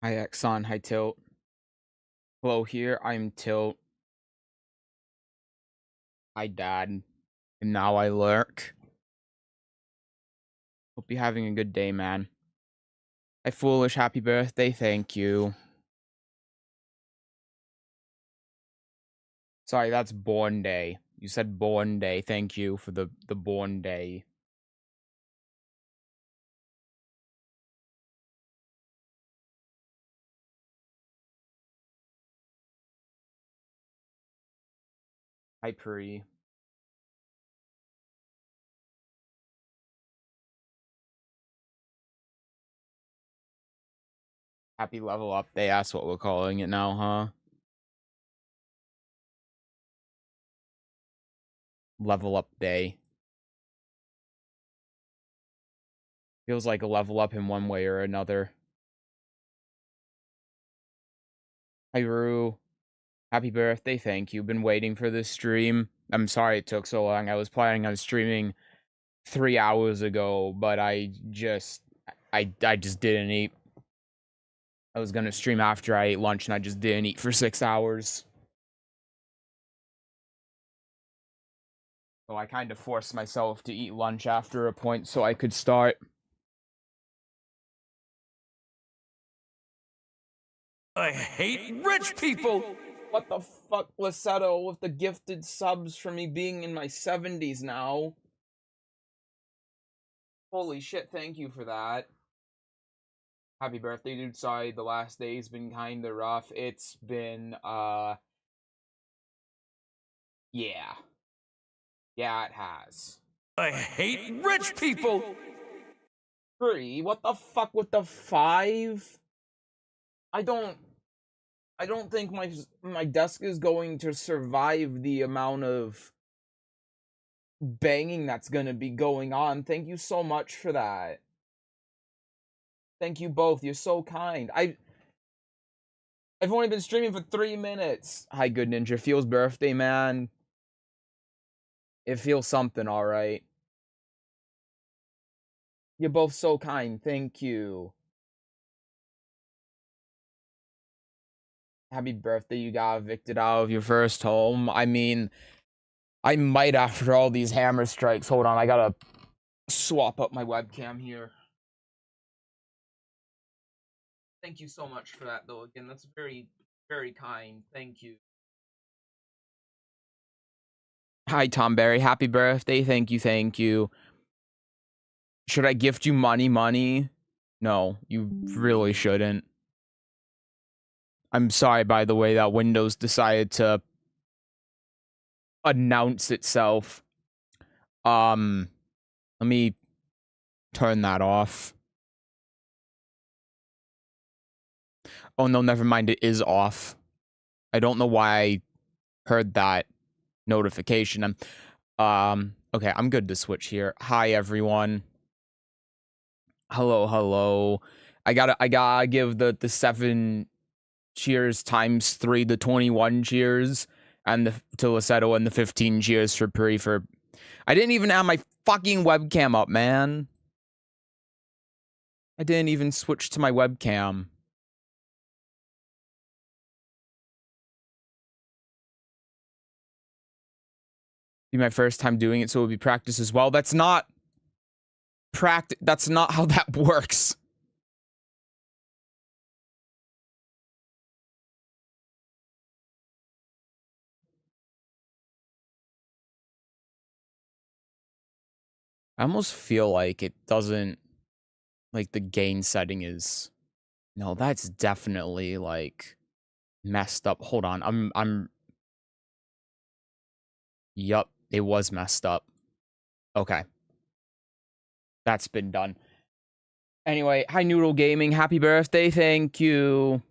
Hi Exxon, hi Tilt. Hello here, I'm Tilt. I died, and now I lurk. Hope you're having a good day, man. Hi Foolish, happy birthday, thank you. Sorry, that's Born Day. You said Born Day, thank you for the Born Day. Hi Pri. Happy level up day, that's what we're calling it now, huh? Level up day. Feels like a level up in one way or another. Hi Rue. Happy birthday, thank you. Been waiting for this stream. I'm sorry it took so long. I was planning on streaming 3 hours ago, but I just didn't eat. I was gonna stream after I ate lunch, and I just didn't eat for 6 hours. So I kind of forced myself to eat lunch after a point so I could start. I hate rich people! What the fuck, Lissetto, with the gifted subs for me being in my 70s now? Holy shit, thank you for that. Happy birthday, dude. Sorry, the last day's been kinda rough. It's been, yeah. Yeah, it has. I hate rich people! 3? What the fuck with the 5? I don't think my desk is going to survive the amount of banging that's gonna be going on. Thank you so much for that. Thank you both. You're so kind. I've only been streaming for 3 minutes. Hi, Good Ninja. Feels birthday, man. It feels something, alright. You're both so kind. Thank you. Happy birthday, you got evicted out of your first home. I mean, I might after all these hammer strikes. Hold on, I gotta swap up my webcam here. Thank you so much for that, though. Again, that's very, very kind. Thank you. Hi, Tom Berry. Happy birthday. Thank you, thank you. Should I gift you money? No, you really shouldn't. I'm sorry, by the way, that Windows decided to announce itself. Let me turn that off. Oh, no, never mind. It is off. I don't know why I heard that notification. Okay, I'm good to switch here. Hi, everyone. Hello. I gotta give the 7 cheers times 3, the 21 cheers, and to Lissetto, and the 15 cheers for Pri for... I didn't even have my fucking webcam up, man. I didn't even switch to my webcam. Be my first time doing it, so it would be practice as well. That's not that's not how that works. I almost feel like it doesn't, like, the gain setting is... No, that's definitely, like, messed up. Hold on, Yup, it was messed up. Okay. That's been done. Anyway, hi Noodle Gaming, happy birthday, thank you.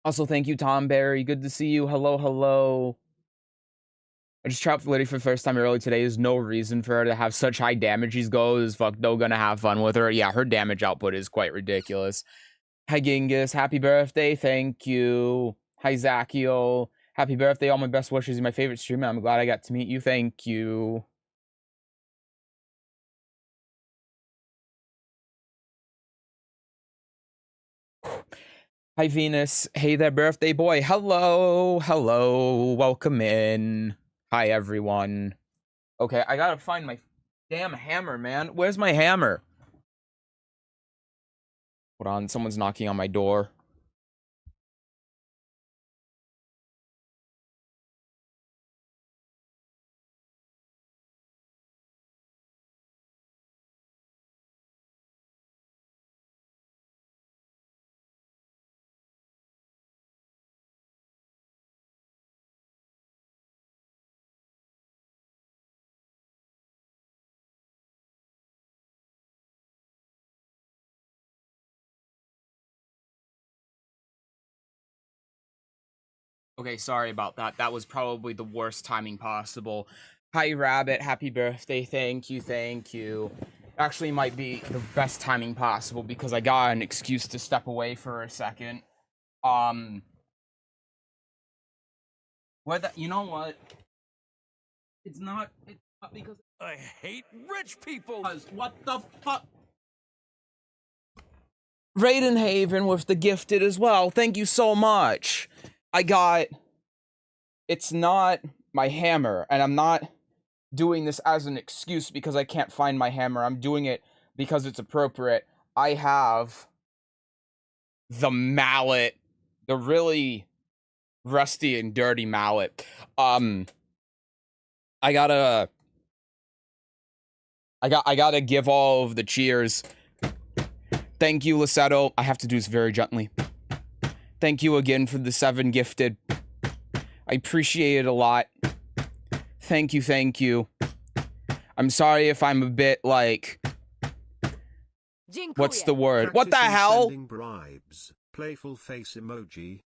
Also, thank you, Tom Berry, good to see you, hello. I just trapped Lidia for the first time early today. There's no reason for her to have such high damage. She's fuck no gonna have fun with her. Yeah, her damage output is quite ridiculous. Hi Genghis, happy birthday, thank you. Hi Zakio, happy birthday, all my best wishes. You're my favorite streamer. I'm glad I got to meet you, thank you. Hi, Venus. Hey there, birthday boy. Hello. Hello. Welcome in. Hi, everyone. Okay, I gotta find my damn hammer, man. Where's my hammer? Hold on, someone's knocking on my door. Okay, sorry about that. That was probably the worst timing possible. Hi, Rabbit. Happy birthday. Thank you. Thank you. Actually, might be the best timing possible because I got an excuse to step away for a second. You know what? It's not because I hate rich people. What the fuck? Raiden Haven with the gifted as well. Thank you so much. It's not my hammer, and I'm not doing this as an excuse because I can't find my hammer. I'm doing it because it's appropriate. I have the mallet, the really rusty and dirty mallet. I gotta give all of the cheers. Thank you, Lissetto. I have to do this very gently. Thank you again for the 7 gifted. I appreciate it a lot. Thank you, thank you. I'm sorry if I'm a bit like... What's the word? What the hell? Sending bribes. Playful face emoji.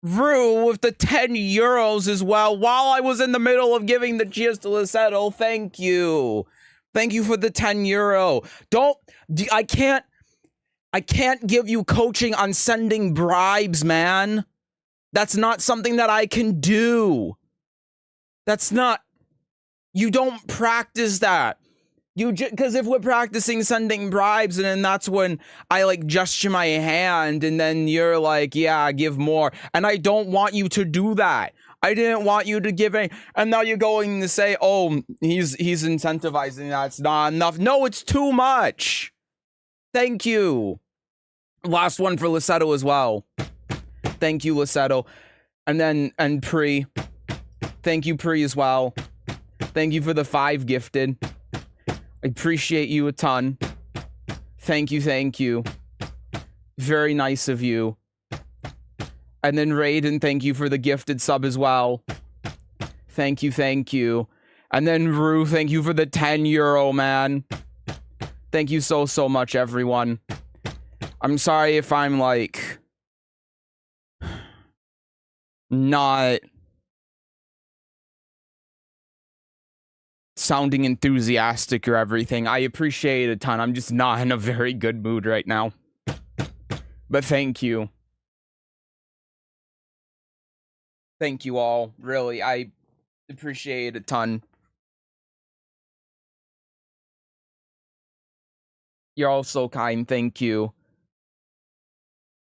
Rue with the 10 euros as well, while I was in the middle of giving the cheers to Lissetto. Thank you. Thank you for the 10 euro. I can't give you coaching on sending bribes, man. That's not something that I can do. You don't practice that. Because if we're practicing sending bribes, and then that's when I like gesture my hand, and then you're like, yeah, give more. And I don't want you to do that. I didn't want you to give any, and now you're going to say, oh, he's incentivizing, that's not enough. No, it's too much. Thank you. Last one for Lissetto as well. Thank you, Lissetto. And Pri. Thank you, Pri, as well. Thank you for the 5 gifted. I appreciate you a ton. Thank you, thank you. Very nice of you. And then Raiden, thank you for the gifted sub as well. Thank you, thank you. And then Rue, thank you for the 10 euro, man. Thank you so much, everyone. I'm sorry if I'm, like, not sounding enthusiastic or everything. I appreciate it a ton. I'm just not in a very good mood right now. But thank you. Thank you all. Really, I appreciate it a ton. You're all so kind. Thank you.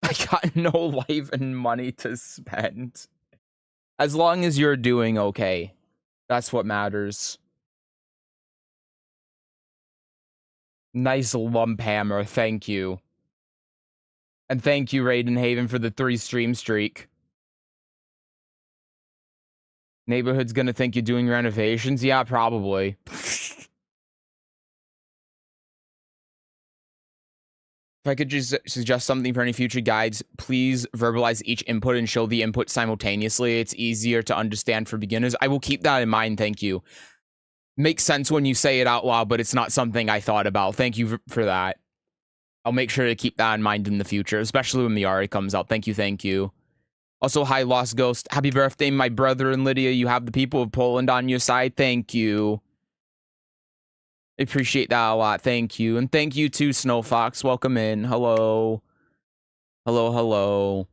I got no life and money to spend. As long as you're doing okay. That's what matters. Nice lump hammer. Thank you. And thank you, Raiden Haven, for the 3 stream streak. Neighborhood's gonna think you're doing renovations? Yeah, probably. If I could just suggest something for any future guides, please verbalize each input and show the input simultaneously. It's easier to understand for beginners. I will keep that in mind, thank you. Makes sense when you say it out loud, but it's not something I thought about. Thank you for that. I'll make sure to keep that in mind in the future, especially when Miari comes out. Thank you, thank you. Also, hi, Lost Ghost. Happy birthday, my brother and Lydia. You have the people of Poland on your side. Thank you. I appreciate that a lot. Thank you. And thank you too, Snow Fox. Welcome in. Hello. Hello, hello.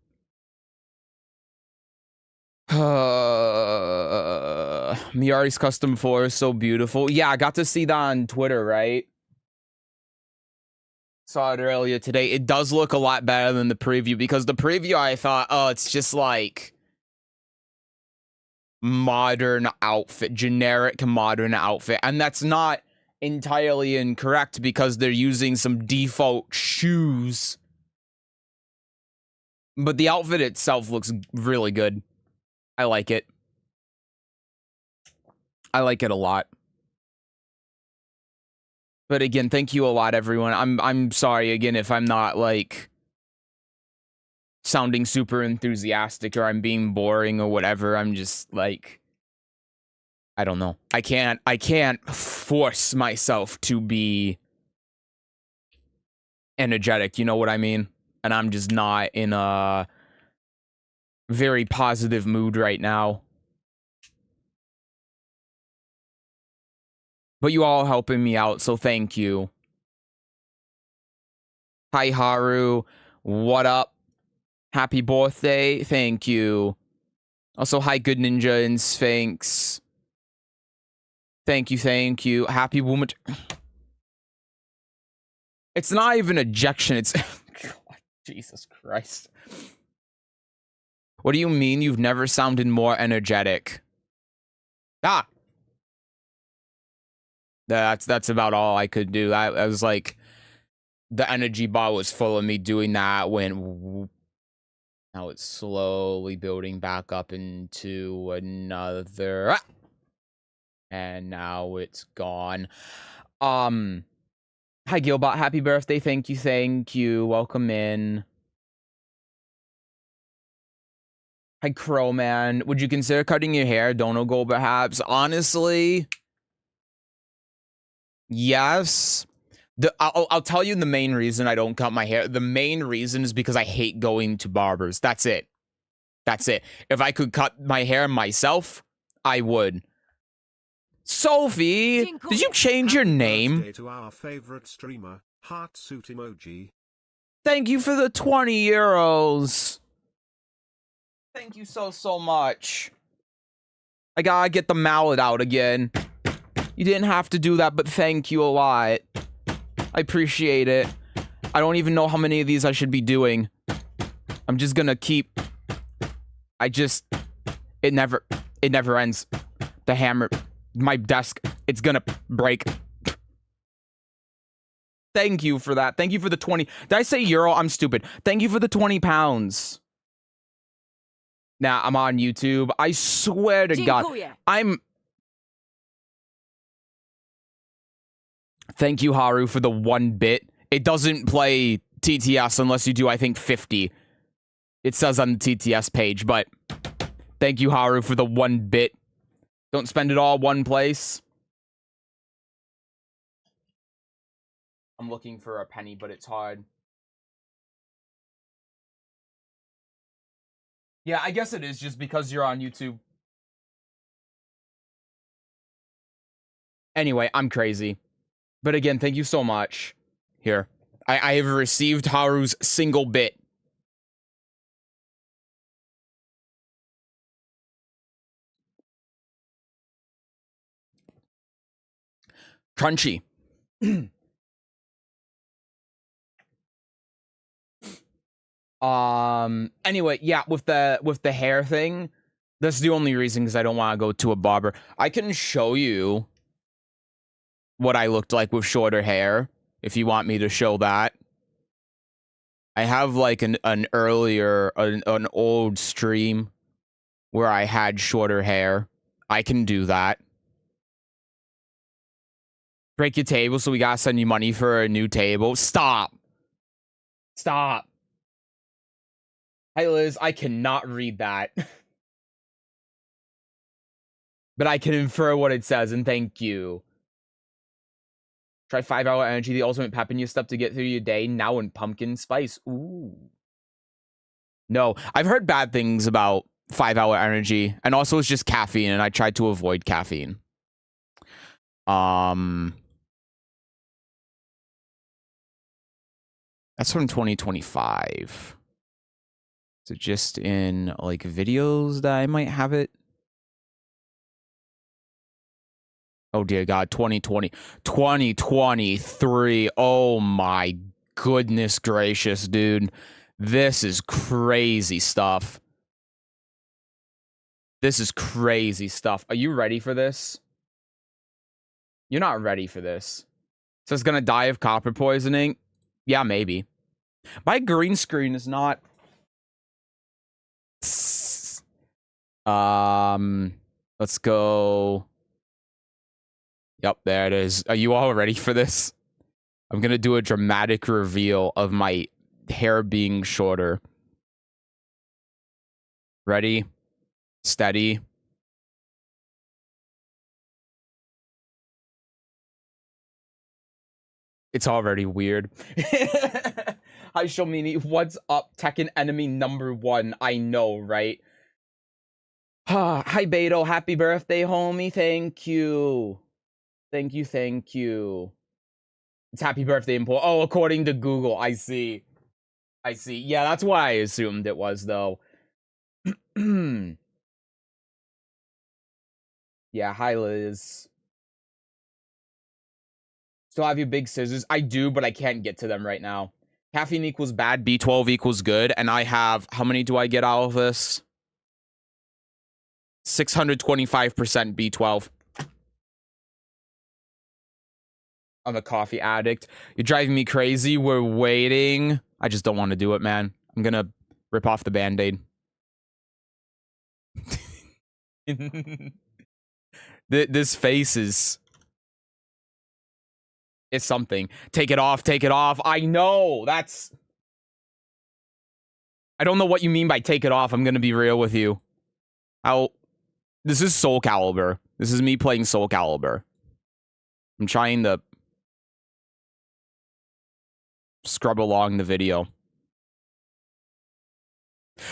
Miari's custom 4 is so beautiful. Yeah, I got to see that on Twitter, right? Saw it earlier today. It does look a lot better than the preview, because the preview I thought, oh, it's just like modern outfit, generic modern outfit. And that's not entirely incorrect, because they're using some default shoes. But the outfit itself looks really good. I like it. I like it a lot. But again, thank you a lot, everyone. I'm sorry again if I'm not like sounding super enthusiastic, or I'm being boring or whatever. I'm just like, I don't know. I can't force myself to be energetic, you know what I mean? And I'm just not in a very positive mood right now. But you all helping me out, so thank you. Hi, Haru. What up? Happy birthday. Thank you. Also, hi, Good Ninja and Sphinx. Thank you, thank you. Happy woman. It's not even ejection, it's... God, Jesus Christ. What do you mean you've never sounded more energetic? Ah! That's about all I could do. I was like... The energy bar was full of me doing that when... Now it's slowly building back up into another... Ah! And now it's gone. Hi, Gilbot. Happy birthday. Thank you, thank you. Welcome in. Hi, Crowman. Would you consider cutting your hair? Dono go, perhaps? Honestly, yes. I'll tell you the main reason I don't cut my hair. The main reason is because I hate going to barbers. That's it. That's it. If I could cut my hair myself, I would. Sophie, did you change your name? To our favorite streamer, heart suit emoji. Thank you for the 20 euros. Thank you so much. I gotta get the mallet out again. You didn't have to do that, but thank you a lot. I appreciate it. I don't even know how many of these I should be doing. I'm just gonna keep... It never ends. The hammer... My desk, it's gonna break. Thank you for that. Thank you for the 20. Did I say euro? I'm stupid. Thank you for the 20 pounds. Now, I'm on YouTube. I swear to God. Thank you, Haru, for the 1 bit. It doesn't play TTS unless you do, I think, 50. It says on the TTS page, but thank you, Haru, for the 1 bit. Don't spend it all one place. I'm looking for a penny, but it's hard. Yeah, I guess it is just because you're on YouTube. Anyway, I'm crazy. But again, thank you so much. Here. I have received Haru's single bit. Crunchy. Anyway, yeah, with the hair thing, that's the only reason, because I don't want to go to a barber. I can show you what I looked like with shorter hair if you want me to show that. I have like an old stream where I had shorter hair. I can do that. Break your table, so we gotta send you money for a new table. Stop. Stop. Hi, Liz. I cannot read that. But I can infer what it says, and thank you. Try 5-hour energy, the ultimate pep in your step to get through your day, now in pumpkin spice. Ooh. No, I've heard bad things about 5-hour energy, and also it's just caffeine, and I tried to avoid caffeine. That's from 2025. So just in, like, videos that I might have it? Oh, dear God, 2020. 2023. Oh, my goodness gracious, dude. This is crazy stuff. This is crazy stuff. Are you ready for this? You're not ready for this. So it's gonna die of copper poisoning? Yeah, maybe. My green screen is not... Let's go... Yep, there it is. Are you all ready for this? I'm gonna do a dramatic reveal of my hair being shorter. Ready? Steady. It's already weird. Hi, Shomini. What's up? Tekken enemy #1. I know, right? Hi, Beto. Happy birthday, homie. Thank you. Thank you, thank you. It's happy birthday in Portugal. Oh, according to Google. I see. I see. Yeah, that's what I assumed it was, though. Yeah, hi, Liz. Still have your big scissors? I do, but I can't get to them right now. Caffeine equals bad, B12 equals good, and I have... How many do I get out of this? 625% B12. I'm a coffee addict. You're driving me crazy. We're waiting. I just don't want to do it, man. I'm gonna rip off the Band-Aid. This face is... It's something. Take it off, take it off. I know, that's... I don't know what you mean by take it off. I'm gonna be real with you. This is Soul Calibur. This is me playing Soul Calibur. I'm trying to... scrub along the video.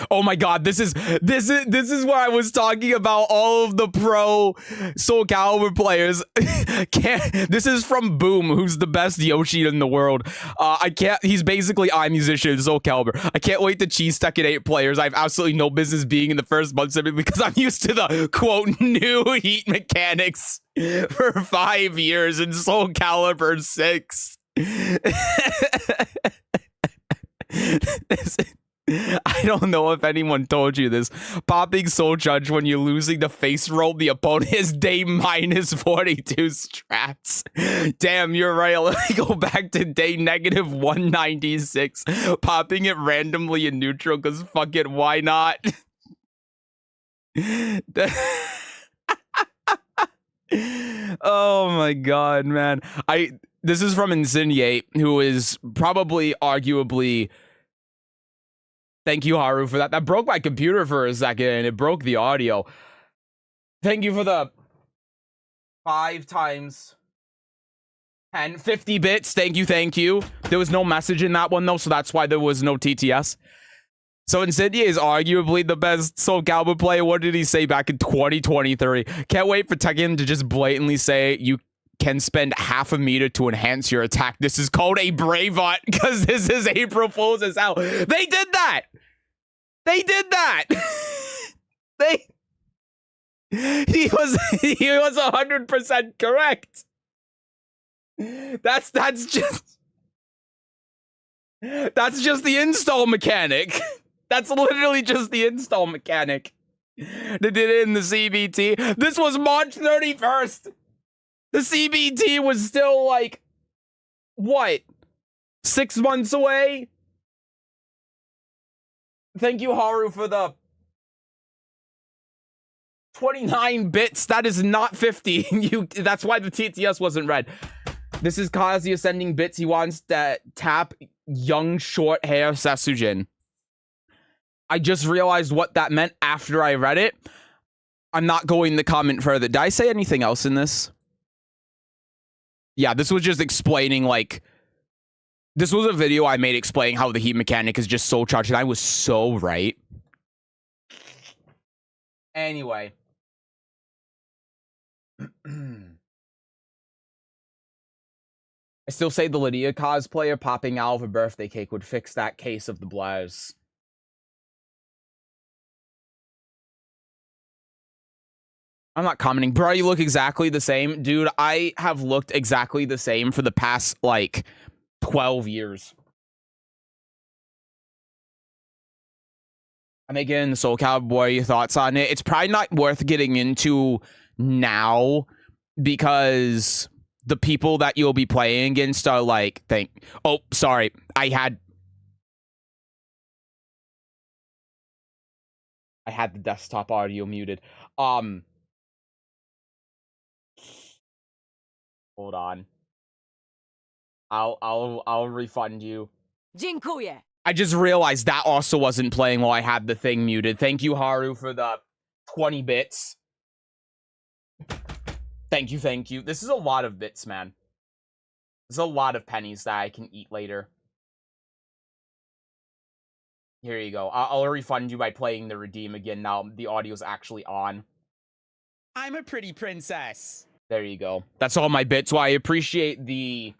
Oh my god, this is what I was talking about. All of the pro Soul Calibur players. This is from Boom, who's the best Yoshi in the world. He's basically iMusician in Soul Calibur. I can't wait to cheese Tekken 8 players. I have absolutely no business being in the first month simply because I'm used to the quote new heat mechanics for 5 years in Soul Calibur 6. I don't know if anyone told you this. Popping Soul Judge when you're losing the face roll the opponent is day -42 strats. Damn, you're right. Let me go back to day -196. Popping it randomly in neutral because fuck it, why not? Oh my god, man. This is from Insinuate, who is probably arguably... Thank you, Haru, for that. That broke my computer for a second, and it broke the audio. Thank you for the 5 times 10, 50 bits. Thank you, thank you. There was no message in that one, though, so that's why there was no TTS. So Insidia is arguably the best Soul Calibur player. What did he say back in 2023? Can't wait for Tekken to just blatantly say you can spend half a meter to enhance your attack. This is called a Braveheart because this is April Fool's as hell. They did that. They did that. He was 100% correct. That's just the install mechanic. That's literally just the install mechanic. They did it in the CBT. This was March 31st. The CBT was still like, what? 6 months away? Thank you, Haru, for the 29 bits. That is not 50. That's why the TTS wasn't read. This is Kazuya sending bits. He wants to tap young short hair Sesujin. I just realized what that meant after I read it. I'm not going to comment further. Did I say anything else in this? Yeah, this was just explaining, like... This was a video I made explaining how the heat mechanic is just so charged, and I was so right. Anyway. I still say the Lidia cosplayer popping out of a birthday cake would fix that case of the blares. I'm not commenting. Bro, you look exactly the same. Dude, I have looked exactly the same for the past, like, 12 years. I'm again, Soul Cowboy, your thoughts on it? It's probably not worth getting into now because the people that you'll be playing against are like, oh, sorry. I had the desktop audio muted. Hold on. I'll refund you. I just realized that also wasn't playing while I had the thing muted. Thank you, Haru, for the 20 bits. Thank you, thank you. This is a lot of bits, man. There's a lot of pennies that I can eat later. Here you go. I'll refund you by playing the redeem again now. The audio's actually on. I'm a pretty princess. There you go. That's all my bits. Well, I appreciate the,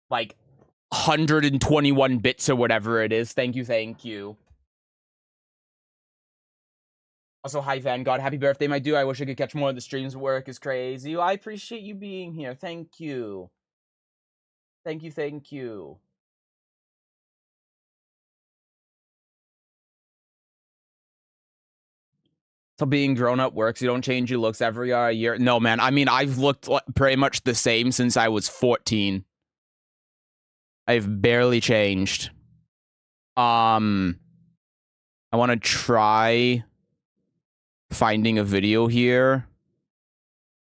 like, 121 bits or whatever it is. Thank you, thank you. Also, hi, Vanguard. Happy birthday, my dude. I wish I could catch more of the streams. Work is crazy. Well, I appreciate you being here. Thank you. Thank you, thank you. So being grown up works. You don't change your looks every year. No, man. I mean, I've looked pretty much the same since I was 14. I've barely changed. I want to try finding a video here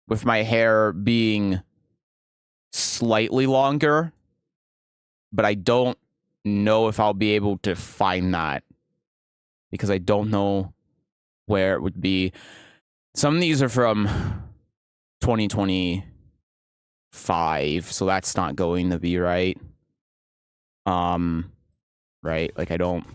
with my hair being slightly longer, but I don't know if I'll be able to find that because I don't know where it would be. Some of these are from 2025, so that's not going to be right. Right? Like I don't.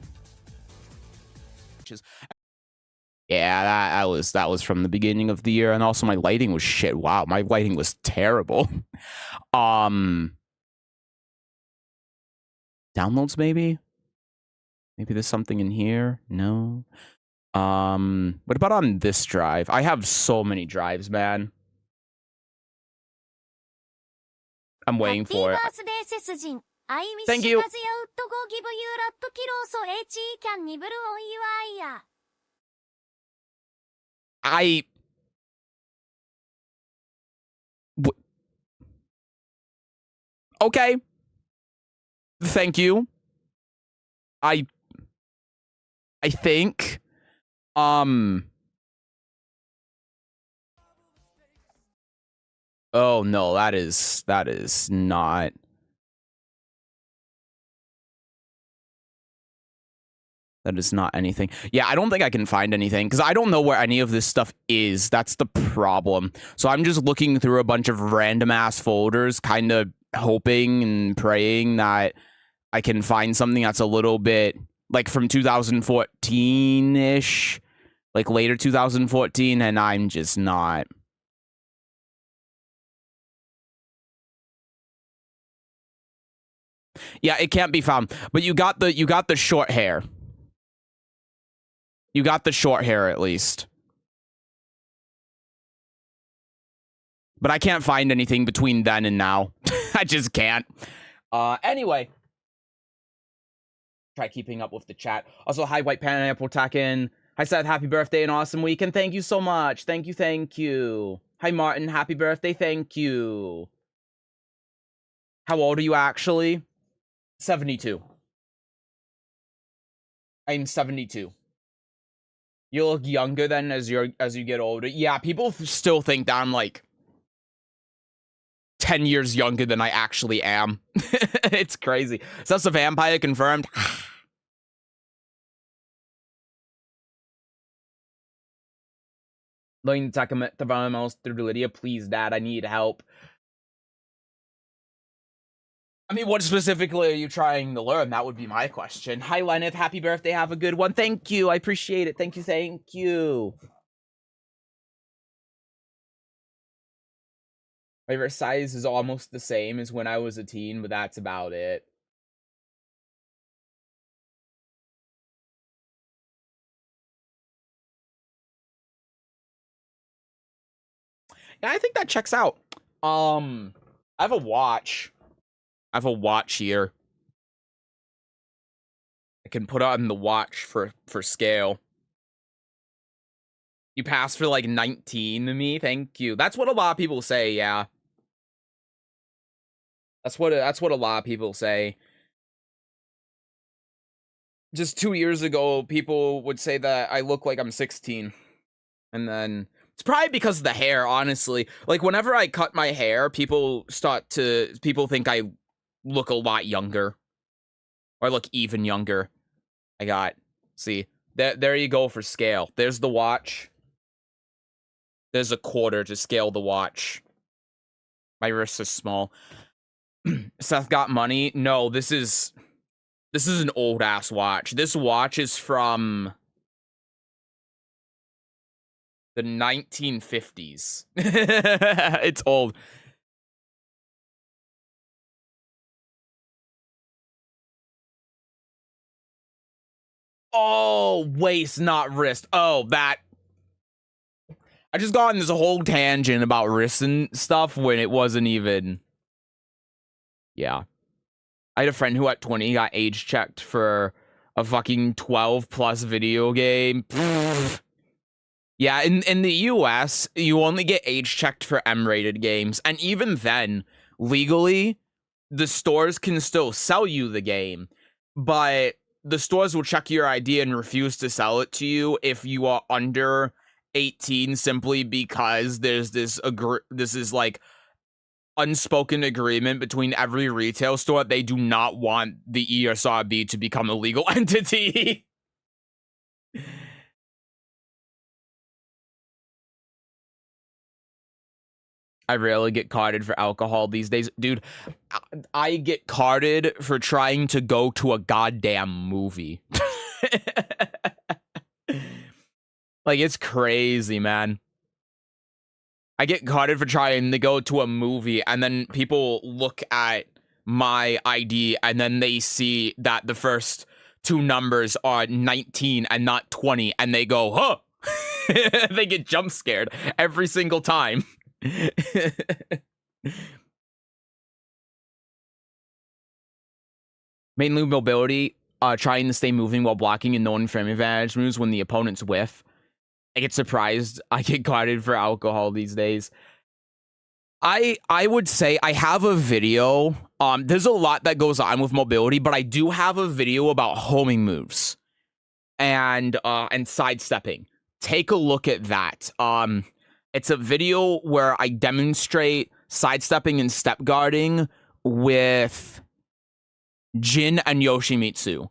Yeah, that was from the beginning of the year, and also my lighting was shit. Wow, my lighting was terrible. Downloads maybe? Maybe there's something in here? No. What about on this drive? I have so many drives, man. I'm waiting for it. Thank you. Okay. Thank you. I think. Oh no, that is not. That is not anything. Yeah, I don't think I can find anything because I don't know where any of this stuff is. That's the problem. So I'm just looking through a bunch of random ass folders, kind of hoping and praying that I can find something that's a little bit like from 2014-ish, like later 2014, and I'm just not. Yeah, it can't be found. But you got the short hair. You got the short hair at least. But I can't find anything between then and now. I just can't. Anyway. Try keeping up with the chat. Also, hi, White Pineapple Taken. Hi, Seth. Happy birthday and awesome weekend. Thank you so much. Thank you, thank you. Hi, Martin. Happy birthday. Thank you. How old are you actually? 72. I'm 72. You look younger then as you get older. Yeah, people still think that I'm like 10 years younger than I actually am. It's crazy. Sus a vampire confirmed. Learning to attack the mouse through Lidia. Please, Dad, I need help. I mean, what specifically are you trying to learn? That would be my question. Hi, Lenneth. Happy birthday. Have a good one. Thank you. I appreciate it. Thank you. Thank you. My favorite size is almost the same as when I was a teen, but that's about it. Yeah, I think that checks out. I have a watch. I have a watch here. can put on the watch for scale. You passed for like 19 to me. Thank you. That's what a lot of people say. Yeah. That's what a lot of people say. Just 2 years ago, people would say that I look like I'm 16. And then it's probably because of the hair, honestly. Like whenever I cut my hair, people think I look a lot younger. Or I look even younger. See, there you go for scale. There's the watch. There's a quarter to scale the watch. My wrist is small. Seth got money? No, this is an old ass watch. This watch is from the 1950s. It's old. Oh, waist, not wrist. Oh, that. I just got on this whole tangent about wrists and stuff when it wasn't even. Yeah. I had a friend who at 20 got age checked for a fucking 12 plus video game. Pfft. Yeah, in the US, you only get age checked for M-rated games. And even then, legally, the stores can still sell you the game. But the stores will check your ID and refuse to sell it to you if you are under 18, simply because there's this is like unspoken agreement between every retail store. They do not want the ESRB to become a legal entity. I rarely get carded for alcohol these days. Dude, I get carded for trying to go to a goddamn movie. Like, it's crazy, man. I get carded for trying to go to a movie, and then people look at my ID, and then they see that the first two numbers are 19 and not 20, and they go, huh! They get jump scared every single time. Mainly mobility, trying to stay moving while blocking and knowing frame advantage moves when the opponent's whiff. I get surprised. I get carded for alcohol these days. I would say I have a video. There's a lot that goes on with mobility, but I do have a video about homing moves and sidestepping. Take a look at that. It's a video where I demonstrate sidestepping and step guarding with Jin and Yoshimitsu.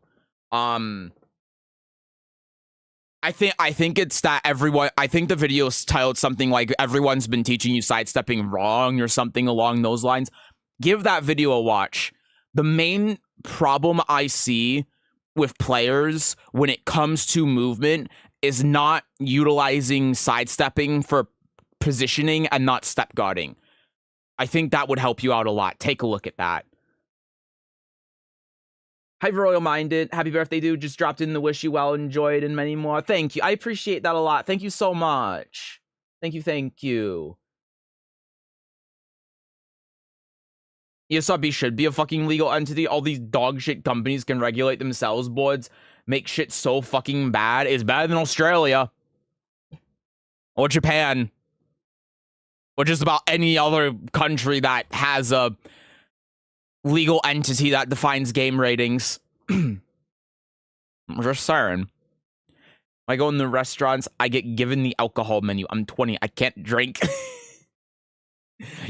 I think it's that everyone. I think the video's titled something like "Everyone's been teaching you sidestepping wrong" or something along those lines. Give that video a watch. The main problem I see with players when it comes to movement is not utilizing sidestepping for positioning and not step guarding. I think that would help you out a lot. Take a look at that. Hi, Royal Minded. Happy birthday, dude. Just dropped in the wish you well, enjoyed, and many more. Thank you. I appreciate that a lot. Thank you so much. Thank you, thank you. ESRB should be a fucking legal entity. All these dog shit companies can regulate themselves. Boards make shit so fucking bad. It's better than Australia. Or Japan. Or just about any other country that has a legal entity that defines game ratings. I'm just saying. When I go in the restaurants, I get given the alcohol menu. I'm 20. I can't drink.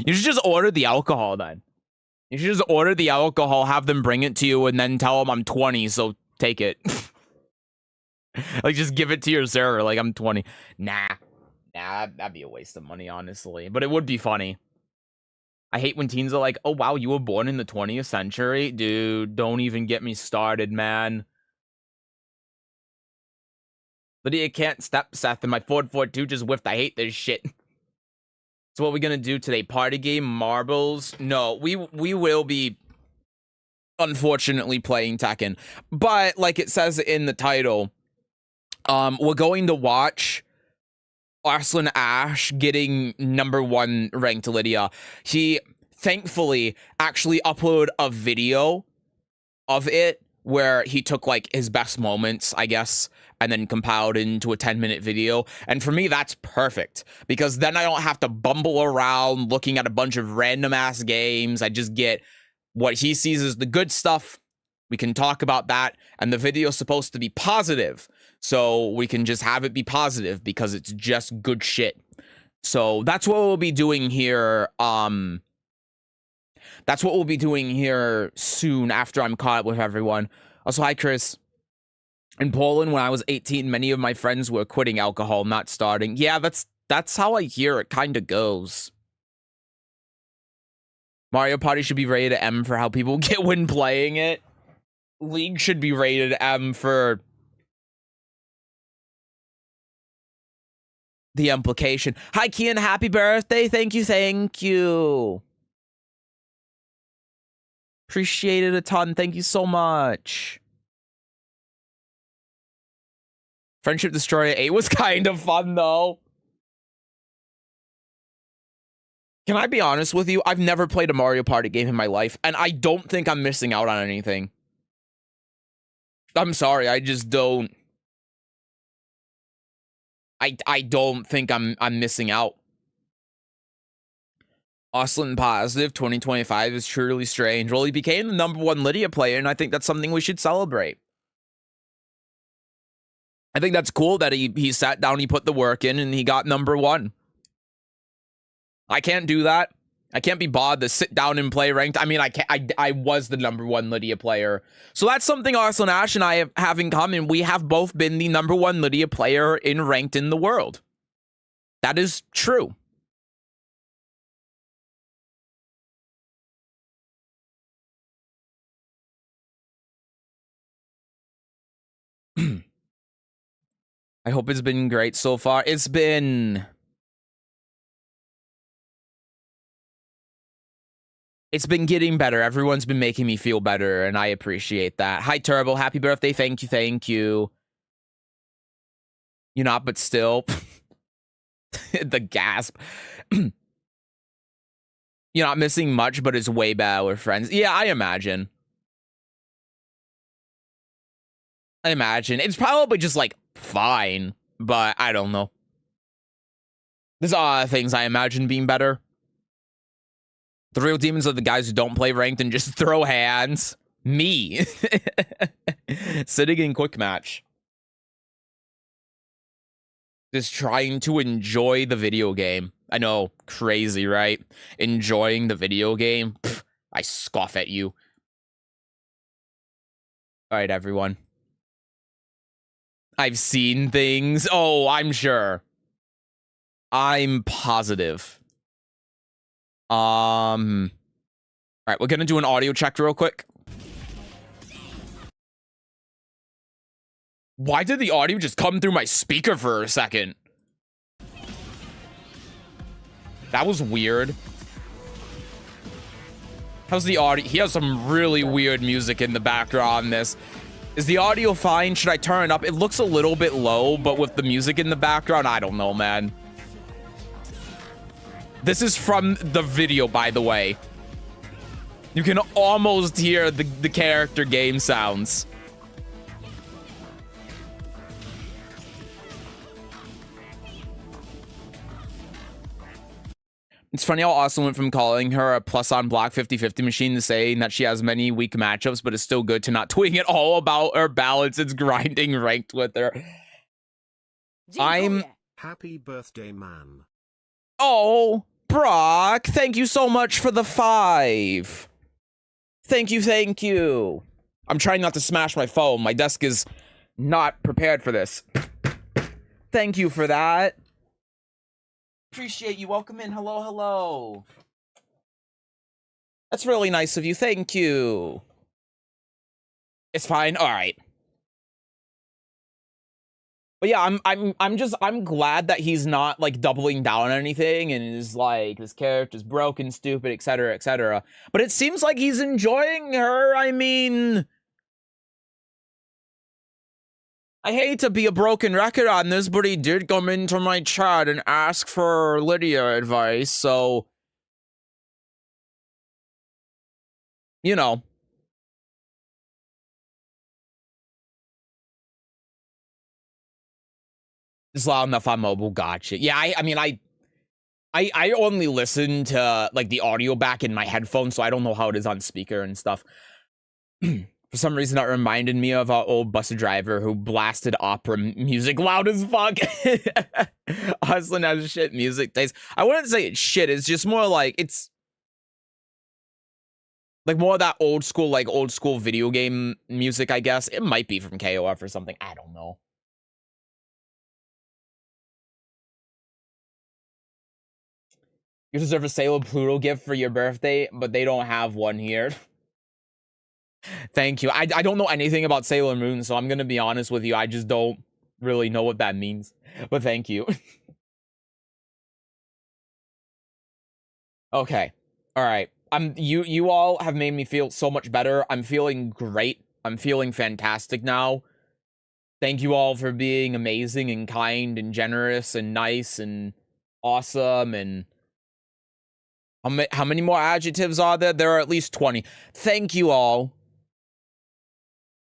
You should just order the alcohol then. You should just order the alcohol, have them bring it to you, and then tell them I'm 20, so take it. Like, just give it to your server, like, I'm 20. Nah, that'd be a waste of money, honestly. But it would be funny. I hate when teens are like, oh, wow, you were born in the 20th century? Dude, don't even get me started, man. Lydia can't step, Seth, and my Ford 42 just whiffed. I hate this shit. So what are we gonna do today? Party game, marbles? No, we will be, unfortunately, playing Tekken. But, like it says in the title, we're going to watch Arslan Ash getting #1 ranked Lidia. He thankfully actually uploaded a video of it where he took like his best moments, I guess, and then compiled into a 10-minute video. And for me, that's perfect, because then I don't have to bumble around looking at a bunch of random ass games. I just get what he sees as the good stuff. We can talk about that, and the video's supposed to be positive, so we can just have it be positive because it's just good shit. So that's what we'll be doing here. That's what we'll be doing here soon after I'm caught up with everyone. Also, hi, Chris. In Poland, when I was 18, many of my friends were quitting alcohol, not starting. Yeah, that's how I hear it kind of goes. Mario Party should be rated M for how people get when playing it. League should be rated M for the implication. Hi, Kian. Happy birthday. Thank you. Thank you. Appreciate it a ton. Thank you so much. Friendship Destroyer 8 was kind of fun, though. Can I be honest with you? I've never played a Mario Party game in my life, and I don't think I'm missing out on anything. I'm sorry, I just don't. I don't think I'm missing out. Arslan positive, 2025 is truly strange. Well, he became the #1 Lidia player, and I think that's something we should celebrate. I think that's cool that he sat down, he put the work in, and he got #1. I can't do that. I can't be bothered to sit down and play ranked. I mean, I was the #1 Lidia player. So that's something Arslan Ash and I have in common. We have both been the #1 Lidia player in ranked in the world. That is true. I hope it's been great so far. It's been getting better. Everyone's been making me feel better, and I appreciate that. Hi, Turbo. Happy birthday. Thank you. Thank you. You're not, but still. The gasp. You're not missing much, but it's way better with friends. Yeah, I imagine. It's probably just like fine, but I don't know. There's other things I imagine being better. The real demons are the guys who don't play ranked and just throw hands. Me. Sitting in quick match. Just trying to enjoy the video game. I know, crazy, right? Enjoying the video game. Pff, I scoff at you. All right, everyone. I've seen things. Oh, I'm sure. I'm positive. All right, we're gonna do an audio check real quick. Why did the audio just come through my speaker for a second? That was weird. How's the audio? He has some really weird music in the background on this. Is the audio fine? Should I turn it up? It looks a little bit low, but with the music in the background, I don't know, man. This is from the video, by the way. You can almost hear the character game sounds. It's funny how Austin went from calling her a plus on block 50-50 machine to saying that she has many weak matchups, but it's still good to not tweeting it all about her balance. It's grinding ranked with her. I'm... Happy birthday, man. Oh, Brock, thank you so much for the 5. Thank you, thank you. I'm trying not to smash my phone. My desk is not prepared for this. Thank you for that. Appreciate you. Welcome in. Hello, hello. That's really nice of you. Thank you. It's fine. All right. But yeah, I'm glad that he's not like doubling down on anything and is like his character's broken, stupid, etc., etc. But it seems like he's enjoying her. I mean, I hate to be a broken record on this, but he did come into my chat and ask for Lidia advice, so you know. It's loud enough on mobile. Gotcha. Yeah, I mean, I only listen to, like, the audio back in my headphones, so I don't know how it is on speaker and stuff. For some reason, that reminded me of our old bus driver who blasted opera music loud as fuck. Arslan has shit music taste. I wouldn't say it's shit. It's just more like, it's like more of that old school video game music, I guess. It might be from KOF or something. I don't know. You deserve a Sailor Pluto gift for your birthday, but they don't have one here. Thank you. I don't know anything about Sailor Moon, so I'm gonna be honest with you. I just don't really know what that means. But thank you. Okay. All right. You all have made me feel so much better. I'm feeling great. I'm feeling fantastic now. Thank you all for being amazing and kind and generous and nice and awesome. And how many more adjectives are there? There are at least 20. Thank you all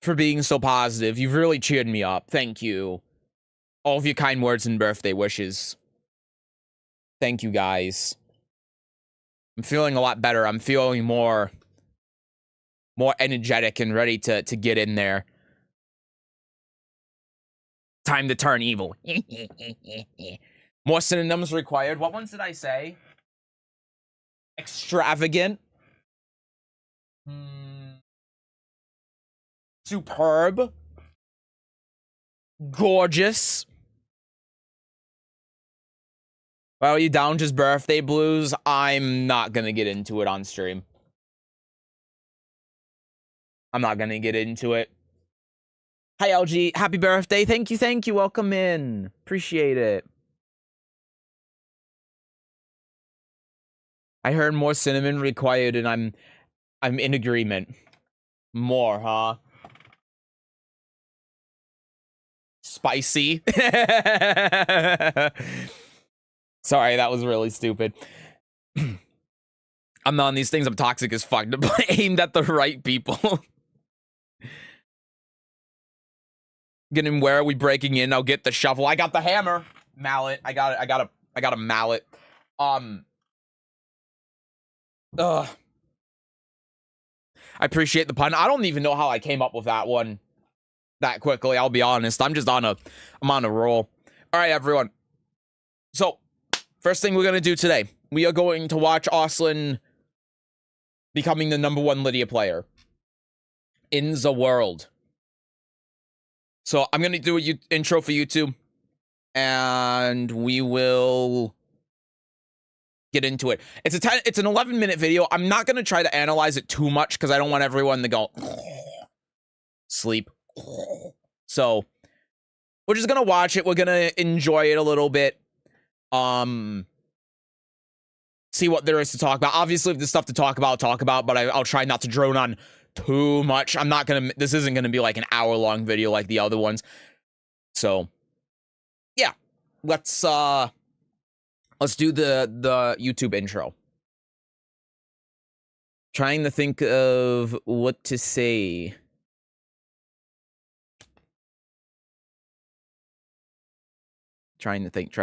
for being so positive. You've really cheered me up. Thank you. All of your kind words and birthday wishes. Thank you, guys. I'm feeling a lot better. I'm feeling more energetic and ready to get in there. Time to turn evil. More synonyms required. What ones did I say? Extravagant. Superb. Gorgeous. Well, you down just birthday blues? I'm not gonna get into it on stream. I'm not gonna get into it. Hi, LG. Happy birthday. Thank you, thank you. Welcome in. Appreciate it. I heard more cinnamon required, and I'm in agreement. More, huh? Spicy. Sorry, that was really stupid. I'm not on these things. I'm toxic as fuck. Aimed at the right people. Getting where are we breaking in? I'll get the shovel. I got the hammer. Mallet. I got it. I got a mallet. I appreciate the pun. I don't even know how I came up with that one that quickly. I'll be honest. I'm on a roll. All right, everyone. So, first thing we're going to do today, we are going to watch Arslan becoming the #1 Lidia player in the world. So I'm going to do an intro for YouTube, and we will get into it. It's an 11-minute video. I'm not going to try to analyze it too much because I don't want everyone to go sleep. So we're just going to watch it. We're going to enjoy it a little bit. See what there is to talk about. Obviously, if there's stuff to talk about, but I'll try not to drone on too much. This isn't gonna be like an hour-long video like the other ones. So, yeah. Let's do the YouTube intro. Trying to think of what to say. Trying to think.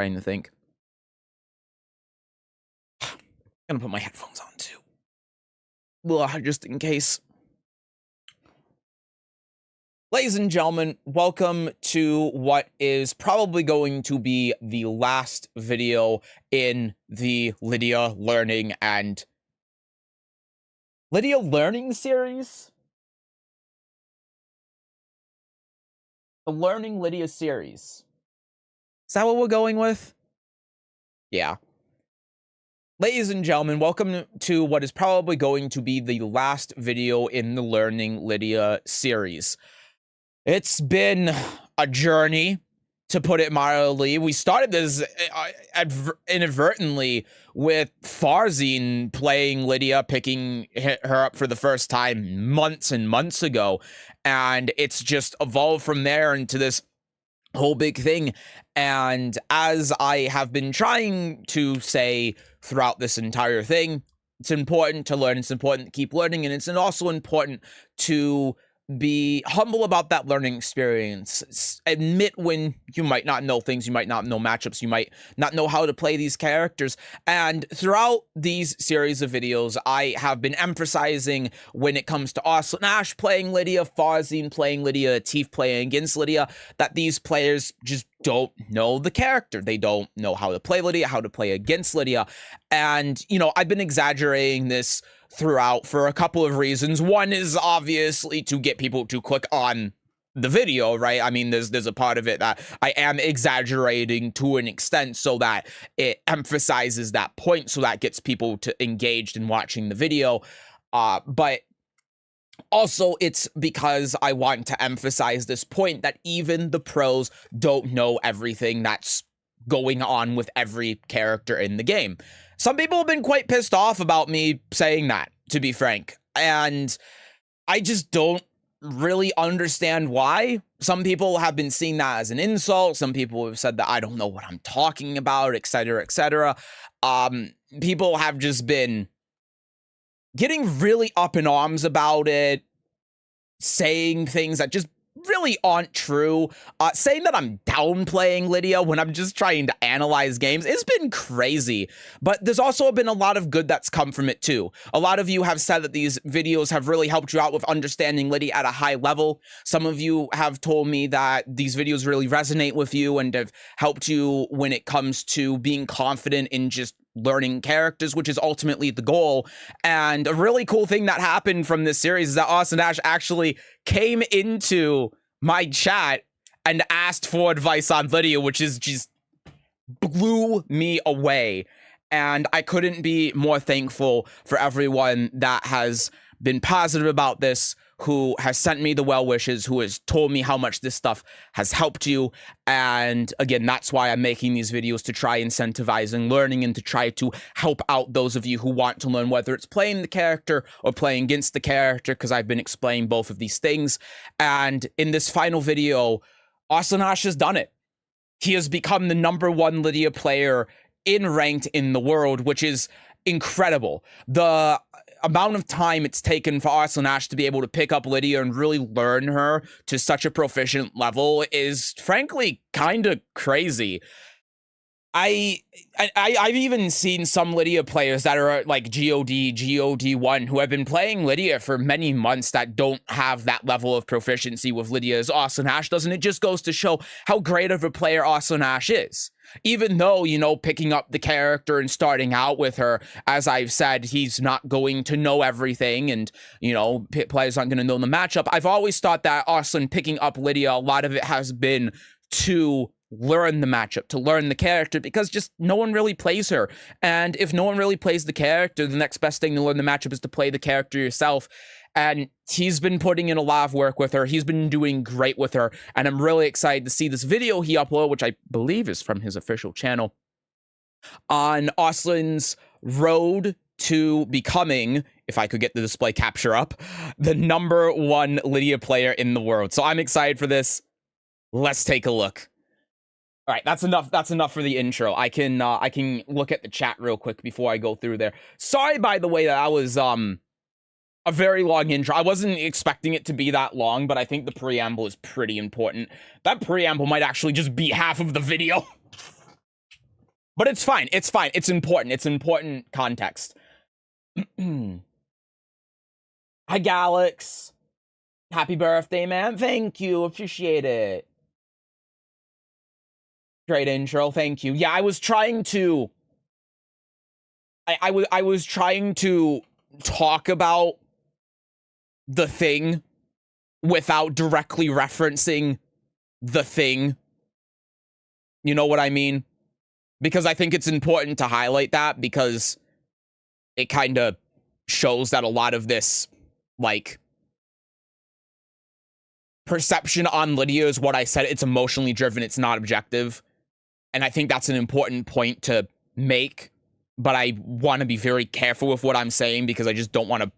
I'm gonna put my headphones on too. Well, just in case. Ladies and gentlemen, welcome to what is probably going to be the last video in the Lidia Learning series? The Learning Lidia series. Is that what we're going with? Yeah. Ladies and gentlemen, welcome to what is probably going to be the last video in the Learning Lidia series. It's been a journey, to put it mildly. We started this inadvertently with Farzine playing Lidia, picking her up for the first time months and months ago, and it's just evolved from there into this whole big thing. And as I have been trying to say throughout this entire thing, it's important to learn, it's important to keep learning, and it's also important to be humble about that learning experience. Admit when you might not know things, you might not know matchups, you might not know how to play these characters. And throughout these series of videos, I have been emphasizing when it comes to Arslan playing Lidia, Farzin playing Lidia, Tief playing against Lidia, that these players just don't know the character. They don't know how to play Lidia, how to play against Lidia. And, you know, I've been exaggerating this throughout for a couple of reasons. One is obviously to get people to click on the video, right? I mean, there's a part of it that I am exaggerating to an extent so that it emphasizes that point, so that gets people to engaged in watching the video. But also, it's because I want to emphasize this point that even the pros don't know everything that's going on with every character in the game. Some people have been quite pissed off about me saying that, to be frank, and I just don't really understand why. Some people have been seeing that as an insult. Some people have said that I don't know what I'm talking about, etc., etc. People have just been getting really up in arms about it, saying things that just really aren't true, saying that I'm downplaying Lidia when I'm just trying to analyze games. It's been crazy, but there's also been a lot of good that's come from it too. A lot of you have said that these videos have really helped you out with understanding Lidia at a high level. Some of you have told me that these videos really resonate with you and have helped you when it comes to being confident in just learning characters, which is ultimately the goal. And a really cool thing that happened from this series is that Arslan actually came into my chat and asked for advice on Lidia, which is just blew me away. And I couldn't be more thankful for everyone that has been positive about this, who has sent me the well wishes, who has told me how much this stuff has helped you. And again, that's why I'm making these videos, to try incentivizing learning and to try to help out those of you who want to learn, whether it's playing the character or playing against the character, because I've been explaining both of these things. And in this final video, Arslan has done it. He has become the #1 Lidia player in ranked in the world, which is incredible. The amount of time it's taken for Arslan to be able to pick up Lidia and really learn her to such a proficient level is frankly kind of crazy. I've even seen some Lidia players that are like GOD1 who have been playing Lidia for many months that don't have that level of proficiency with Lidia as Arslan does, and it just goes to show how great of a player Arslan is. Even though, you know, picking up the character and starting out with her, as I've said, he's not going to know everything, and, you know, players aren't going to know the matchup. I've always thought that Arslan picking up Lidia, a lot of it has been to learn the matchup, to learn the character, because just no one really plays her. And if no one really plays the character, the next best thing to learn the matchup is to play the character yourself. And he's been putting in a lot of work with her. He's been doing great with her. And I'm really excited to see this video he uploaded, which I believe is from his official channel, on Arslan's road to becoming, if I could get the display capture up, the #1 Lidia player in the world. So I'm excited for this. Let's take a look. All right, that's enough. That's enough for the intro. I can look at the chat real quick before I go through there. Sorry, by the way, that I was a very long intro. I wasn't expecting it to be that long, but I think the preamble is pretty important. That preamble might actually just be half of the video. But it's fine. It's fine. It's important. It's important context. Hi, Galax. Happy birthday, man. Thank you. Appreciate it. Great intro. Thank you. Yeah, I was trying to... I was trying to talk about the thing without directly referencing the thing. You know what I mean? Because I think it's important to highlight that, because it kind of shows that a lot of this, like, perception on Lidia is what I said. It's emotionally driven. It's not objective. And I think that's an important point to make. But I want to be very careful with what I'm saying, because I just don't want to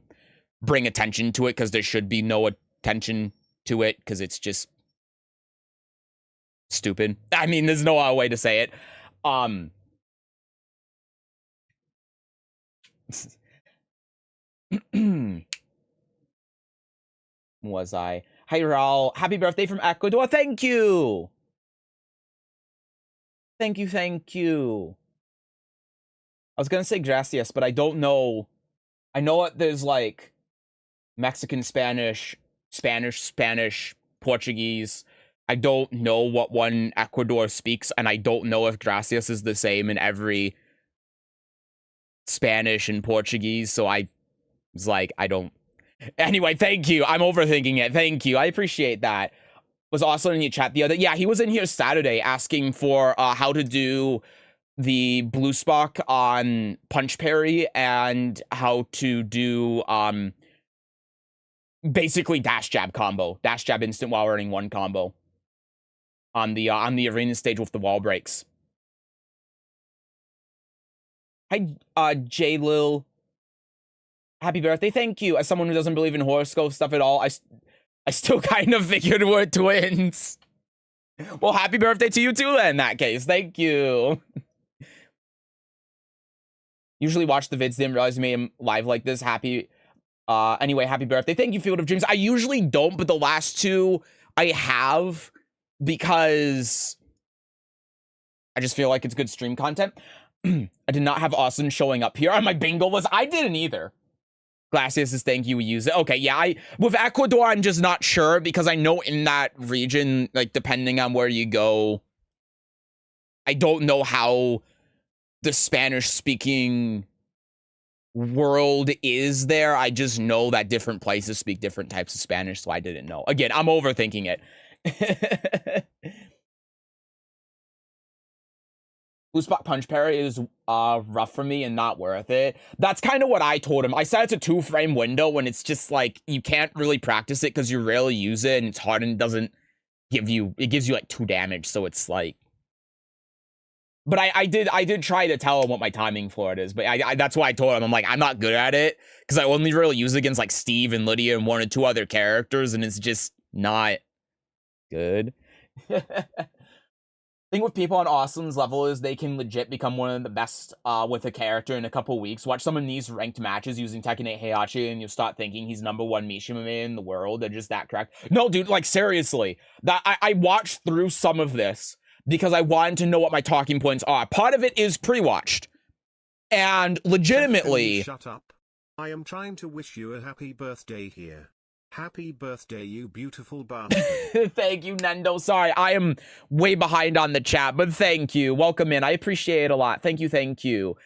bring attention to it, because there should be no attention to it, because it's just stupid. I mean, there's no other way to say it. was I? Hi, Raul. Happy birthday from Ecuador. Thank you. Thank you, thank you. I was gonna say gracias, but I don't know. I know that there's like Mexican, Spanish, Portuguese. I don't know what one Ecuador speaks, and I don't know if gracias is the same in every Spanish and Portuguese, so I was like, I don't. Anyway, thank you. I'm overthinking it. Thank you. I appreciate that. Was also in your chat the other. Yeah, he was in here Saturday asking for how to do the blue spock on punch parry and how to do basically dash jab combo, dash jab instant while running one combo on the arena stage with the wall breaks. Hi, J Lil. Happy birthday. Thank you. As someone who doesn't believe in horoscope stuff at all, I still kind of figured we're twins. Well, happy birthday to you too in that case. Thank you. Usually watch the vids, didn't realize you made him live like this. Anyway, happy birthday. Thank you, Field of Dreams. I usually don't, but the last two I have because I just feel like it's good stream content. I did not have Austin showing up here on my bingo list. I didn't either. Glacius says thank you, we use it. Okay, yeah, with Ecuador, I'm just not sure because I know in that region, like depending on where you go, I don't know how the Spanish speaking world is there. I just know that different places speak different types of Spanish, so I didn't know. Again, I'm overthinking it. Blue spot punch parry is rough for me and not worth it. That's kind of what I told him. I said it's a 2-frame window when it's just like you can't really practice it because you rarely use it and it's hard and it doesn't give you, it gives you like 2 damage, so it's like. But I did try to tell him what my timing for it is, but that's why I told him. I'm like, I'm not good at it because I only really use it against like Steve and Lidia and 1 or 2 other characters, and it's just not good. Thing with people on Arslan's level is they can legit become one of the best with a character in a couple weeks. Watch some of these ranked matches using Tekken 8 Heihachi and you'll start thinking he's #1 Mishima in the world. They're just that cracked. No, dude, like seriously. That I watched through some of this because I wanted to know what my talking points are. Part of it is pre-watched. And legitimately... Shut up. I am trying to wish you a happy birthday here. Happy birthday, you beautiful bastard. Thank you, Nendo. Sorry, I am way behind on the chat, but thank you. Welcome in. I appreciate it a lot. Thank you, thank you.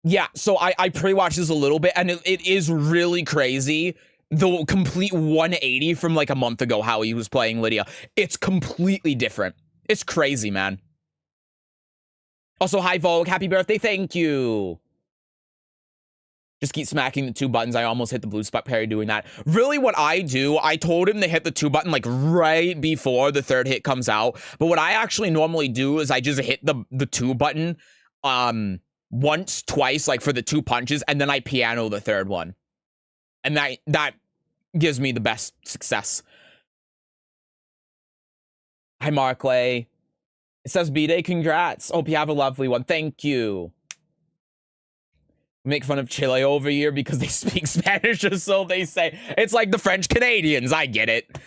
Yeah, so I pre-watched this a little bit, and it is really crazy. The complete 180 from like a month ago, how he was playing Lidia. It's completely different. It's crazy, man. Also, hi, Vogue. Happy birthday. Thank you. Just keep smacking the 2 buttons. I almost hit the blue spot parry doing that. Really what I do, I told him to hit the 2 button like right before the 3rd hit comes out. But what I actually normally do is I just hit the 2 button once, twice, like for the 2 punches, and then I piano the 3rd one. And that gives me the best success. Hi, Markley. It says B-Day, congrats. Hope you have a lovely one. Thank you. Make fun of Chile over here because they speak Spanish or so they say. It's like the French Canadians. I get it.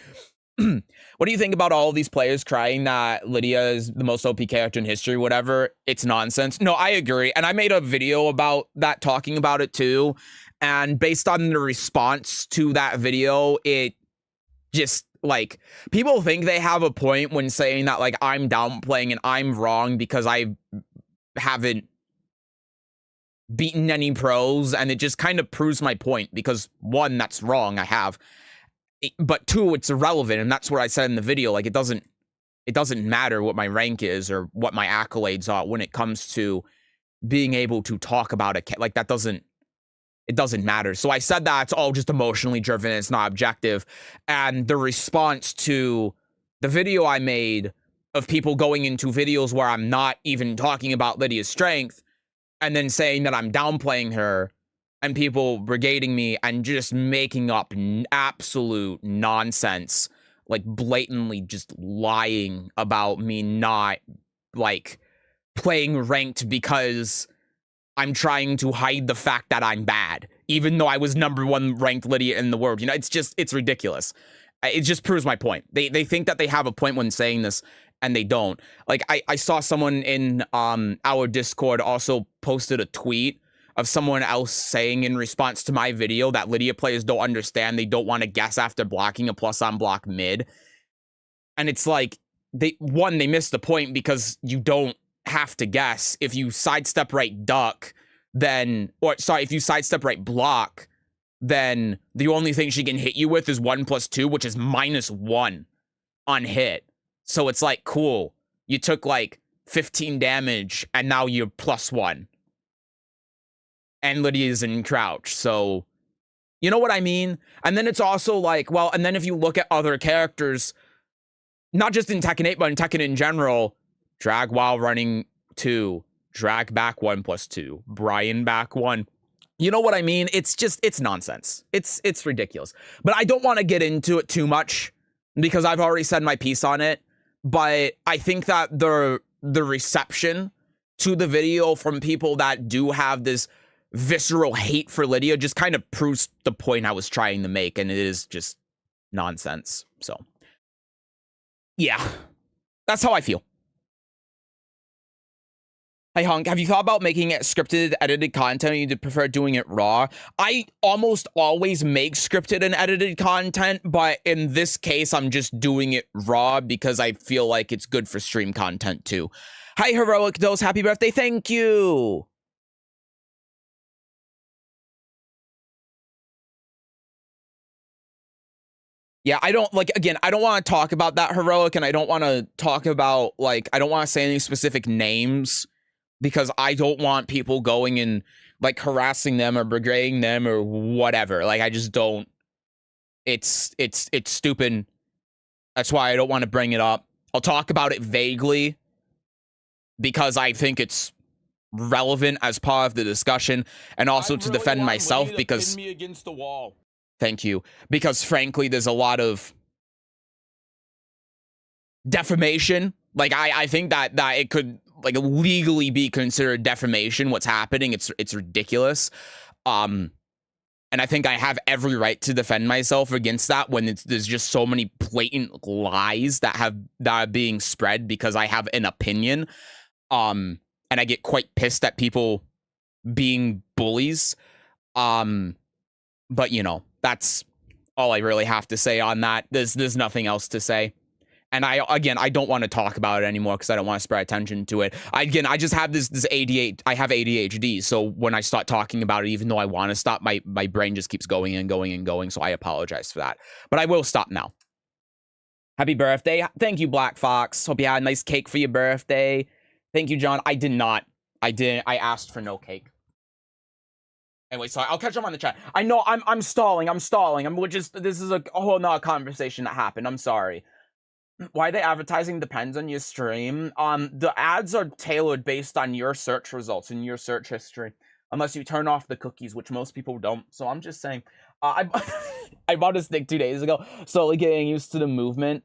What do you think about all of these players crying that Lidia is the most OP character in history, whatever? It's nonsense. No, I agree. And I made a video about that, talking about it too. And based on the response to that video, it just, like, people think they have a point when saying that, like, I'm downplaying and I'm wrong because I haven't beaten any pros, and it just kind of proves my point because 1, that's wrong, I have, but 2, it's irrelevant, and that's what I said in the video. Like, it doesn't matter what my rank is or what my accolades are when it comes to being able to talk about it. Like, it doesn't matter. So I said that it's all just emotionally driven, it's not objective. And the response to the video I made of people going into videos where I'm not even talking about Lydia's strength and then saying that I'm downplaying her, and people brigading me and just making up absolute nonsense, like blatantly just lying about me not, like, playing ranked because I'm trying to hide the fact that I'm bad, even though I was #1 ranked Lidia in the world. You know, it's ridiculous. It just proves my point. They think that they have a point when saying this, and they don't. Like, I saw someone in our Discord also posted a tweet of someone else saying in response to my video that Lidia players don't understand. They don't want to guess after blocking a plus on block mid. And it's like, they missed the point because you don't have to guess. If you sidestep right duck, then, or sorry, if you sidestep right block, then the only thing she can hit you with is 1+2, which is -1 on hit. So it's like, cool. You took like 15 damage and now you're +1. And Lydia's in crouch, so you know what I mean? And then it's also like, well, and then if you look at other characters, not just in Tekken 8, but in Tekken in general, drag while running 2, drag back 1+2, Brian back 1. You know what I mean? It's just, it's nonsense. It's ridiculous. But I don't want to get into it too much because I've already said my piece on it. But I think that the reception to the video from people that do have this visceral hate for Lidia just kind of proves the point I was trying to make, and it is just nonsense. So yeah, that's how I feel. Hey Hunk, have you thought about making it scripted, edited content, or you prefer doing it raw? I almost always make scripted and edited content, but in this case, I'm just doing it raw because I feel like it's good for stream content too. Hi Heroic Dose, happy birthday, thank you! Yeah, I don't, like, again, I don't want to talk about that Heroic, and I don't want to talk about, like, I don't want to say any specific names, because I don't want people going and, like, harassing them or brigading them or whatever. Like, I just don't, it's stupid. That's why I don't want to bring it up. I'll talk about it vaguely, because I think it's relevant as part of the discussion, and also to defend myself, because... Pin me against the wall. Thank you. Because frankly, there's a lot of defamation. Like, I think that it could, like, legally be considered defamation, what's happening. It's ridiculous. And I think I have every right to defend myself against that when there's just so many blatant lies that are being spread because I have an opinion. And I get quite pissed at people being bullies. But, you know, that's all I really have to say on that. There's nothing else to say. And I don't want to talk about it anymore because I don't want to spread attention to it. I just have this ADHD. I have ADHD. So when I start talking about it, even though I want to stop, my brain just keeps going and going and going. So I apologize for that. But I will stop now. Happy birthday. Thank you, Black Fox. Hope you had a nice cake for your birthday. Thank you, John. I did not. I didn't. I asked for no cake. Anyway, sorry, I'll catch up on the chat. I know I'm stalling. This is a whole nother conversation that happened. I'm sorry. Why they advertising depends on your stream. The ads are tailored based on your search results and your search history, unless you turn off the cookies, which most people don't. So I'm just saying. I bought a stick 2 days ago, slowly getting used to the movement.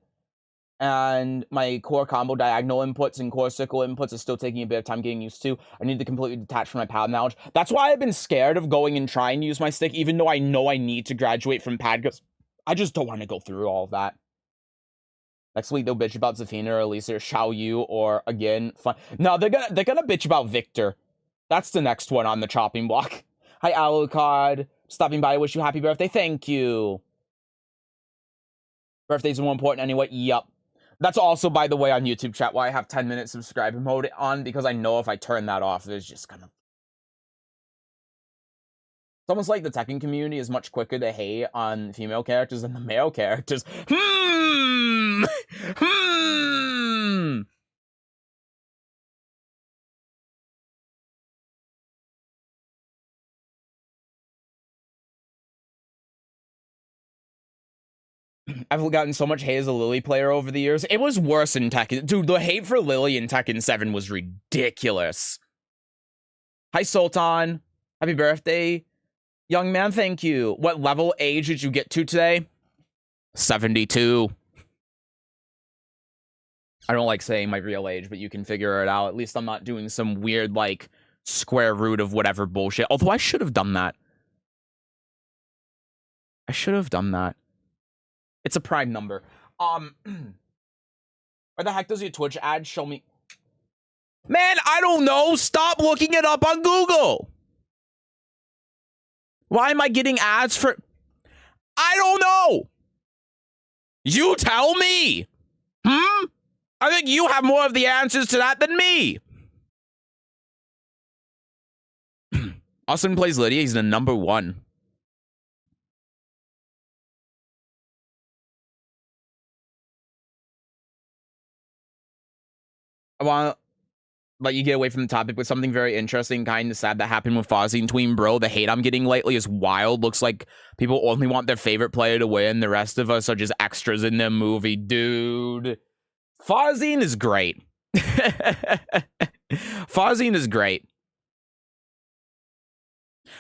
And my core combo diagonal inputs and core circle inputs are still taking a bit of time getting used to. I need to completely detach from my pad knowledge. That's why I've been scared of going and trying to use my stick, even though I know I need to graduate from pad, because I just don't want to go through all of that. Next week they'll bitch about Zafina or Elisa or Xiao Yu or, again, fun. No, they're gonna bitch about Victor. That's the next one on the chopping block. Hi, Alucard. Stopping by, wish you happy birthday. Thank you. Birthdays are more important anyway. Yup. That's also, by the way, on YouTube chat, why I have 10-minute subscriber mode on, because I know if I turn that off, there's just gonna... It's almost like the Tekken community is much quicker to hate on female characters than the male characters. I've gotten so much hate as a Lily player over the years. It was worse in Tekken. Dude, the hate for Lily in Tekken 7 was ridiculous. Hi, Sultan. Happy birthday. Young man, thank you. What level age did you get to today? 72. I don't like saying my real age, but you can figure it out. At least I'm not doing some weird, like, square root of whatever bullshit. Although I should have done that. I should have done that. It's a prime number. Where the heck does your Twitch ad show me? Man, I don't know. Stop looking it up on Google. Why am I getting ads for... I don't know. You tell me. I think you have more of the answers to that than me. Arslan plays Lidia. He's the number 1. I want to let you get away from the topic with something very interesting, kind of sad that happened with Fozzie and Tween Bro. The hate I'm getting lately is wild. Looks like people only want their favorite player to win. The rest of us are just extras in their movie. Dude, Fozzie is great. Fozzie is great.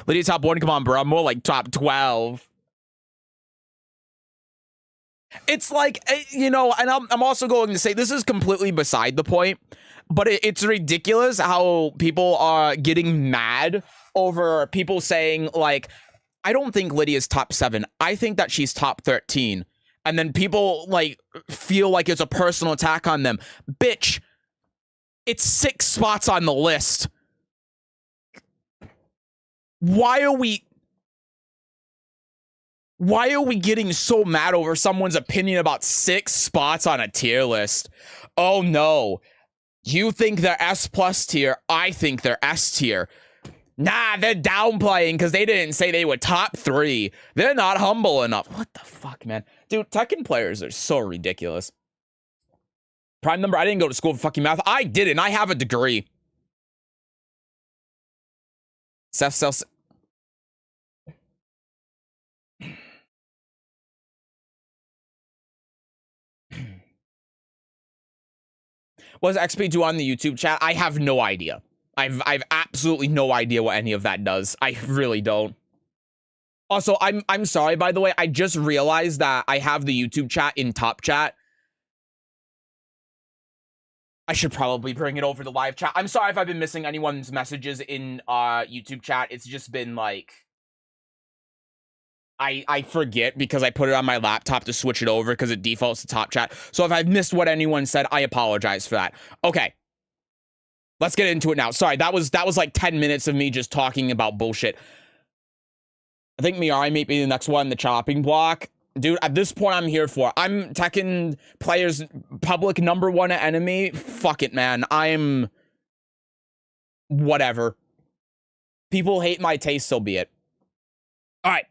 Lydia top 1, come on, bro. I'm more like top 12. It's like, you know, and I'm also going to say this is completely beside the point, but it's ridiculous how people are getting mad over people saying, like, I don't think Lydia's top 7. I think that she's top 13. And then people, like, feel like it's a personal attack on them. Bitch, it's 6 spots on the list. Why are we getting so mad over someone's opinion about 6 spots on a tier list? Oh no. You think they're S+ tier. I think they're S tier. Nah, they're downplaying because they didn't say they were top 3. They're not humble enough. What the fuck, man? Dude, Tekken players are so ridiculous. Prime number, I didn't go to school for fucking math. I didn't. I have a degree. Seth sells... What does XP do on the YouTube chat? I have no idea. I've absolutely no idea what any of that does. I really don't. Also, I'm sorry, by the way. I just realized that I have the YouTube chat in top chat. I should probably bring it over to live chat. I'm sorry if I've been missing anyone's messages in YouTube chat. It's just been like... I forget because I put it on my laptop to switch it over because it defaults to top chat. So if I've missed what anyone said, I apologize for that. Okay. Let's get into it now. Sorry, that was like 10 minutes of me just talking about bullshit. I think Mirai may be the next one, the chopping block. Dude, at this point, I'm here for it. I'm Tekken players public number 1 enemy. Fuck it, man. I'm... whatever. People hate my taste, so be it. Alright.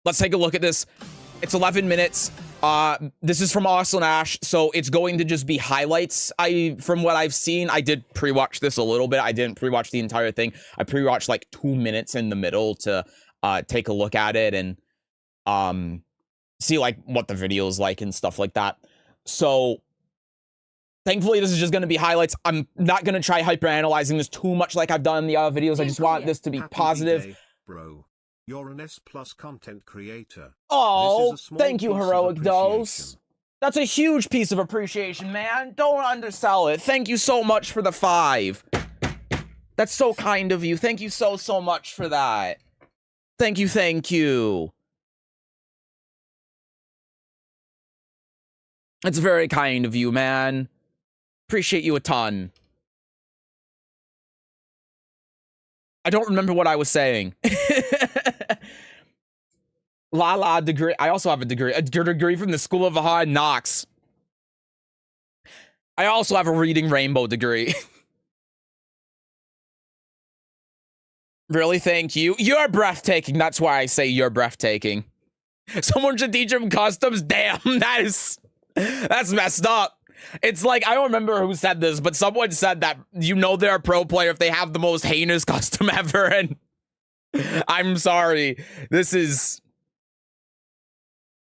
Let's take a look at this. It's 11 minutes. This is from Arslan Ash, so it's going to just be highlights. From what I've seen, I did pre-watch this a little bit. I didn't pre-watch the entire thing. I pre-watched like 2 minutes in the middle to take a look at it and see like what the video is like and stuff like that. So thankfully, this is just going to be highlights. I'm not going to try hyper-analyzing this too much like I've done in the other videos. I just want this to be positive. Day, bro. You're an S+ content creator. Oh, thank you, Heroic Dose. That's a huge piece of appreciation, man. Don't undersell it. Thank you so much for the 5. That's so kind of you. Thank you so much for that. Thank you, thank you. It's very kind of you, man. Appreciate you a ton. I don't remember what I was saying. La degree. I also have a degree from the School of Hard Knocks. I also have a Reading Rainbow degree. Really, thank you. You're breathtaking. That's why I say you're breathtaking. Someone should teach him customs. Damn, that's messed up. It's like, I don't remember who said this, but someone said that, you know, they're a pro player if they have the most heinous custom ever, and I'm sorry. This is...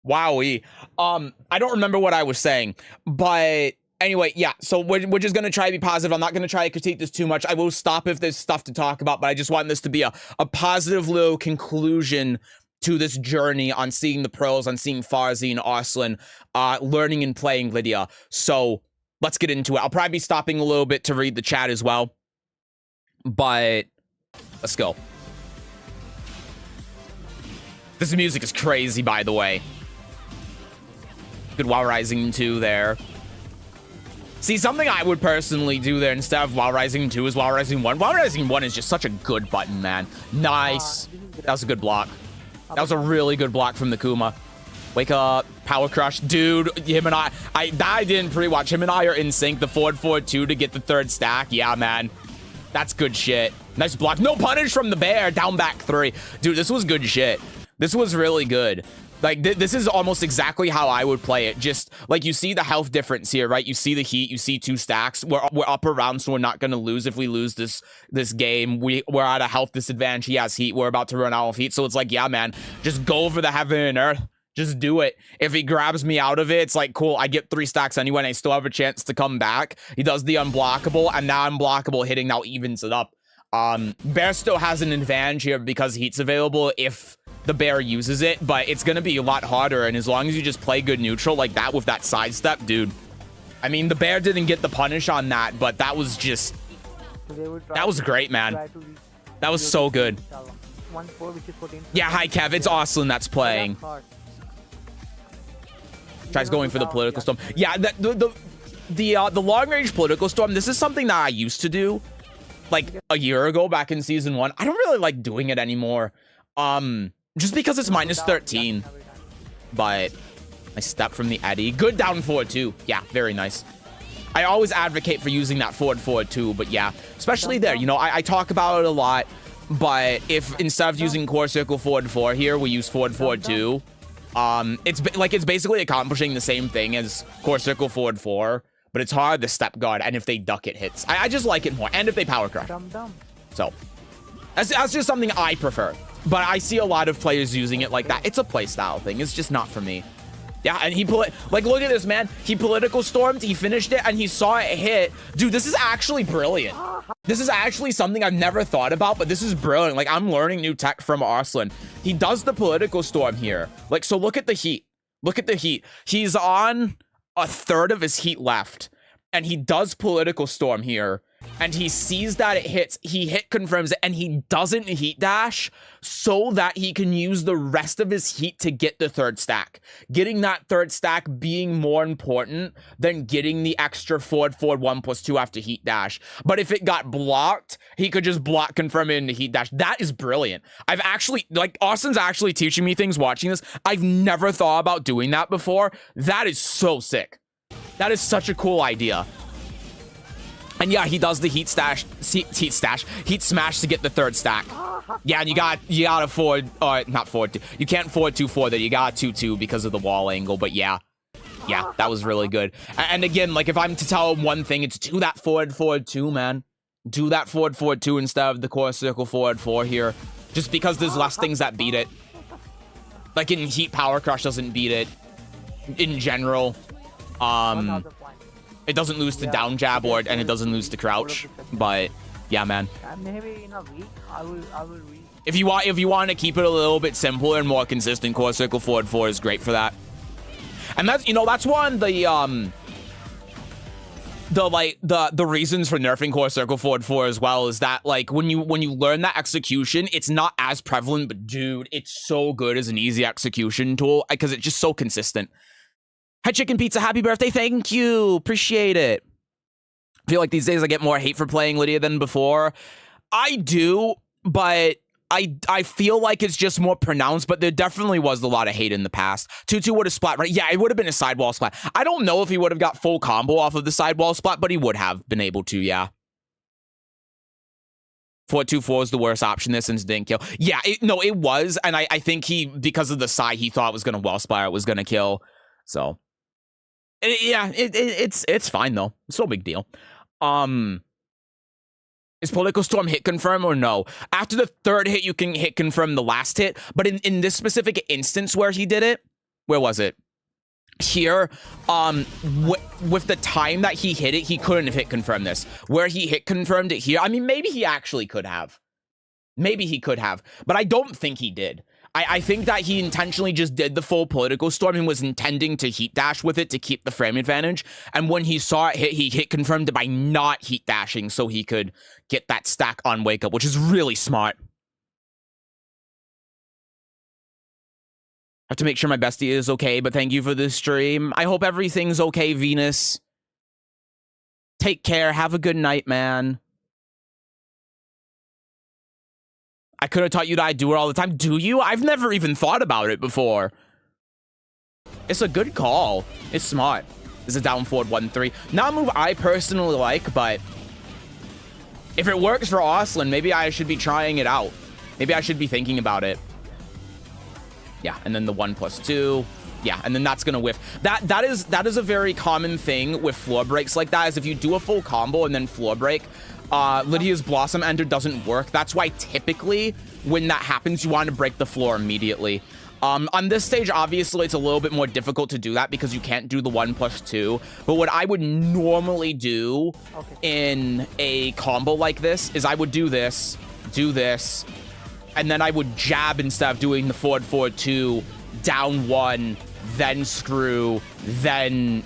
wowie. I don't remember what I was saying, but anyway, yeah, so we're just going to try to be positive. I'm not going to try to critique this too much. I will stop if there's stuff to talk about, but I just want this to be a positive little conclusion to this journey on seeing the pros, on seeing Fozzie and Arslan, learning and playing Lidia. So let's get into it. I'll probably be stopping a little bit to read the chat as well, but Let's go. This music is crazy, by the way. Good Wow Rising 2 there. See, something I would personally do there instead of Wow Rising 2 is Wow Rising 1. Wow Rising 1 is just such a good button, man. Nice. That was a good block. That was a really good block from the Kuma. Wake up. Power Crush. Dude, him and I didn't pre-watch. Him and I are in sync. The forward 2 to get the 3rd stack. Yeah, man. That's good shit. Nice block. No punish from the bear. Down back 3. Dude, this was good shit. This was really good. Like, this is almost exactly how I would play it. Just, like, you see the health difference here, right? You see the heat. You see 2 stacks. We're up around, so we're not going to lose. If we lose this game, we're at a health disadvantage. He has heat. We're about to run out of heat. So it's like, yeah, man, just go over the heaven and earth. Just do it. If he grabs me out of it, it's like, cool, I get 3 stacks anyway, and I still have a chance to come back. He does the unblockable, and now unblockable hitting now evens it up. Bear still has an advantage here because heat's available if the bear uses it, but it's gonna be a lot harder, and as long as you just play good neutral like that with that sidestep, dude. I mean, the bear didn't get the punish on that, but that was just... That was great, man. That was so good. Yeah, hi, Kev. It's Arslan that's playing. Tries going for the political storm. Yeah, the long-range political storm, this is something that I used to do, like, a year ago back in Season 1. I don't really like doing it anymore. Just because it's minus 13. But I step from the Eddie. Good down forward, too. Yeah, very nice. I always advocate for using that forward, too. But yeah, especially there. You know, I talk about it a lot. But if instead of using core circle forward 4 here, we use forward 2. It's basically accomplishing the same thing as core circle forward 4. But it's hard to step guard. And if they duck, it hits. I just like it more. And if they power crush. So that's just something I prefer. But I see a lot of players using it like that. It's a playstyle thing. It's just not for me. Yeah, and like, look at this, man. He political stormed, he finished it, and he saw it hit. Dude, this is actually brilliant. This is actually something I've never thought about, but this is brilliant. Like, I'm learning new tech from Arslan. He does the political storm here. Like, so look at the heat. Look at the heat. He's on a third of his heat left, and he does political storm here. And he sees that it hits, he hit confirms it, and he doesn't heat dash so that he can use the rest of his heat to get the 3rd stack. Getting that 3rd stack being more important than getting the extra forward 1+2 after heat dash. But if it got blocked, he could just block confirm it into heat dash. That is brilliant. I've actually, like, Austin's actually teaching me things watching this. I've never thought about doing that before. That is so sick. That is such a cool idea. And yeah, he does the heat smash to get the 3rd stack. Yeah, and you got a not forward 2. You can't forward 2-4 there. You got 2-2 because of the wall angle. But yeah, that was really good. And again, like, if I'm to tell him one thing, it's do that forward 2, man. Do that forward 2 instead of the core circle forward 4 here. Just because there's less things that beat it. Like in heat, power crush doesn't beat it. In general, it doesn't lose to down jab and it doesn't lose to crouch. But yeah, man. Maybe in a week I will read. If you want to keep it a little bit simpler and more consistent, core circle forward 4 is great for that. And that's, you know, that's one of the reasons for nerfing core circle forward 4 as well, is that, like, when you learn that execution, it's not as prevalent, but dude, it's so good as an easy execution tool because it's just so consistent. Hi, Chicken Pizza. Happy birthday. Thank you. Appreciate it. I feel like these days I get more hate for playing Lidia than before. I do, but I feel like it's just more pronounced, but there definitely was a lot of hate in the past. 2-2 would have splat, right? Yeah, it would have been a sidewall splat. I don't know if he would have got full combo off of the sidewall splat, but he would have been able to, yeah. 4-2-4 is the worst option there since didn't kill. Yeah, it was, and I think because of the side, he thought it was going to wall splat, it was going to kill, so... It's fine though. It's no big deal. Is political storm hit confirm or no? After the 3rd hit, you can hit confirm the last hit. But in this specific instance where he did it, where was it? Here, with the time that he hit it, he couldn't have hit confirmed this. Where he hit confirmed it here, I mean, maybe he actually could have. Maybe he could have, but I don't think he did. I think that he intentionally just did the full political storm and was intending to heat dash with it to keep the frame advantage. And when he saw it hit, he hit confirmed it by not heat dashing so he could get that stack on wake up, which is really smart. Have to make sure my bestie is okay, but thank you for this stream. I hope everything's okay, Venus. Take care. Have a good night, man. I could have taught you that I do it all the time. Do you? I've never even thought about it before. It's a good call. It's smart. This is a down forward 1-3. Not a move I personally like, but if it works for Arslan, maybe I should be trying it out. Maybe I should be thinking about it. Yeah, and then the 1+2. Yeah, and then that's gonna whiff. That is a very common thing with floor breaks like that, is if you do a full combo and then floor break, Lydia's Blossom Ender doesn't work. That's why typically when that happens, you want to break the floor immediately. On this stage, obviously, it's a little bit more difficult to do that because you can't do the 1+2. But what I would normally do in a combo like this is I would do this, and then I would jab instead of doing the forward 2, down 1, then screw, then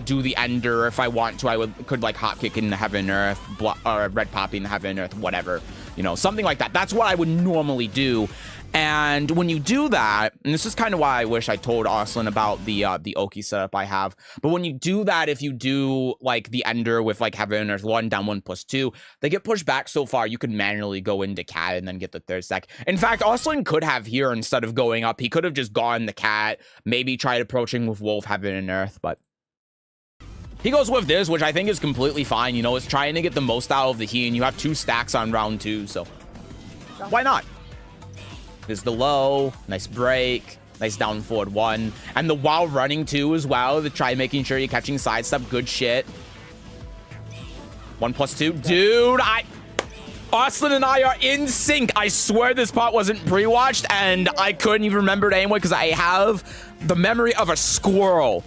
do the ender. If I want to, I could like hop kick in the heaven earth, or red poppy in the heaven earth, whatever, you know, something like that. That's what I would normally do. And when you do that, and this is kind of why I wish I told Arslan about the Oki setup I have, but when you do that, if you do like the ender with like heaven earth 1, down 1+2, they get pushed back so far you can manually go into cat and then get the third stack. In fact, Arslan could have here, instead of going up, he could have just gone the cat, maybe tried approaching with wolf, heaven and earth, but he goes with this, which I think is completely fine. You know, it's trying to get the most out of the he, and you have 2 stacks on round 2, so why not? There's the low, nice break, nice down forward 1, and the while running 2 as well to try making sure you're catching sidestep. Good shit. 1+2, dude. Arslan and I are in sync. I swear this part wasn't pre-watched, and I couldn't even remember it anyway because I have the memory of a squirrel.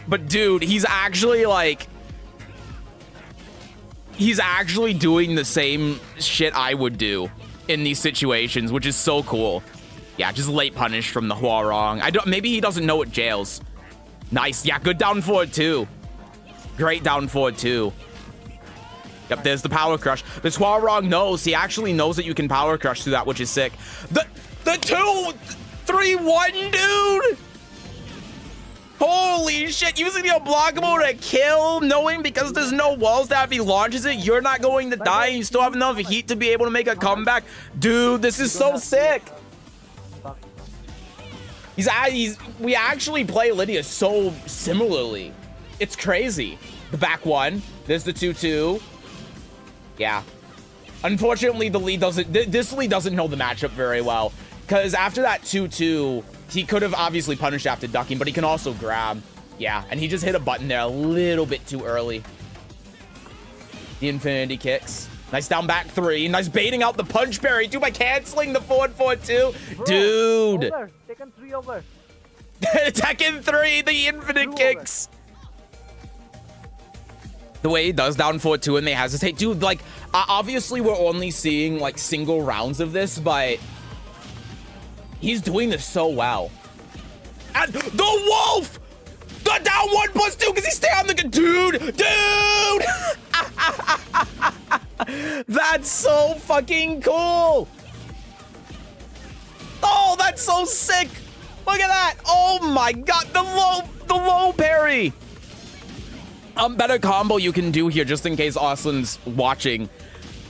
But dude, he's actually like, he's actually doing the same shit I would do in these situations, which is so cool. Yeah, just late punish from the Huarong. Maybe he doesn't know what jails. Nice. Yeah, good down forward 2. Great down forward 2. Yep, there's the power crush. This Huarong knows. He actually knows that you can power crush through that, which is sick. The 2-3-1, dude. Holy shit, using the unblockable to kill, knowing because there's no walls that if he launches it, you're not going to die, and you still have enough heat to be able to make a comeback. Dude, this is so sick. We actually play Lydia so similarly. It's crazy. The back 1, there's the 2-2. Yeah. Unfortunately, the lead doesn't, this lead doesn't know the matchup very well, because after that 2-2, he could have obviously punished after ducking, but he can also grab. Yeah, and he just hit a button there a little bit too early. The infinity kicks. Nice down back 3. Nice baiting out the punch parry, dude, by canceling the forward 2. Dude. Over. Tekken 3 over. Tekken 3, the infinite kicks. The way he does down forward 2 and they hesitate. Dude, like, obviously we're only seeing like single rounds of this, but he's doing this so well. And the wolf! The down 1+2 because he stay on the dude! That's so fucking cool! Oh, that's so sick! Look at that! Oh my god, the low parry! Better combo you can do here, just in case Arslan's watching.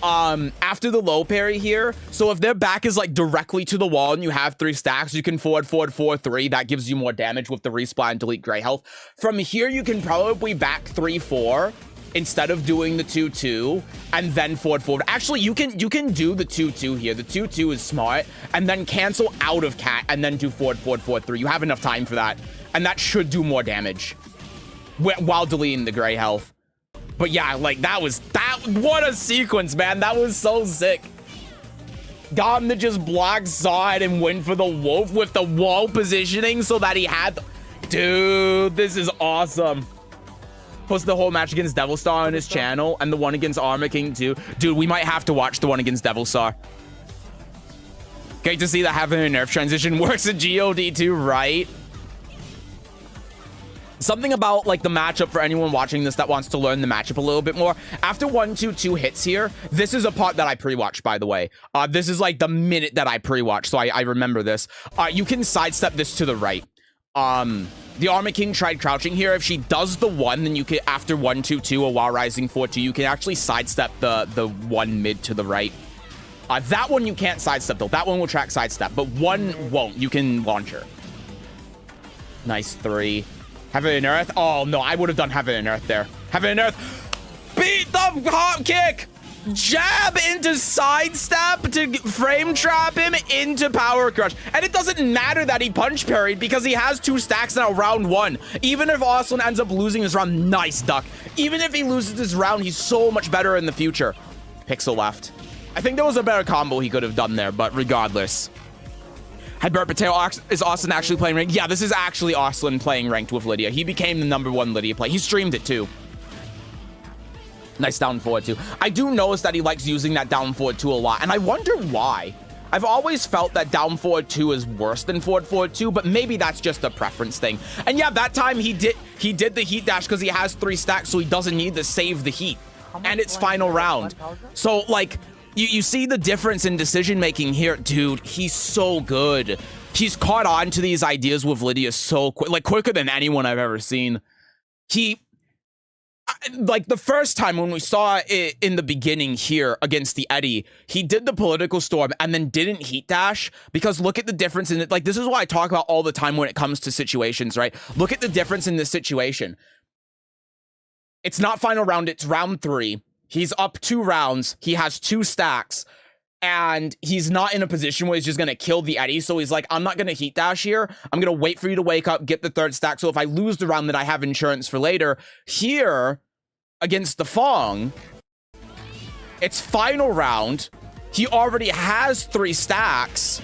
After the low parry here, so if their back is like directly to the wall and you have 3 stacks, you can forward 4-3. That gives you more damage with the respawn and delete gray health. From here, you can probably back 3-4 instead of doing the 2-2 and then forward. Actually, you can do the 2-2 here. The 2-2 is smart, and then cancel out of cat and then do forward 4-3. You have enough time for that, and that should do more damage while deleting the gray health. But yeah, like what a sequence, man. That was so sick. Got him to just block, saw it, and went for the wolf with the wall positioning so that he had... Dude, this is awesome. Post the whole match against Devil Star on his channel and the one against Armor King too. Dude, we might have to watch the one against Devil Star. Great to see the Heaven and Earth transition works at GOD too, right? Something about like the matchup for anyone watching this that wants to learn the matchup a little bit more. After 1-2-2 hits here, this is a part that I pre-watched, by the way. This is like the minute that I pre-watched, so I remember this. You can sidestep this to the right. The Armor King tried crouching here. If she does the 1, then you can, after 1-2-2 or while rising 4-2, you can actually sidestep the 1 mid to the right. That one you can't sidestep though. That one will track sidestep, but 1 won't. You can launch her. Nice 3. Heaven and Earth. Oh, no, I would have done Heaven and Earth there. Heaven and Earth. Beat the hop kick. Jab into sidestep to frame trap him into power crush. And it doesn't matter that he punch parried because he has 2 stacks now round 1. Even if Arslan ends up losing his round, nice duck. Even if he loses his round, he's so much better in the future. Pixel left. I think there was a better combo he could have done there, but regardless. Headbutt Potato, is Arslan actually playing ranked? Yeah, this is actually Arslan playing ranked with Lidia. He became the #1 Lidia play. He streamed it too. Nice down forward 2. I do notice that he likes using that down forward 2 a lot, and I wonder why. I've always felt that down forward 2 is worse than forward 2, but maybe that's just a preference thing. And yeah, that time he did the heat dash because he has 3 stacks, so he doesn't need to save the heat. And it's final round. So like, you see the difference in decision making here, dude. He's so good. He's caught on to these ideas with Lidia so quick, like quicker than anyone I've ever seen. Like the first time when we saw it in the beginning here against the Eddie, he did the political storm and then didn't heat dash, because look at the difference in it. Like, this is what I talk about all the time when it comes to situations, right? Look at the difference in this situation. It's not final round, it's round 3. He's up 2 rounds. He has 2 stacks. And he's not in a position where he's just going to kill the Eddie. So he's like, I'm not going to heat dash here. I'm going to wait for you to wake up, get the 3rd stack. So if I lose the round, then I have insurance for later. Here, against the Fong, it's final round. He already has 3 stacks.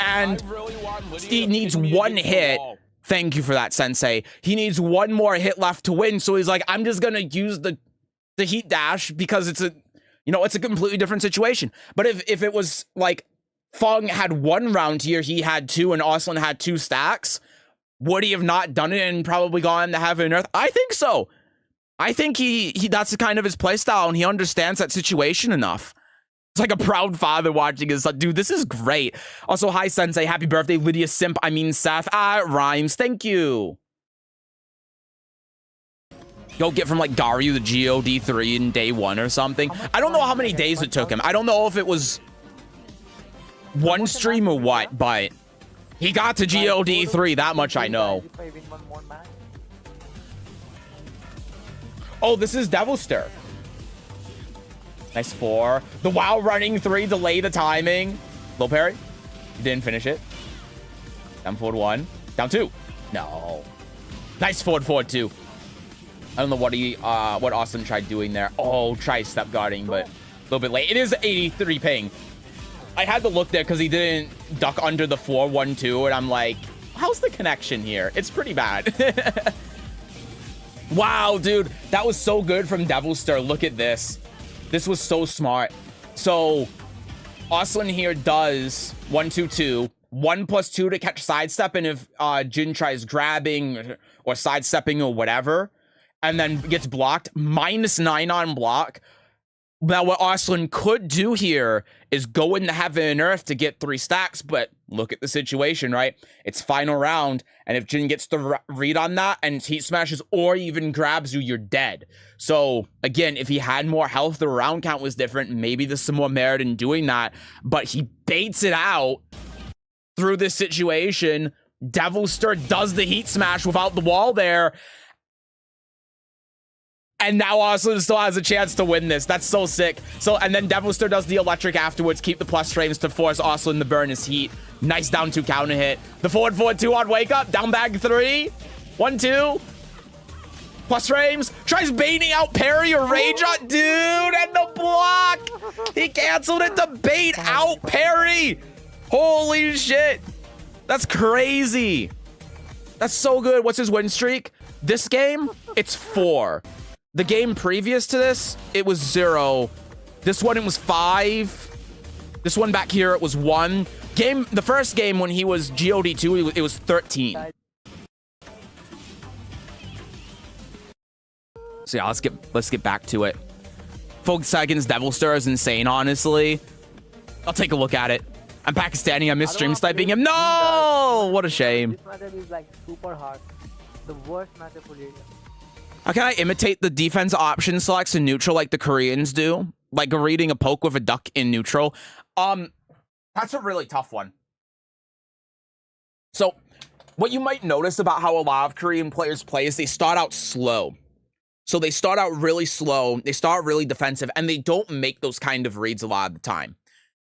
And he needs 1 hit. Thank you for that, Sensei. He needs 1 more hit left to win. So he's like, I'm just going to use the heat dash because it's a, you know, it's a completely different situation. But if it was like Fong had 1 round here, he had 2, and Arslan had 2 stacks, would he have not done it and probably gone to Heaven and Earth? I think so. I think he that's kind of his playstyle, and he understands that situation enough. It's like a proud father watching his son. Dude, this is great. Also, hi, Sensei. Happy birthday, Lidia Simp. I mean, Seth. It rhymes. Thank you. Go get from like Garyu the GOD3 in day 1 or something. I don't know how many days it took him. I don't know if it was 1 stream or what, but he got to GOD3. That much I know. Oh, this is Devil Stir. Nice 4. The WoW running 3, delay the timing. Low parry. Didn't finish it. Down forward 1. Down 2. No. Nice forward 2. I don't know what Arslan tried doing there. Oh, try step guarding, but a little bit late. It is 83 ping. I had to look there because he didn't duck under the 4-1-2, and I'm like, how's the connection here? It's pretty bad. Wow, dude. That was so good from Devil Stir. Look at this. This was so smart. So, Arslan here does 1-2-2. 1+2 to catch sidestep, and if Jin tries grabbing or sidestepping or whatever, and then gets blocked, -9 on block. Now, what Arslan could do here is go into Heaven and Earth to get 3 stacks, but look at the situation, right? It's final round, and if Jin gets the read on that and heat smashes or even grabs you, you're dead. So, again, if he had more health, the round count was different. Maybe there's some more merit in doing that, but he baits it out through this situation. Devil Stir does the heat smash without the wall there. And now Arslan still has a chance to win this. That's so sick. So, and then Devil Stir does the electric afterwards, keep the plus frames to force Arslan to burn his heat. Nice down 2 counter hit. The forward 2 on wake up. Down bag 3. 1-2. Plus frames. Tries baiting out parry or rage on. Dude, and the block. He canceled it to bait out parry. Holy shit. That's crazy. That's so good. What's his win streak? This game, it's 4. The game previous to this, it was 0. This one, it was 5. This one back here, it was 1. The first game when he was GOD2, it was 13. So yeah, let's get back to it. Volkswagen's Devil Star is insane, honestly. I'll take a look at it. I'm Pakistani. I miss stream sniping him. No! What a shame. This matchup is like super hard. The worst matchup for Lidia. How can I imitate the defense option selects in neutral like the Koreans do? Like reading a poke with a duck in neutral? That's a really tough one. So, what you might notice about how a lot of Korean players play is they start out slow. So they start out really slow, they start really defensive, and they don't make those kind of reads a lot of the time.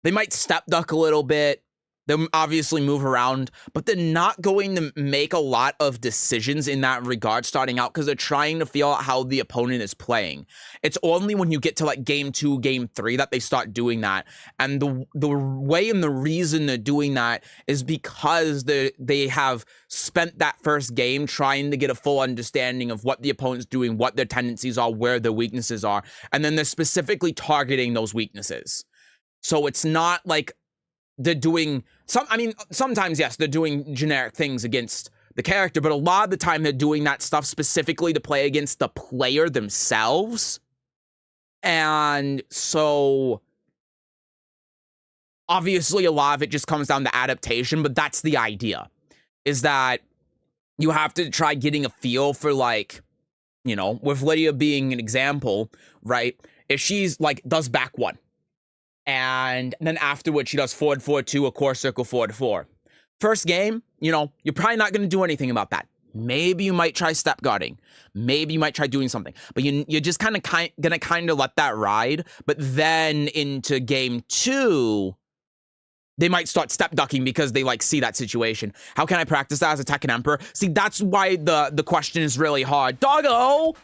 They might step duck a little bit, they'll obviously move around, but they're not going to make a lot of decisions in that regard starting out because they're trying to feel out how the opponent is playing. It's only when you get to like game 2, game 3 that they start doing that. And the way and the reason they're doing that is because they have spent that first game trying to get a full understanding of what the opponent's doing, what their tendencies are, where their weaknesses are, and then they're specifically targeting those weaknesses. So it's not like they're doing sometimes, yes, they're doing generic things against the character, but a lot of the time they're doing that stuff specifically to play against the player themselves. And so obviously a lot of it just comes down to adaptation, but that's the idea, is that you have to try getting a feel for, like, you know, with Lidia being an example, right? If she's like does back 1, and then afterwards, she does forward 4-2, a core circle forward 4. First game, you know, you're probably not going to do anything about that. Maybe you might try step guarding. Maybe you might try doing something. But you're just going to let that ride. But then into game 2, they might start step ducking because they like see that situation. How can I practice that as a Tekken Emperor? See, that's why the question is really hard. Doggo,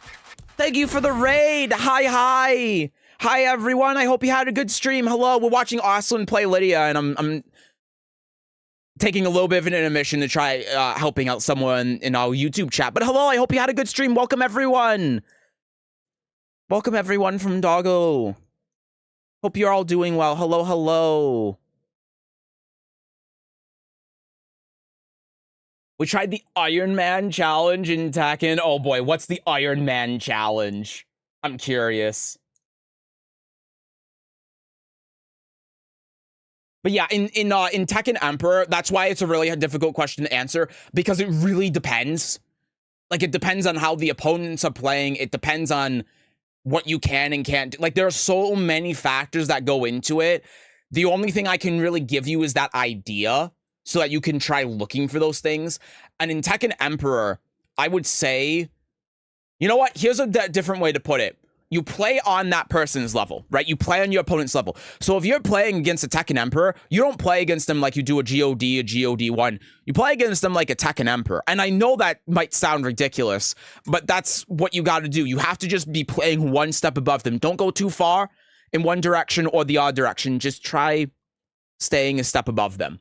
thank you for the raid. Hi. Hi, everyone. I hope you had a good stream. Hello. We're watching Arslan play Lidia, and I'm taking a little bit of an intermission to try helping out someone in our YouTube chat. But hello, I hope you had a good stream. Welcome, everyone. Welcome, everyone from Doggo. Hope you're all doing well. Hello. We tried the Iron Man challenge in Tekken. Oh, boy. What's the Iron Man challenge? I'm curious. But yeah, in Tekken Emperor, that's why it's a really difficult question to answer, because it really depends. Like, it depends on how the opponents are playing. It depends on what you can and can't do. Like, there are so many factors that go into it. The only thing I can really give you is that idea so that you can try looking for those things. And in Tekken Emperor, I would say, you know what? Here's a different way to put it. You play on that person's level, right? You play on your opponent's level. So if you're playing against a Tekken Emperor, you don't play against them like you do a GOD1. You play against them like a Tekken Emperor. And I know that might sound ridiculous, but that's what you got to do. You have to just be playing one step above them. Don't go too far in one direction or the other direction. Just try staying a step above them.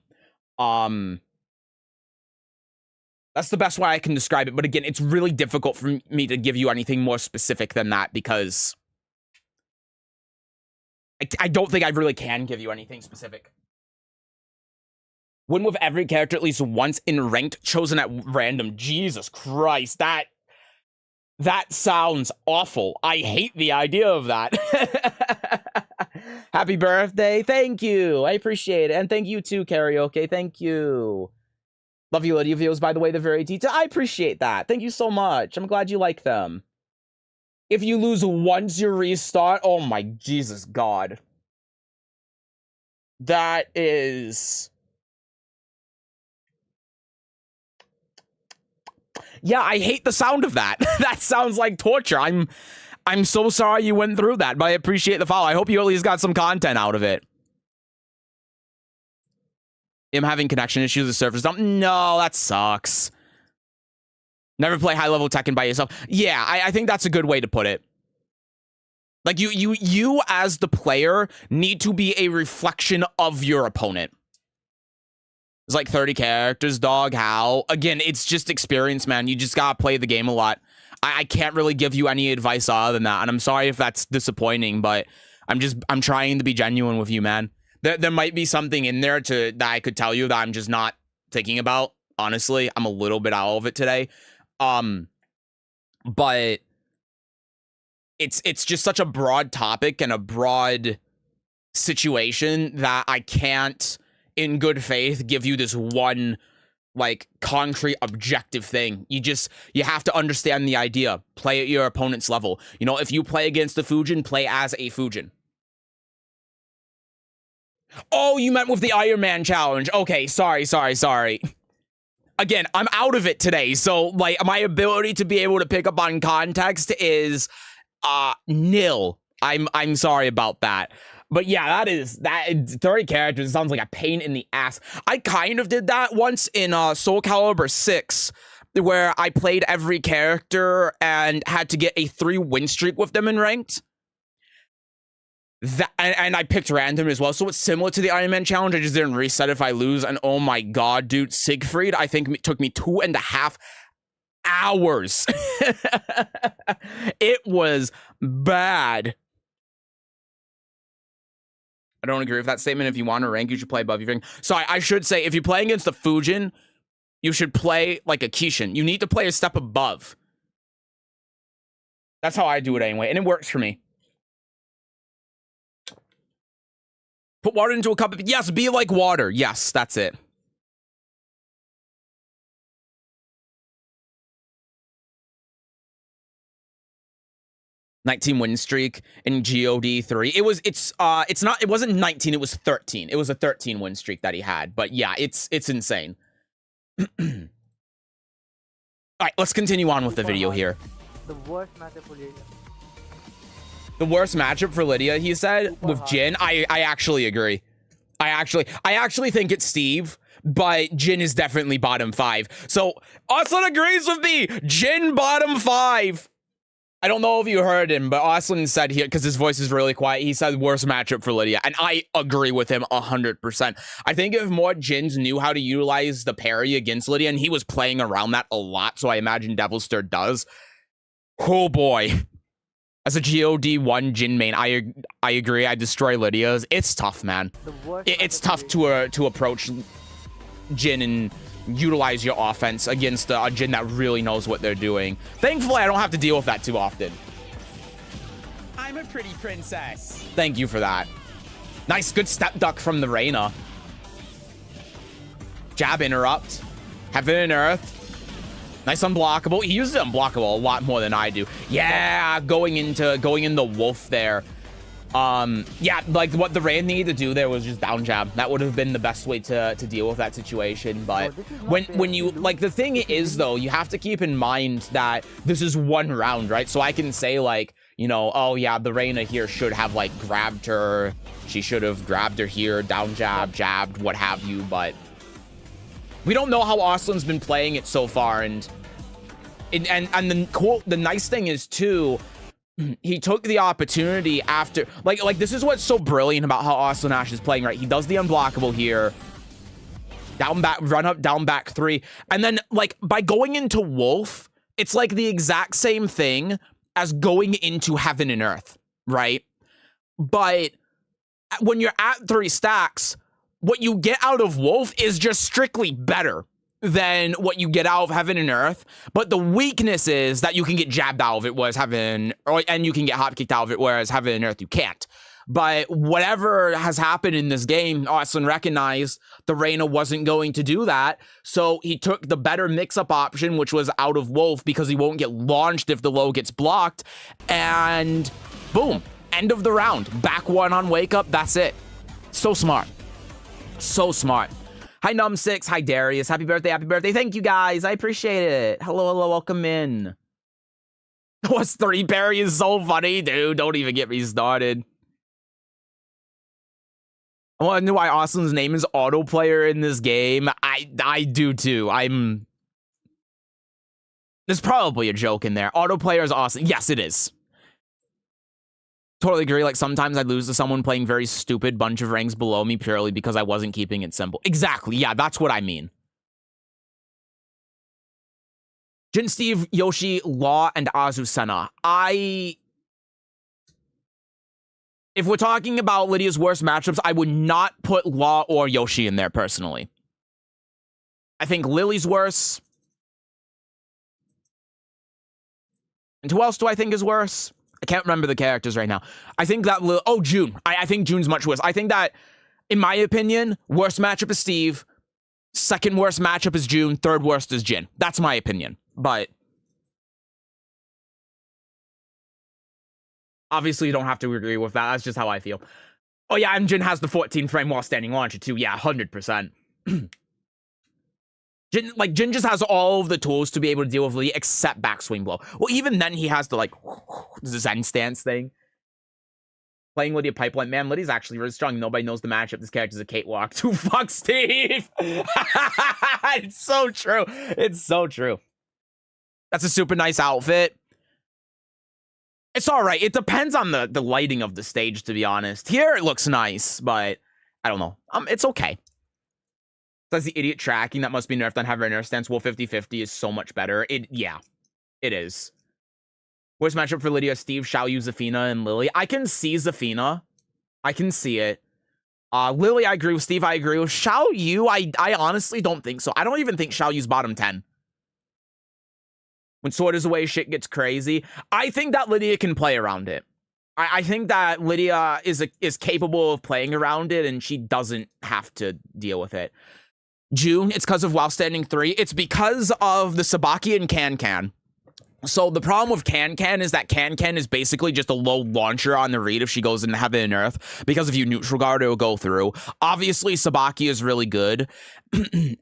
That's the best way I can describe it. But again, it's really difficult for me to give you anything more specific than that because I don't think I really can give you anything specific. Win with every character at least once in ranked, chosen at random. Jesus Christ, that sounds awful. I hate the idea of that. Happy birthday. Thank you. I appreciate it. And thank you too, Karaoke. Thank you. Love you, Lidia videos, by the way. They're very detailed. I appreciate that. Thank you so much. I'm glad you like them. If you lose once you restart, oh my Jesus God. That is... Yeah, I hate the sound of that. That sounds like torture. I'm so sorry you went through that, but I appreciate the follow. I hope you at least got some content out of it. I'm having connection issues with servers. No, that sucks. Never play high-level Tekken by yourself. Yeah, I think that's a good way to put it. Like, you as the player need to be a reflection of your opponent. It's like 30 characters, dog. How? Again, it's just experience, man. You just gotta play the game a lot. I can't really give you any advice other than that, and I'm sorry if that's disappointing, but I'm trying to be genuine with you, man. There might be something in there that I could tell you that I'm just not thinking about. Honestly, I'm a little bit out of it today. But it's just such a broad topic and a broad situation that I can't, in good faith, give you this one like concrete objective thing. You have to understand the idea. Play at your opponent's level. You know, if you play against the Fujin, play as a Fujin. Oh, you meant with the Iron Man challenge. Okay, sorry. Again, I'm out of it today, so like my ability to be able to pick up on context is nil. I'm sorry about that. But yeah, that 30 characters sounds like a pain in the ass. I kind of did that once in Soul Calibur 6, where I played every character and had to get a 3-win streak with them in ranked. And I picked random as well, so it's similar to the Iron Man challenge. I just didn't reset if I lose, and oh my god, dude, Siegfried, I think took me 2.5 hours. It was bad. I don't agree with that statement. If you want to rank, you should play above your rank. So I should say, if you're playing against the Fujin, you should play like a Kishin. You need to play a step above. That's how I do it anyway, and it works for me. Put water into a cup. Yes, be like water. Yes, that's it. "19 win streak in GOD 3. It wasn't 19, it was 13. It was a 13 win streak that he had. But yeah, it's insane. All right, let's continue on with the video here. The worst matchup for Lidia. The worst matchup for Lidia, he said, with Jin. I actually agree. I actually think it's Steve, but Jin is definitely bottom 5. So Arslan agrees with me. Jin bottom 5. I don't know if you heard him, but Arslan said here, because his voice is really quiet, he said worst matchup for Lidia, and I agree with him 100%. I think if more Jins knew how to utilize the parry against Lidia, and he was playing around that a lot, so I imagine Devil's Stir does. Oh boy. As a GOD 1 Jin main, I agree. I destroy Lydia's. It's tough, man. It's tough to approach Jin and utilize your offense against a Jin that really knows what they're doing. Thankfully, I don't have to deal with that too often. I'm a pretty princess. Thank you for that. Nice, good step duck from the Reina. Jab interrupt. Heaven and Earth. Nice unblockable. He uses unblockable a lot more than I do. Yeah, going in the wolf there. Yeah, like what the Rand needed to do there was just down jab. That would have been the best way to deal with that situation. But when you, like, the thing is though, you have to keep in mind that this is one round, right? So I can say like, you know, oh yeah, the Reina here should have like grabbed her. She should have grabbed her here, down jab, jabbed, what have you, but we don't know how Arslan's been playing it so far, and the nice thing is too, he took the opportunity after, like this is what's so brilliant about how Arslan Ash is playing, right? He does the unblockable here, down back, run up, down back 3, and then like by going into Wolf, it's like the exact same thing as going into Heaven and Earth, right? But when you're at 3 stacks, what you get out of Wolf is just strictly better than what you get out of Heaven and Earth. But the weakness is that you can get jabbed out of it, whereas and you can get hop kicked out of it, whereas Heaven and Earth you can't. But whatever has happened in this game, Arslan recognized the Reina wasn't going to do that. So he took the better mix-up option, which was out of Wolf, because he won't get launched if the low gets blocked. And boom, end of the round. Back 1 on Wake Up, that's it. So smart. So smart. Hi, Num6. Hi, Darius. Happy birthday. Happy birthday. Thank you, guys. I appreciate it. Hello, hello. Welcome in. What's 3 parry is so funny, dude. Don't even get me started. I want to know why Arslan's name is Autoplayer in this game. I do, too. There's probably a joke in there. Autoplayer is awesome. Yes, it is. Totally agree. Like, sometimes I'd lose to someone playing very stupid bunch of ranks below me purely because I wasn't keeping it simple. Exactly. Yeah, that's what I mean. Jin, Steve, Yoshi, Law, and Azucena. If we're talking about Lydia's worst matchups, I would not put Law or Yoshi in there personally. I think Lily's worse. And who else do I think is worse? I can't remember the characters right now. I think that... June. I think June's much worse. I think that, in my opinion, worst matchup is Steve. Second worst matchup is June. Third worst is Jin. That's my opinion. But... obviously, you don't have to agree with that. That's just how I feel. Oh, yeah, and Jin has the 14 frame while standing launcher, too. Yeah, 100%. Jin just has all of the tools to be able to deal with Lydia, except backswing blow. Well, even then, he has the, like, Zen stance thing. Playing Lydia Pipeline. Man, Lydia's actually really strong. Nobody knows the matchup. This character's a cakewalk. To fuck Steve! It's so true. It's so true. That's a super nice outfit. It's all right. It depends on the lighting of the stage, to be honest. Here, it looks nice, but I don't know. It's okay. Says the idiot tracking that must be nerfed on Heaven Earth stance. Well, 50-50 is so much better. Yeah, it is. Worst matchup for Lydia, Steve, Xiaoyu, Zafina, and Lily. I can see Zafina. I can see it. Lily, I agree with. Steve, I agree with. Xiaoyu, I honestly don't think so. I don't even think Xiaoyu's bottom 10. When Sword is away, shit gets crazy. I think that Lydia can play around it. I think that Lydia is capable of playing around it, and she doesn't have to deal with it. June, it's because of while standing 3. It's because of the Sabaki and Can. So the problem with Can is that Can is basically just a low launcher on the read if she goes into Heaven and Earth, because if you neutral guard, it will go through. Obviously, Sabaki is really good.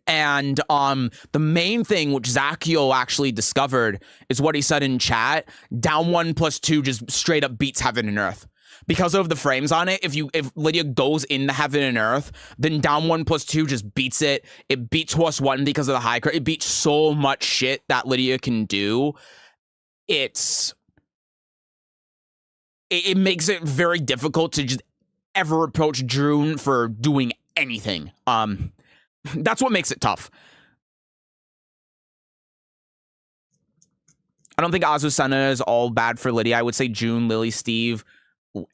And the main thing which Zakio actually discovered is what he said in chat. Down 1+2 just straight up beats Heaven and Earth. Because of the frames on it, if Lydia goes into Heaven and Earth, then down 1+2 just beats it. It beats Horse 1 because of the high crit. It beats so much shit that Lydia can do. It makes it very difficult to just ever approach June for doing anything. That's what makes it tough. I don't think Azucena is all bad for Lydia. I would say June, Lily, Steve,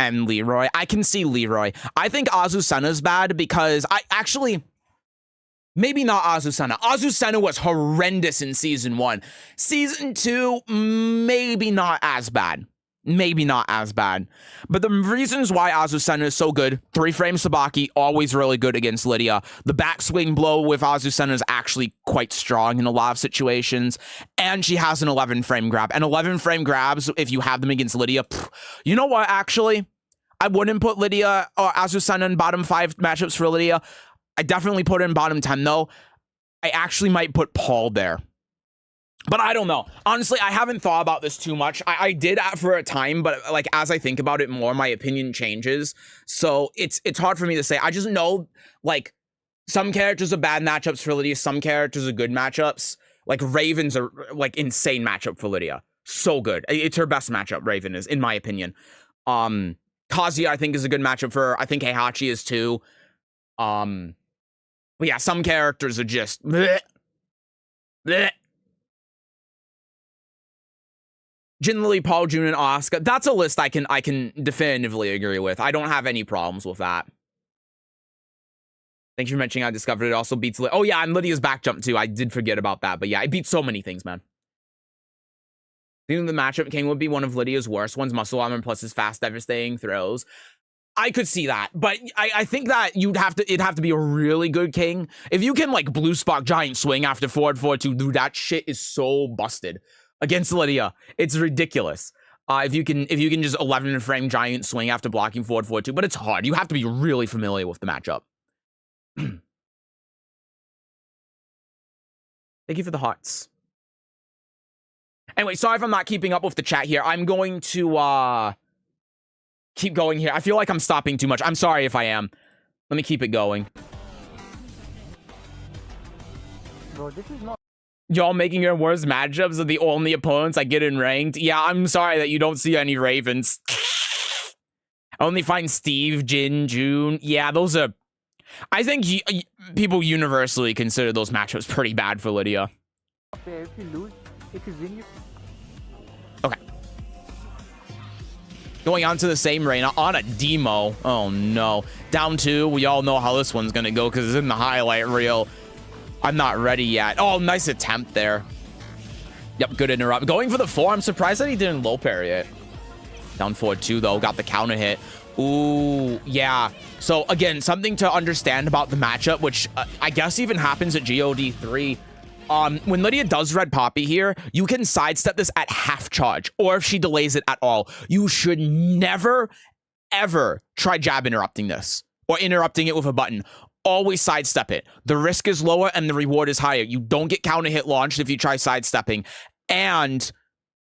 and Leroy. I can see Leroy. I think Azucena's bad because maybe not Azucena. Azucena was horrendous in Season 1. Season 2, maybe not as bad. Maybe not as bad. But the reasons why Azucena is so good, 3-frame Sabaki, always really good against Lydia. The backswing blow with Azucena is actually quite strong in a lot of situations. And she has an 11-frame grab. And 11-frame grabs, if you have them against Lydia, you know what, actually? I wouldn't put Lydia or Azucena in bottom 5 matchups for Lydia. I definitely put her in bottom 10, though. I actually might put Paul there. But I don't know. Honestly, I haven't thought about this too much. I did for a time, but like as I think about it more, my opinion changes. So it's hard for me to say. I just know like some characters are bad matchups for Lydia, some characters are good matchups. Like Raven's a like insane matchup for Lydia. So good. It's her best matchup, Raven is, in my opinion. Kazuya, I think, is a good matchup for her. I think Heihachi is too. But yeah, some characters are just bleh, bleh. Jin, Lily, Paul, June, and Asuka. That's a list I can definitively agree with. I don't have any problems with that. Thanks for mentioning I discovered it also beats Oh yeah, and Lydia's back jump too. I did forget about that. But yeah, it beats so many things, man. I think the matchup king would be one of Lydia's worst ones. Muscle armor plus his fast devastating throws. I could see that, but I think that it'd have to be a really good king. If you can like blue spark giant swing after forward 4-2, dude, that shit is so busted. Against Lydia, it's ridiculous. If you can just 11 frame giant swing after blocking forward 4-2, but it's hard. You have to be really familiar with the matchup. Thank you for the hearts. Anyway, sorry if I'm not keeping up with the chat here. I'm going to keep going here. I feel like I'm stopping too much. I'm sorry if I am. Let me keep it going. Bro, this is not. Y'all making your worst matchups are the only opponents I get in ranked. Yeah, I'm sorry that you don't see any Ravens. I only find Steve, Jin, June. Yeah, those are... I think people universally consider those matchups pretty bad for Lydia. If you lose, if you win, you... Okay. Going on to the same Reina on a demo. Oh, no. Down 2. We all know how this one's going to go because it's in the highlight reel. I'm not ready yet. Oh, nice attempt there. Yep, good interrupt. Going for the 4. I'm surprised that he didn't low parry it. Down 4-2, though. Got the counter hit. Ooh, yeah. So, again, something to understand about the matchup, which I guess even happens at GOD 3. When Lidia does red poppy here, you can sidestep this at half charge, or if she delays it at all. You should never, ever try jab interrupting this, or interrupting it with a button. Always sidestep it. The risk is lower and the reward is higher. You don't get counter hit launched if you try sidestepping, and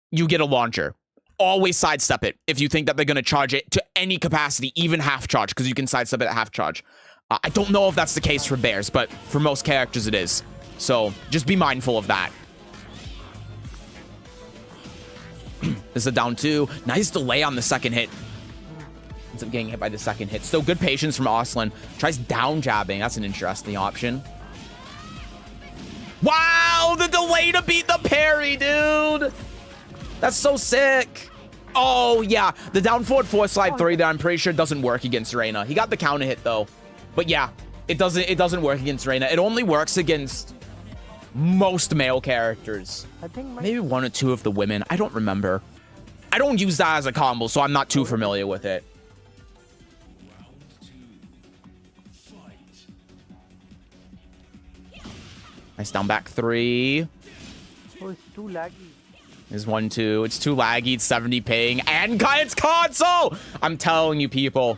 you get a launcher. Always sidestep it if you think that they're going to charge it to any capacity, even half charge, because you can sidestep it at half charge. I don't know if that's the case for bears, but for most characters it is. So just be mindful of that. This is a down 2. Nice delay on the second hit. Ends up getting hit by the second hit. Still good patience from Arslan. Tries down jabbing. That's an interesting option. Wow, the delay to beat the parry, dude. That's so sick. Oh, yeah. The down forward 4 slide 3 that I'm pretty sure doesn't work against Reina. He got the counter hit, though. But yeah, it doesn't work against Reina. It only works against most male characters. I think maybe 1 or 2 of the women. I don't remember. I don't use that as a combo, so I'm not too familiar with it. Nice down back 3. Oh, it's too laggy. There's 1-2. It's too laggy. It's 70 ping. And it's console! I'm telling you, people.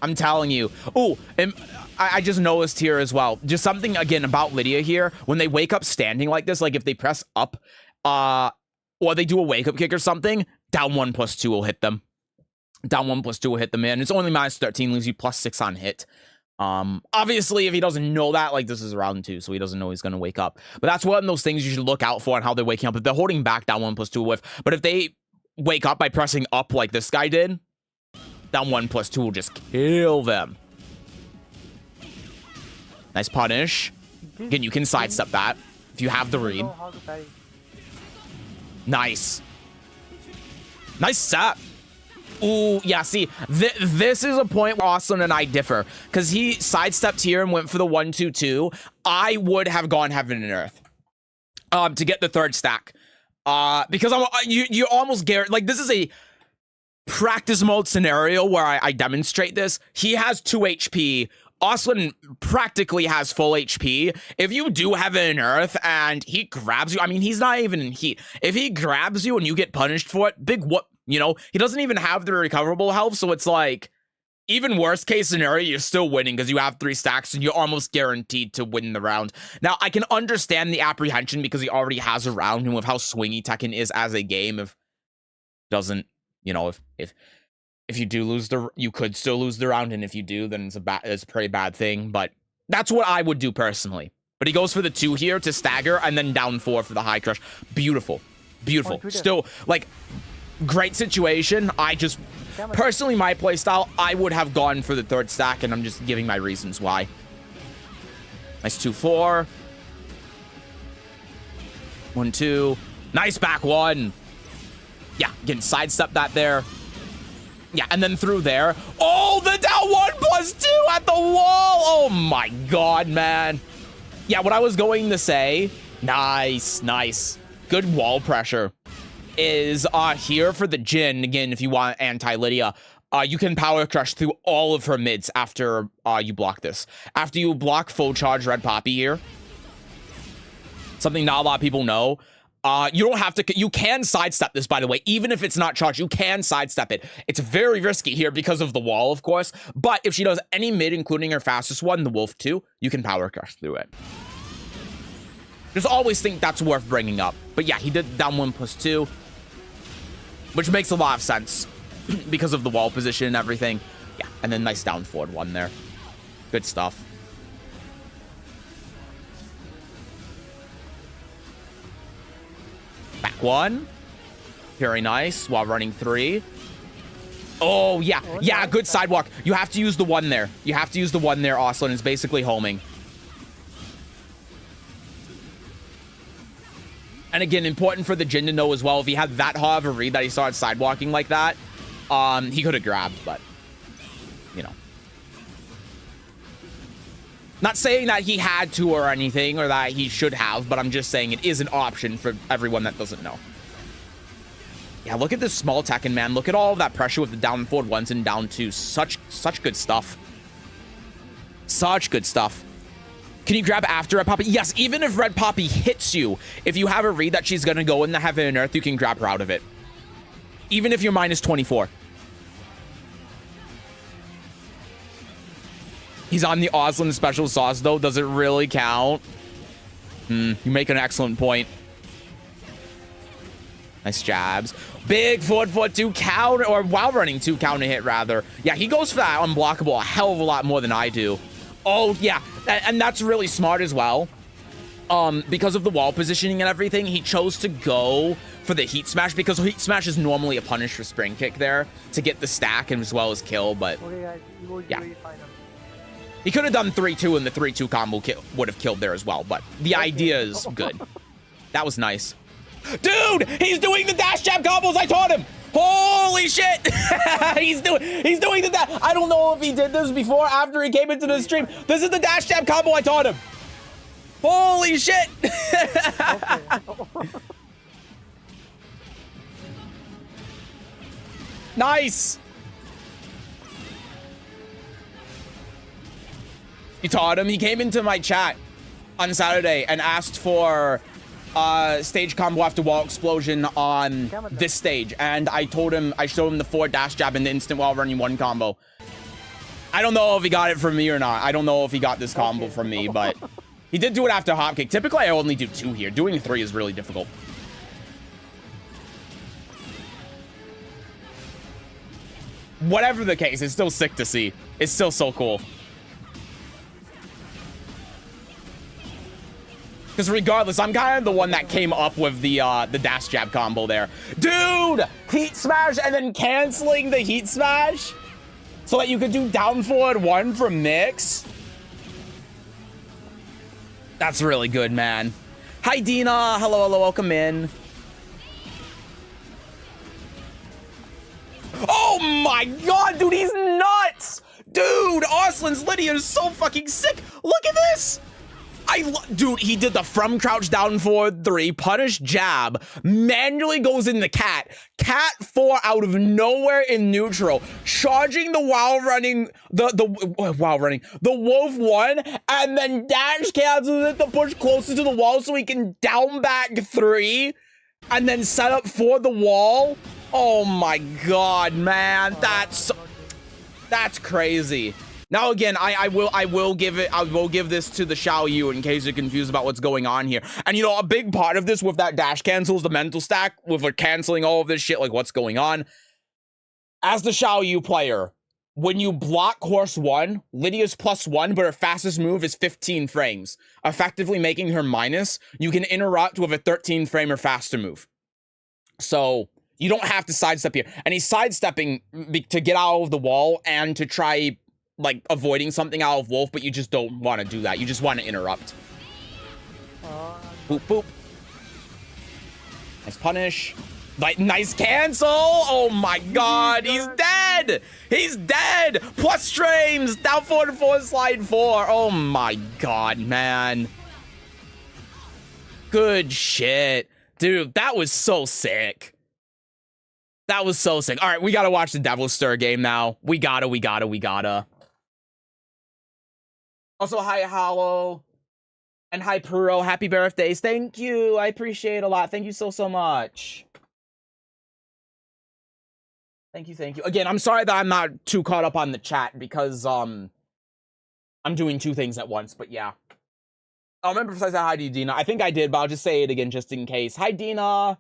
I'm telling you. Oh, and I just noticed here as well. Just something, again, about Lidia here. When they wake up standing like this, like if they press up, or they do a wake-up kick or something, down 1+2 will hit them. Down 1+2 will hit them in. It's only -13, leaves you +6 on hit. Obviously, if he doesn't know that, like, this is round 2, so he doesn't know he's gonna wake up. But that's one of those things you should look out for on how they're waking up. If they're holding back down 1+2 whiff, but if they wake up by pressing up like this guy did, down 1+2 will just kill them. Nice punish. Again, you can sidestep that if you have the read. Nice. Nice set. Ooh, yeah, see, this is a point where Arslan and I differ. Because he sidestepped here and went for the 1-2-2. I would have gone heaven and earth to get the 3rd stack. Because you almost guarantee, like, this is a practice mode scenario where I demonstrate this. He has 2 HP. Arslan practically has full HP. If you do heaven and earth and he grabs you, I mean, he's not even in heat. If he grabs you and you get punished for it, big whoop. You know, he doesn't even have the recoverable health, so it's like, even worst case scenario, you're still winning because you have 3 stacks and you're almost guaranteed to win the round. Now, I can understand the apprehension because he already has a round, and with how swingy Tekken is as a game, if doesn't, you know, if you do lose you could still lose the round, and if you do, then it's a pretty bad thing. But that's what I would do personally. But he goes for the 2 here to stagger, and then down 4 for the high crush. Beautiful, beautiful. Still, like, great situation. I just personally, my playstyle, I would have gone for the 3rd stack, and I'm just giving my reasons why. Nice 2-4. 1-2. Nice back 1. Yeah, again, sidestep that there. Yeah, and then through there. Oh, the down 1+2 at the wall. Oh my god, man. Yeah, what I was going to say, nice, nice. Good wall pressure. Is here for the Jin. Again, if you want anti-Lidia, you can power crush through all of her mids after you block this. After you block full charge red poppy here. Something not a lot of people know. You don't have to, you can sidestep this, by the way, even if it's not charged, you can sidestep it. It's very risky here because of the wall, of course, but if she does any mid, including her fastest one, the Wolf 2, you can power crush through it. Just always think that's worth bringing up. But yeah, he did down 1+2, which makes a lot of sense because of the wall position and everything. Yeah, and then nice down forward 1 there. Good stuff. Back 1. Very nice while running 3. Oh, yeah. Yeah, good sidewalk. You have to use the 1 there. You have to use the 1 there. Arslan is basically homing. And again, important for the Jin to know as well, if he had that hard of a read that he started sidewalking like that, He could have grabbed, but, you know. Not saying that he had to or anything, or that he should have, but I'm just saying it is an option for everyone that doesn't know. Yeah, look at this small Tekken, man. Look at all of that pressure with the down forward ones and down twos. Such good stuff. Such good stuff. Can you grab after Red Poppy? Yes, even if Red Poppy hits you, if you have a read that she's going to go in the heaven and earth, you can grab her out of it. Even if you're minus 24. He's on the Arslan special sauce, though. Does it really count? You make an excellent point. Nice jabs. Big forward foot 2 counter, or while running 2 counter hit, rather. Yeah, he goes for that unblockable a hell of a lot more than I do. Oh, yeah. And that's really smart as well. Because of the wall positioning and everything, he chose to go for the heat smash, because heat smash is normally a punish for spring kick there to get the stack and as well as kill, but Okay, guys, yeah. He could have done 3-2 and the 3-2 combo would have killed there as well, but the idea is good. That was nice. Dude, he's doing the dash jab combos I taught him. Holy shit. he's doing the dash. I don't know if he did this before, after he came into the stream. This is the dash jab combo I taught him. Holy shit. Nice. You taught him. He came into my chat on Saturday and asked for stage combo after wall explosion on this stage, and I showed him the 4 dash jab and the instant while running 1 combo. I don't know if he got it from me or not. I don't know if he got this combo from me, but he did do it after hop kick. Typically I only do 2 here. Doing 3 is really difficult. Whatever the case, it's still sick to see. It's still so cool. Because regardless, I'm kind of the one that came up with the dash jab combo there. Dude! Heat smash and then canceling the heat smash so that you could do down forward 1 from mix. That's really good, man. Hi, Dina. Hello, welcome in. Oh my god, dude, he's nuts! Dude, Arslan's Lidia is so fucking sick. Look at this! Dude, he did the from crouch down forward 3, punish jab, manually goes in the cat 4 out of nowhere in neutral, charging the while running, the wolf 1, and then dash cancels it to push closer to the wall so he can down back 3, and then set up for the wall. Oh my god, man, that's crazy. Now again, I will give this to the Xiao Yu in case you're confused about what's going on here. And you know, a big part of this with that dash cancel is the mental stack with like canceling all of this shit, like what's going on. As the Xiao Yu player, when you block horse 1, Lydia's +1, but her fastest move is 15 frames, effectively making her minus. You can interrupt with a 13 frame or faster move. So you don't have to sidestep here. And he's sidestepping to get out of the wall and to try like avoiding something out of Wolf, but you just don't want to do that. You just want to interrupt. Boop, boop. Nice punish. Like, nice cancel. Oh my god, he's dead. He's dead. Plus frames. Down 4 slide 4. Oh my god, man. Good shit. Dude, that was so sick. That was so sick. All right, we gotta watch the Devil Stir game now. We gotta. Also, hi, Hollow. And hi, Puro. Happy birthdays. Thank you. I appreciate it a lot. Thank you so much. Thank you. Again, I'm sorry that I'm not too caught up on the chat because, I'm doing 2 things at once, but yeah. I'll remember if I said hi to you, Dina. I think I did, but I'll just say it again just in case. Hi, Dina.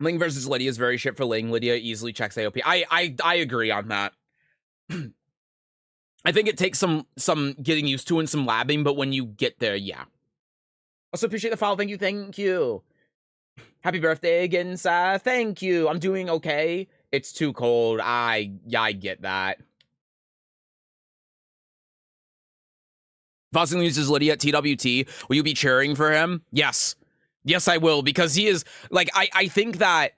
Ling versus Lydia is very shit for Ling. Lydia easily checks AOP. I agree on that. I think it takes some getting used to and some labbing, but when you get there, yeah. Also appreciate the follow. Thank you. Happy birthday again, Seth. Thank you. I'm doing okay. It's too cold. I get that. If Arslan loses Lidia at TWT, will you be cheering for him? Yes. Yes, I will, because he is, like, I think that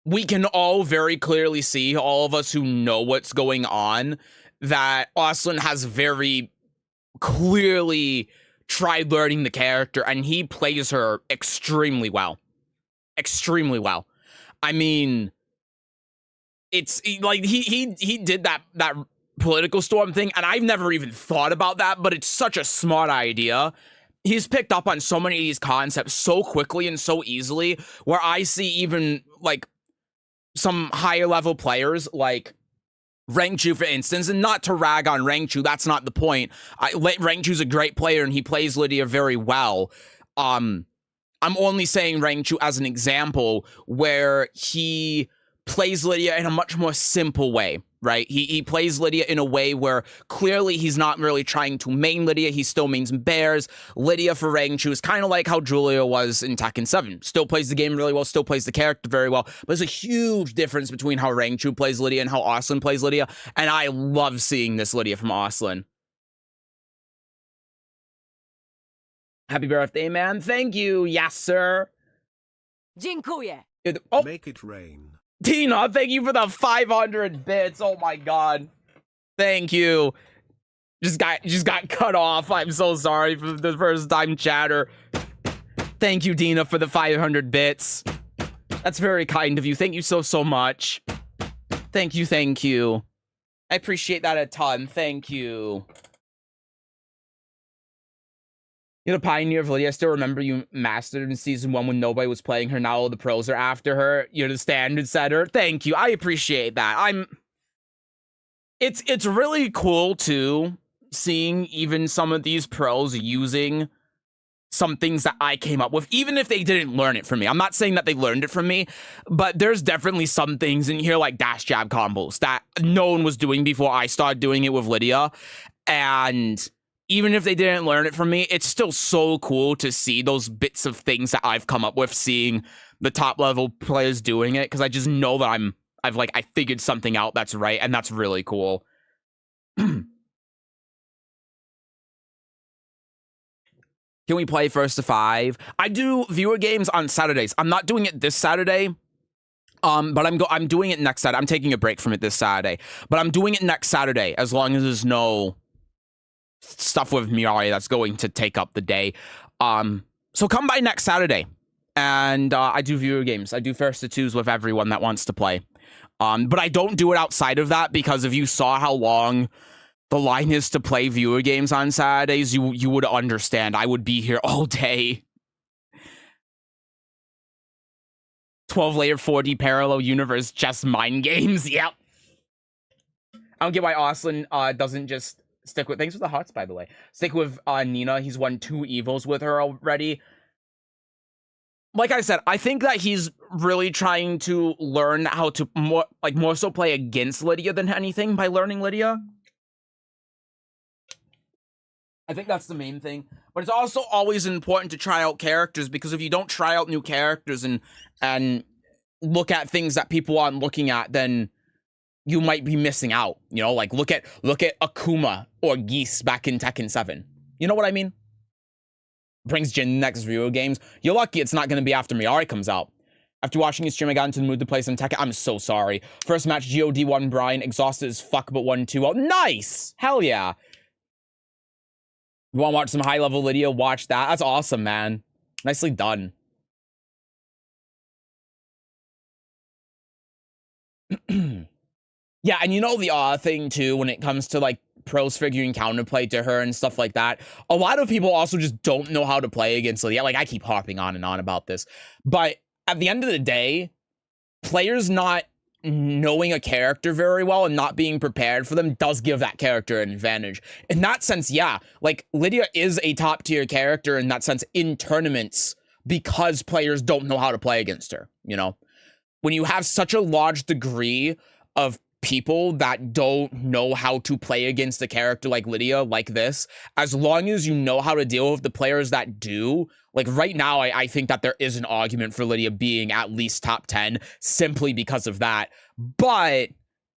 we can all very clearly see, all of us who know what's going on, that Arslan has very clearly tried learning the character, and he plays her extremely well. Extremely well. I mean, it's like he did that political storm thing, and I've never even thought about that, but it's such a smart idea. He's picked up on so many of these concepts so quickly and so easily, where I see even like some higher level players like Rangchu, for instance, and not to rag on Rangchu, that's not the point. Rangchu's a great player and he plays Lidia very well. I'm only saying Rangchu as an example where he plays Lidia in a much more simple way, right? He plays Lidia in a way where clearly he's not really trying to main Lidia. He still mains bears. Lidia for Rangchu is kind of like how Julia was in Tekken 7. Still plays the game really well, still plays the character very well. But there's a huge difference between how Rangchu plays Lidia and how Arslan plays Lidia. And I love seeing this Lidia from Arslan. Happy birthday, man. Thank you. Yes, sir. Dziękuję. Oh, Make it rain. Tina, thank you for the 500 bits. Oh my god. Thank you. Just got cut off. I'm so sorry for the first time chatter. Thank you, Dina, for the 500 bits. That's very kind of you. Thank you so much. Thank you, thank you. I appreciate that a ton. Thank you. You're the pioneer of Lidia. I still remember you mastered in season 1 when nobody was playing her. Now all the pros are after her. You're the standard setter. Thank you. I appreciate that. It's really cool too, seeing even some of these pros using some things that I came up with, even if they didn't learn it from me. I'm not saying that they learned it from me, but there's definitely some things in here like dash jab combos that no one was doing before I started doing it with Lidia. And even if they didn't learn it from me, it's still so cool to see those bits of things that I've come up with, seeing the top level players doing it, because I just know that I figured something out that's right, and that's really cool. Can we play first to 5? I do viewer games on Saturdays. I'm not doing it this Saturday. But I'm doing it next Saturday. I'm taking a break from it this Saturday, but I'm doing it next Saturday as long as there's no stuff with Mirai that's going to take up the day. So come by next Saturday, and I do viewer games. I do first to 2s with everyone that wants to play. But I don't do it outside of that, because if you saw how long the line is to play viewer games on Saturdays, you would understand. I would be here all day. 12-layer 4D parallel universe chess mind games. Yep. I don't get why Arslan doesn't just stick with... Thanks for the hearts, by the way. Stick with Nina. He's won 2 evils with her already. Like I said, I think that he's really trying to learn how to more so play against Lidia than anything by learning Lidia. I think that's the main thing. But it's also always important to try out characters, because if you don't try out new characters and look at things that people aren't looking at, then you might be missing out. You know, like look at Akuma or Geese back in Tekken 7. You know what I mean? Brings Jin next video games. You're lucky it's not going to be after Miari comes out. After watching his stream, I got into the mood to play some Tekken. I'm so sorry. First match, GOD 1 Brian. Exhausted as fuck, but 1-2. Oh, nice! Hell yeah. You want to watch some high-level Lidia? Watch that. That's awesome, man. Nicely done. Yeah, and you know the thing, too, when it comes to, like, pros figuring counterplay to her and stuff like that, a lot of people also just don't know how to play against Lidia. Like, I keep harping on and on about this. But at the end of the day, players not knowing a character very well and not being prepared for them does give that character an advantage. In that sense, yeah, like Lidia is a top tier character in that sense in tournaments, because players don't know how to play against her, you know? When you have such a large degree of people that don't know how to play against a character like Lidia, like this, as long as you know how to deal with the players that do, like right now, I think that there is an argument for Lidia being at least top 10 simply because of that. But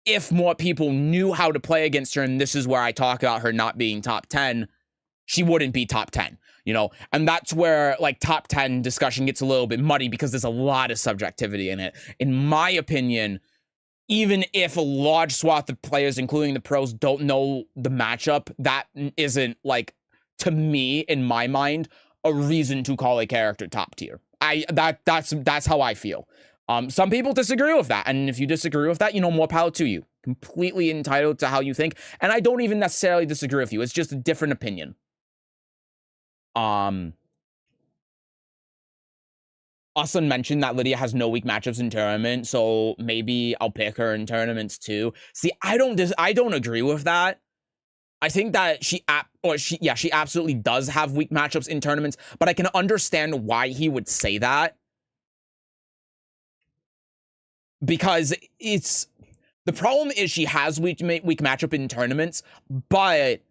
if more people knew how to play against her, and this is where I talk about her not being top 10, she wouldn't be top 10, you know? And that's where like top 10 discussion gets a little bit muddy because there's a lot of subjectivity in it. In my opinion, even if a large swath of players, including the pros, don't know the matchup, that isn't like, to me, in my mind, a reason to call a character top tier. That's how I feel. Some people disagree with that, and if you disagree with that, you know, more power to you. Completely entitled to how you think, and I don't even necessarily disagree with you. It's just a different opinion. Arslan mentioned that Lidia has no weak matchups in tournament, so maybe I'll pick her in tournaments too. See, I don't agree with that. I think that she absolutely does have weak matchups in tournaments, but I can understand why he would say that. Because the problem is she has weak matchup in tournaments, but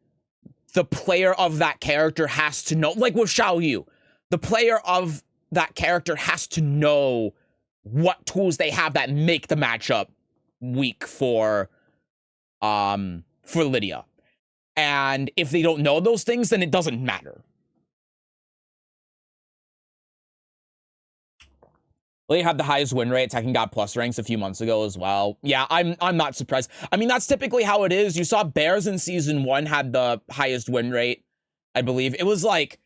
the player of that character has to know, like with Xiao Yu, the player of that character has to know what tools they have that make the matchup weak for Lidia. And if they don't know those things, then it doesn't matter. Lidia had the highest win rate, Tekken got plus ranks a few months ago as well. Yeah, I'm not surprised. I mean, that's typically how it is. You saw Bears in season 1 had the highest win rate, I believe. It was like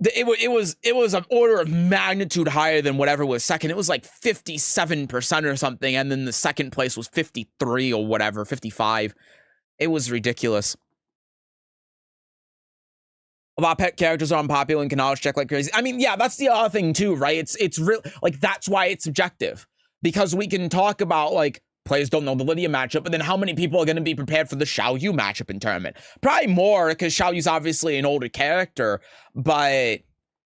it was an order of magnitude higher than whatever was second. It was like 57% or something, and then the second place was 53 or whatever, 55. It was ridiculous. A lot of pet characters are unpopular and can always check like crazy. I mean, yeah, that's the other thing too, right? It's real, like, that's why it's subjective. Because we can talk about, like, players don't know the Lidia matchup, but then how many people are going to be prepared for the Xiao Yu matchup in tournament? Probably more, because Xiao Yu's obviously an older character, but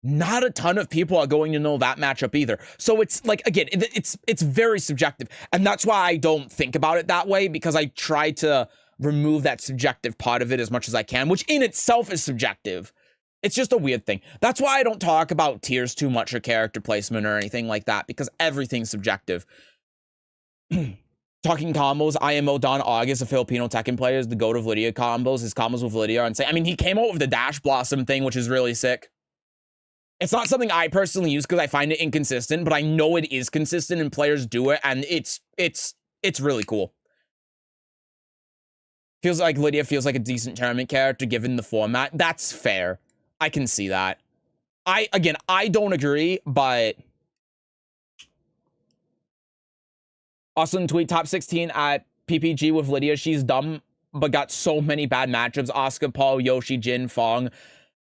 not a ton of people are going to know that matchup either. So it's like, again, it's very subjective. And that's why I don't think about it that way, because I try to remove that subjective part of it as much as I can, which in itself is subjective. It's just a weird thing. That's why I don't talk about tiers too much or character placement or anything like that, because everything's subjective. Talking combos, IMO Don August, a Filipino Tekken player, is the GOAT of Lidia combos. His combos with Lidia are insane. I mean, he came out with the Dash Blossom thing, which is really sick. It's not something I personally use because I find it inconsistent, but I know it is consistent and players do it, and it's really cool. Feels like Lidia feels like a decent tournament character given the format. That's fair. I can see that. I don't agree, but Arslan tweet top 16 at PPG with Lidia. She's dumb, but got so many bad matchups. Oscar, Paul, Yoshi, Jin, Fong.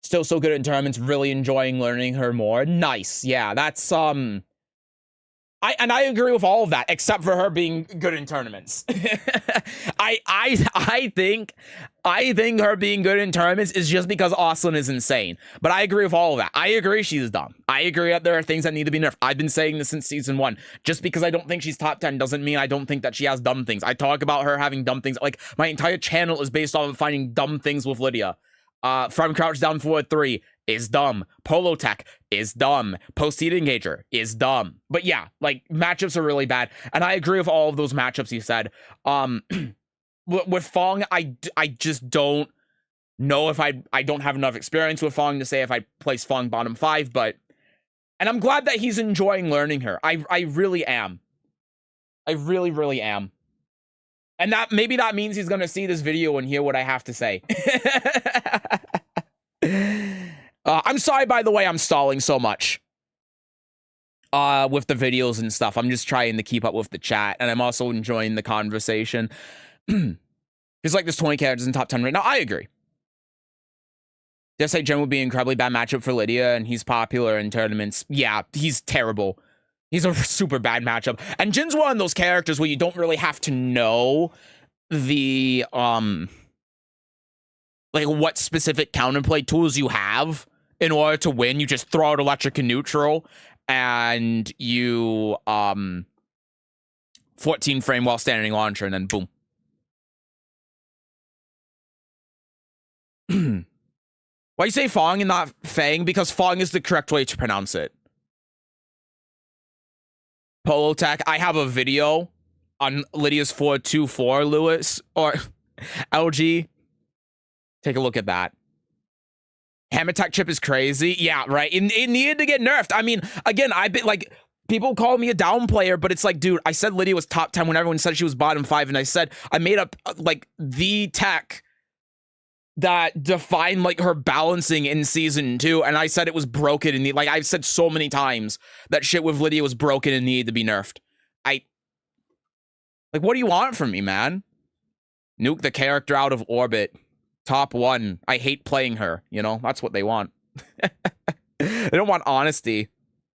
Still so good in tournaments. Really enjoying learning her more. Nice. Yeah, that's I agree with all of that, except for her being good in tournaments. I think her being good in tournaments is just because Arslan is insane. But I agree with all of that. I agree she's dumb. I agree that there are things that need to be nerfed. I've been saying this since season 1. Just because I don't think she's top 10 doesn't mean I don't think that she has dumb things. I talk about her having dumb things. Like, my entire channel is based on finding dumb things with Lidia. From Crouch Down Forward 3 is dumb. Polo Tech is dumb. Post-Heat Engager is dumb. But yeah, like, matchups are really bad. And I agree with all of those matchups you said. With Fong, I just don't know if I don't have enough experience with Fong to say if I place Fong bottom 5, but... And I'm glad that he's enjoying learning her. I really am. I really, really am. And maybe that means he's going to see this video and hear what I have to say. I'm sorry, by the way, I'm stalling so much with the videos and stuff. I'm just trying to keep up with the chat, and I'm also enjoying the conversation. It's like there's 20 characters in top 10 right now. I agree. Just say Jen would be an incredibly bad matchup for Lidia, and he's popular in tournaments. Yeah, he's terrible. He's a super bad matchup. And Jin's one of those characters where you don't really have to know the, like, what specific counterplay tools you have in order to win. You just throw out electric and neutral, and you, 14 frame while standing launcher, and then boom. Why you say Fong and not Fang? Because Fong is the correct way to pronounce it. Polo Tech, I have a video on Lidia's 424, Lewis, or LG. Take a look at that. Hammer Tech chip is crazy. Yeah, right. It needed to get nerfed. I mean, again, I've been like, people call me a down player, but it's like, dude, I said Lidia was top 10 when everyone said she was bottom 5, and I said I made up like the tech that defined like her balancing in season 2, and I said it was broken and like I've said so many times that shit with Lidia was broken and needed to be nerfed. Like, what do you want from me, man? Nuke the character out of orbit. Top 1. I hate playing her, you know? That's what they want. They don't want honesty.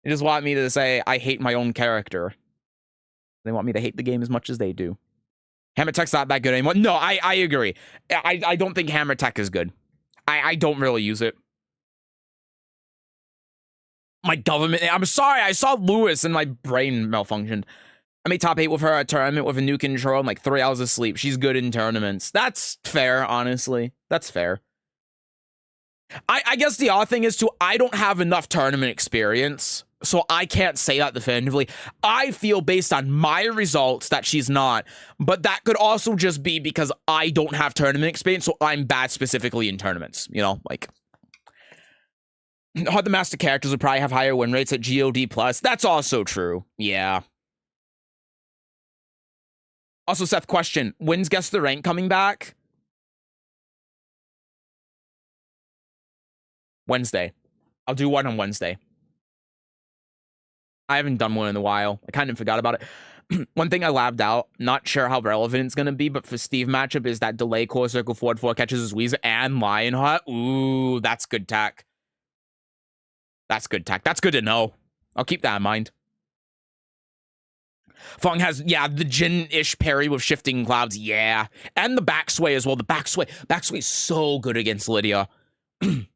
They just want me to say, I hate my own character. They want me to hate the game as much as they do. Hammer Tech's not that good anymore. No, I agree. I don't think Hammer Tech is good. I don't really use it. My government... I'm sorry, I saw Lewis and my brain malfunctioned. I made top 8 with her at a tournament with a new control and like 3 hours of sleep. She's good in tournaments. That's fair, honestly. That's fair. I guess the odd thing is, too, I don't have enough tournament experience, so I can't say that definitively. I feel based on my results that she's not, but that could also just be because I don't have tournament experience, so I'm bad specifically in tournaments, you know? Like, the master characters would probably have higher win rates at GOD+. That's also true. Yeah. Also, Seth, question. When's Guess the Rank coming back? Wednesday. I'll do one on Wednesday. I haven't done one in a while. I kind of forgot about it. One thing I labbed out, not sure how relevant it's going to be, but for Steve matchup is that delay core circle forward 4 catches his Weezer and Lionheart. Ooh, that's good tech. That's good tech. That's good to know. I'll keep that in mind. Fung has, yeah, the Jin-ish parry with shifting clouds, yeah. And the backsway as well. The backsway is so good against Lidia. And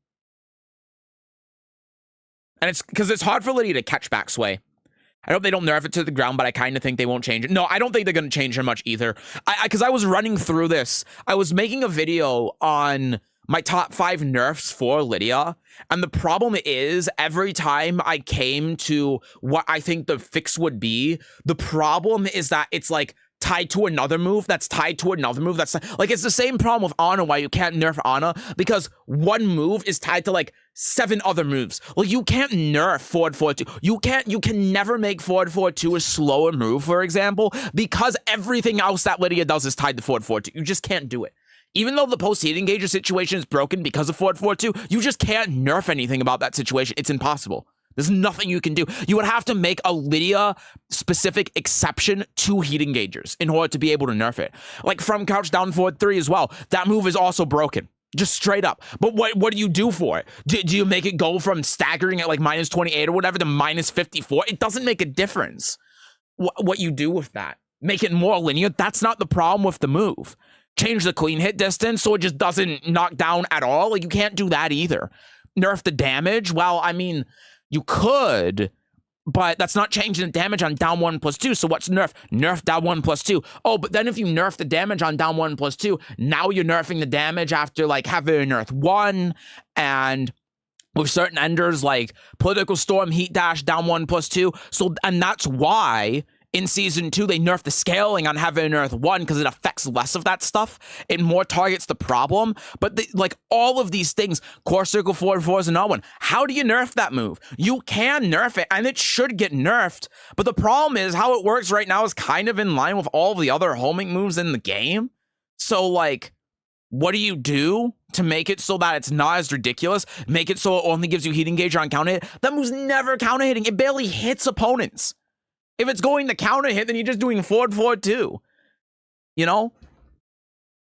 it's because it's hard for Lidia to catch backsway. I hope they don't nerf it to the ground, but I kind of think they won't change it. No, I don't think they're going to change her much either. Because I was running through this. I was making a video on my top 5 nerfs for Lidia, and the problem is every time I came to what I think the fix would be, the problem is that it's like tied to another move that's tied to another move that's like, it's the same problem with Ana, why you can't nerf Ana, because one move is tied to like 7 other moves. Like, you can't nerf forward 4-2. You can never make forward 4-2 a slower move, for example, because everything else that Lidia does is tied to forward 4-2. You just can't do it. Even though the post-heat engager situation is broken because of forward 4-2, you just can't nerf anything about that situation. It's impossible. There's nothing you can do. You would have to make a Lidia-specific exception to heat engagers in order to be able to nerf it. Like from crouch down forward 3 as well. That move is also broken. Just straight up. But what do you do for it? Do you make it go from staggering at like minus 28 or whatever to minus 54? It doesn't make a difference what you do with that. Make it more linear. That's not the problem with the move. Change the clean hit distance so it just doesn't knock down at all. Like, you can't do that either. Nerf the damage. Well, I mean, you could, but that's not changing the damage on down 1+2. So what's nerf? Nerf down 1+2. Oh, but then if you nerf the damage on down 1+2, now you're nerfing the damage after like having nerf 1, and with certain enders like Political Storm, Heat Dash, down 1+2. So, and that's why in Season 2, they nerf the scaling on Heaven and Earth 1 because it affects less of that stuff. It more targets the problem. But like all of these things, Core Circle forward 4 is another one. How do you nerf that move? You can nerf it, and it should get nerfed. But the problem is how it works right now is kind of in line with all the other homing moves in the game. So like, what do you do to make it so that it's not as ridiculous? Make it so it only gives you heat engager on counter hit? That move's never counter hitting. It barely hits opponents. If it's going to counter hit, then you're just doing forward 2. You know?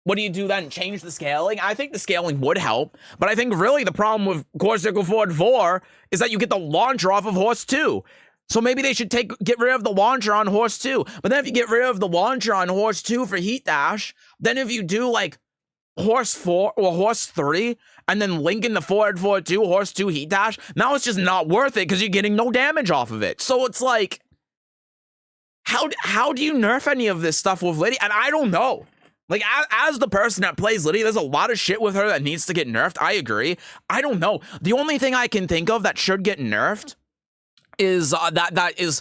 What do you do then? Change the scaling? I think the scaling would help, but I think really the problem with Core Circle forward 4 is that you get the launcher off of Horse 2. So maybe they should get rid of the launcher on Horse 2. But then if you get rid of the launcher on Horse 2 for Heat Dash, then if you do like Horse 4 or Horse 3 and then link in the forward 2, Horse 2 Heat Dash, now it's just not worth it because you're getting no damage off of it. So it's like, how do you nerf any of this stuff with Lidia? And I don't know. Like, as the person that plays Lidia, there's a lot of shit with her that needs to get nerfed. I agree. I don't know. The only thing I can think of that should get nerfed is that is,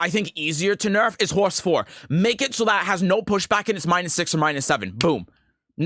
I think, easier to nerf is Horse 4. Make it so that it has no pushback and it's -6 or -7. Boom.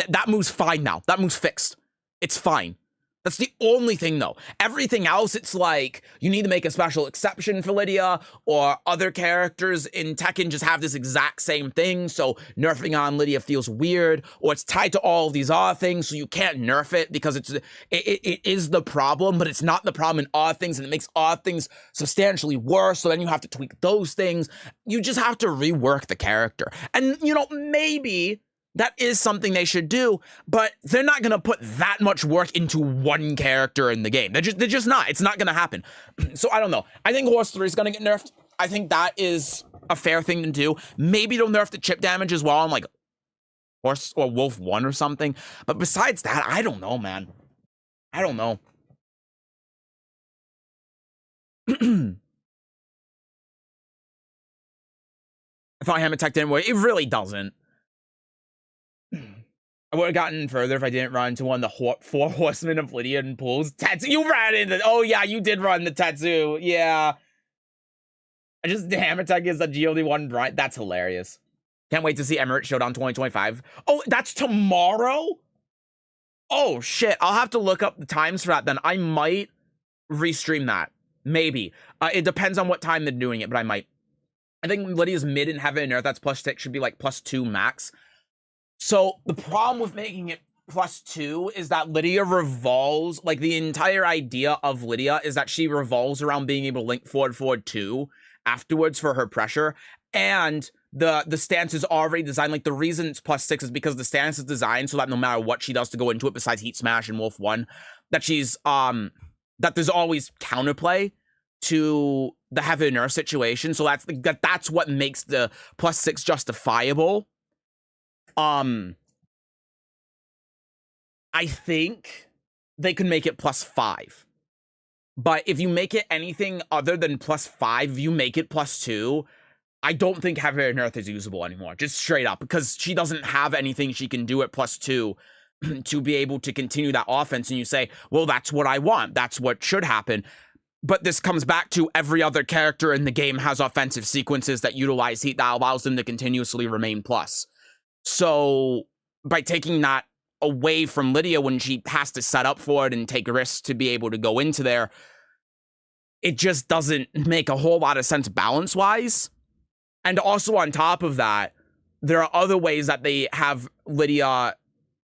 That move's fine now. That move's fixed. It's fine. That's the only thing, though. Everything else, it's like, you need to make a special exception for Lidia, or other characters in Tekken just have this exact same thing, so nerfing on Lidia feels weird, or it's tied to all of these other things, so you can't nerf it because it is the problem, but it's not the problem in odd things, and it makes odd things substantially worse, so then you have to tweak those things. You just have to rework the character. And, you know, maybe that is something they should do, but they're not going to put that much work into one character in the game. They're just not. It's not going to happen. So I don't know. I think Horse 3 is going to get nerfed. I think that is a fair thing to do. Maybe they'll nerf the chip damage as well on like Horse or Wolf 1 or something. But besides that, I don't know, man. I don't know. I thought Hammer Tech didn't work. It really doesn't. I would have gotten further if I didn't run into one of the 4 horsemen of Lidia and pools. Tattoo, you ran into, oh yeah, you did run the tattoo, yeah. I just, Hammer Tech is a GLD1 Brian, that's hilarious. Can't wait to see Emirates Showdown 2025. Oh, that's tomorrow? Oh shit, I'll have to look up the times for that then. I might restream that, maybe. It depends on what time they're doing it, but I might. I think Lydia's mid in Heaven and Earth, that's +6, should be like +2 max. So the problem with making it +2 is that Lidia revolves, like the entire idea of Lidia is that she revolves around being able to link forward 2 afterwards for her pressure. And the stance is already designed, like the reason it's +6 is because the stance is designed so that no matter what she does to go into it besides Heat Smash and Wolf 1, that she's, that there's always counterplay to the Heaven and Earth situation. So that's what makes the +6 justifiable. I think they could make it +5. But if you make it anything other than +5, if you make it +2, I don't think Heaven and Earth is usable anymore. Just straight up. Because she doesn't have anything she can do at +2 to be able to continue that offense. And you say, well, that's what I want. That's what should happen. But this comes back to every other character in the game has offensive sequences that utilize heat that allows them to continuously remain plus. So by taking that away from Lidia when she has to set up for it and take risks to be able to go into there, it just doesn't make a whole lot of sense balance-wise. And also on top of that, there are other ways that they have Lidia,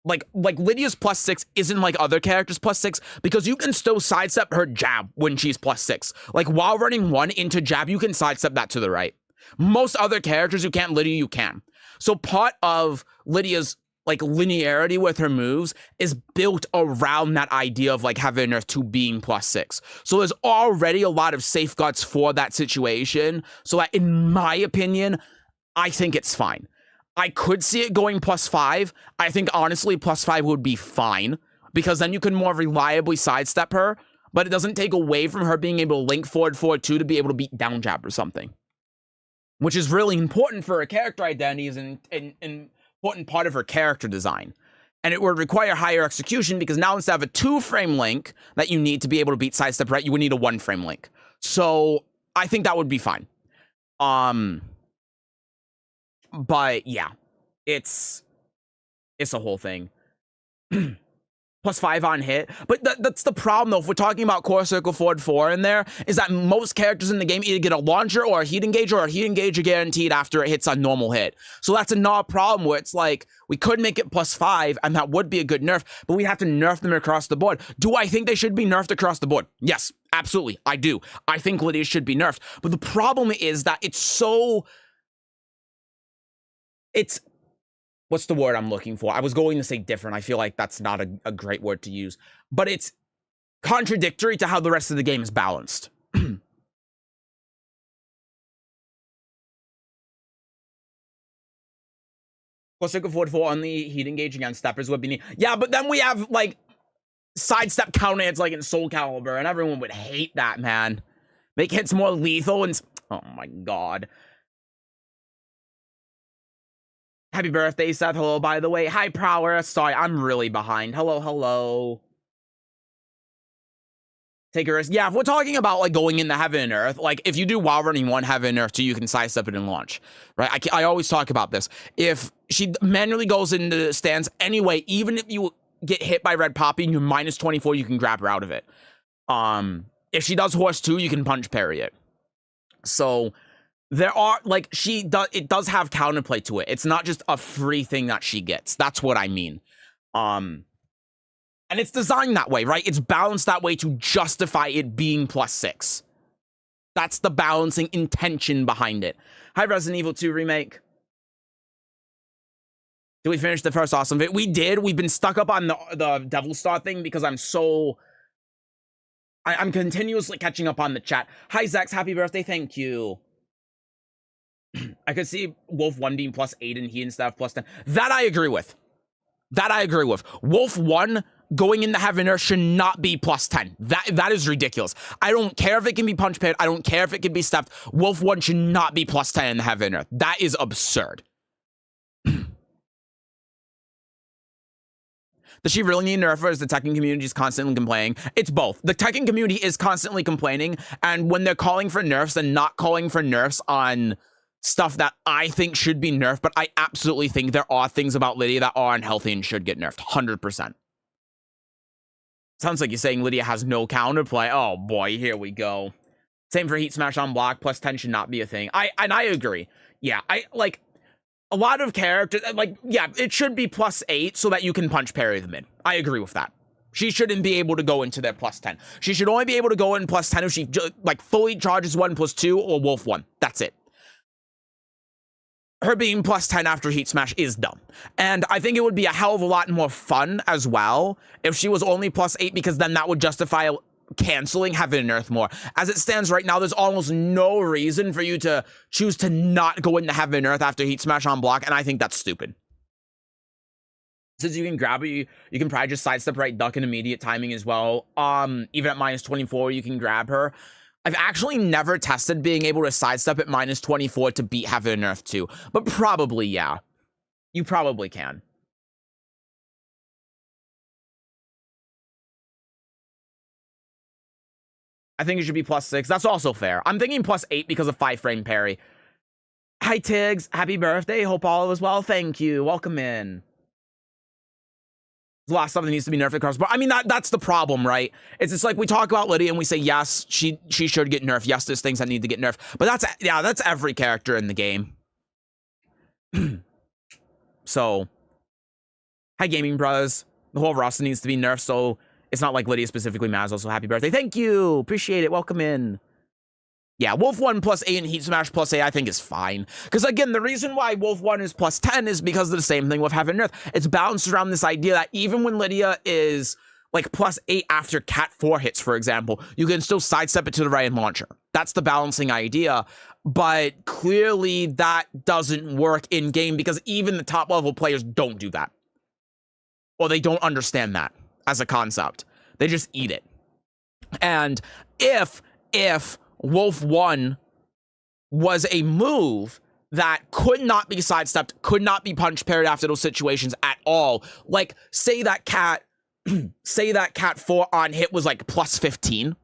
like Lydia's +6 isn't like other characters +6 because you can still sidestep her jab when she's +6. Like while running 1 into jab, you can sidestep that to the right. Most other characters you can't, Lidia you can. So part of Lydia's like linearity with her moves is built around that idea of like having her 2 being +6. So there's already a lot of safeguards for that situation. So that in my opinion, I think it's fine. I could see it going +5. I think honestly +5 would be fine because then you can more reliably sidestep her, but it doesn't take away from her being able to link forward 2 to be able to beat down jab or something. Which is really important for her character identity, is an important part of her character design. And it would require higher execution because now instead of a 2-frame link that you need to be able to beat sidestep right, you would need a 1-frame link. So I think that would be fine. But yeah, it's a whole thing. +5 on hit. But that's the problem, though. If we're talking about Core Circle forward 4 in there, is that most characters in the game either get a launcher or a heat engager, or a heat engager guaranteed after it hits a normal hit. So that's another problem where it's like, we could make it +5, and that would be a good nerf, but we'd have to nerf them across the board. Do I think they should be nerfed across the board? Yes, absolutely. I do. I think Lydia should be nerfed. But the problem is that what's the word I'm looking for? I was going to say different. I feel like that's not a great word to use. But it's contradictory to how the rest of the game is balanced. Circle forward 4 on the heat engage against steppers would be neat. Yeah, but then we have, like, sidestep counter hits like in Soul Calibur, and everyone would hate that, man. Make hits more lethal and... Oh, my God. Happy birthday, Seth. Hello, by the way. Hi, Prowler. Sorry, I'm really behind. Hello, hello. Take a risk. Yeah, if we're talking about, like, going into Heaven and Earth, like, if you do while running 1 Heaven and Earth 2, you can sidestep it and launch, right? I always talk about this. If she manually goes into the stance anyway, even if you get hit by Red Poppy and you're minus 24, you can grab her out of it. If she does Horse 2, you can punch parry it. So there are, like, it does have counterplay to it. It's not just a free thing that she gets. That's what I mean. And it's designed that way, right? It's balanced that way to justify it being +6. That's the balancing intention behind it. Hi, Resident Evil 2 Remake. Did we finish the first awesome bit? We did. We've been stuck up on the Devil Star thing because I'm continuously catching up on the chat. Hi, Zex. Happy birthday. Thank you. I could see Wolf 1 being +8 and he instead of +10. That I agree with. Wolf 1 going into Heaven and Earth should not be +10. That is ridiculous. I don't care if it can be punch paired. I don't care if it can be stepped. Wolf 1 should not be +10 in the Heaven and Earth. That is absurd. Does she really need nerf, or is the Tekken community just constantly complaining? It's both. The Tekken community is constantly complaining, and when they're calling for nerfs and not calling for nerfs on stuff that I think should be nerfed, but I absolutely think there are things about Lidia that are unhealthy and should get nerfed. 100%. Sounds like you're saying Lidia has no counterplay. Oh boy, here we go. Same for Heat Smash on block. +10 should not be a thing. I agree. Yeah, a lot of characters, like, yeah, it should be +8 so that you can punch parry them in. I agree with that. She shouldn't be able to go into their +10. She should only be able to go in +10 if she, like, fully charges 1 +2 or Wolf 1. That's it. Her being +10 after Heat Smash is dumb. And I think it would be a hell of a lot more fun as well if she was only +8, because then that would justify canceling Heaven and Earth more. As it stands right now, there's almost no reason for you to choose to not go into Heaven and Earth after Heat Smash on block, and I think that's stupid. Since you can grab her, you can probably just sidestep right, duck, and immediate timing as well. Even at -24, you can grab her. I've actually never tested being able to sidestep at -24 to beat Heaven and Earth 2, but probably, yeah. You probably can. I think it should be +6. That's also fair. I'm thinking +8 because of 5-frame parry. Hi, Tiggs. Happy birthday. Hope all is well. Thank you. Welcome in. There's a lot of stuff that needs to be nerfed across. But I mean, that's the problem, right? It's just like we talk about Lidia and we say, yes, she should get nerfed. Yes, there's things that need to get nerfed. But that's every character in the game. So, hi, Gaming Bros. The whole roster needs to be nerfed, so it's not like Lidia specifically matters. Also, happy birthday. Thank you. Appreciate it. Welcome in. Yeah, Wolf 1 +8 and Heat Smash +8 I think is fine. Because again, the reason why Wolf 1 is +10 is because of the same thing with Heaven and Earth. It's balanced around this idea that even when Lidia is like +8 after Cat 4 hits, for example, you can still sidestep it to the right and launch her. That's the balancing idea. But clearly that doesn't work in game because even the top level players don't do that. Or they don't understand that as a concept. They just eat it. And if Wolf 1 was a move that could not be sidestepped, could not be punch parried after those situations at all, like say that Cat 4 on hit was like +15,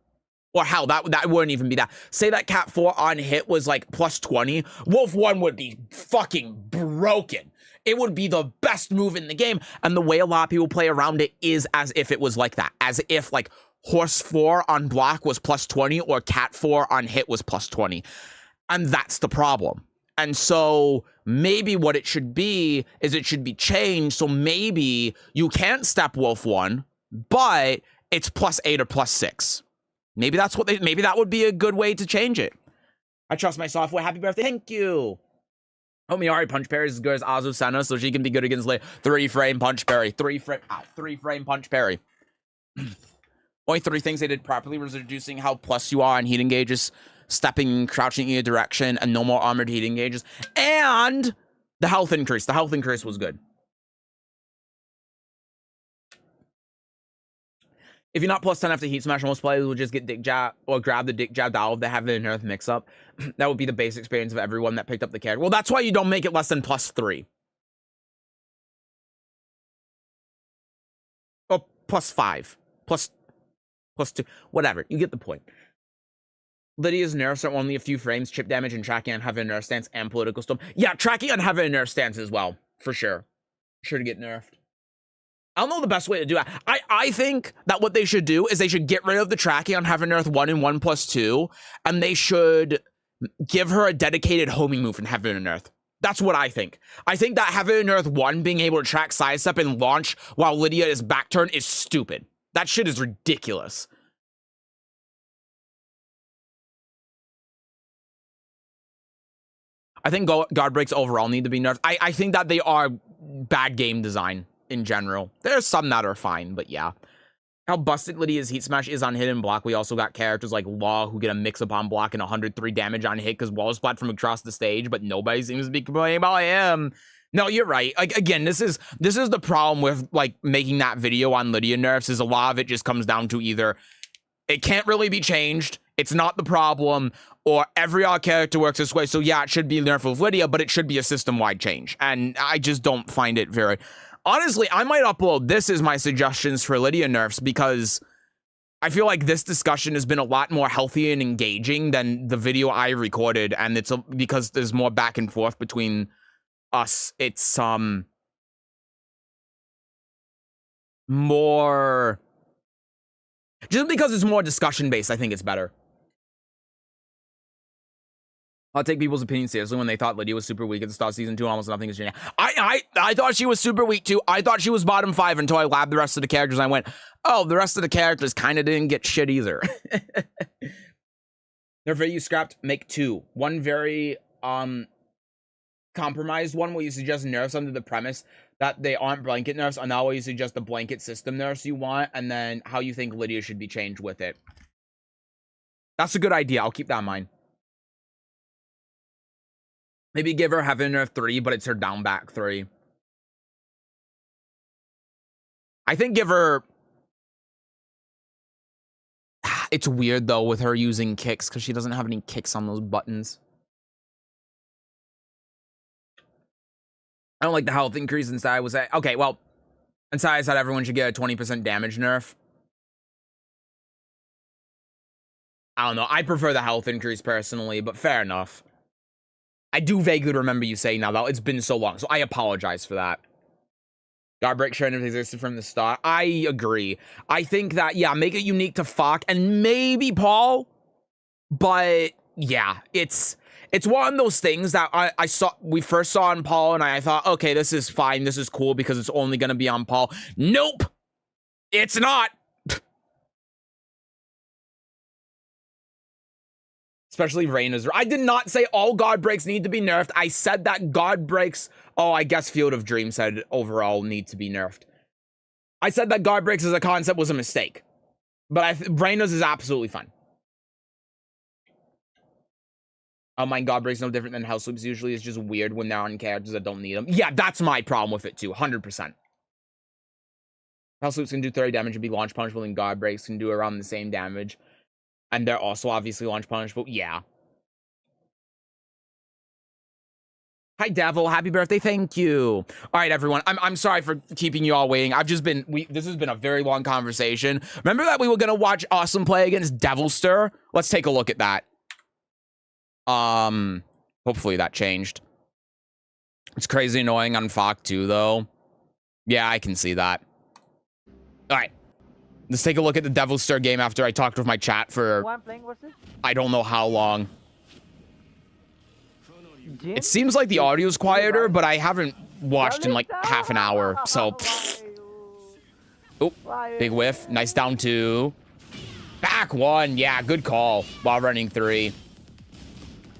or hell, that wouldn't even be that. Say that Cat 4 on hit was like +20, Wolf 1 would be fucking broken. It would be the best move in the game. And the way a lot of people play around it is as if it was like that. As if like Horse 4 on block was +20 or Cat 4 on hit was +20. And that's the problem. And so maybe what it should be is it should be changed. So maybe you can't step Wolf 1, but it's +8 or +6. Maybe that's what maybe that would be a good way to change it. I trust my software. Happy birthday. Thank you. Oh, Miyari punch parry is as good as Azucena, so she can be good against Lidia. 3-frame punch parry. 3-frame punch parry. Only 3 things they did properly was reducing how plus you are on heat engages, stepping and crouching in a direction, and no more armored heat engages. And the health increase. The health increase was good. If you're not +10 after Heat Smash, most players will just get Dick Jab or grab the Dick Jab Dial if they have the Earth mix-up. That would be the base experience of everyone that picked up the character. Well, that's why you don't make it less than +3. Or +5. +2. Whatever. You get the point. Lydia's nerfs are only a few frames, chip damage, and tracking on Heaven and Earth stance and political storm. Yeah, tracking on Heaven and Earth stance as well. For sure. Sure to get nerfed. I don't know the best way to do it. I think that what they should do is they should get rid of the tracking on Heaven and Earth 1 and 1+2, and they should give her a dedicated homing move in Heaven and Earth. That's what I think. I think that Heaven and Earth 1 being able to track sidestep and launch while Lidia is back turn is stupid. That shit is ridiculous. I think guard breaks overall need to be nerfed. I think that they are bad game design in general. There's some that are fine, but yeah. How busted Lydia's Heat Smash is on hit and block. We also got characters like Law who get a mix-up on block and 103 damage on hit because wall splat from across the stage, but nobody seems to be complaining about him. No, you're right. Like, again, this is the problem with, like, making that video on Lidia nerfs is a lot of it just comes down to either it can't really be changed, it's not the problem, or every other character works this way, so yeah, it should be nerfed with Lidia, but it should be a system-wide change. And I just don't find it very... Honestly, I might upload this as my suggestions for Lidia nerfs because I feel like this discussion has been a lot more healthy and engaging than the video I recorded, and it's because there's more back and forth between us. It's more... Just because it's more discussion based, I think it's better. I'll take people's opinions seriously when they thought Lidia was super weak at the start of season 2. Almost nothing has changed. I thought she was super weak too. I thought she was bottom 5 until I labbed the rest of the characters. I went, oh, the rest of the characters kind of didn't get shit either. They're very scrapped. Make 2. One very compromised one where you suggest nerfs under the premise that they aren't blanket nerfs, and now you suggest the blanket system nerfs you want, and then how you think Lidia should be changed with it. That's a good idea. I'll keep that in mind. Maybe give her Heaven Nerf 3, but it's her down back 3. I think give her... It's weird, though, with her using kicks, because she doesn't have any kicks on those buttons. I don't like the health increase inside. Was that... Okay, well, inside I said everyone should get a 20% damage nerf. I don't know. I prefer the health increase, personally, but fair enough. I do vaguely remember you saying now, though. It's been so long, so I apologize for that. Guard break shouldn't have existed from the start. I agree. I think that, yeah, make it unique to Fock and maybe Paul. But, yeah, it's one of those things that we first saw on Paul, and I thought, okay, this is fine. This is cool because it's only going to be on Paul. Nope. It's not. Especially Reyna's. I did not say all God breaks need to be nerfed. I said that God breaks... Oh, I guess Field of Dreams said overall need to be nerfed. I said that God breaks as a concept was a mistake. But Reyna's is absolutely fun. Oh, my God breaks no different than House Loops usually. It's just weird when they're on characters that don't need them. Yeah, that's my problem with it too. 100%. House Loops can do 30 damage and be launch punishable, and God breaks can do around the same damage. And they're also obviously launch punishable. Yeah. Hi, Devil. Happy birthday. Thank you. All right, everyone. I'm sorry for keeping you all waiting. I've just been... This has been a very long conversation. Remember that we were going to watch Arslan play against Devilster? Let's take a look at that. Hopefully that changed. It's crazy annoying on Fock too, though. Yeah, I can see that. All right. Let's take a look at the Devilster game after I talked with my chat for... Who I'm playing versus? I don't know how long. Jim? It seems like the audio's quieter, but I haven't watched in like half an hour, so... Oh, big whiff. Nice down 2. Back 1. Yeah, good call. While running 3.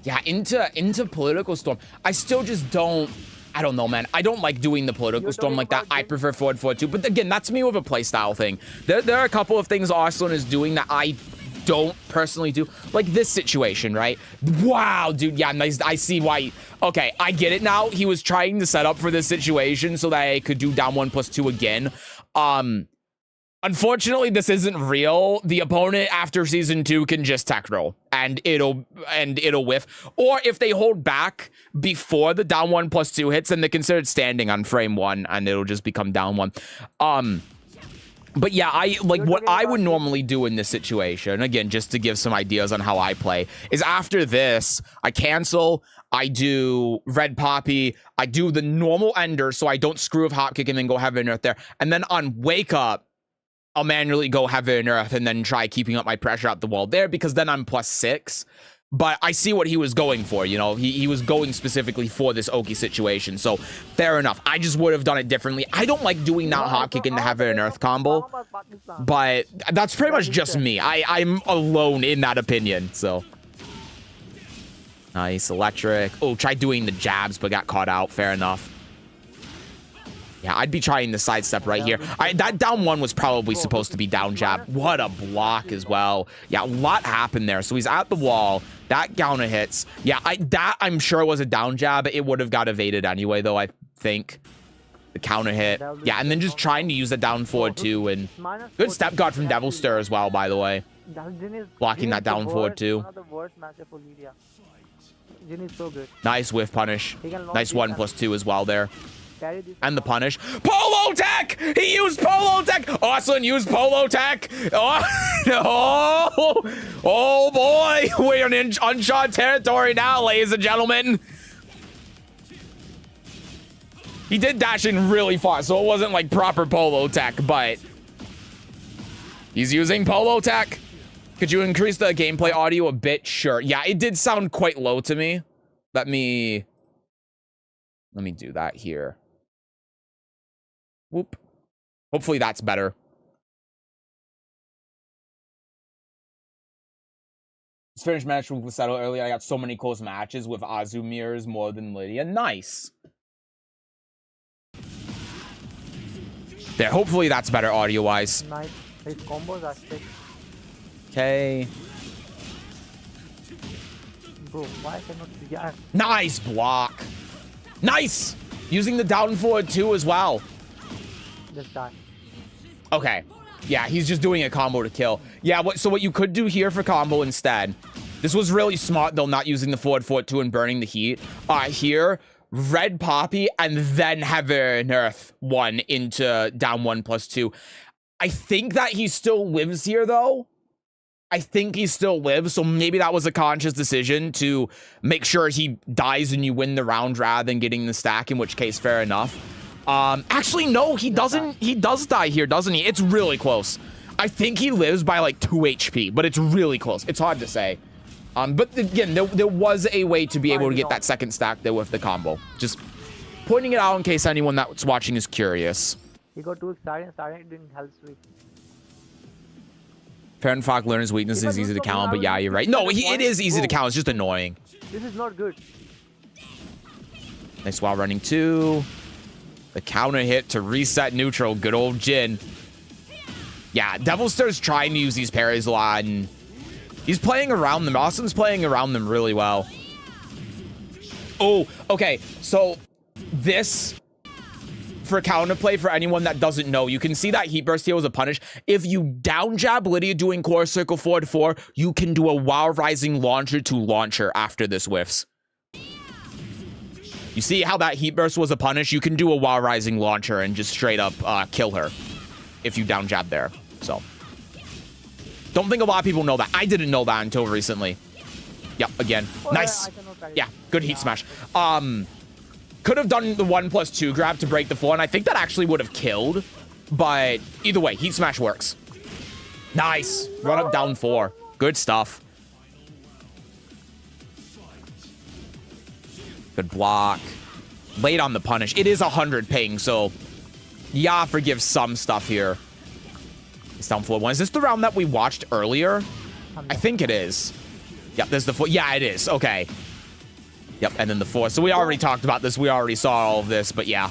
Yeah, into Political Storm. I still just don't... I don't know, man. I don't like doing the Political Storm like that. I prefer forward 4-2. But again, that's me with a playstyle thing. There are a couple of things Arslan is doing that I don't personally do. Like this situation, right? Wow, dude. Yeah, nice. I see why. Okay, I get it now. He was trying to set up for this situation so that I could do down 1+2 again. Unfortunately, this isn't real. The opponent after season 2 can just tech roll and it'll whiff. Or if they hold back before the down 1+2 hits, then they're considered standing on frame 1 and it'll just become down 1. But yeah, what I would normally do in this situation, again, just to give some ideas on how I play, is after this, I cancel, I do Red Poppy, I do the normal ender so I don't screw with Hopkick and then go Heaven and Earth there. And then on Wake Up, I'll manually go Heaven and Earth and then try keeping up my pressure out the wall there because then I'm +6. But I see what he was going for, you know. He was going specifically for this Oki situation, so fair enough. I just would have done it differently. I don't like doing that Hopkick into Heaven and Earth combo, but that's pretty much just me. I'm alone in that opinion, so. Nice, electric. Oh, tried doing the jabs, but got caught out. Fair enough. Yeah, I'd be trying the sidestep right here. That down one was probably supposed to be down jab. What a block as well. Yeah, a lot happened there. So he's at the wall. That counter hits. Yeah, that I'm sure was a down jab. It would have got evaded anyway, though, I think. The counter hit. Yeah, and then just trying to use the down forward, too. And good step guard from Devil Stir as well, by the way. Blocking that down forward, too. One of the worst matchup for Lidia. Jin is so good. Nice whiff punish. Nice 1+2 as well there. And the punish. Polo Tech! He used Polo Tech! Arslan used Polo Tech! Oh, no! Oh boy! We're in uncharted territory now, ladies and gentlemen. He did dash in really far, so it wasn't like proper Polo Tech, but he's using Polo Tech. Could you increase the gameplay audio a bit? Sure. Yeah, it did sound quite low to me. Let me do that here. Whoop. Hopefully that's better. Just finished match with Lisetto earlier. I got so many close matches with Azu mirrors more than Lidia. Nice. There, hopefully that's better audio-wise. Nice. His combos are sick. Okay. Bro, why cannot react? Nice block. Nice! Using the down forward too as well. Just die. Okay. Yeah, he's just doing a combo to kill. Yeah, so what you could do here for combo instead. This was really smart, though, not using the forward 2 and burning the heat. Here, Red Poppy, and then Heaven and Earth 1 into down 1+2. I think that he still lives here, though. I think he still lives, so maybe that was a conscious decision to make sure he dies and you win the round rather than getting the stack, in which case, fair enough. Actually, no, he doesn't. He does die here, doesn't he? It's really close. I think he lives by like 2 HP, but it's really close. It's hard to say. But again, there was a way to be able to get that second stack there with the combo. Just pointing it out in case anyone that's watching is curious. He got too excited and started doing hell sweep. Farron Fock learn his weakness is easy to count, but yeah, you're right. No, it is easy to count. It's just annoying. This is not good. Nice while running 2. The counter hit to reset neutral. Good old Jin. Yeah, Devil Star's trying to use these parries a lot, and he's playing around them. Austin's playing around them really well. Oh, okay. So this, for counterplay, for anyone that doesn't know, you can see that heat burst here was a punish. If you down jab Lidia doing core circle forward 4, you can do a Wow Rising launcher to launcher after this whiffs. You see how that heat burst was a punish? You can do a Wow Rising launcher and just straight up kill her if you down jab there. So, don't think a lot of people know that. I didn't know that until recently. Yep, again. Nice. Yeah, good heat smash. Could have done the 1+2 grab to break the floor, and I think that actually would have killed. But either way, heat smash works. Nice. Run up down 4. Good stuff. Good block. Late on the punish. It is 100 ping, so yeah, forgive some stuff here. It's down 4-1. Is this the round that we watched earlier? I think it is. Yep, there's the 4. Yeah, it is. Okay. Yep, and then the 4. So we already talked about this. We already saw all of this, but yeah.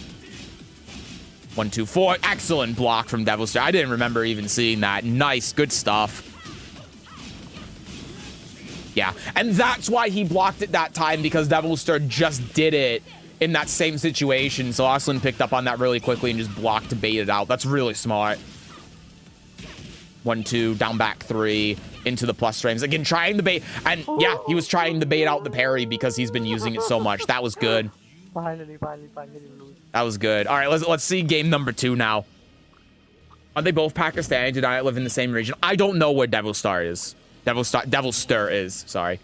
1, 2, 4. Excellent block from Devil Star. I didn't remember even seeing that. Nice. Good stuff. Yeah, and that's why he blocked it that time, because Devil Star just did it in that same situation. So Arslan picked up on that really quickly and just blocked to bait it out. That's really smart. 1, 2, down back 3, into the plus frames. Again, trying to bait. And yeah, he was trying to bait out the parry because he's been using it so much. That was good. Finally lose. That was good. All right, let's see game number 2 now. Are they both Pakistani? Did I live in the same region? I don't know where Devil Star is. Devil Stir is, sorry.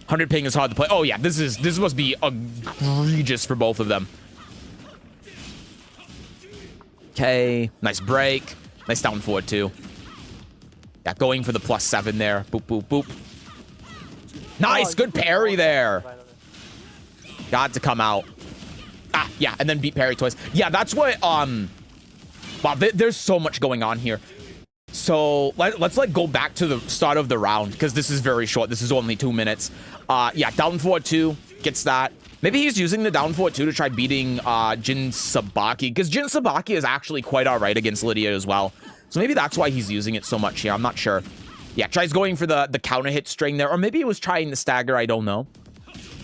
100 ping is hard to play. Oh yeah, this must be egregious for both of them. Okay, nice break. Nice down forward too. Yeah, going for the +7 there. Boop, boop, boop. Nice, good parry there. Got to come out. Ah, yeah, and then beat parry twice. Yeah, that's what, wow, there's so much going on here. So let's like go back to the start of the round because this is very short. This is only 2 minutes. Yeah, down forward 2 gets that. Maybe he's using the down forward 2 to try beating Jin Sabaki because Jin Sabaki is actually quite all right against Lidia as well. So maybe that's why he's using it so much here. I'm not sure. Yeah, tries going for the counter hit string there, or maybe he was trying the stagger. I don't know.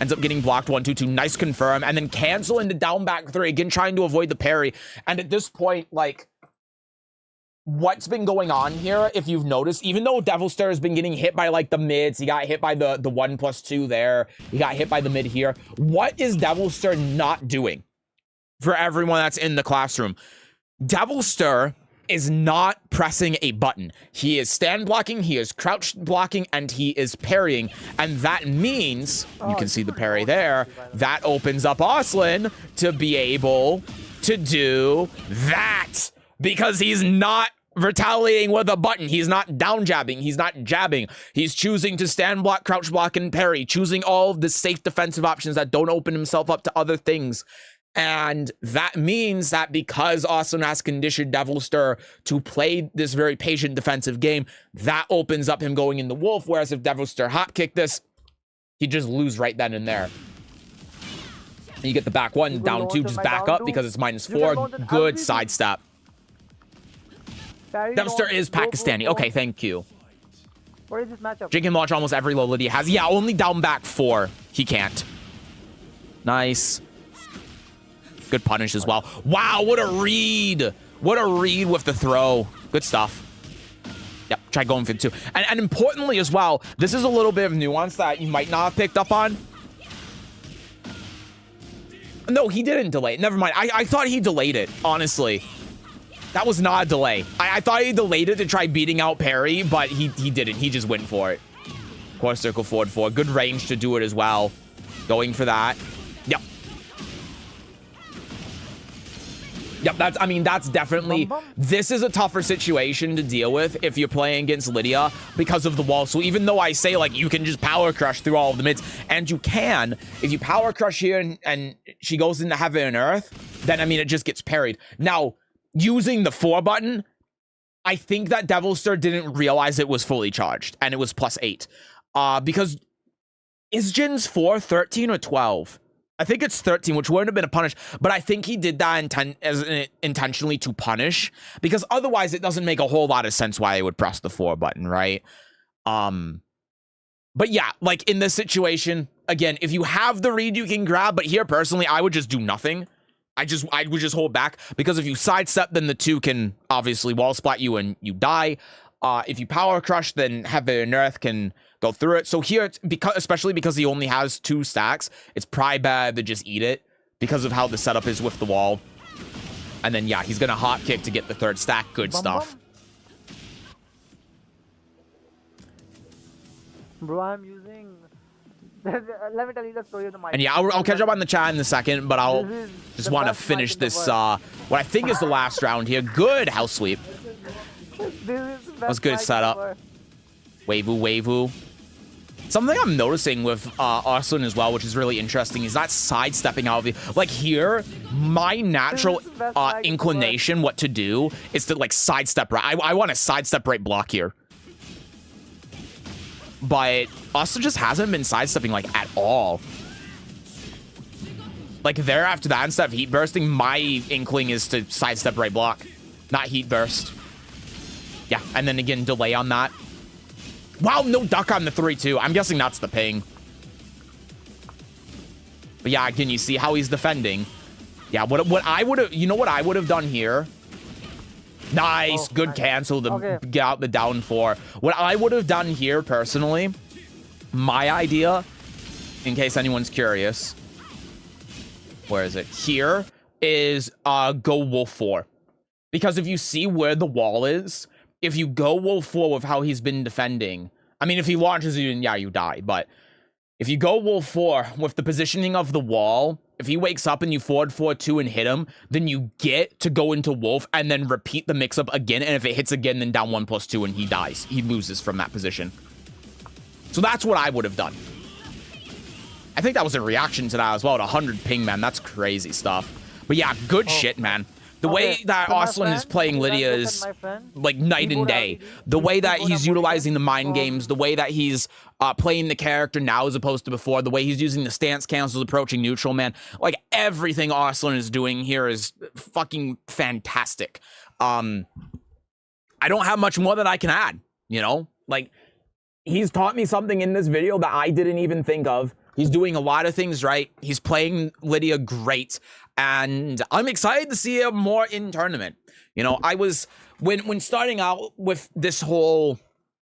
Ends up getting blocked 1-2-2. Nice confirm, and then cancel into down back 3 again, trying to avoid the parry. And at this point, like, what's been going on here, if you've noticed, even though Devil Star has been getting hit by like the mids, he got hit by the 1+2 there, he got hit by the mid here. What is Devil Star not doing? For everyone that's in the classroom, Devil Star is not pressing a button. He is stand blocking, he is crouch blocking, and he is parrying. And that means, you can see the parry there, that opens up Arslan to be able to do that. Because he's not retaliating with a button. He's not down jabbing. He's not jabbing. He's choosing to stand block, crouch block, and parry. Choosing all of the safe defensive options that don't open himself up to other things. And that means that because Arslan has conditioned Devil Star to play this very patient defensive game, that opens up him going in the Wolf. Whereas if Devil Star hop kick this, he'd just lose right then and there. And you get the back 1, down 2, just back up because it's -4. Good sidestep. Devil Star is Pakistani. Okay, thank you. What is this matchup? Jin can launch almost every low Lidia has. Yeah, only down back 4. He can't. Nice. Good punish as well. Wow, what a read. What a read with the throw. Good stuff. Yep, try going for the 2. And importantly as well, this is a little bit of nuance that you might not have picked up on. No, he didn't delay it. Never mind. I thought he delayed it, honestly. That was not a delay. I thought he delayed it to try beating out parry, but he didn't. He just went for it. Core circle forward 4. Good range to do it as well. Going for that. Yep. Yep, that's definitely, this is a tougher situation to deal with if you're playing against Lidia because of the wall. So even though I say, like, you can just power crush through all of the mids, and you can, if you power crush here and she goes into heaven and earth, then, it just gets parried. Now, using the 4 button, I think that Devil Star didn't realize it was fully charged, and it was +8. Because, is Jin's 4 13 or 12? I think it's 13, which wouldn't have been a punish, but I think he did that intentionally to punish, because otherwise it doesn't make a whole lot of sense why they would press the 4 button, right? But yeah, like in this situation, again, if you have the read, you can grab, but here personally, I would just do nothing. I would just hold back, because if you sidestep, then the 2 can obviously wall splat you and you die. If you power crush, then heaven and earth can go through it. So here, it's especially because he only has 2 stacks, it's probably bad to just eat it because of how the setup is with the wall. And then, yeah, he's going to hop kick to get the 3rd stack. Good stuff. Bro, I'm using... Let me tell you the story of the mic. And yeah, I'll catch up on the chat in a second, but I'll just want to finish this, what I think is the last round here. Good house sweep. That was good setup. Wavoo, wavoo. Something I'm noticing with Arslan as well, which is really interesting, is that sidestepping out of the... Like here, my natural inclination, what to do, is to like sidestep right. I want to sidestep right block here. But Arslan just hasn't been sidestepping like at all. Like there after that instead of heat bursting, my inkling is to sidestep right block, not heat burst. Yeah, and then again, delay on that. Wow, no duck on the 3-2. I'm guessing that's the ping. But yeah, again, you see how he's defending. Yeah, what I would have, you know what I would have done here? Nice, good cancel to get out the down 4. What I would have done here, personally, my idea, in case anyone's curious, where is it? Here is go wolf 4. Because if you see where the wall is, if you go Wolf 4 with how he's been defending, I mean, if he launches you, then yeah, you die. But if you go Wolf 4 with the positioning of the wall, if he wakes up and you forward 4-2 and hit him, then you get to go into Wolf and then repeat the mix-up again. And if it hits again, then down 1+2 and he dies. He loses from that position. So that's what I would have done. I think that was a reaction to that as well. At 100 ping, man. That's crazy stuff. But yeah, good shit, man. The way that Arslan is playing Lidia is like night and day. The way that he's utilizing the mind games, the way that he's playing the character now as opposed to before, the way he's using the stance cancels approaching neutral, man. Like everything Arslan is doing here is fucking fantastic. I don't have much more that I can add, you know? Like, he's taught me something in this video that I didn't even think of. He's doing a lot of things right. He's playing Lidia great. And I'm excited to see him more in tournament. You know, I was, when starting out with this whole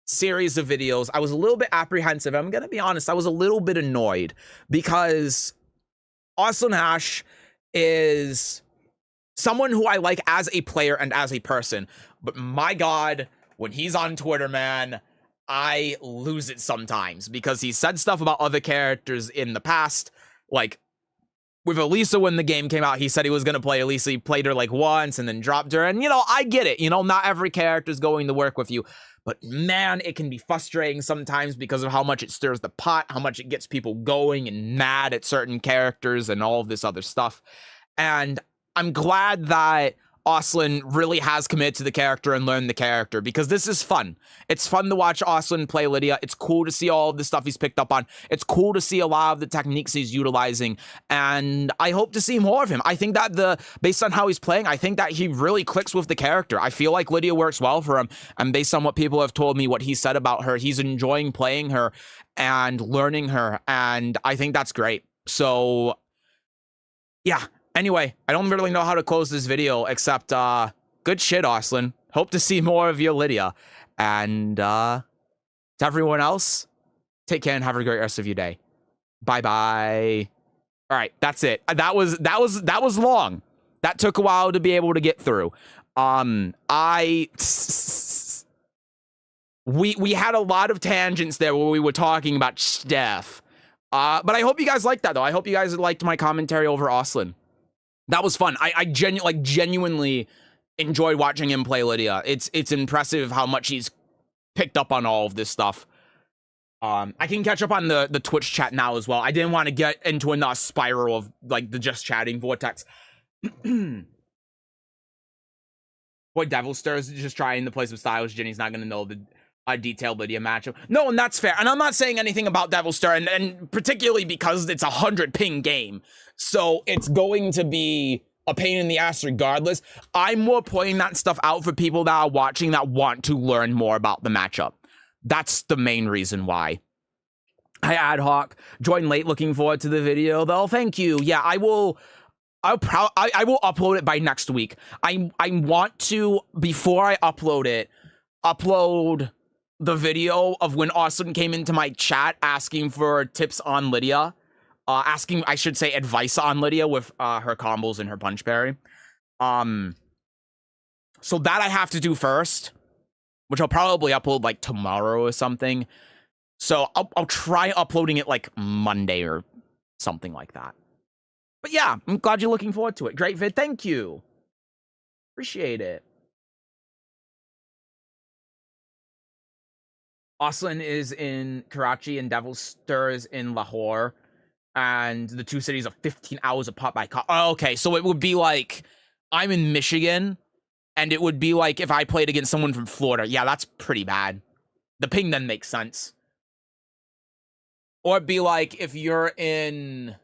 series of videos, I was a little bit apprehensive. I'm going to be honest, I was a little bit annoyed because Arslan Hash is someone who I like as a player and as a person. But my God, when he's on Twitter, man, I lose it sometimes because he said stuff about other characters in the past, like with Elisa when the game came out, he said he was going to play Elisa. He played her like once and then dropped her. And, you know, I get it. You know, not every character is going to work with you. But, man, it can be frustrating sometimes because of how much it stirs the pot, how much it gets people going and mad at certain characters and all of this other stuff. And I'm glad that Arslan really has committed to the character and learned the character because this is fun. It's fun to watch Arslan play Lidia. It's cool to see all of the stuff he's picked up on. It's cool to see a lot of the techniques he's utilizing, and I hope to see more of him. I think that based on how he's playing, I think that he really clicks with the character. I feel like Lidia works well for him, and based on what people have told me, what he said about her, he's enjoying playing her and learning her, and I think that's great. So, yeah. Anyway, I don't really know how to close this video except, good shit, Arslan. Hope to see more of your Lidia. And, to everyone else, take care and have a great rest of your day. Bye-bye. All right, that's it. That was long. That took a while to be able to get through. We had a lot of tangents there where we were talking about stuff. But I hope you guys liked that, though. I hope you guys liked my commentary over Arslan. That was fun. I genuinely enjoyed watching him play Lidia. It's impressive how much he's picked up on all of this stuff. I can catch up on the Twitch chat now as well. I didn't want to get into a spiral of like the just chatting vortex. Boy, Devil Stirs is just trying to play some styles. Jenny's not going to know the detailed Lidia matchup. No, and that's fair. And I'm not saying anything about Devil Stir, and particularly because it's a 100 ping game. So it's going to be a pain in the ass regardless. I'm more pointing that stuff out for people that are watching that want to learn more about the matchup. That's the main reason why. Hi, Ad Hoc. Join late. Looking forward to the video, though. Thank you. Yeah, I will upload it by next week. I want to, before I upload it, upload the video of when Arslan came into my chat asking for tips on Lidia. Asking, I should say, advice on Lidia with her combos and her punch parry. So that I have to do first, which I'll probably upload like tomorrow or something. So I'll try uploading it like Monday or something like that. But yeah, I'm glad you're looking forward to it. Great vid, thank you. Appreciate it. Arslan is in Karachi and Devil Stir is in Lahore. And the two cities are 15 hours apart by car. Oh, okay, so it would be like I'm in Michigan, and it would be like if I played against someone from Florida. Yeah, that's pretty bad. The ping then makes sense. Or it'd be like if you're in...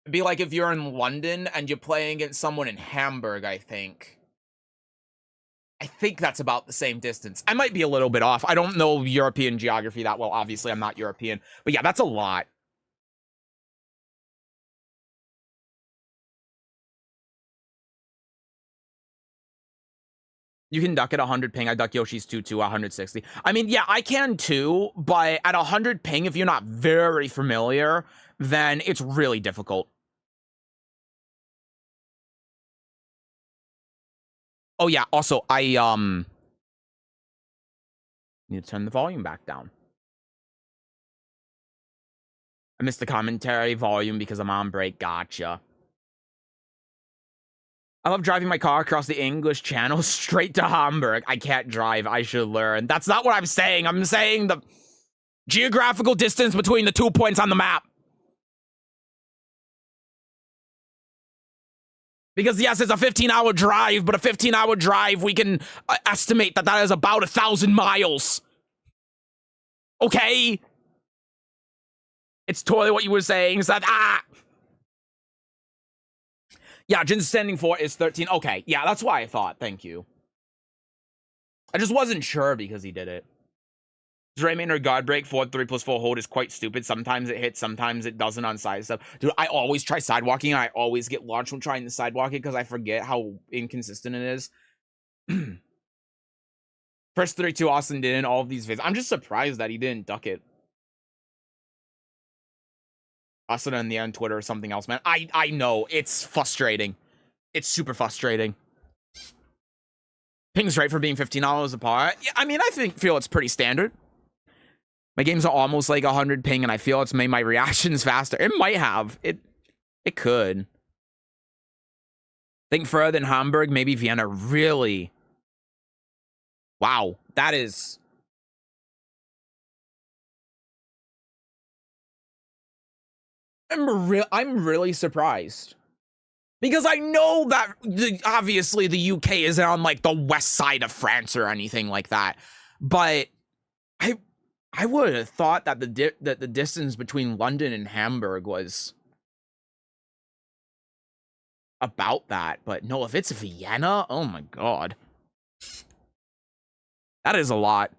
It'd be like if you're in London and you're playing against someone in Hamburg, I think. I think that's about the same distance. I might be a little bit off. I don't know European geography that well. Obviously, I'm not European. But yeah, that's a lot. You can duck at 100 ping. I duck Yoshi's 2-2 160. I mean, yeah, I can too. But at 100 ping, if you're not very familiar, then it's really difficult. Oh yeah, also I need to turn the volume back down. I missed the commentary volume because I'm on break. Gotcha. I love driving my car across the English Channel straight to Hamburg. I can't drive. I should learn. That's not what I'm saying. I'm saying the geographical distance between the 2 points on the map. Because yes, it's a 15-hour drive, but a 15-hour drive, we can estimate that that is about 1,000 miles. Okay? It's totally what you were saying. So that, Yeah, Jin's standing for is 13. Okay, yeah, that's why I thought. Thank you. I just wasn't sure because he did it. Rayman or God Break, forward 3 plus 4 hold is quite stupid. Sometimes it hits, sometimes it doesn't on side stuff. Dude, I always try sidewalking, and I always get launched when trying to sidewalk it because I forget how inconsistent it is. First 3-2 Austin did in all of these vids. I'm just surprised that he didn't duck it. Austin on the on Twitter or something else, man. I know. It's frustrating. It's super frustrating. Ping's right for being $15 apart. Yeah, I mean, feel it's pretty standard. My games are almost like 100 ping, and I feel it's made my reactions faster. It might have. It could. Think further than Hamburg, maybe Vienna. Really? Wow. That is... I'm really surprised. Because I know that, obviously, the UK isn't on, like, the west side of France or anything like that. But I would have thought that the distance between London and Hamburg was about that. But no, if it's Vienna, oh my god. That is a lot.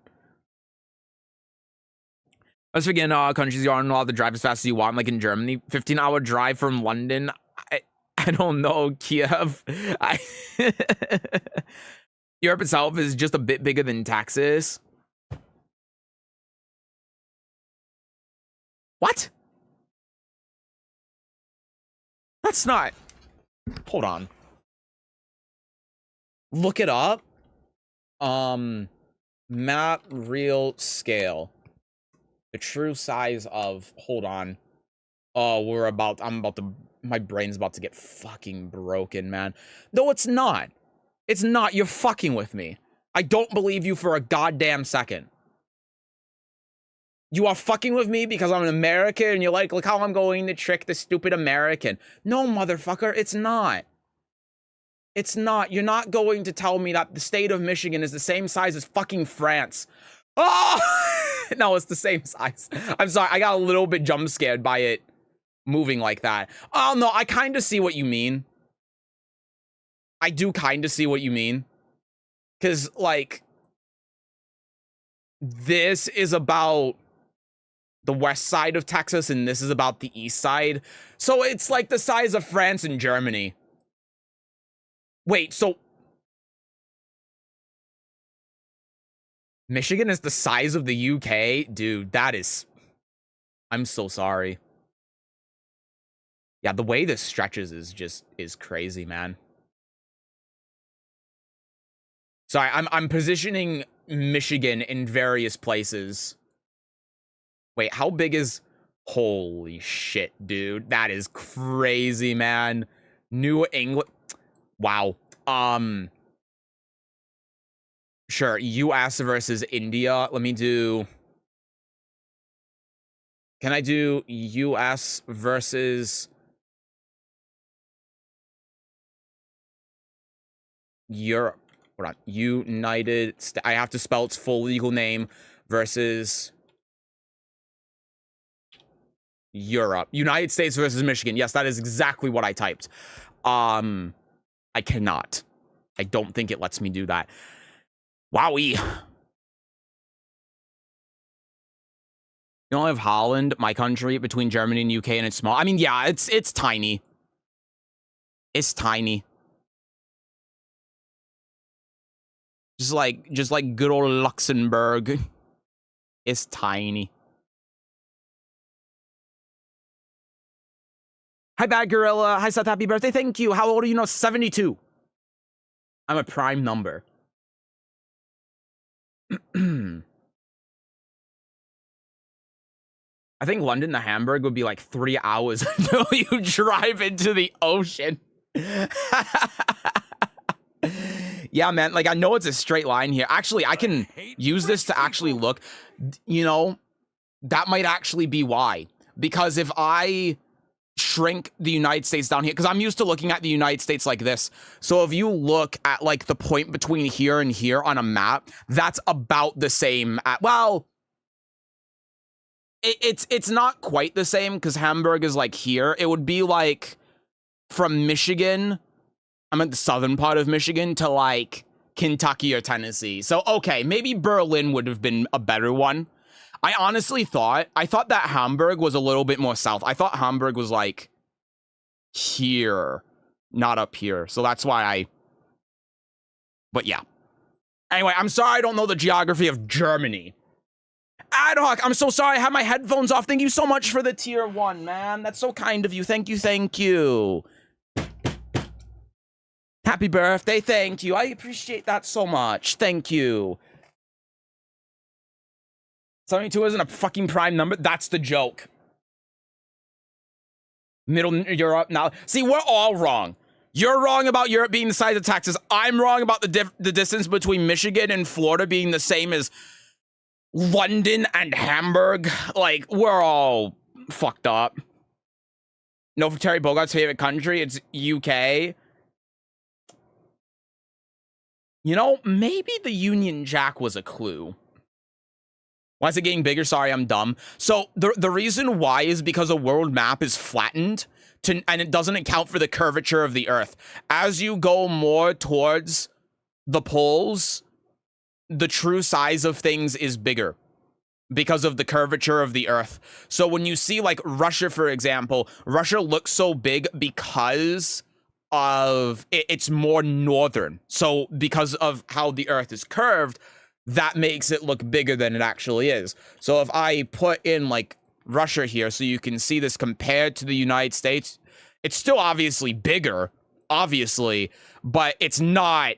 Let's begin, countries you aren't allowed to drive as fast as you want, like in Germany. 15-hour drive from London. I don't know, Kiev. Europe itself is just a bit bigger than Texas. What? That's not... Hold on. Look it up. Map real scale. The true size of... Hold on. Oh, my brain's about to get fucking broken, man. No, it's not. It's not. You're fucking with me. I don't believe you for a goddamn second. You are fucking with me because I'm an American and you're like, look how I'm going to trick the stupid American. No, motherfucker, it's not. It's not. You're not going to tell me that the state of Michigan is the same size as fucking France. Oh! No, it's the same size. I'm sorry, I got a little bit jump scared by it moving like that. Oh, no, I kind of see what you mean. I do kind of see what you mean. Because, like, this is about the west side of Texas, and this is about the east side. So it's like the size of France and Germany. Wait, so... Michigan is the size of the UK? Dude, that is... I'm so sorry. Yeah, the way this stretches is crazy, man. Sorry, I'm positioning Michigan in various places. Wait, how big is... Holy shit, dude. That is crazy, man. New England... Wow. Sure, US versus India. Let me do... Can I do US versus... Europe? Hold on. United States. I have to spell its full legal name versus... Europe. United States versus Michigan. Yes, that is exactly what I typed. I cannot. I don't think it lets me do that. Wowie. You only have Holland, my country, between Germany and UK, and it's small. I mean, yeah, it's tiny. It's tiny. Just like good old Luxembourg. It's tiny. Hi, Bad Gorilla. Hi, Seth. Happy birthday. Thank you. How old are you? No, 72. I'm a prime number. I think London to Hamburg would be like 3 hours until you drive into the ocean. Yeah, man. Like, I know it's a straight line here. Actually, I can use this to actually look. You know, that might actually be why. Because if I shrink the United States down here, because I'm used to looking at the United States like this. So if you look at, like, the point between here and here on a map, that's about the same. Well, it's not quite the same because Hamburg is, like, here. It would be, like, from Michigan, I'm at the southern part of Michigan, to, like, Kentucky or Tennessee. So, okay, maybe Berlin would have been a better one. I honestly thought that Hamburg was a little bit more south. I thought Hamburg was, like, here, not up here. So that's why but yeah. Anyway, I'm sorry I don't know the geography of Germany. Ad hoc, I'm so sorry I have my headphones off. Thank you so much for the tier 1, man. That's so kind of you. Thank you, thank you. Happy birthday, thank you. I appreciate that so much. Thank you. 72 isn't a fucking prime number. That's the joke. Middle Europe now. See, we're all wrong. You're wrong about Europe being the size of Texas. I'm wrong about the distance between Michigan and Florida being the same as London and Hamburg. Like, we're all fucked up. No, for Terry Bogart's favorite country, it's UK. You know, maybe the Union Jack was a clue. Why is it getting bigger? Sorry, I'm dumb. So the reason why is because a world map is flattened and it doesn't account for the curvature of the Earth. As you go more towards the poles, the true size of things is bigger because of the curvature of the Earth. So when you see, like, Russia, for example, Russia looks so big because of it's more northern. So because of how the Earth is curved, that makes it look bigger than it actually is. So if I put in, like, Russia here so you can see this compared to the United States, it's still obviously bigger, obviously, but it's not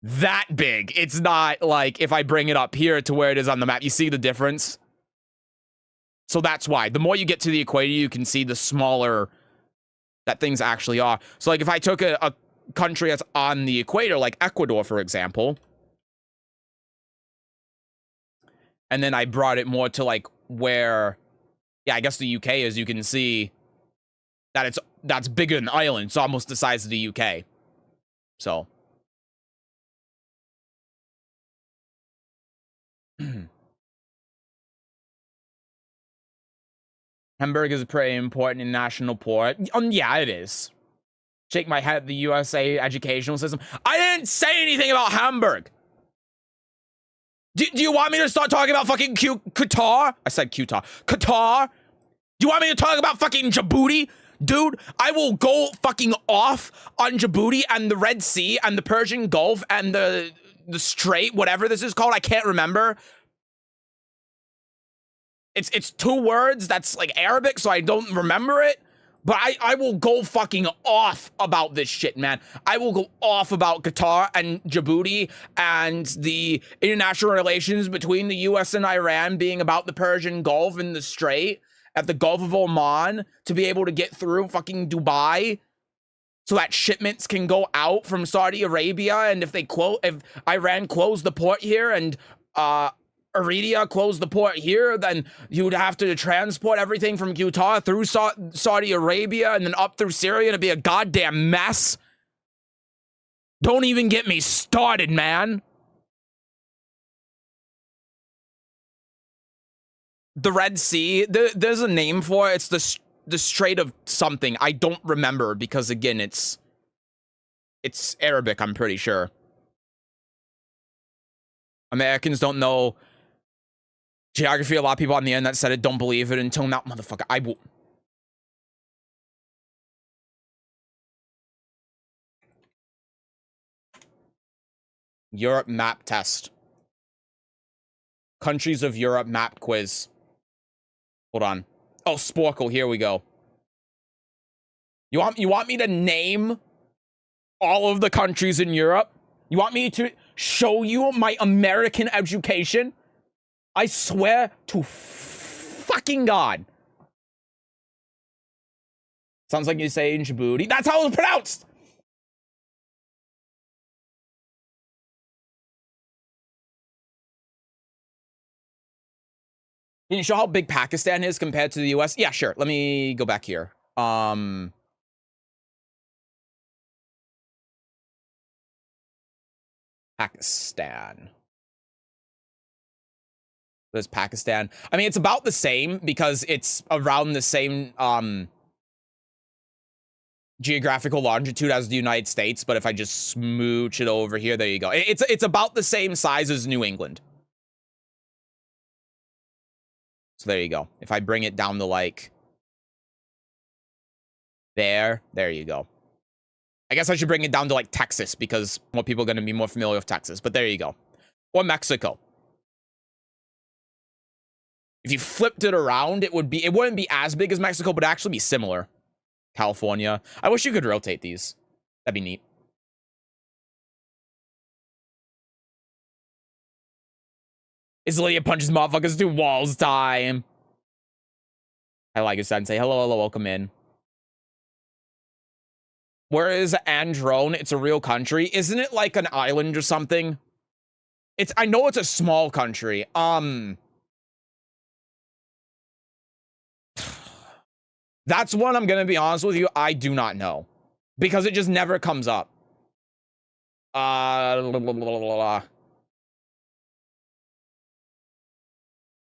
that big. It's not like if I bring it up here to where it is on the map. You see the difference? So that's why. The more you get to the equator, you can see the smaller that things actually are. So, like, if I took a country that's on the equator, like Ecuador, for example, and then I brought it more to, like, where, yeah, I guess the UK is, you can see that that's bigger than Ireland. It's almost the size of the UK. So. Hamburg is a pretty important national port. Yeah, it is. Shake my head at the USA educational system. I didn't say anything about Hamburg. Do you want me to start talking about fucking Qatar? I said Qatar. Qatar? Do you want me to talk about fucking Djibouti? Dude, I will go fucking off on Djibouti and the Red Sea and the Persian Gulf and the Strait, whatever this is called. I can't remember. It's 2 words. That's, like, Arabic, so I don't remember it. But I will go fucking off about this shit, man. I will go off about Qatar and Djibouti and the international relations between the US and Iran being about the Persian Gulf and the Strait at the Gulf of Oman to be able to get through fucking Dubai so that shipments can go out from Saudi Arabia. And if Iran closed the port here and Lidia closed the port here, then you would have to transport everything from Qatar through Saudi Arabia and then up through Syria, and it'd be a goddamn mess. Don't even get me started, man. The Red Sea, there's a name for it. It's the Strait of something. I don't remember because, again, it's Arabic, I'm pretty sure. Americans don't know geography. A lot of people on the internet said it. Don't believe it until now. Motherfucker, I will. Europe map test. Countries of Europe map quiz. Hold on. Oh, Sporkle, here we go. You want me to name all of the countries in Europe? You want me to show you my American education? I swear to fucking God. Sounds like you're saying Djibouti. That's how it was pronounced! Can you show how big Pakistan is compared to the US? Yeah, sure. Let me go back here. Pakistan. There's Pakistan. I mean, it's about the same because it's around the same geographical longitude as the United States, but if I just smooch it over here, there you go. It's about the same size as New England. So there you go. If I bring it down to like there you go. I guess I should bring it down to like Texas because more people are going to be more familiar with Texas, but there you go. Or Mexico. If you flipped it around, it wouldn't be as big as Mexico, but actually be similar. California. I wish you could rotate these. That'd be neat. Is Lidia punches motherfuckers through walls time. I like it, Sensei. Hello, welcome in. Where is Androne? It's a real country. Isn't it like an island or something? I know it's a small country. That's one I'm gonna be honest with you, I do not know. Because it just never comes up.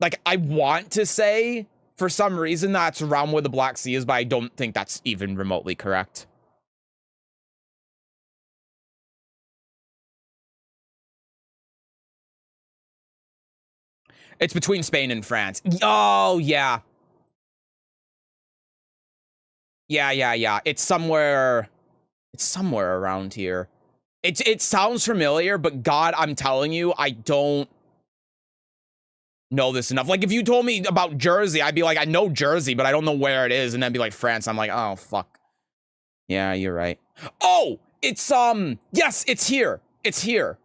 Like, I want to say, for some reason, that's around where the Black Sea is, but I don't think that's even remotely correct. It's between Spain and France. Oh, yeah. Yeah. It's somewhere around here. It sounds familiar, but God, I'm telling you, I don't know this enough. Like, if you told me about Jersey, I'd be like, I know Jersey, but I don't know where it is. And then be like, France. I'm like, oh, fuck. Yeah, you're right. Oh, it's, yes, it's here. It's here.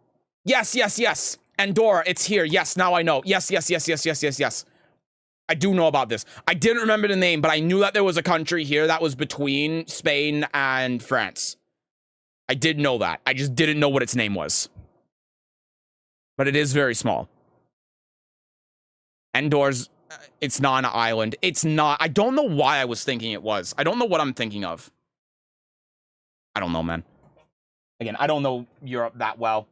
Yes. Andorra, it's here. Yes, now I know. Yes. I do know about this. I didn't remember the name, but I knew that there was a country here that was between Spain and France. I did know that. I just didn't know what its name was. But it is very small. Andorra's, it's not an island. It's not. I don't know why I was thinking it was. I don't know what I'm thinking of. I don't know, man. Again, I don't know Europe that well.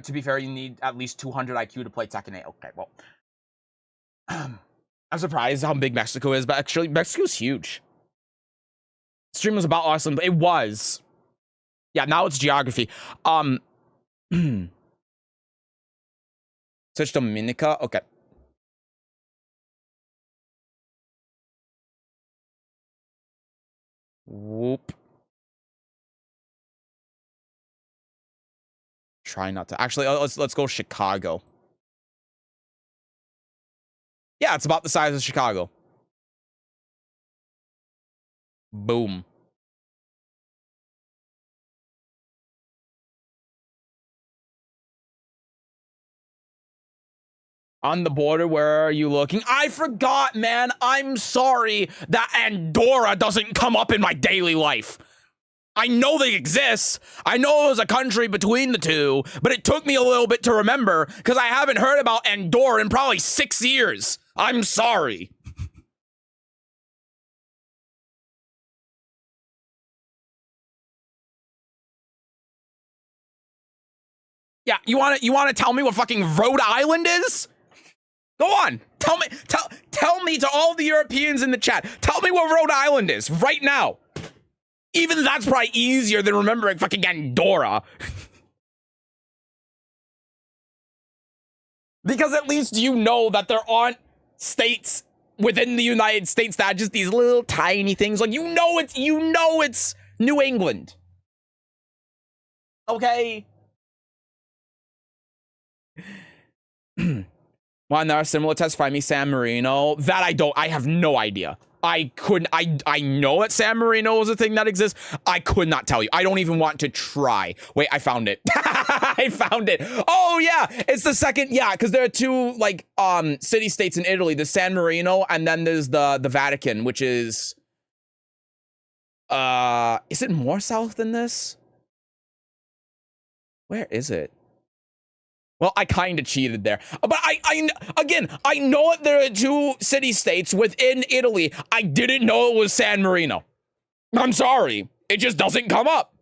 To be fair, you need at least 200 IQ to play Tekken 8. Okay, well. I'm surprised how big Mexico is, but actually, Mexico's huge. Stream was about Arslan, but it was. Yeah, now it's geography. Search Dominica? Okay. Whoop. Try not to. Actually, let's go Chicago. Yeah, it's about the size of Chicago. Boom. On the border, where are you looking? I forgot, man. I'm sorry that Andorra doesn't come up in my daily life. I know they exist. I know there's a country between the two, but it took me a little bit to remember because I haven't heard about Andorra in probably 6 years. I'm sorry. Yeah, you want to tell me what fucking Rhode Island is? Go on. Tell me to all the Europeans in the chat. Tell me what Rhode Island is right now. Even that's probably easier than remembering fucking Andorra. Because at least you know that there aren't states within the United States that are just these little tiny things. Like, you know it's New England. Okay? One there, similar test, find me San Marino. That I have no idea. I couldn't, I know that San Marino is a thing that exists. I could not tell you. I don't even want to try. Wait, I found it. I found it. Oh yeah, it's the second, yeah, because there are two like city-states in Italy, the San Marino, and then there's the Vatican, which is it more south than this? Where is it? Well, I kind of cheated there. But again, I know that there are two city-states within Italy. I didn't know it was San Marino. I'm sorry. It just doesn't come up.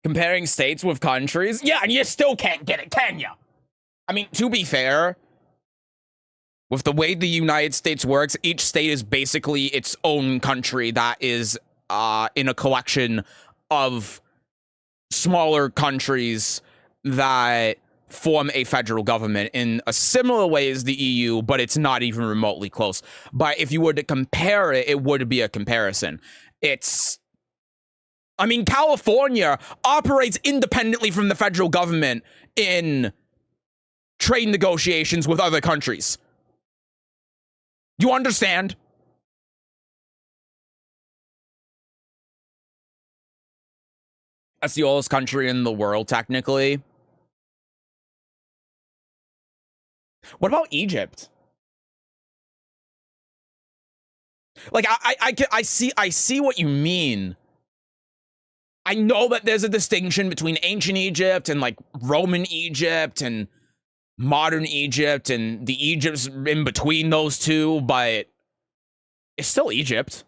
Comparing states with countries? Yeah, and you still can't get it, can you? I mean, to be fair, with the way the United States works, each state is basically its own country that is in a collection of smaller countries that form a federal government in a similar way as the EU, but it's not even remotely close. But if you were to compare it, it would be a comparison. I mean, California operates independently from the federal government in trade negotiations with other countries. You understand? That's the oldest country in the world, technically. What about Egypt? Like, I see what you mean. I know that there's a distinction between ancient Egypt and like Roman Egypt and modern Egypt and the Egypts in between those two, but it's still Egypt.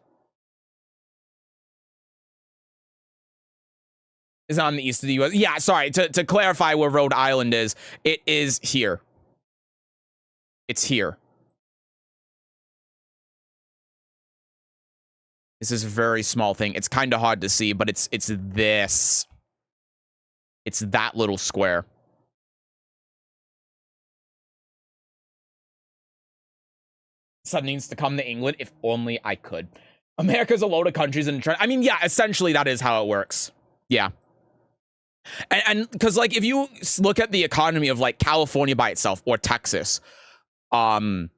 Is it on the east of the US? Yeah, sorry, to clarify where Rhode Island is, it is here. It's here. This is a very small thing. It's kind of hard to see, but it's this. It's that little square. Son needs to come to England. If only I could. America's a load of countries in a trend. I mean, yeah, essentially that is how it works. Yeah. And because like if you look at the economy of like California by itself or Texas, even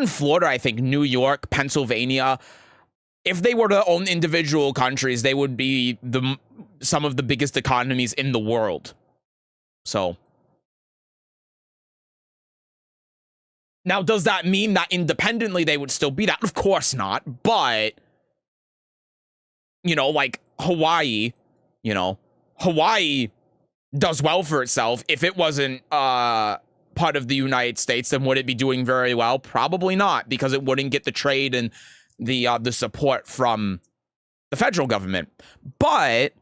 Florida, I think, New York, Pennsylvania, if they were to own individual countries, they would be some of the biggest economies in the world. So now, does that mean that independently they would still be that? Of course not. But, you know, like Hawaii, you know, Hawaii does well for itself. If it wasn't part of the United States, then would it be doing very well? Probably not, because it wouldn't get the trade and the support from the federal government. But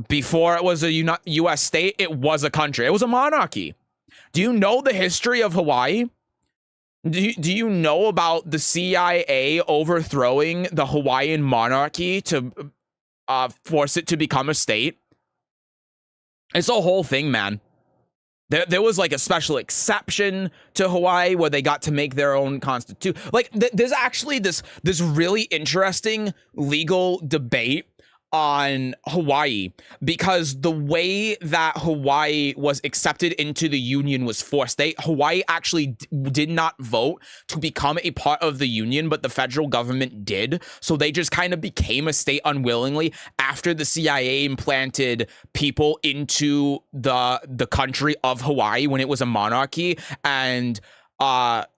before it was a U.S. state, it was a country. It was a monarchy. Do you know the history of Hawaii? Do you know about the CIA overthrowing the Hawaiian monarchy to force it to become a state? It's a whole thing, man. There was like a special exception to Hawaii where they got to make their own constitution. Like there's actually this really interesting legal debate on Hawaii, because the way that Hawaii was accepted into the union was forced. Hawaii actually did not vote to become a part of the union, but the federal government did. So they just kind of became a state unwillingly after the CIA implanted people into the country of Hawaii when it was a monarchy, and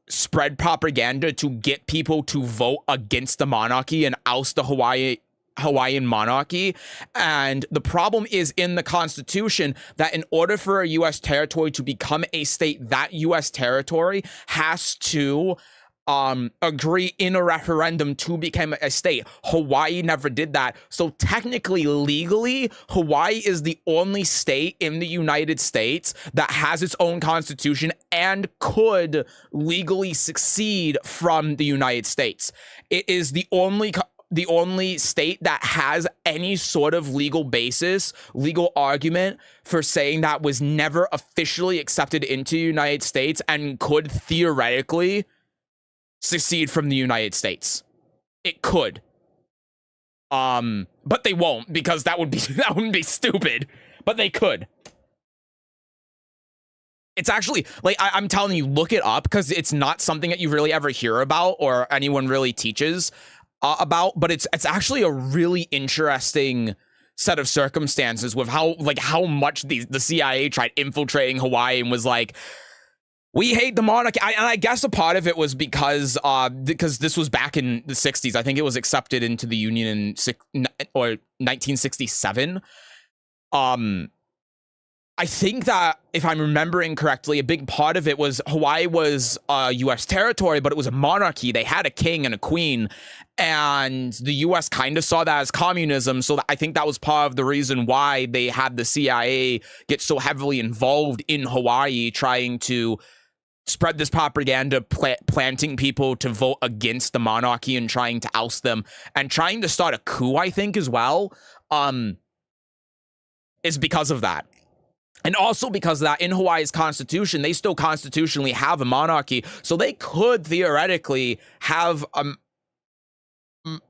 spread propaganda to get people to vote against the monarchy and oust the Hawaiian monarchy. And the problem is in the Constitution that in order for a U.S. territory to become a state, that U.S. territory has to agree in a referendum to become a state. Hawaii never did that. So technically, legally, Hawaii is the only state in the United States that has its own constitution and could legally succeed from the United States. It is the only state that has any sort of legal basis, legal argument for saying that was never officially accepted into the United States and could theoretically secede from the United States. It could. But they won't, because that would be that wouldn't be stupid. But they could. It's actually, like, I'm telling you, look it up, because it's not something that you really ever hear about or anyone really teaches about, but it's actually a really interesting set of circumstances with how much the CIA tried infiltrating Hawaii and was like, we hate the monarchy. And I guess a part of it was because this was back in the 60s. I think it was accepted into the Union in 1967. I think that, if I'm remembering correctly, a big part of it was Hawaii was a U.S. territory, but it was a monarchy. They had a king and a queen, and the U.S. kind of saw that as communism. So I think that was part of the reason why they had the CIA get so heavily involved in Hawaii, trying to spread this propaganda, planting people to vote against the monarchy and trying to oust them, and trying to start a coup, I think, as well, is because of that. And also because of that, in Hawaii's constitution, they still constitutionally have a monarchy, so they could theoretically have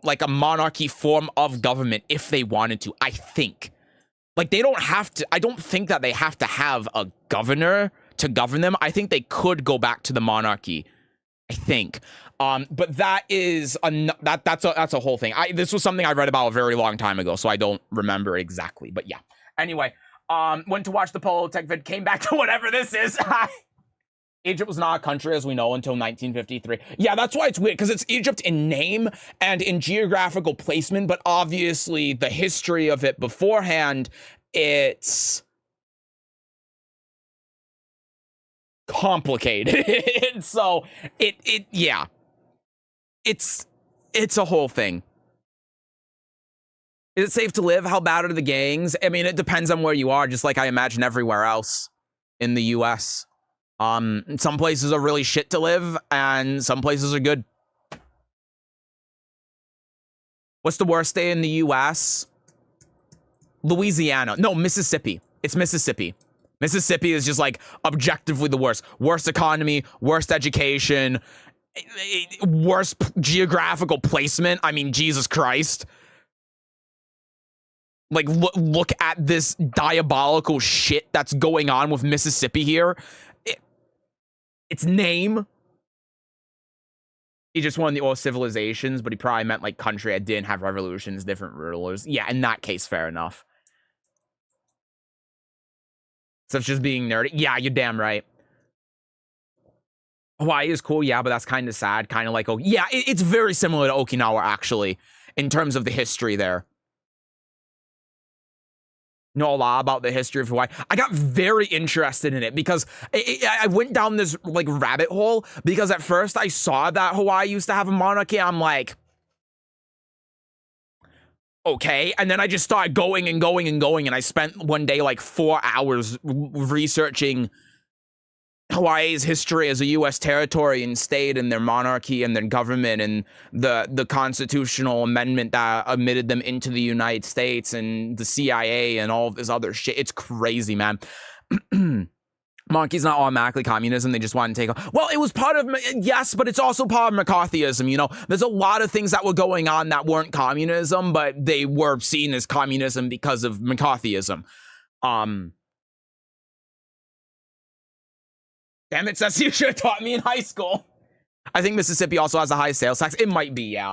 like a monarchy form of government if they wanted to, I think. Like, they don't have to, I don't think that they have to have a governor to govern them. I think they could go back to the monarchy, I think. But that is that's a whole thing. This was something I read about a very long time ago, so I don't remember exactly. But yeah. Anyway, went to watch the Polo Tech vid, came back to whatever this is. Egypt was not a country, as we know, until 1953. Yeah, that's why it's weird, because it's Egypt in name and in geographical placement, but obviously the history of it beforehand, it's complicated. So yeah, it's a whole thing. Is it safe to live? How bad are the gangs? I mean, it depends on where you are, just like I imagine everywhere else in the US. Some places are really shit to live, and some places are good. What's the worst state in the US? Louisiana. No, Mississippi. It's Mississippi. Mississippi is just, like, objectively the worst. Worst economy, worst education, worst geographical placement. I mean, Jesus Christ. Like, look at this diabolical shit that's going on with Mississippi here. Its name. He just won the old civilizations, but he probably meant, like, country that didn't have revolutions, different rulers. Yeah, in that case, fair enough. So it's just being nerdy. Yeah, you're damn right. Hawaii is cool, yeah, but that's kind of sad. Kind of like, oh, yeah, it's very similar to Okinawa, actually, in terms of the history there. Know a lot about the history of Hawaii. I got very interested in it because I went down this, like, rabbit hole, because at first I saw that Hawaii used to have a monarchy. I'm like, okay. And then I just started going and going and going, and I spent one day like 4 hours researching Hawaii's history as a U.S. territory and state, and their monarchy and their government, and the constitutional amendment that admitted them into the United States, and the CIA and all of this other shit. It's crazy, man. Monarchy's not automatically communism. They just want to take over. Well, it was part of, yes, but it's also part of McCarthyism. You know, there's a lot of things that were going on that weren't communism, but they were seen as communism because of McCarthyism. Damn it, Seth, you should have taught me in high school. I think Mississippi also has a high sales tax. It might be, yeah.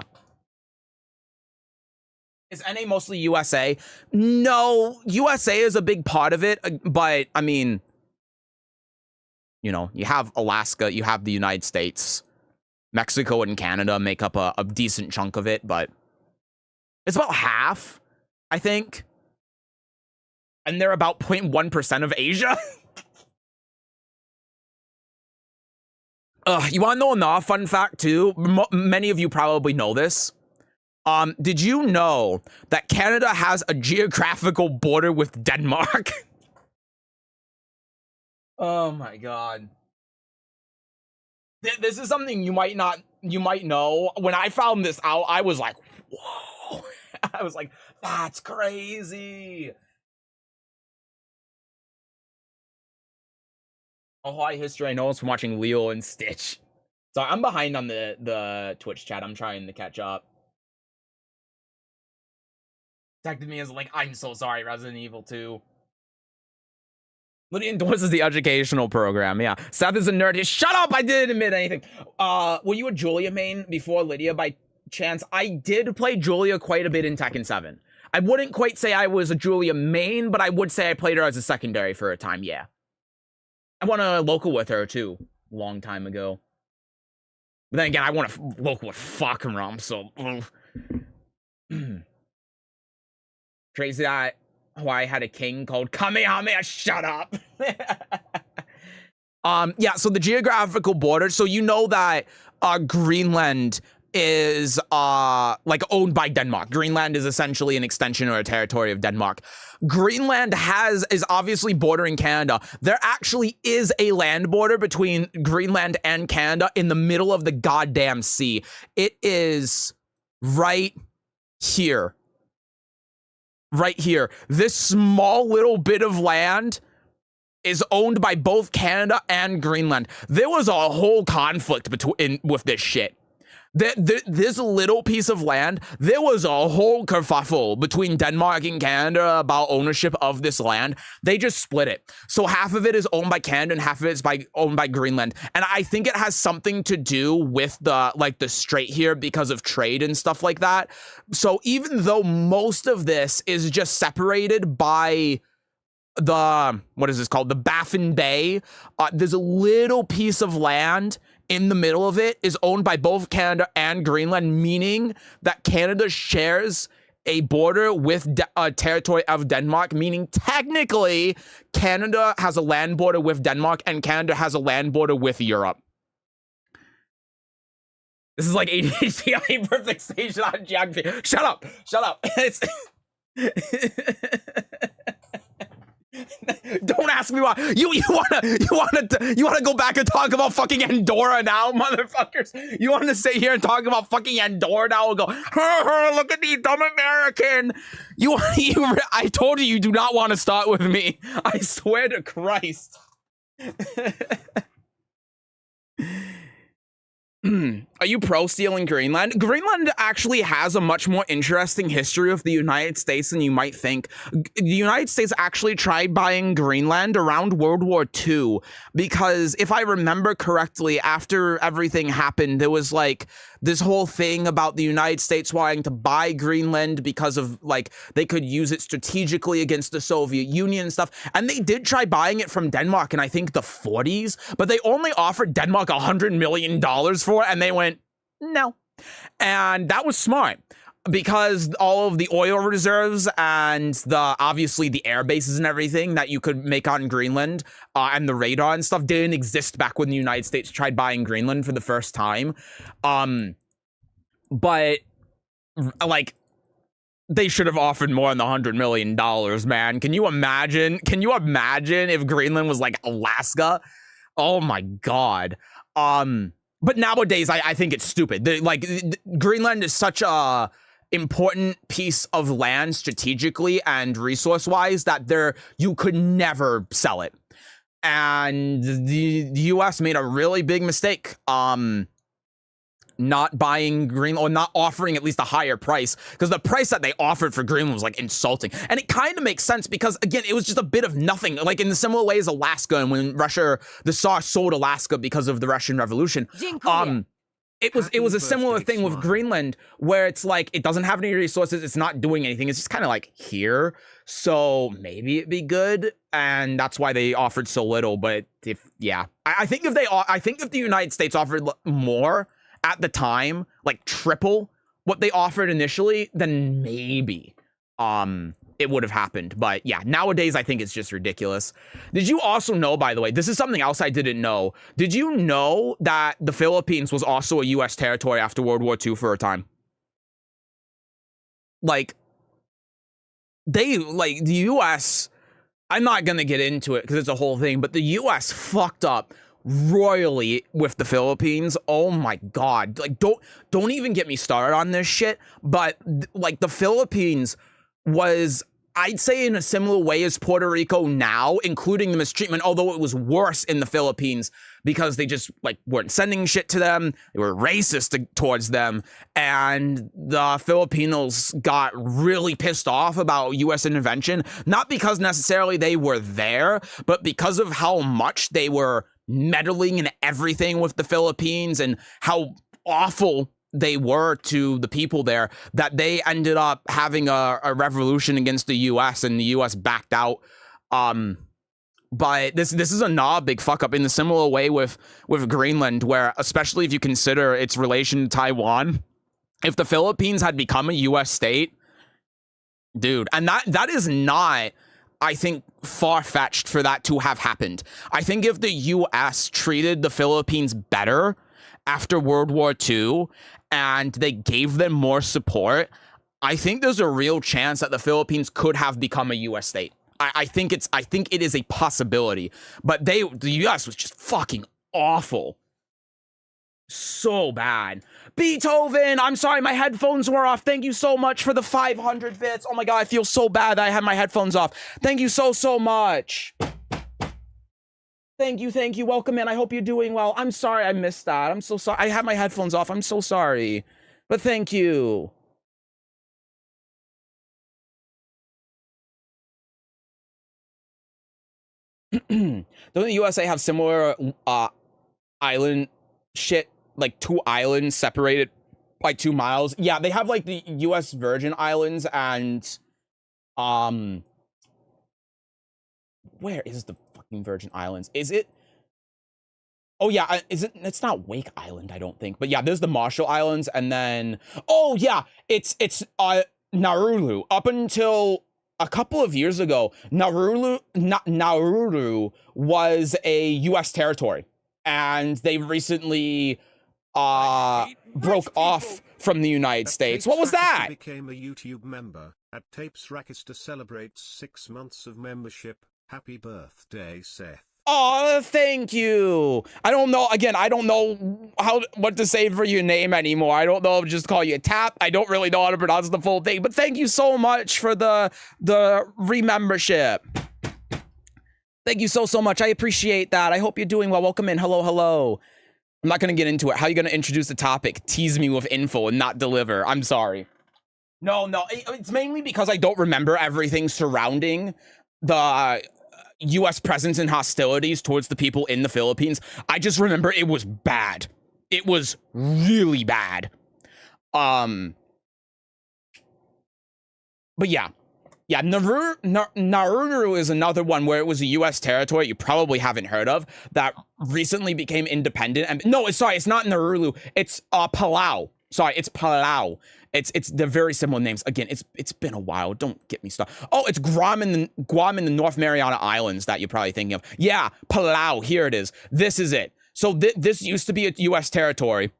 Is NA mostly USA? No, USA is a big part of it, but, I mean, you know, you have Alaska, you have the United States. Mexico and Canada make up a decent chunk of it, but it's about half, I think. And they're about 0.1% of Asia. You want to know another fun fact, too? Many of you probably know this. Did you know that Canada has a geographical border with Denmark? Oh my god. This is something you might know. When I found this out, I was like, whoa. I was like, that's crazy. Hawaii history, I know it's from watching Leo and Stitch. So I'm behind on the Twitch chat. I'm trying to catch up. texted me as like, I'm so sorry, Resident Evil 2. Lydia endorses the educational program, yeah. Seth is a nerd. Shut up, I didn't admit anything. Were you a Julia main before Lydia by chance? I did play Julia quite a bit in Tekken 7. I wouldn't quite say I was a Julia main, but I would say I played her as a secondary for a time, yeah. I won a local with her, too, a long time ago. But then again, I won a local with fucking Rum, so... Crazy that I had a king called Kamehameha, shut up! Yeah, so the geographical border, so you know that Greenland is like owned by Denmark. Greenland is essentially an extension or a territory of Denmark. Greenland is obviously bordering Canada. There actually is a land border between Greenland and Canada in the middle of the goddamn sea. It is right here. Right here. This small little bit of land is owned by both Canada and Greenland. There was a whole conflict with this shit. This little piece of land, there was a whole kerfuffle between Denmark and Canada about ownership of this land. They just split it. So half of it is owned by Canada and half of it is owned by Greenland. And I think it has something to do with the strait here because of trade and stuff like that. So even though most of this is just separated by what is this called? The Baffin Bay, there's a little piece of land in the middle of it is owned by both Canada and Greenland, meaning that Canada shares a border with a territory of Denmark, meaning technically Canada has a land border with Denmark and Canada has a land border with Europe. This is like ADHD hyperfixation on geography. Shut up! Shut up! Don't ask me why. You wanna go back and talk about fucking Andorra now, motherfuckers? You wanna sit here and talk about fucking Andorra now and go, look at the dumb American. I told you do not want to start with me. I swear to Christ. Are you pro stealing Greenland? Greenland actually has a much more interesting history of the United States than you might think. The United States actually tried buying Greenland around World War II because if I remember correctly, after everything happened, there was like this whole thing about the United States wanting to buy Greenland because of like they could use it strategically against the Soviet Union and stuff. And they did try buying it from Denmark in I think the 40s, but they only offered Denmark $100 million for it and they went, no. And that was smart because all of the oil reserves and obviously the air bases and everything that you could make on Greenland and the radar and stuff didn't exist back when the United States tried buying Greenland for the first time. But like they should have offered more than the $100 million, man. Can you imagine? Can you imagine if Greenland was like Alaska? Oh my God. But nowadays, I think it's stupid. Greenland is such a important piece of land strategically and resource-wise that you could never sell it. And the U.S. made a really big mistake. Not buying Greenland or not offering at least a higher price because the price that they offered for Greenland was like insulting. And it kind of makes sense because again, it was just a bit of nothing, like in the similar way as Alaska. And when the Tsar sold Alaska because of the Russian Revolution, it was a similar thing with Greenland where it's like, it doesn't have any resources. It's not doing anything. It's just kind of like here. So maybe it'd be good. And that's why they offered so little. But I think if the United States offered more at the time, like triple what they offered initially, then maybe it would have happened. But yeah, nowadays I think it's just ridiculous. Did you also know, by the way, this is something else I didn't know. Did you know that the Philippines was also a US territory after World War II for a time? Like, the US, I'm not gonna get into it because it's a whole thing, but the US fucked up royally with the Philippines. Oh my God. Like, don't even get me started on this shit. But like the Philippines was, I'd say, in a similar way as Puerto Rico now, including the mistreatment, although it was worse in the Philippines because they just like weren't sending shit to them. They were racist towards them, and the Filipinos got really pissed off about U.S. intervention, not because necessarily they were there, but because of how much they were meddling in everything with the Philippines and how awful they were to the people there, that they ended up having a revolution against the U.S. and the U.S. backed out. But this is a big fuck up in the similar way with Greenland, where especially if you consider its relation to Taiwan, if the Philippines had become a U.S. state, dude, and that is not, I think, far-fetched for that to have happened. I think if the U.S. treated the Philippines better after World War II and they gave them more support, I think there's a real chance that the Philippines could have become a U.S. state. I think it is a possibility, but the U.S. was just fucking awful. So bad. Beethoven, I'm sorry, my headphones were off. Thank you so much for the 500 bits. Oh my god, I feel so bad that I had my headphones off. Thank you so much. Thank you. Welcome in. I hope you're doing well. I'm sorry I missed that. I'm so sorry. I had my headphones off. I'm so sorry. But thank you. Doesn't the USA have similar island shit, like 2 islands separated by 2 miles? Yeah, they have like the US Virgin Islands and where is the fucking Virgin Islands? Is it? Oh yeah, it's not Wake Island, I don't think. But yeah, there's the Marshall Islands, and then oh yeah, it's Nauru. Up until a couple of years ago, Nauru was a U.S. territory, and they recently broke off from the United States. What was that? Became a YouTube member at Tapes Rackets to celebrate 6 months of membership. Happy birthday, Seth. Oh, thank you. I don't know. Again, I don't know what to say for your name anymore. I don't know if just call you Tap. I don't really know how to pronounce the full thing. But thank you so much for the remembership. Thank you so much. I appreciate that. I hope you're doing well. Welcome in. Hello. I'm not going to get into it. How are you going to introduce the topic? Tease me with info and not deliver. I'm sorry. No. It's mainly because I don't remember everything surrounding the U.S. presence and hostilities towards the people in the Philippines. I just remember it was bad. It was really bad. But yeah. Yeah, Nauru is another one where it was a U.S. territory you probably haven't heard of that recently became independent. And no, it's not Nauru. It's Palau. Sorry, it's Palau. It's they're very similar names. Again, it's been a while. Don't get me started. Oh, it's Guam in the North Mariana Islands that you're probably thinking of. Yeah, Palau. Here it is. This is it. So this used to be a U.S. territory,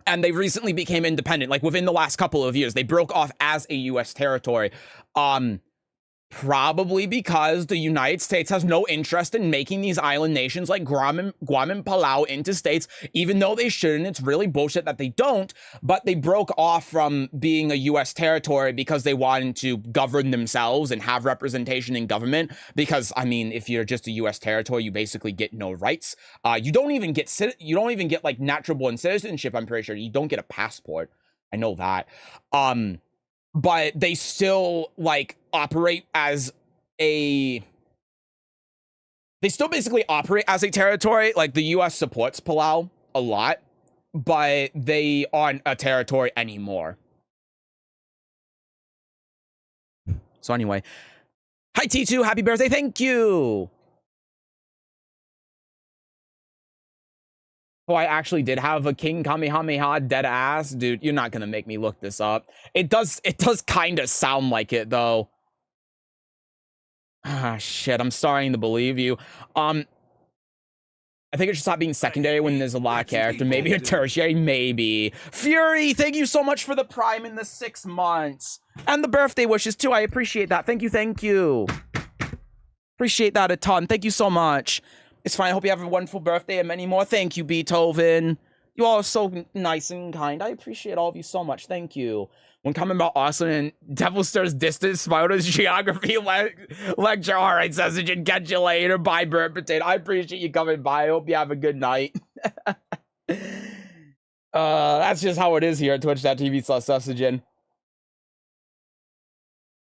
and they recently became independent. Like within the last couple of years, they broke off as a U.S. territory. Probably because the United States has no interest in making these island nations like Guam and Palau into states, even though they shouldn't. It's really bullshit that they don't, but they broke off from being a U.S. territory because they wanted to govern themselves and have representation in government. Because, I mean, if you're just a U.S. territory, you basically get no rights. You don't even get like natural born citizenship, I'm pretty sure. You don't get a passport. I know that. But they still like operate as they still basically operate as a territory. Like the US supports Palau a lot, but they aren't a territory anymore. So anyway, hi T2, happy birthday, thank you. Oh, I actually did have a King Kamehameha dead ass. Dude, you're not gonna make me look this up. It does kind of sound like it, though. Ah, shit, I'm starting to believe you. I think it should stop being secondary when there's a lot of character. Maybe a tertiary, maybe. Fury, thank you so much for the Prime in the 6 months. And the birthday wishes, too. I appreciate that. Thank you. Appreciate that a ton. Thank you so much. It's fine. I hope you have a wonderful birthday and many more. Thank you, Beethoven. You all are so nice and kind. I appreciate all of you so much. Thank you. When coming about Arslan and Devil Star's distance, Sparta's geography lecture. All right, Sesujin, catch you later. Bye, Bird Potato. I appreciate you coming by. I hope you have a good night. That's just how it is here at twitch.tv/Sesujin.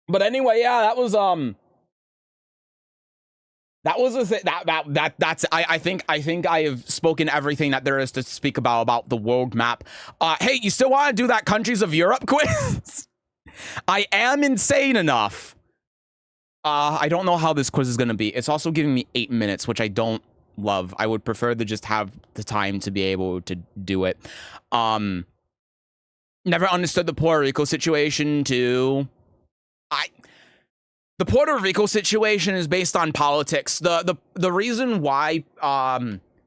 But anyway, yeah, that was I think I have spoken everything that there is to speak about the world map. Hey, you still want to do that countries of Europe quiz? I am insane enough. I don't know how this quiz is gonna be. It's also giving me 8 minutes, which I don't love. I would prefer to just have the time to be able to do it. Never understood the Puerto Rico situation too. The Puerto Rico situation is based on politics. The reason why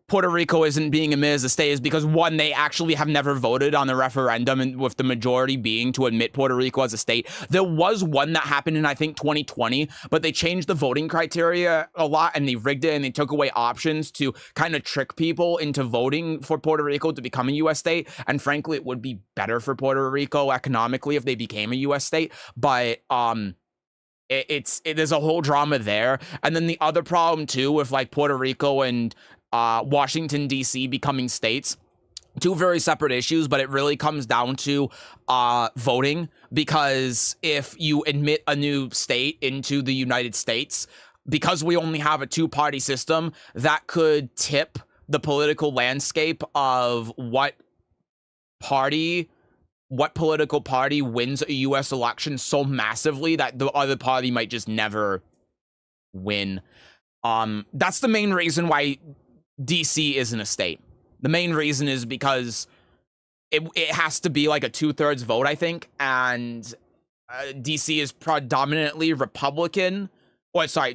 Puerto Rico isn't being admitted as a state is because, one, they actually have never voted on the referendum, and with the majority being to admit Puerto Rico as a state. There was one that happened in, I think, 2020, but they changed the voting criteria a lot, and they rigged it, and they took away options to kind of trick people into voting for Puerto Rico to become a U.S. state. And frankly, it would be better for Puerto Rico economically if they became a U.S. state. But there's a whole drama there. And then the other problem too with like Puerto Rico and Washington DC becoming states, two very separate issues, but it really comes down to voting, because if you admit a new state into the United States, because we only have a two-party system, that could tip the political landscape of what political party wins a U.S. election so massively that the other party might just never win. That's the main reason why DC isn't a state. The main reason is because it has to be like a 2/3 vote, I think, and DC is predominantly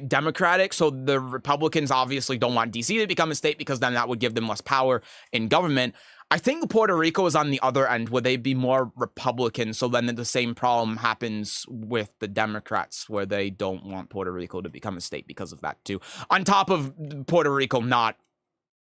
Democratic, so the Republicans obviously don't want DC to become a state because then that would give them less power in government. I think Puerto Rico is on the other end where they'd be more Republican, so then the same problem happens with the Democrats where they don't want Puerto Rico to become a state because of that too. On top of Puerto Rico not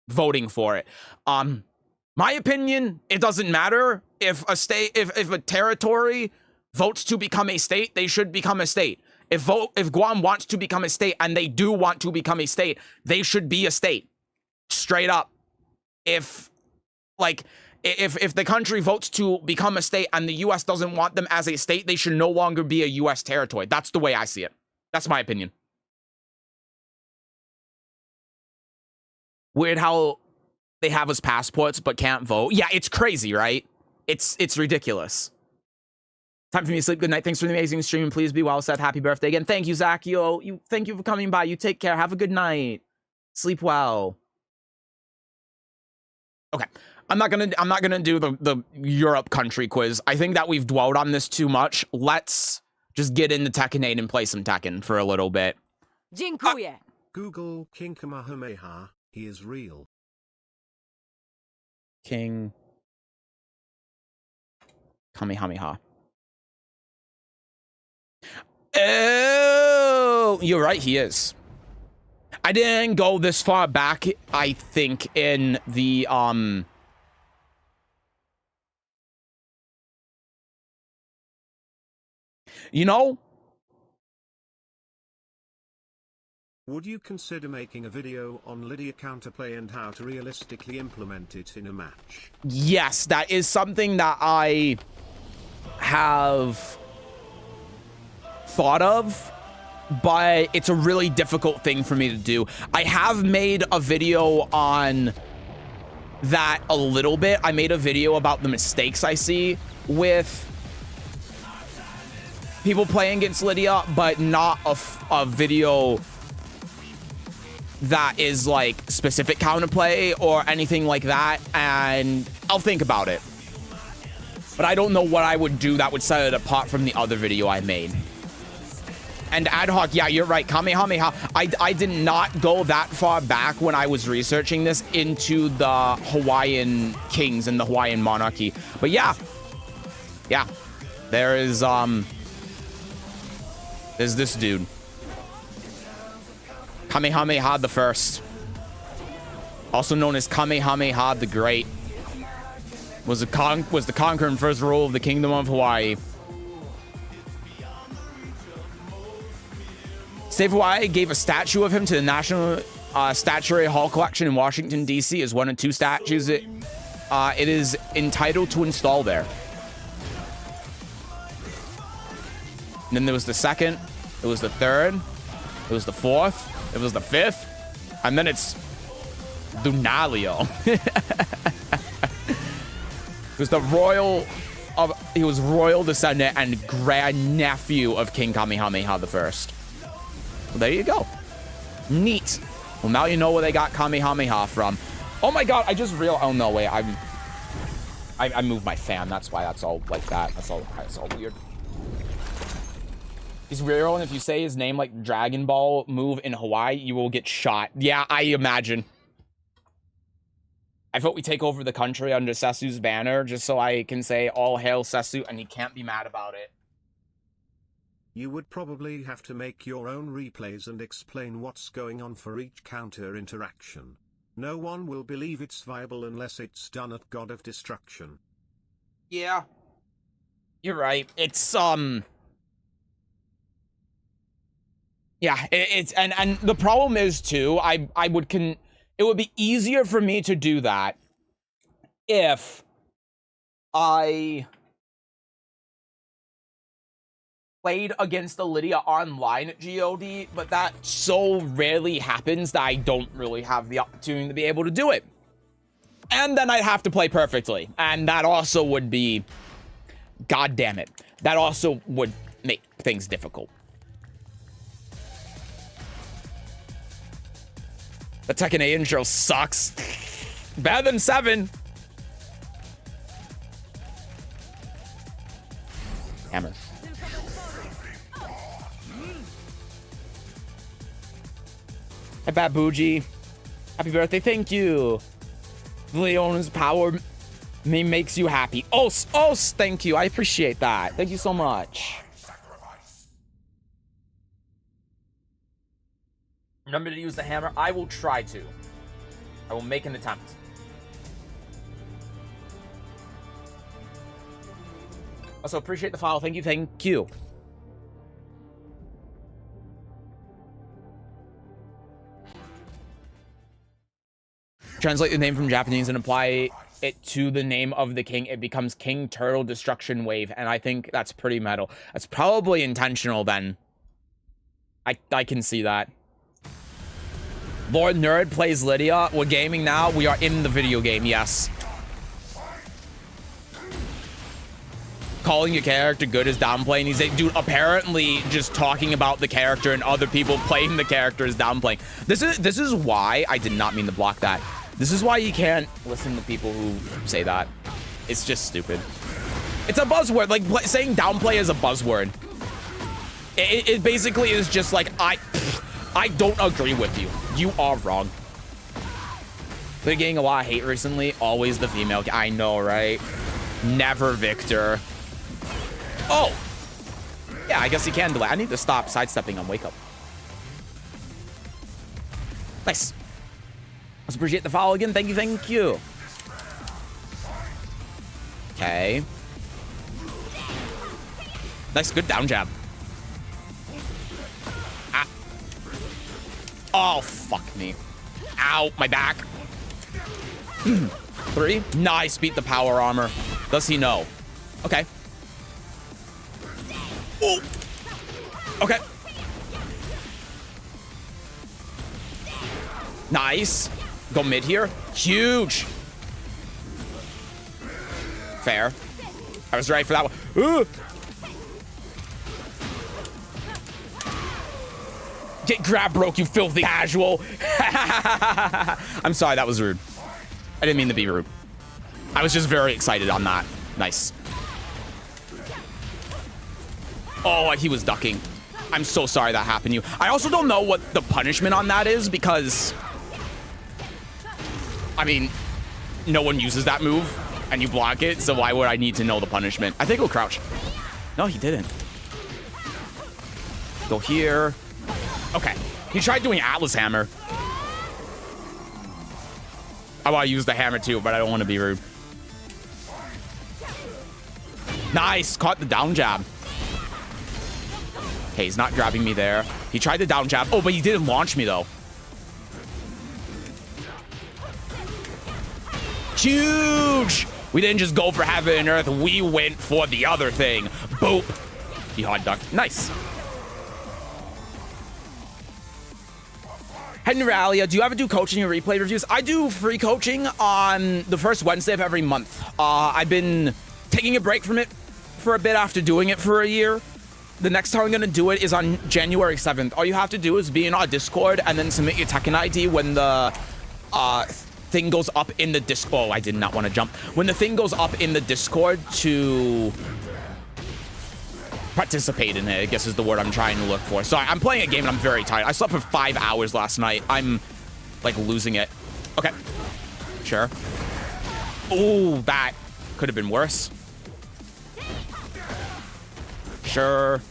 voting for it. My opinion, it doesn't matter if a state, if a territory votes to become a state, they should become a state. If Guam wants to become a state, and they do want to become a state, they should be a state. Straight up. If the country votes to become a state and the U.S. doesn't want them as a state, they should no longer be a U.S. territory. That's the way I see it. That's my opinion. Weird how they have us passports but can't vote. Yeah, it's crazy, right? It's ridiculous. Time for me to sleep. Good night. Thanks for the amazing stream. Please be well, Seth. Happy birthday again. Thank you, Zachio. Thank you for coming by. You take care. Have a good night. Sleep well. Okay. I'm not gonna do the Europe country quiz. I think that we've dwelled on this too much. Let's just get into Tekken 8 and play some Tekken for a little bit. Dziękuję. Google King Kamehameha. He is real. King Kamehameha. Oh, you're right, he is. I didn't go this far back, I think, in the, you know? Would you consider making a video on Lidia counterplay and how to realistically implement it in a match? Yes, that is something that I have thought of, but it's a really difficult thing for me to do. I have made a video on that a little bit. I made a video about the mistakes I see with people playing against Lidia, but not a video that is like specific counterplay or anything like that, and I'll think about it. But I don't know what I would do that would set it apart from the other video I made. And ad hoc, yeah, you're right. Kamehameha. I did not go that far back when I was researching this into the Hawaiian kings and the Hawaiian monarchy. But yeah. Yeah. There's this dude. Kamehameha the First. Also known as Kamehameha the Great. was the conquering first rule of the Kingdom of Hawaii. State of Hawaii gave a statue of him to the National Statuary Hall Collection in Washington, D.C. as one of 2 statues it is entitled to install there. And then there was the 2nd, it was the 3rd, it was the 4th, it was the 5th, and then it's Dunalio. He was royal descendant and grandnephew of King Kamehameha I. Well, there you go. Neat. Well, now you know where they got Kamehameha from. Oh my god, I just realized. Oh no, wait, I moved my fan. That's why that's all like that. That's all weird. He's real, and if you say his name like Dragon Ball move in Hawaii, you will get shot. Yeah, I imagine. I vote we take over the country under Sesu's banner, just so I can say all hail Sesu, and he can't be mad about it. You would probably have to make your own replays and explain what's going on for each counter interaction. No one will believe it's viable unless it's done at God of Destruction. Yeah. You're right. It's, yeah, it's, and the problem is, too, it would be easier for me to do that if I played against the Lidia online at GOD, but that so rarely happens that I don't really have the opportunity to be able to do it. And then I'd have to play perfectly, and that also would be, god damn it, that also would make things difficult. The Tekken 8 intro sucks. Better than 7. Hammer. Hey, Babuji. Happy birthday. Thank you. Leona's power makes you happy. Oh, thank you. I appreciate that. Thank you so much. Remember to use the hammer. I will try to. I will make an attempt. Also, appreciate the follow. Thank you. Thank you. Translate the name from Japanese and apply it to the name of the king. It becomes King Turtle Destruction Wave. And I think that's pretty metal. That's probably intentional then. I can see that. Lord Nerd plays Lidia. We're gaming now. We are in the video game, yes. Calling your character good is downplaying. He's like, dude, apparently just talking about the character and other people playing the character is downplaying. This is why I did not mean to block that. This is why you can't listen to people who say that. It's just stupid. It's a buzzword. Like, saying downplay is a buzzword. It basically is just like, I don't agree with you. You are wrong. They're getting a lot of hate recently. Always the female. I know, right? Never Victor. Oh! Yeah, I guess he can delay. I need to stop sidestepping on Wake Up. Nice. Let's appreciate the follow again. Thank you, thank you. Okay. Nice, good down jab. Ah. Oh, fuck me. Ow, my back. 3. Nice, beat the power armor. Does he know? Okay. Oh. Okay. Nice. Go mid here. Huge. Fair. I was ready for that one. Ooh. Get grab broke, you filthy casual. I'm sorry, that was rude. I didn't mean to be rude. I was just very excited on that. Nice. Oh, he was ducking. I'm so sorry that happened to you. I also don't know what the punishment on that is because, I mean, no one uses that move and you block it, so why would I need to know the punishment? I think he'll crouch. No, he didn't. Go here. Okay. He tried doing Atlas Hammer. I want to use the hammer too, but I don't want to be rude. Nice. Caught the down jab. Okay, he's not grabbing me there. He tried the down jab. Oh, but he didn't launch me, though. Huge. We didn't just go for heaven and earth. We went for the other thing. Boop. He hot ducked. Nice. Henry Alia, do you ever do coaching or replay reviews? I do free coaching on the first Wednesday of every month. I've been taking a break from it for a bit after doing it for a year. The next time I'm going to do it is on January 7th. All you have to do is be in our Discord and then submit your Tekken ID when the thing goes up in the Discord. Oh, I did not want to jump. When the thing goes up in the Discord to participate in it, I guess is the word I'm trying to look for. Sorry, I'm playing a game and I'm very tired. I slept for 5 hours last night. I'm like losing it. Okay. Sure. Oh, that could have been worse. Sure.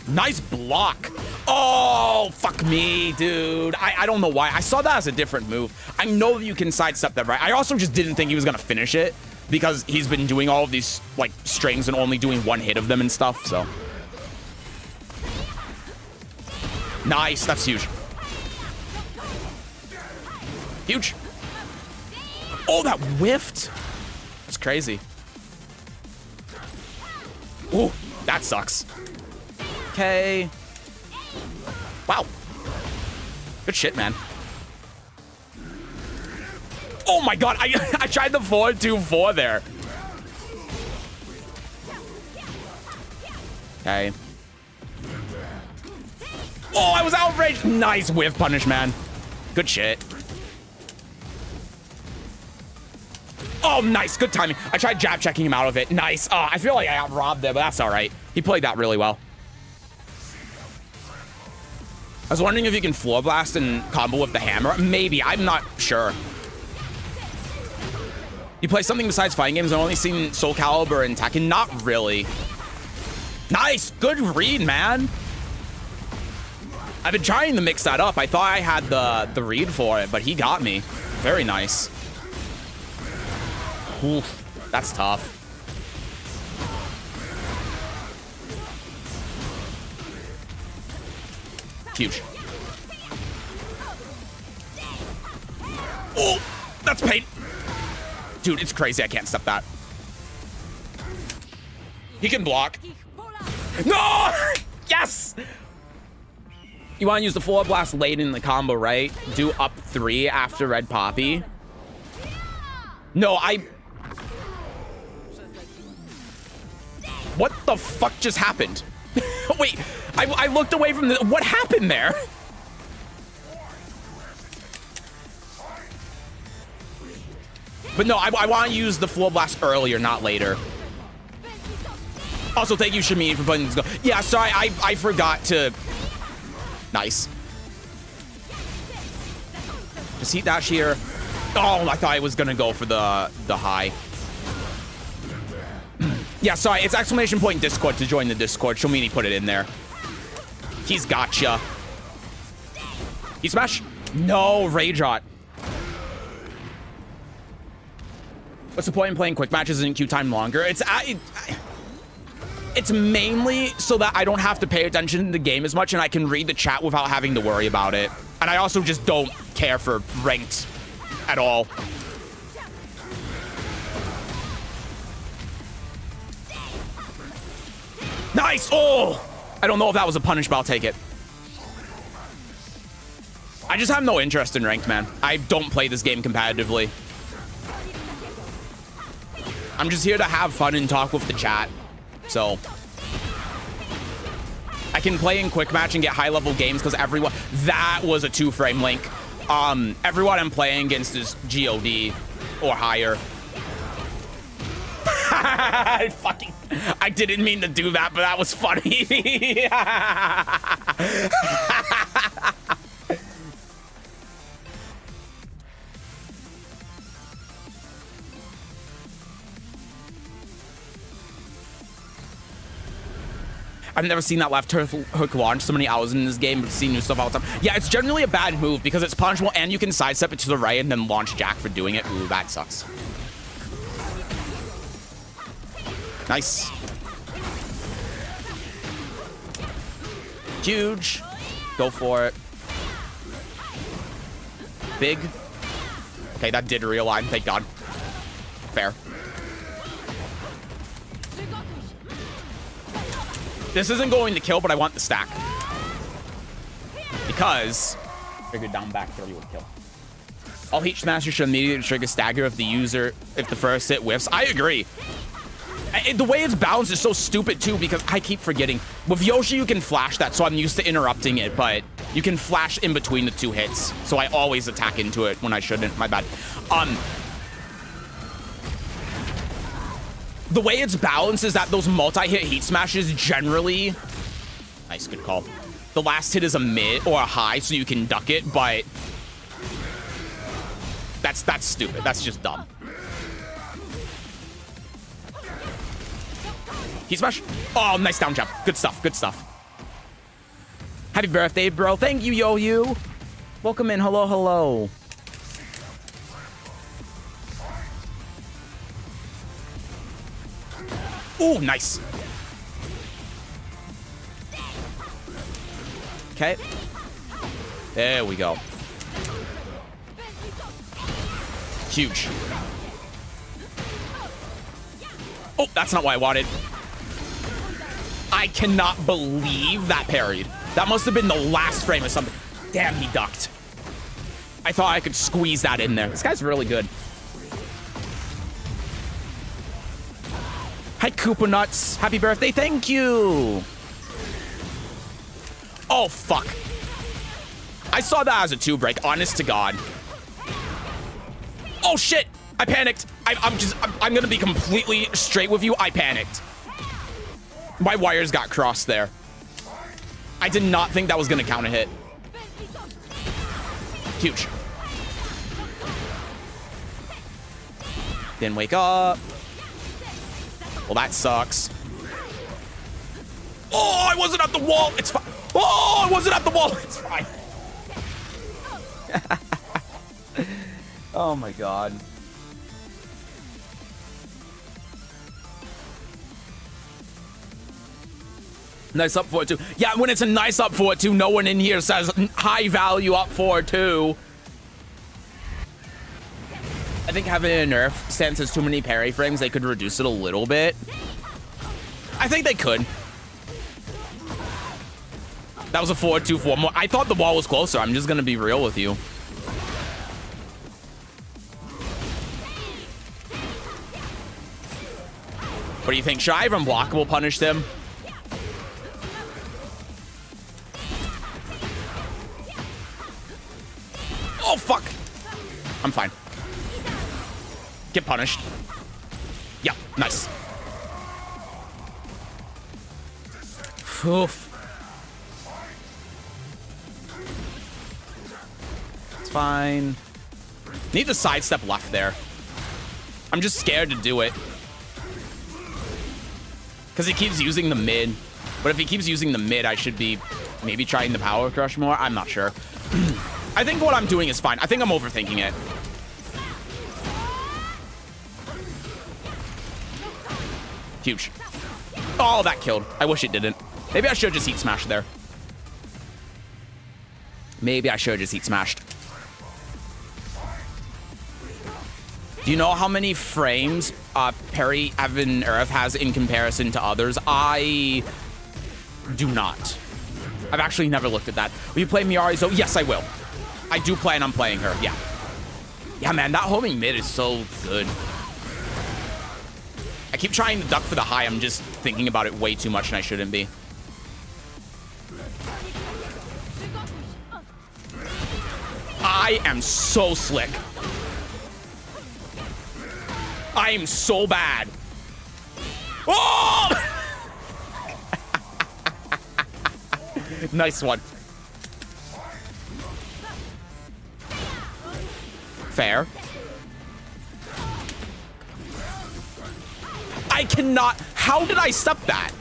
Nice block. Oh, fuck me, dude. I don't know why. I saw that as a different move. I know that you can sidestep that, right? I also just didn't think he was going to finish it because he's been doing all of these, like, strings and only doing one hit of them and stuff, so. Nice. That's huge. Huge. Oh, that whiffed. That's crazy. Ooh, that sucks. Okay. Wow. Good shit, man. Oh my god, I tried the 4-2-4 there. Okay. Oh, I was outraged. Nice whiff punish, man. Good shit. Oh, nice. Good timing. I tried jab checking him out of it. Nice. Oh, I feel like I got robbed there, but that's all right. He played that really well. I was wondering if you can floor blast and combo with the hammer. Maybe. I'm not sure. You play something besides fighting games? I've only seen Soul Calibur and Tekken. Not really. Nice. Good read, man. I've been trying to mix that up. I thought I had the read for it, but he got me. Very nice. Oof, that's tough. Huge. Oh, that's pain. Dude, it's crazy. I can't stop that. He can block. No! Yes! You want to use the forward blast late in the combo, right? Do up 3 after red poppy. No, What the fuck just happened? Wait, I looked away from the... What happened there? But no, I want to use the floor blast earlier, not later. Also, thank you, Shamin, for putting this go. Yeah, sorry, I forgot to... Nice. Just heat dash here. Oh, I thought I was gonna go for the high. Yeah, sorry, it's exclamation point Discord to join the Discord. Shamini put it in there. He's gotcha. He smash? No, rage rot. What's the point in playing quick matches in queue time longer? It's mainly so that I don't have to pay attention to the game as much and I can read the chat without having to worry about it. And I also just don't care for ranked at all. Nice! Oh! I don't know if that was a punish, but I'll take it. I just have no interest in ranked, man. I don't play this game competitively. I'm just here to have fun and talk with the chat. So I can play in quick match and get high level games because everyone... That was a 2-frame link. Everyone I'm playing against is GOD or higher. I didn't mean to do that, but that was funny. I've never seen that left hook launch so many hours in this game, but see new stuff all the time. Yeah, it's generally a bad move because it's punishable and you can sidestep it to the right and then launch Jack for doing it. Ooh, that sucks. Nice. Huge. Go for it. Big. Okay, that did realign. Thank God. Fair. This isn't going to kill, but I want the stack. Because figured down back 3 would kill. All Heat Smasher should immediately trigger stagger if the first hit whiffs. I agree. The way it's balanced is so stupid too, because I keep forgetting. With Yoshi, you can flash that, so I'm used to interrupting it, but you can flash in between the 2 hits. So I always attack into it when I shouldn't. My bad. The way it's balanced is that those multi-hit Heat Smashes generally... Nice, good call. The last hit is a mid or a high, so you can duck it, but... That's stupid. That's just dumb. Heat Smash. Oh, nice down jump. Good stuff. Good stuff. Happy birthday, bro. Thank you, Yo-You. Welcome in. Hello, hello. Ooh, nice. Okay. There we go. Huge. Oh, that's not what I wanted. I cannot believe that parried. That must have been the last frame or something. Damn, he ducked. I thought I could squeeze that in there. This guy's really good. Hi, Koopa Nuts. Happy birthday. Thank you. Oh, fuck. I saw that as a 2-break, honest to God. Oh, shit. I panicked. I'm going to be completely straight with you. I panicked. My wires got crossed there. I did not think that was going to count a hit. Huge. Didn't wake up. Well, that sucks. Oh, I wasn't at the wall. It's fine. Oh, I wasn't at the wall. It's fine. Oh, my God. Nice up 4-2. Yeah, when it's a nice up 4-2, no one in here says high value up 4-2. I think having a nerf, since there's too many parry frames, they could reduce it a little bit. I think they could. That was a 4-2-4 more. I thought the wall was closer. I'm just going to be real with you. What do you think? Should I have unblockable punished him? Oh, fuck. I'm fine. Get punished. Yeah, nice. Oof. It's fine. Need to sidestep left there. I'm just scared to do it. Because he keeps using the mid. But if he keeps using the mid, I should be maybe trying the power crush more. I'm not sure. I think what I'm doing is fine. I think I'm overthinking it. Huge. Oh, that killed. I wish it didn't. Maybe I should have just Heat Smashed there. Maybe I should have just Heat Smashed. Do you know how many frames Perry Evan Earth has in comparison to others? I do not. I've actually never looked at that. Will you play Miari? So yes, I will. I do plan on playing her. Yeah. Yeah, man, that homing mid is so good. I keep trying to duck for the high. I'm just thinking about it way too much, and I shouldn't be. I am so slick. I am so bad. Oh! Nice one. Fair. I cannot. How did I stop that?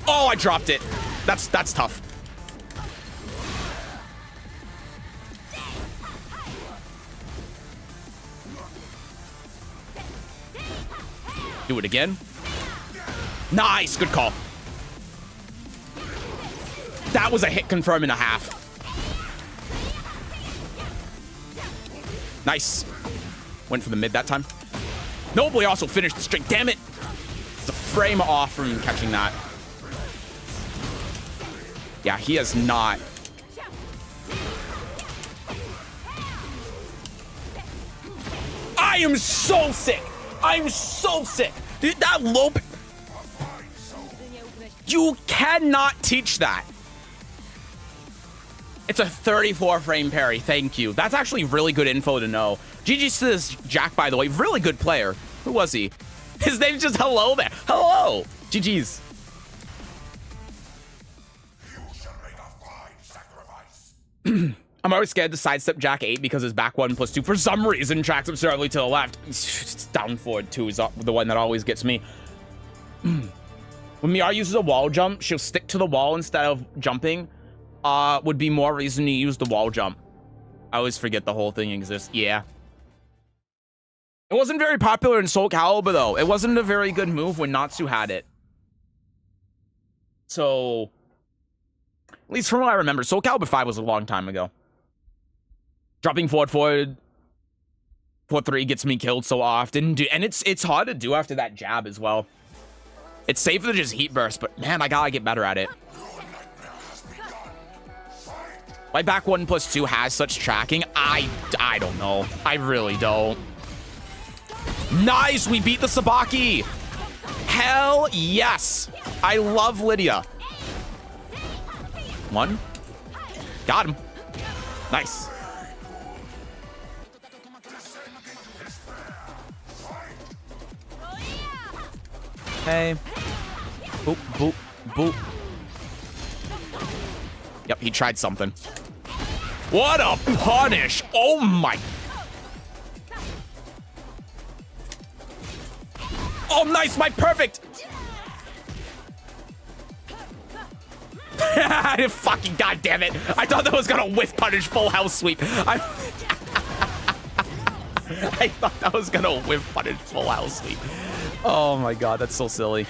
Oh, I dropped it. That's tough. Do it again. Nice, good call. That was a hit confirm and a half. Nice. Went for the mid that time. Nobly also finished the streak. Damn it. It's a frame off from catching that. Yeah, he has not. I am so sick. I'm so sick. Dude, that low... You cannot teach that. It's a 34 frame parry. Thank you. That's actually really good info to know. GG to this Jack, by the way. Really good player. Who was he? His name's just hello there. Hello. GG's. I'm always scared to sidestep Jack 8 because his back 1+2 for some reason tracks absurdly to the left. It's down forward 2 is the one that always gets me. When Miara uses a wall jump, she'll stick to the wall instead of jumping. Would be more reason to use the wall jump. I always forget the whole thing exists. Yeah. It wasn't very popular in Soul Calibur, though. It wasn't a very good move when Natsu had it. So, at least from what I remember, Soul Calibur 5 was a long time ago. Dropping forward, 4-3 gets me killed so often. And it's hard to do after that jab as well. It's safer to just heat burst, but man, I gotta get better at it. My back 1+2 has such tracking. I don't know. I really don't. Nice, we beat the Sabaki. Hell yes. I love Lidia. 1. Got him. Nice. Hey. Boop, boop, boop. Yep, he tried something. What a punish! Oh my... Oh, nice! My perfect! Fucking goddamn it! I thought that was gonna whiff punish full house sweep. I thought that was gonna whiff punish full house sweep. Oh my god, that's so silly.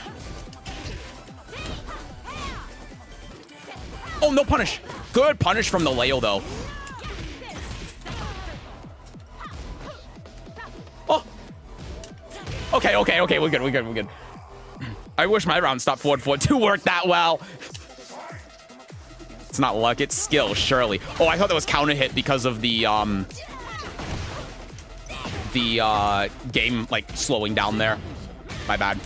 Oh, no punish. Good punish from the Leo, though. Oh. Okay, we're good. I wish my round stop forward to work that well. It's not luck, it's skill, surely. Oh, I thought that was counter hit because of the game, like, slowing down there. My bad.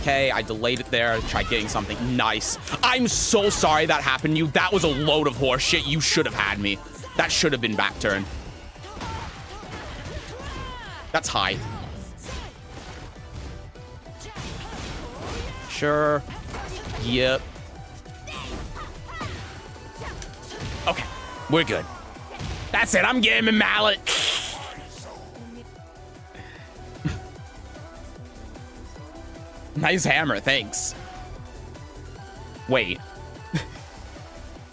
Okay, I delayed it there. Tried getting something. Nice. I'm so sorry that happened to you. That was a load of horse shit. You should have had me. That should have been back turn. That's high. Sure. Yep. Okay. We're good. That's it. I'm getting my mallet. Nice hammer, thanks. Wait.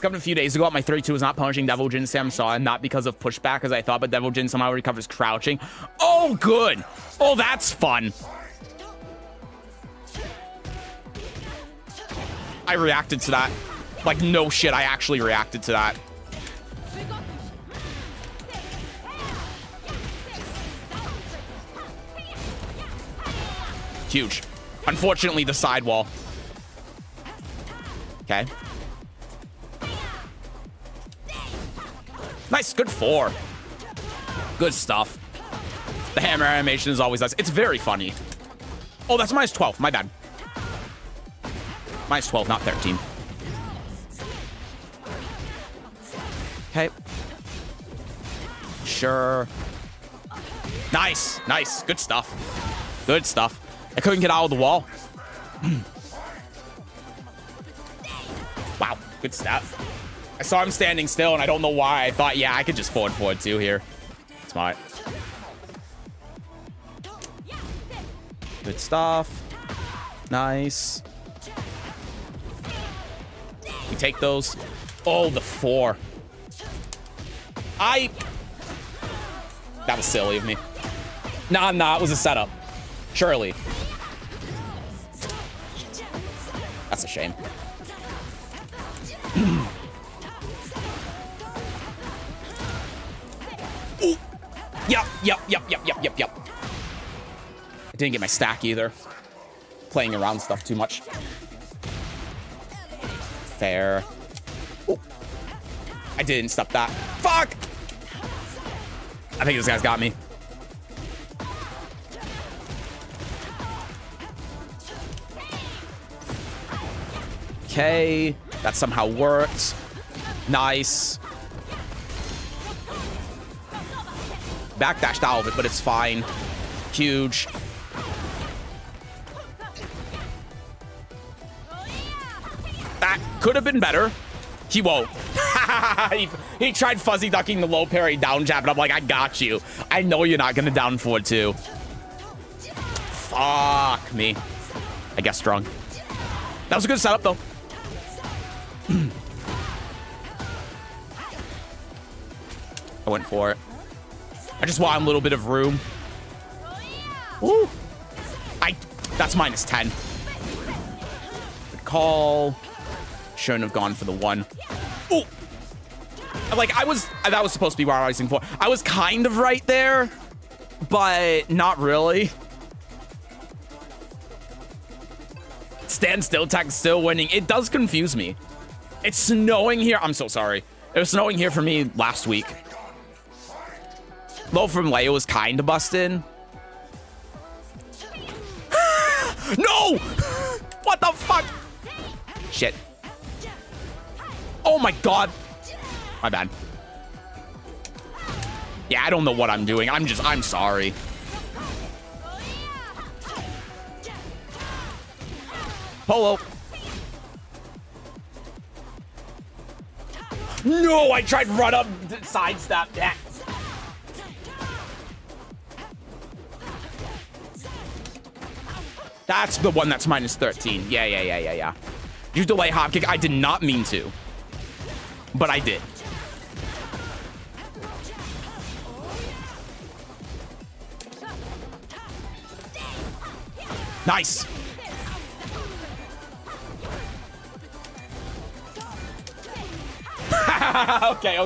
Coming a few days ago, my 32 was not punishing Devil Jin Sam saw, and not because of pushback as I thought, but Devil Jin somehow recovers crouching. Oh, good. Oh, that's fun. I reacted to that. Like, no shit, I actually reacted to that. Huge. Unfortunately, the sidewall. Okay. Nice, good 4. Good stuff. The hammer animation is always nice. It's very funny. Oh, that's minus 12. My bad. Minus 12, not 13. Okay. Sure. Nice, nice. Good stuff. Good stuff. I couldn't get out of the wall. Wow, good stuff. I saw him standing still, and I don't know why. I thought, yeah, I could just forward too here. Smart. Good stuff. Nice. We take those. Oh, the 4. That was silly of me. Nah, it was a setup. Surely. That's a shame. Ooh. Yep. I didn't get my stack either. Playing around stuff too much. Fair. Ooh. I didn't stop that. Fuck! I think this guy's got me. Okay. That somehow worked. Nice. Backdashed out of it, but it's fine. Huge. That could have been better. He won't. he tried fuzzy ducking the low parry down jab, and I'm like, I got you. I know you're not gonna down forward too. Fuck me. I guess strong. That was a good setup though. I went for it. I just want a little bit of room. Woo. That's minus 10. Good call. Shouldn't have gone for the 1. Ooh. Like, that was supposed to be what I was thinking for. I was kind of right there, but not really. Stand still tech still winning. It does confuse me. It's snowing here. I'm so sorry. It was snowing here for me last week. Low from Leo was kind of busted. No! What the fuck? Shit. Oh my god. My bad. Yeah, I don't know what I'm doing. I'm sorry. Polo. No, I tried run up, sidestep. Yeah. That's the one that's minus 13. Yeah. You delay hop kick. I did not mean to, but I did. Nice. Okay.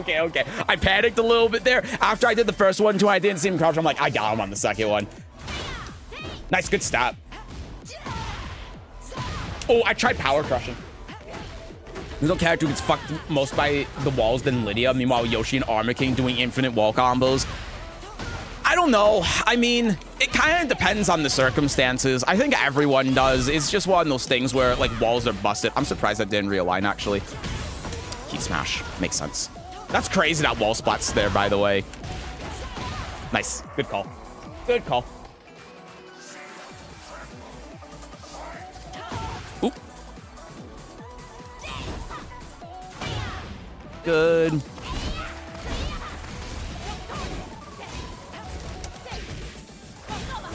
I panicked a little bit there. After I did the first one, too, I didn't see him crouch. I'm like, I got him on the second one. Nice, good stab. Oh, I tried power crushing. There's no character who gets fucked most by the walls than Lidia. Meanwhile, Yoshi and Armor King doing infinite wall combos. I don't know. I mean, it kind of depends on the circumstances. I think everyone does. It's just one of those things where, like, walls are busted. I'm surprised that didn't realign, actually. Heat smash. Makes sense. That's crazy that wall splat's there, by the way. Nice. Good call. Good call. Oop. Good.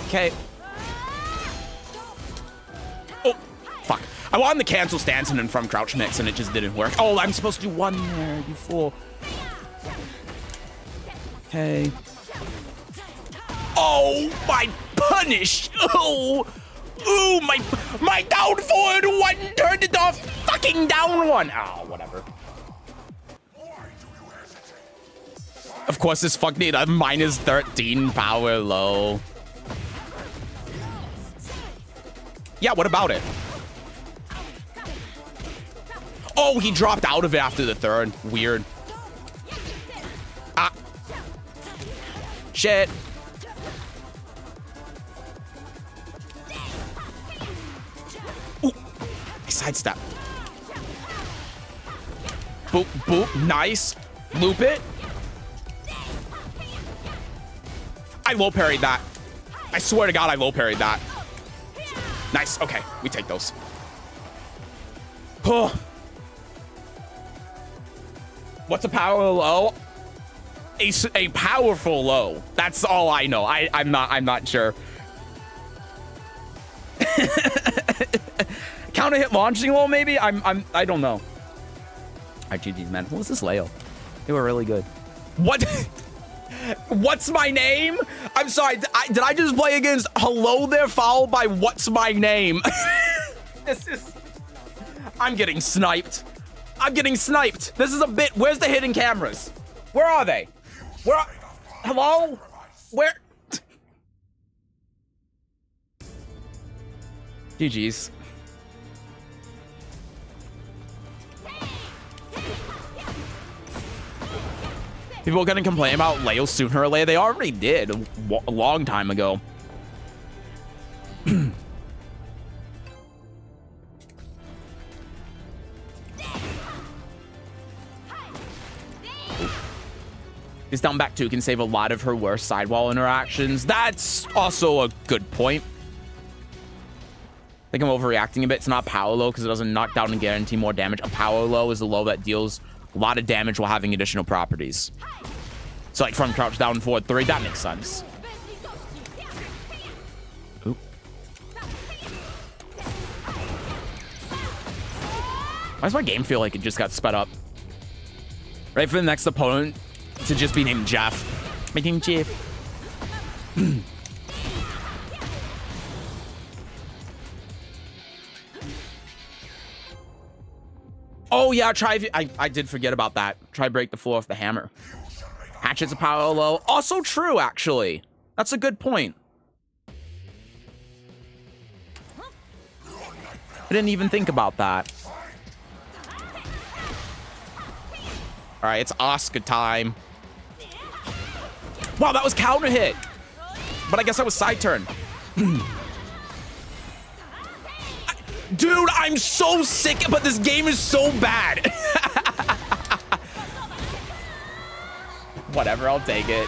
Okay. Oh, fuck. I wanted to cancel Stanton and from crouch mix, and it just didn't work. Oh, I'm supposed to do one there, you fool. Okay. Oh, my punish. Oh. Ooh, my down forward one turned into a fucking down one. Oh, whatever. Of course, this fuck need a minus 13 power low. Yeah, what about it? Oh, he dropped out of it after the third. Weird. Ah. Shit. Ooh. Sidestep. Boop, boop. Nice. Loop it. I low parried that. I swear to God, I low parried that. Nice. Okay, we take those. Oh. What's a power low? A powerful low. That's all I know. I'm not sure. Counter hit launching low, maybe? I don't know. I GG's, man. What was this Leo? They were really good. What? What's my name? I'm sorry. Did I just play against Hello There followed by What's my name? This is... I'm getting sniped. I'm getting sniped. This is a bit... Where's the hidden cameras? Where are they? Where are... Hello? Where... GG's. People are gonna complain about Leo sooner or later. They already did a long time ago. This down back 2 can save a lot of her worst sidewall interactions. That's also a good point. I think I'm overreacting a bit. It's not power low because it doesn't knock down and guarantee more damage. A power low is a low that deals a lot of damage while having additional properties. So like from crouch down forward 3, that makes sense. Oop. Why does my game feel like it just got sped up? Ready for the next opponent to just be named Jeff. Making Jeff. Oh yeah, I did forget about that. Try break the floor with the hammer. Hatchet's a power low. Also true, actually. That's a good point. I didn't even think about that. All right, it's Oscar time. Wow, that was counter hit. But I guess that was side turn. Dude, I'm so sick, but this game is so bad. Whatever, I'll take it.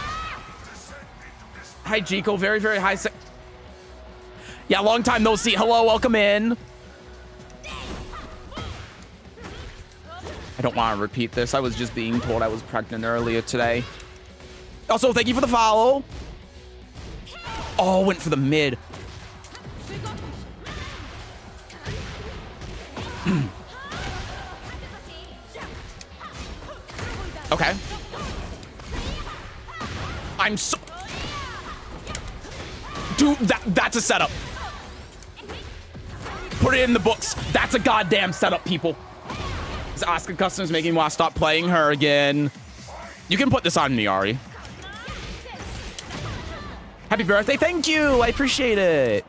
Hi, Jico. Very, very high. Yeah, long time no see. Hello, welcome in. I don't want to repeat this. I was just being told I was pregnant earlier today. Also, thank you for the follow. Oh, went for the mid. Okay. I'm so... Dude, that's a setup. Put it in the books. That's a goddamn setup, people. This Oscar Customs making me want to stop playing her again. You can put this on me, Ari. Happy birthday. Thank you. I appreciate it.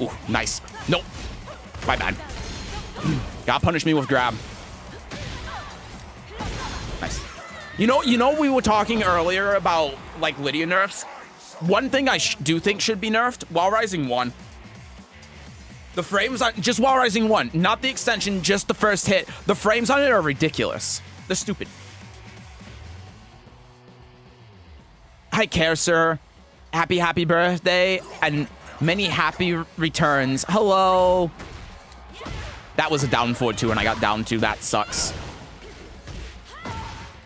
Ooh, nice. Nope. My bad. Gotta punish me with grab. Nice. You know, we were talking earlier about, like, Lidia nerfs. One thing I do think should be nerfed, While Rising 1. The frames on, just While Rising 1, not the extension, just the first hit. The frames on it are ridiculous. They're stupid. Hi, Care Sir. Happy birthday, and many happy returns. Hello. That was a down forward 2, and I got down 2. That sucks.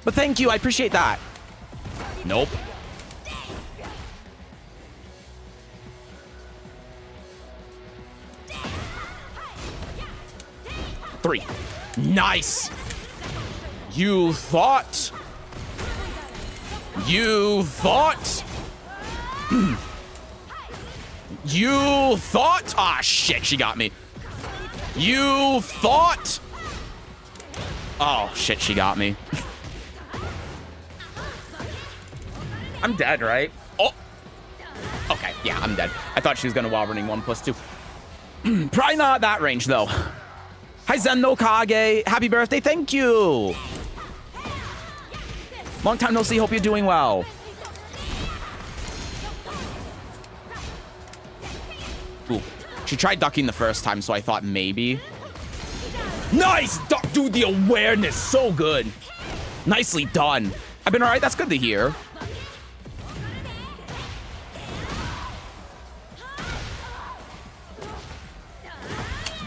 But thank you, I appreciate that. Nope. Three. Nice. You thought. You thought. You thought. Ah, shit, she got me. You thought. Oh, shit, she got me. I'm dead, right? Oh. Okay, yeah, I'm dead. I thought she was going to while running 1+2. Probably not that range, though. Hi, Zen no Kage. Happy birthday. Thank you. Long time no see. Hope you're doing well. Ooh. She tried ducking the first time, so I thought maybe. Nice! Duck, dude, the awareness. So good. Nicely done. I've been all right. That's good to hear.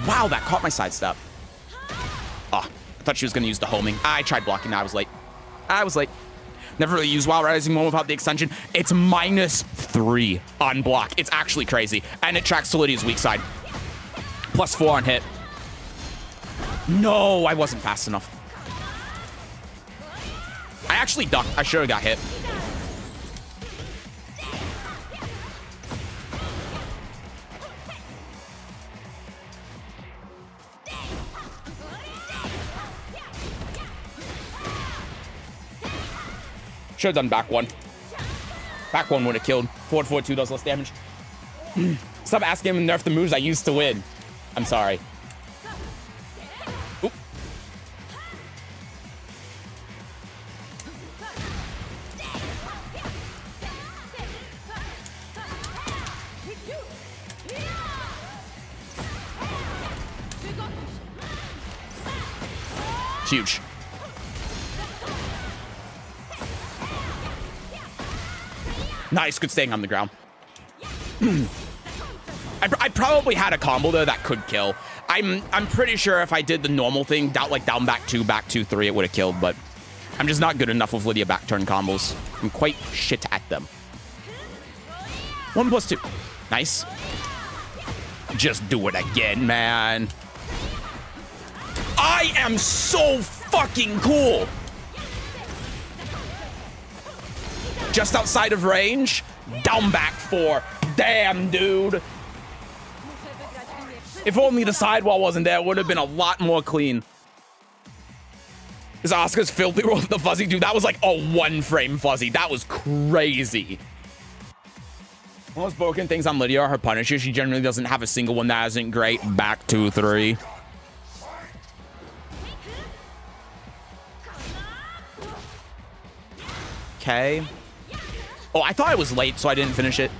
Wow, that caught my sidestep. Oh, I thought she was going to use the homing. I tried blocking. I was late. Never really used While Rising 1 without the extension. It's -3 on block. It's actually crazy. And it tracks to Lydia's weak side. +4 on hit. No, I wasn't fast enough. I actually ducked. I should have got hit. Should have done back one. Back one would have killed. Forward 4-2 does less damage. Stop asking him to nerf the moves I used to win. I'm sorry. Oop. Huge. Nice, good staying on the ground. I probably had a combo there that could kill. I'm pretty sure if I did the normal thing, down back 2, 3, it would have killed, but I'm just not good enough with Lidia back turn combos. I'm quite shit at them. 1+2. Nice. Just do it again, man. I am so fucking cool. Just outside of range. Down back 4. Damn, dude. If only the sidewall wasn't there, it would have been a lot more clean. This Asuka's filthy roll with the fuzzy, dude. That was like a 1-frame fuzzy. That was crazy. One of those broken things on Lidia are her punishes. She generally doesn't have a single one that isn't great. Back 2, 3. Okay. Oh, I thought I was late, so I didn't finish it.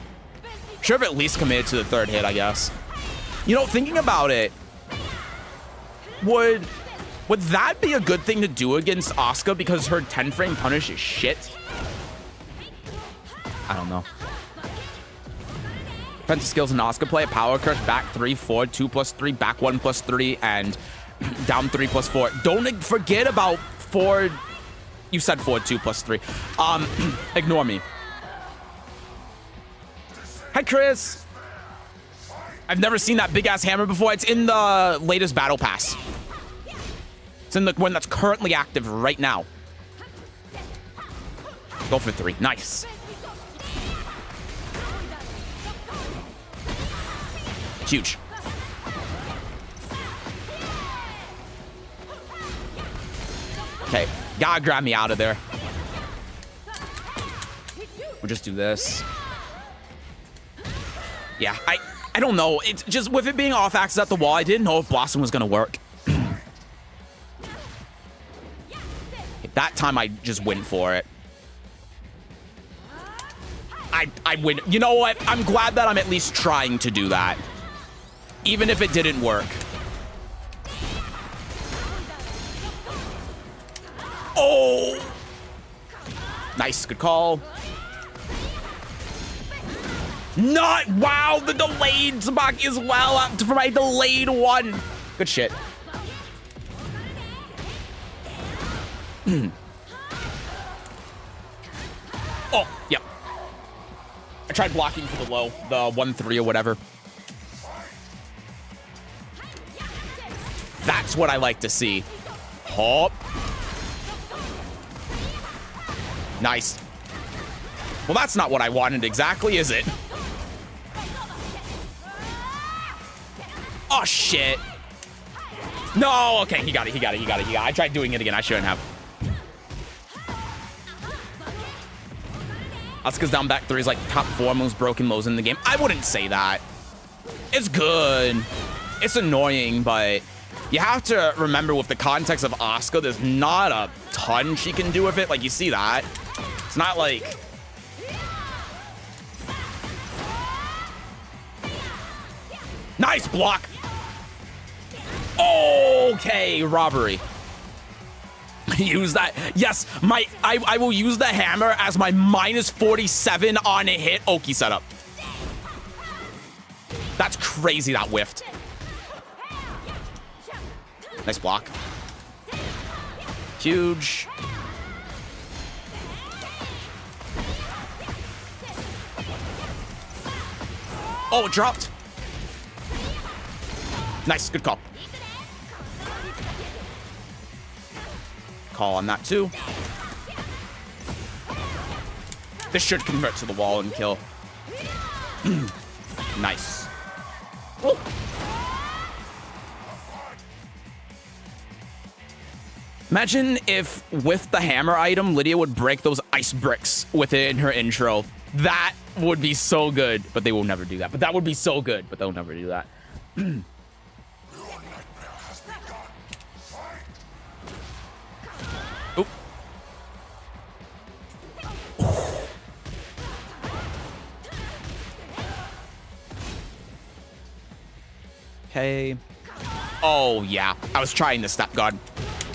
Should have at least committed to the 3rd hit, I guess. You know, thinking about it, would that be a good thing to do against Asuka because her 10-frame punish is shit? I don't know. Defensive skills in Asuka play: power crush, back 3, forward 2+3, back 1+3, and down 3+4. Don't forget about forward. You said forward 2+3. Ignore me. Hi, Chris. I've never seen that big-ass hammer before. It's in the latest battle pass. It's in the one that's currently active right now. Go for 3. Nice. Huge. Okay, gotta grab me out of there. We'll just do this. Yeah, I don't know. It's just with it being off axis at the wall, I didn't know if Blossom was gonna work. That time I just went for it. I win. You know what? I'm glad that I'm at least trying to do that. Even if it didn't work. Oh! Nice, good call. Not, wow, the delayed Tsubaki as well for my delayed one. Good shit. Oh, yep. I tried blocking for the low, the 1-3 or whatever. That's what I like to see. Hop. Nice. Well, that's not what I wanted exactly, is it? Oh, shit. No, okay, he got it, he got it, he got it, he got it. I tried doing it again, I shouldn't have. Asuka's down back 3 is like top 4 most broken lows in the game. I wouldn't say that. It's good. It's annoying, but you have to remember with the context of Asuka, there's not a ton she can do with it. Like, you see that. It's not like... Nice block. Okay, robbery. Use that. Yes, I will use the hammer as my -47 on a hit Oki setup. That's crazy, that whiffed. Nice block. Huge. Oh, it dropped. Nice, good call. Call on that too. This should convert to the wall and kill. Nice. Imagine if, with the hammer item, Lidia would break those ice bricks within her intro. That would be so good. But they will never do that. But that would be so good. But they'll never do that. Oop. Okay. Oh, yeah. I was trying to step guard.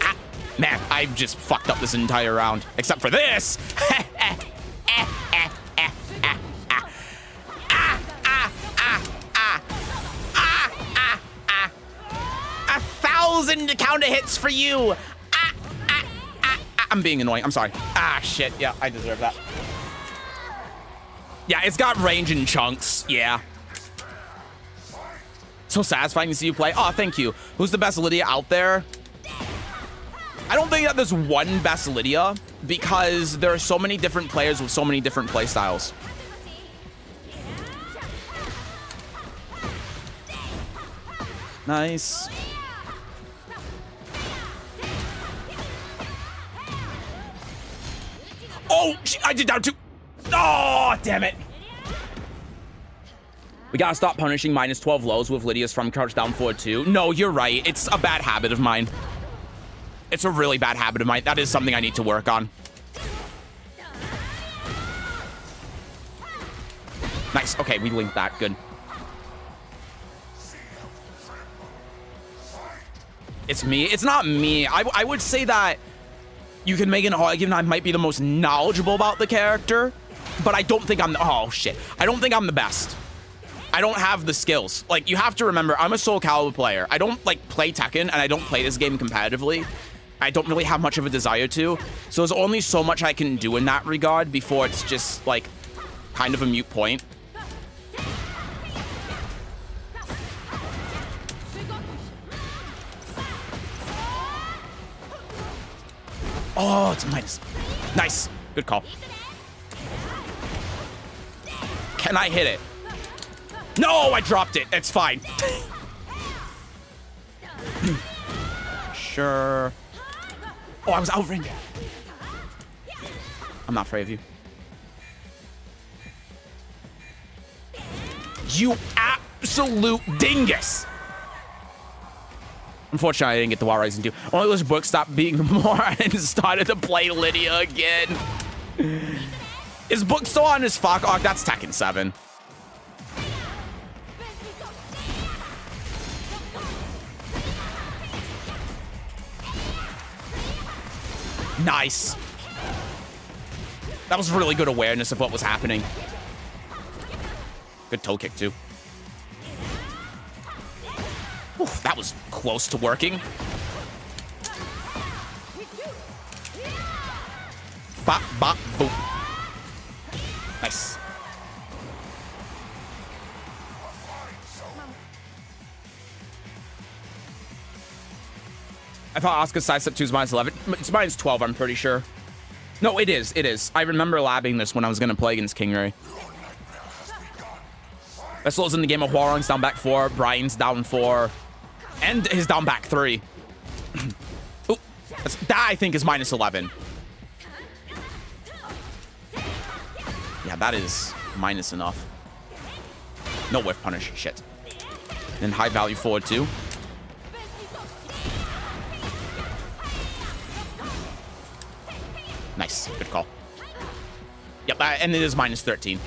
Ah, man, I just fucked up this entire round. Except for this. 1,000 counter hits for you. I'm being annoying. I'm sorry. Ah, shit. Yeah, I deserve that. Yeah, it's got range in chunks. Yeah. So satisfying to see you play. Oh, thank you. Who's the best Lidia out there? I don't think that there's one best Lidia because there are so many different players with so many different play styles. Nice. Oh, I did down too. Oh, damn it. We gotta stop punishing minus 12 lows with Lidia's from crouch down forward too. No, you're right. It's a bad habit of mine. It's a really bad habit of mine. That is something I need to work on. Nice. Okay, we linked that. Good. It's me. It's not me. I would say that you can make an argument I might be the most knowledgeable about the character, but I don't think I'm the, oh shit. I don't think I'm the best. I don't have the skills. Like, you have to remember, I'm a Soul Calibur player. I don't, like, play Tekken, and I don't play this game competitively. I don't really have much of a desire to. So there's only so much I can do in that regard before it's just, like, kind of a moot point. Oh, it's a minus. Nice. Good call. Can I hit it? No, I dropped it. It's fine. Sure. Oh, I was out of range. I'm not afraid of you. You absolute dingus. Unfortunately, I didn't get the Wild Rising 2. Only those books stopped being more and started to play Lidia again. Is Book still on his fuck? Oh, that's Tekken 7. Nice. That was really good awareness of what was happening. Good toe kick, too. Oof, that was close to working. Bop, bop, boop. Nice. I thought Asuka's sidestep 2 is minus 11. It's minus 12, I'm pretty sure. No, it is. It is. I remember labbing this when I was going to play against King Ray. Vessel's in the game of Huarong's down back 4. Brian's down 4. And his down back 3. Ooh, that, I think, is minus 11. Yeah, that is minus enough. No whiff punish. Shit. And high value forward, too. Nice. Good call. Yep, and it is minus 13.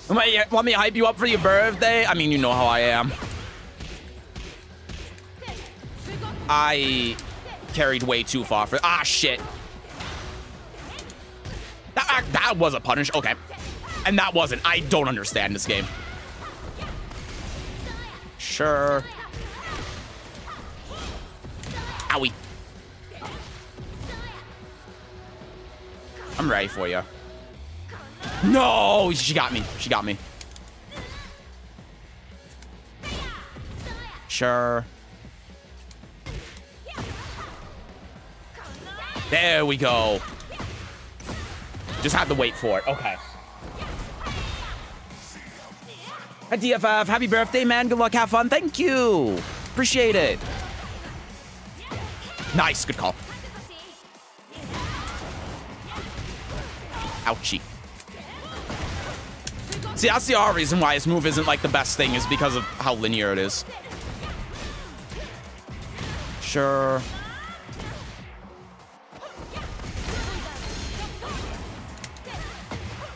Want me to hype you up for your birthday? I mean, you know how I am. I carried way too far for... Ah, shit. That was a punish. Okay. And that wasn't. I don't understand this game. Sure. Owie. I'm ready for you. No, she got me. She got me. Sure. There we go. Just had to wait for it. Okay. Hi, DFF. Happy birthday, man. Good luck. Have fun. Thank you. Appreciate it. Nice. Good call. Ouchie. See, that's the other reason why his move isn't like the best thing is because of how linear it is. Sure.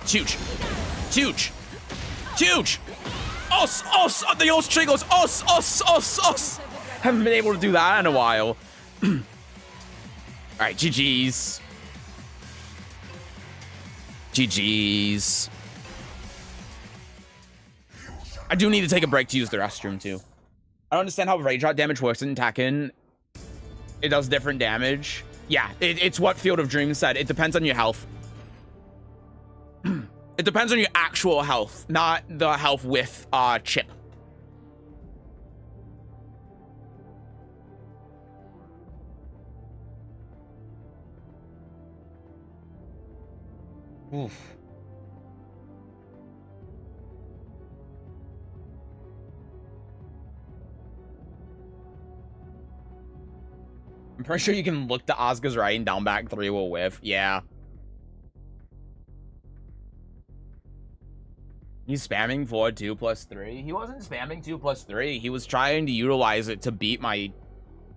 It's huge. It's huge. It's huge. Os, os, the os triggers. Os, os, os, os. Haven't been able to do that in a while. All right, GG's. GG's. I do need to take a break to use the restroom, too. I don't understand how rage shot damage works in Tekken. It does different damage. Yeah, it's what Field of Dreams said. It depends on your health. It depends on your actual health, not the health with chip. Oof. I'm pretty sure you can look to Asuka's right and down back 3 will whiff. Yeah. He's spamming forward 2+3. He wasn't spamming 2+3. He was trying to utilize it to beat my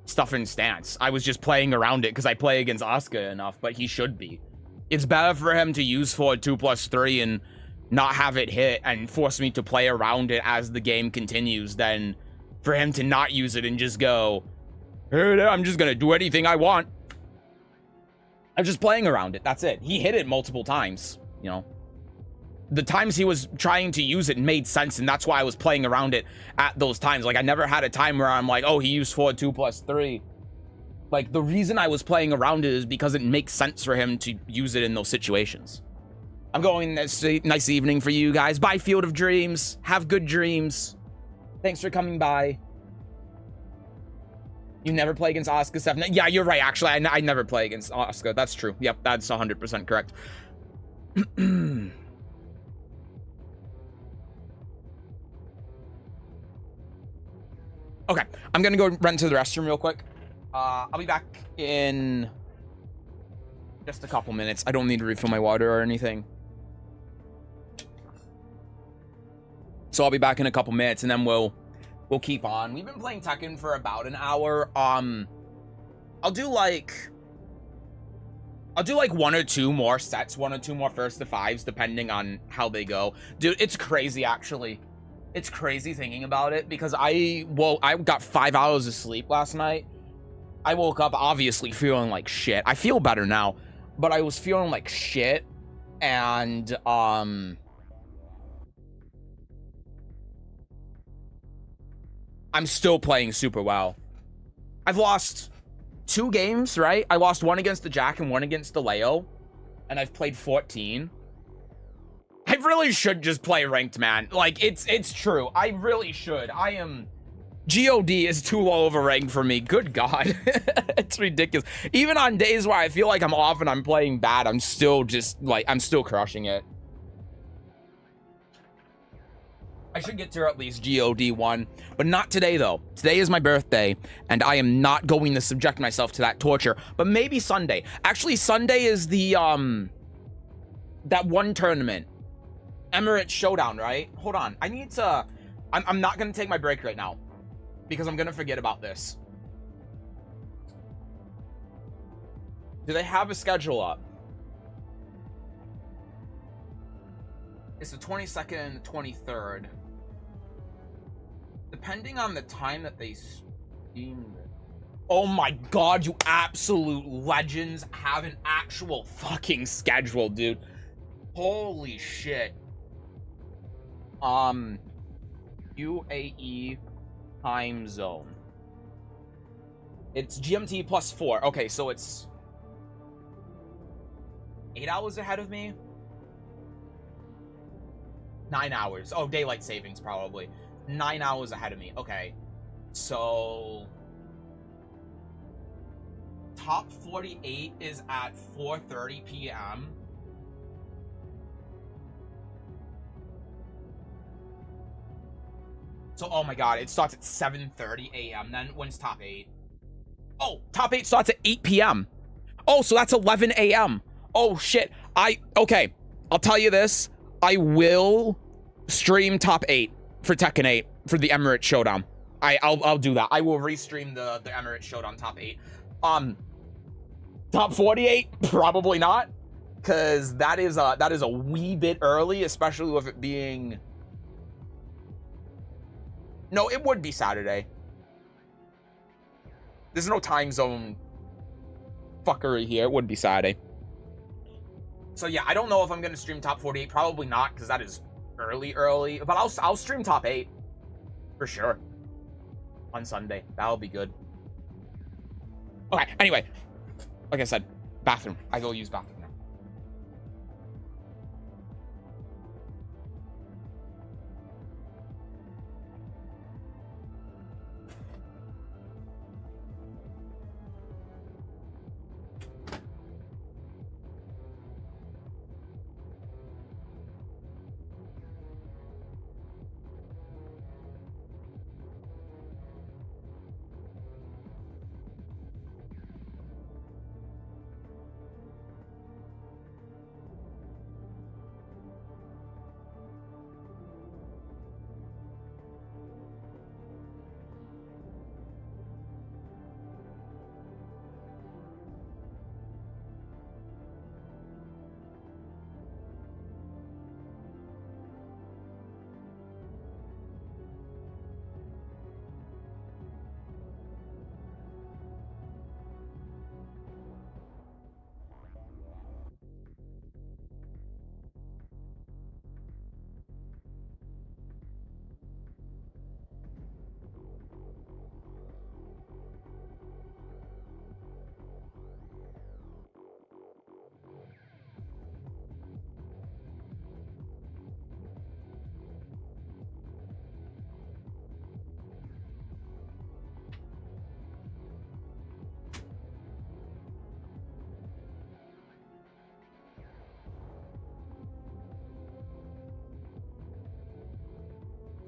stuff in stance. I was just playing around it because I play against Asuka enough, but he should be. It's better for him to use forward 2+3 and not have it hit and force me to play around it as the game continues than for him to not use it and just go, hey, I'm just going to do anything I want. I'm just playing around it. That's it. He hit it multiple times, you know. The times he was trying to use it made sense, and that's why I was playing around it at those times. Like, I never had a time where I'm like, oh, he used forward 2+3. Like, the reason I was playing around it is because it makes sense for him to use it in those situations. I'm going this nice evening for you guys. Bye, Field of Dreams. Have good dreams. Thanks for coming by. You never play against Asuka, Seth? Yeah, you're right, actually. I never play against Asuka. That's true. Yep, that's 100% correct. Okay, I'm gonna go run to the restroom real quick. I'll be back in just a couple minutes. I don't need to refill my water or anything. So I'll be back in a couple minutes, and then we'll keep on. We've been playing Tekken for about an hour. I'll do like 1 or 2 more sets, 1 or 2 more first to 5s, depending on how they go. Dude, it's crazy, actually. It's crazy thinking about it, because I got 5 hours of sleep last night. I woke up obviously feeling like shit. I feel better now, but I was feeling like shit, and I'm still playing super well. I've lost 2 games, right? I lost 1 against the Jack and 1 against the Leo, and I've played 14. I really should just play ranked, man. Like, it's true. I really should. GOD is too low of a rank for me. Good God. It's ridiculous. Even on days where I feel like I'm off and I'm playing bad, I'm still just, like, I'm still crushing it. I should get to at least GOD 1, but not today, though. Today is my birthday, and I am not going to subject myself to that torture. But maybe Sunday. Actually, Sunday is the, that one tournament. Emirates Showdown, right? Hold on. I need to... I'm not going to take my break right now, because I'm going to forget about this. Do they have a schedule up? It's the 22nd and the 23rd. Depending on the time that they steamed it. Oh my God, you absolute legends have an actual fucking schedule, dude. Holy shit. UAE time zone. It's GMT +4. Okay, so it's 8 hours ahead of me. 9 hours. Oh, daylight savings, probably. 9 hours ahead of me. Okay. So... top 48 is at 4:30 p.m. So, oh my god, it starts at 7:30 a.m. then. When's top 8? Oh, top 8 starts at 8 p.m. Oh, so that's 11 a.m. Oh, shit. Okay, I'll tell you this. I will stream top 8 for Tekken 8 for the Emirates Showdown. I'll do that. I will restream the Emirates Showdown top 8. Top 48? Probably not. Because that is a wee bit early, especially with it being... No, it would be Saturday. There's no time zone fuckery here. It would be Saturday. So yeah, I don't know if I'm gonna stream top 48. Probably not, because that is early. But I'll stream top 8 for sure on Sunday. That'll be good. Okay. Anyway, like I said, bathroom. I go use bathroom.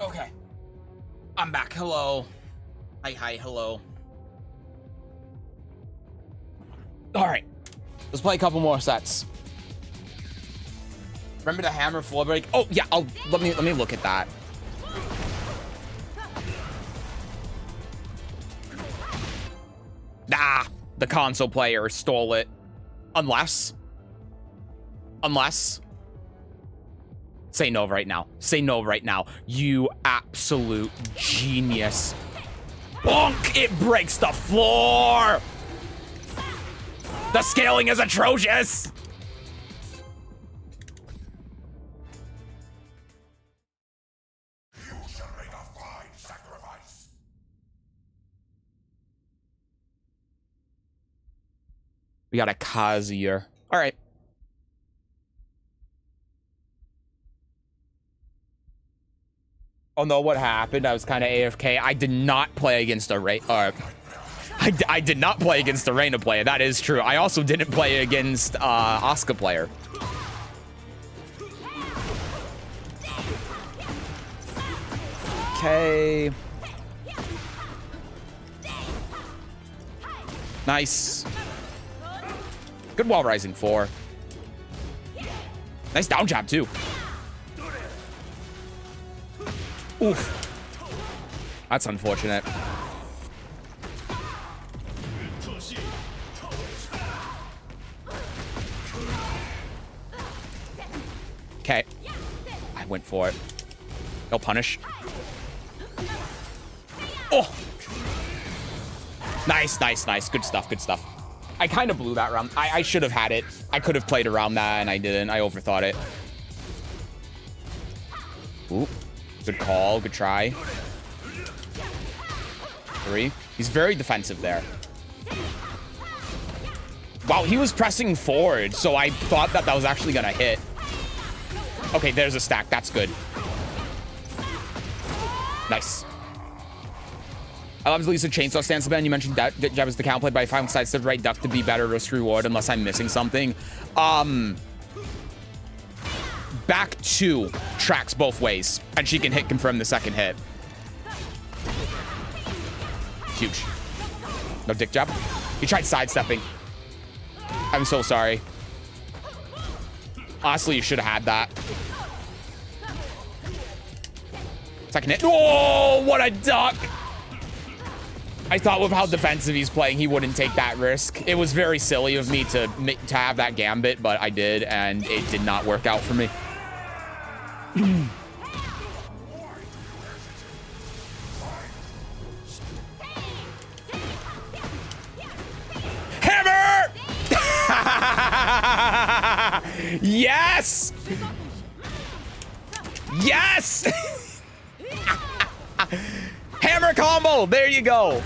Okay. I'm back. Hello. Hi, hello. Alright. Let's play a couple more sets. Remember the hammer floor break? Oh yeah, let me look at that. Nah, the console player stole it. Unless. Say no right now. Say no right now. You absolute genius. Bonk! It breaks the floor! The scaling is atrocious! You shall make a fine sacrifice. We got a Kazuya. Alright. Oh no, what happened? I was kind of AFK. I did not play against a I did not play against a Reina player. That is true. I also didn't play against Asuka player. Okay. Nice. Good wall rising 4. Nice down jab too. Oof. That's unfortunate. Okay. I went for it. No punish. Oh! Nice. Good stuff. I kind of blew that round. I should have had it. I could have played around that, and I didn't. I overthought it. Ooh. Good call. Good try. 3. He's very defensive there. Wow, he was pressing forward, so I thought that was actually going to hit. Okay, there's a stack. That's good. Nice. I love Lisa Chainsaw stance ban. You mentioned that jab is the counterplay, but I found sidestep right duck to be better risk reward unless I'm missing something. Back 2 tracks both ways, and she can hit confirm the second hit. Huge. No dick jab. He tried sidestepping. I'm so sorry. Honestly, you should have had that. Second hit. Oh, what a duck! I thought with how defensive he's playing, he wouldn't take that risk. It was very silly of me to have that gambit, but I did, and it did not work out for me. Hammer! Yes! Yes! Hammer combo! There you go.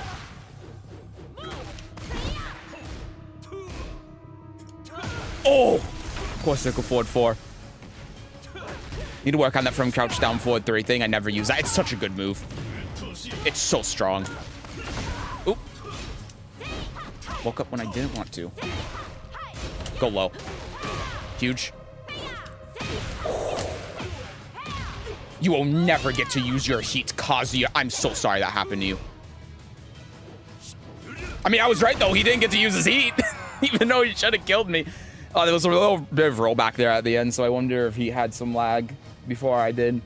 Oh! Of course, circle forward 4. Need to work on that from crouch down forward 3 thing. I never use that. It's such a good move. It's so strong. Oop. Woke up when I didn't want to. Go low. Huge. You will never get to use your heat, Kazuya. I'm so sorry that happened to you. I mean, I was right, though. He didn't get to use his heat, even though he should have killed me. There was a little bit of rollback there at the end, so I wonder if he had some lag before I did.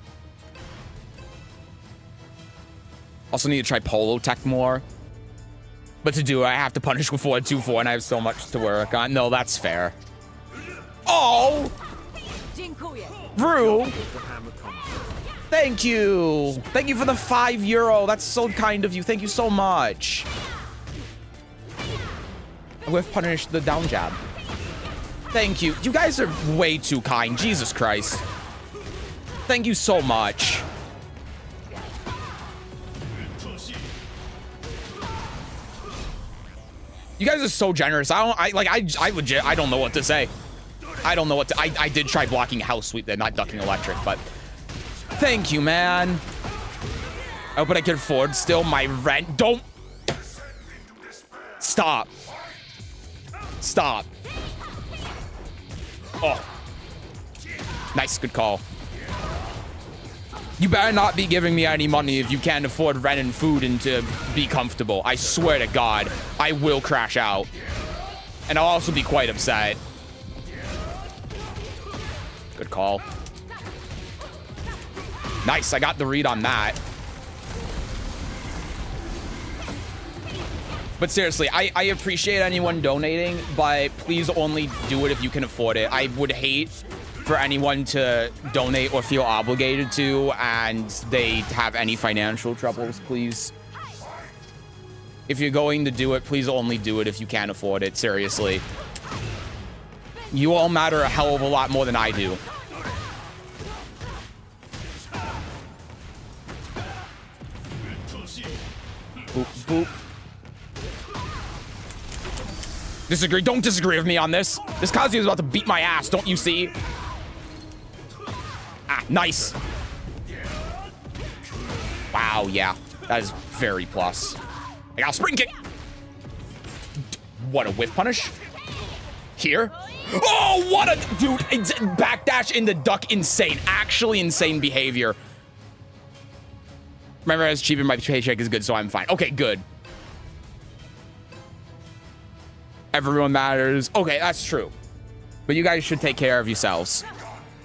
Also need to try Polo Tech more. But to do it, I have to punish with 4-2-4, and I have so much to work on. No, that's fair. Oh! Rue! Thank you! Thank you for the €5. That's so kind of you. Thank you so much. We've punished the down jab. Thank you. You guys are way too kind. Jesus Christ. Thank you so much. You guys are so generous. I legit, I don't know what to say. I don't know what to, I did try blocking house sweep there, not ducking electric, but thank you, man. I hope I can afford still my rent. Don't. Stop. Stop. Oh. Nice, good call. You better not be giving me any money if you can't afford rent and food and to be comfortable. I swear to God, I will crash out. And I'll also be quite upset. Good call. Nice, I got the read on that. But seriously, I appreciate anyone donating, but please only do it if you can afford it. I would hate for anyone to donate or feel obligated to and they have any financial troubles, please. If you're going to do it, please only do it if you can afford it, seriously. You all matter a hell of a lot more than I do. Boop, boop. Disagree. Don't disagree with me on this. This Kazuya is about to beat my ass. Don't you see? Ah, nice. Wow, yeah. That is very plus. I got a spring kick. What a whiff punish. Here. Oh, what a... Dude, backdash in the duck. Insane. Actually insane behavior. Remember, as cheap and my paycheck is good, so I'm fine. Okay, good. Everyone matters. Okay, that's true. But you guys should take care of yourselves.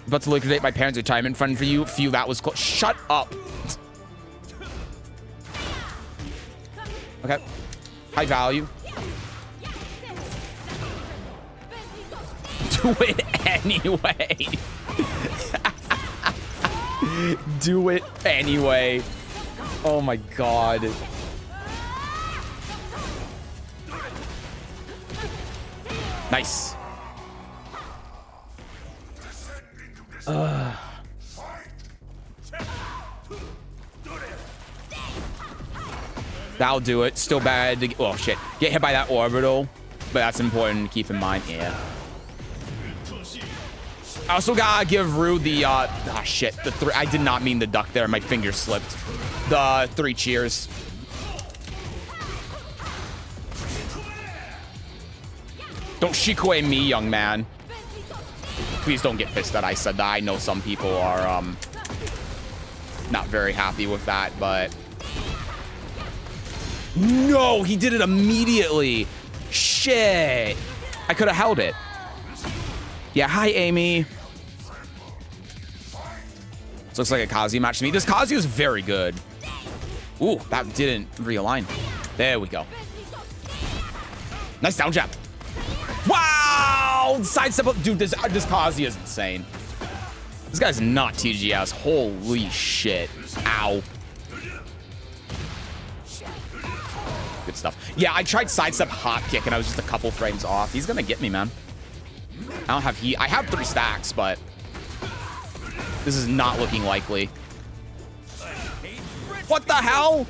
About to liquidate my parents' retirement fund for you. Phew, that was close. Shut up. Okay. High value. Do it anyway. Do it anyway. Oh my God. Nice. That'll do it. Still bad to get, oh shit. Get hit by that orbital, but that's important to keep in mind. Yeah. I also gotta give Rue the shit. The 3. I did not mean the duck there. My finger slipped. The 3 cheers. Don't shikue me, young man. Please don't get pissed that I said that. I know some people are not very happy with that, but... No, he did it immediately. Shit. I could have held it. Yeah, hi, Amy. This looks like a Kazuya match to me. This Kazuya is very good. Ooh, that didn't realign. There we go. Nice down jab. Wow! Sidestep up. Dude, this Kazuya is insane. This guy's not TGS. Holy shit. Ow. Good stuff. Yeah, I tried sidestep hop kick and I was just a couple frames off. He's gonna get me, man. I don't have heat. I have 3 stacks, but this is not looking likely. What the hell?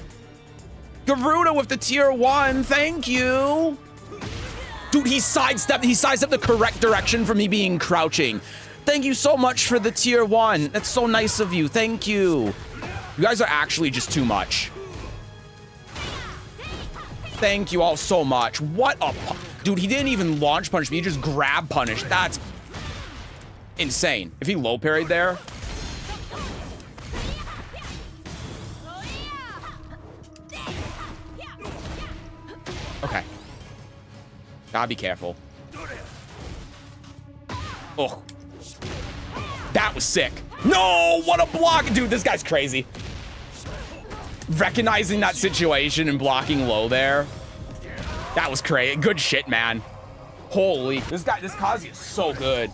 Garuda with the tier 1. Thank you. Dude, he sidestepped the correct direction for me being crouching. Thank you so much for the tier 1. That's so nice of you. Thank you. You guys are actually just too much. Thank you all so much. What a... Dude, he didn't even launch punish me. He just grab punished. That's insane. If he low parried there... Okay. Gotta be careful. Oh. That was sick. No, what a block. Dude, this guy's crazy. Recognizing that situation and blocking low there. That was crazy. Good shit, man. Holy. This Kazi is so good.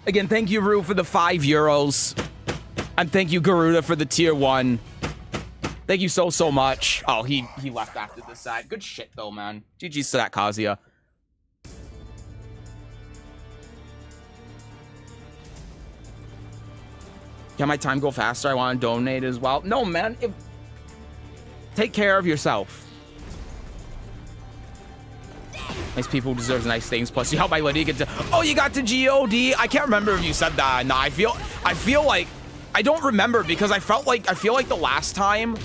Again, thank you, Rue, for the €5. And thank you, Garuda, for the tier 1. Thank you so, so much. Oh, he left after this side. Good shit, though, man. GG's to that Kazuya. Can my time go faster? I want to donate as well. No, man. Take care of yourself. Nice people deserve nice things. Plus, you help my Lidia get to... Oh, you got to GOD? I can't remember if you said that. Nah, I feel like... I don't remember because I feel like the last time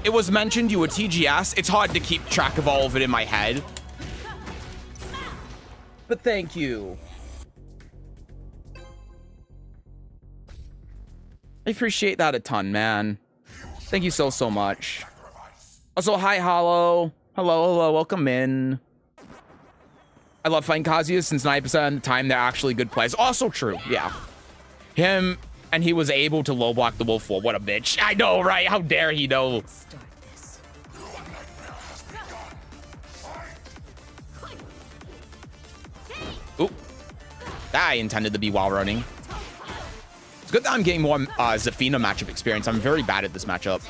it was mentioned you were TGS. It's hard to keep track of all of it in my head. But thank you. I appreciate that a ton, man. Thank you so, so much. Also, hi, Hollow. Hello, welcome in. I love fighting Kazuya since 90% of the time they're actually good plays. Also true, yeah. Him, and he was able to low block the Wolf 4. What a bitch. I know, right? How dare he know? Oop. That I intended to be while running. It's good that I'm getting more Zafina matchup experience. I'm very bad at this matchup.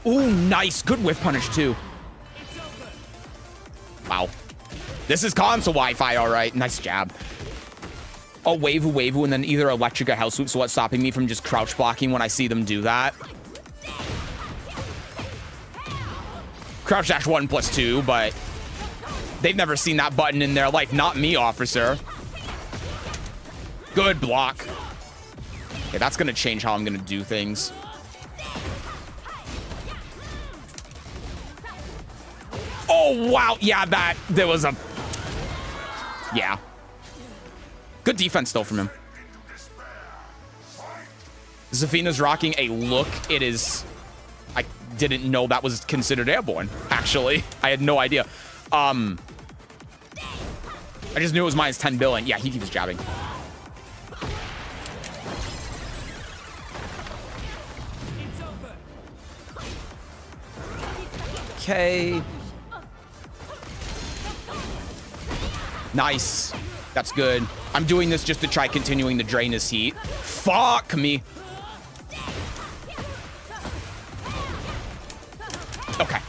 Ooh, nice. Good whiff punish, too. Wow. This is console Wi-Fi, all right. Nice jab. Oh, wave, and then either electric or hell sweep. So what's stopping me from just crouch blocking when I see them do that? Crouch dash 1+2, but they've never seen that button in their life. Not me, officer. Good block. Okay, that's going to change how I'm going to do things. Oh, wow. Yeah, there was a... Yeah. Good defense, though, from him. Zafina's rocking a look. It is... I didn't know that was considered airborne, actually. I had no idea. I just knew it was minus 10 billion. Yeah, he keeps jabbing. Okay. Nice. That's good. I'm doing this just to try continuing to drain his heat. Fuck me. Okay.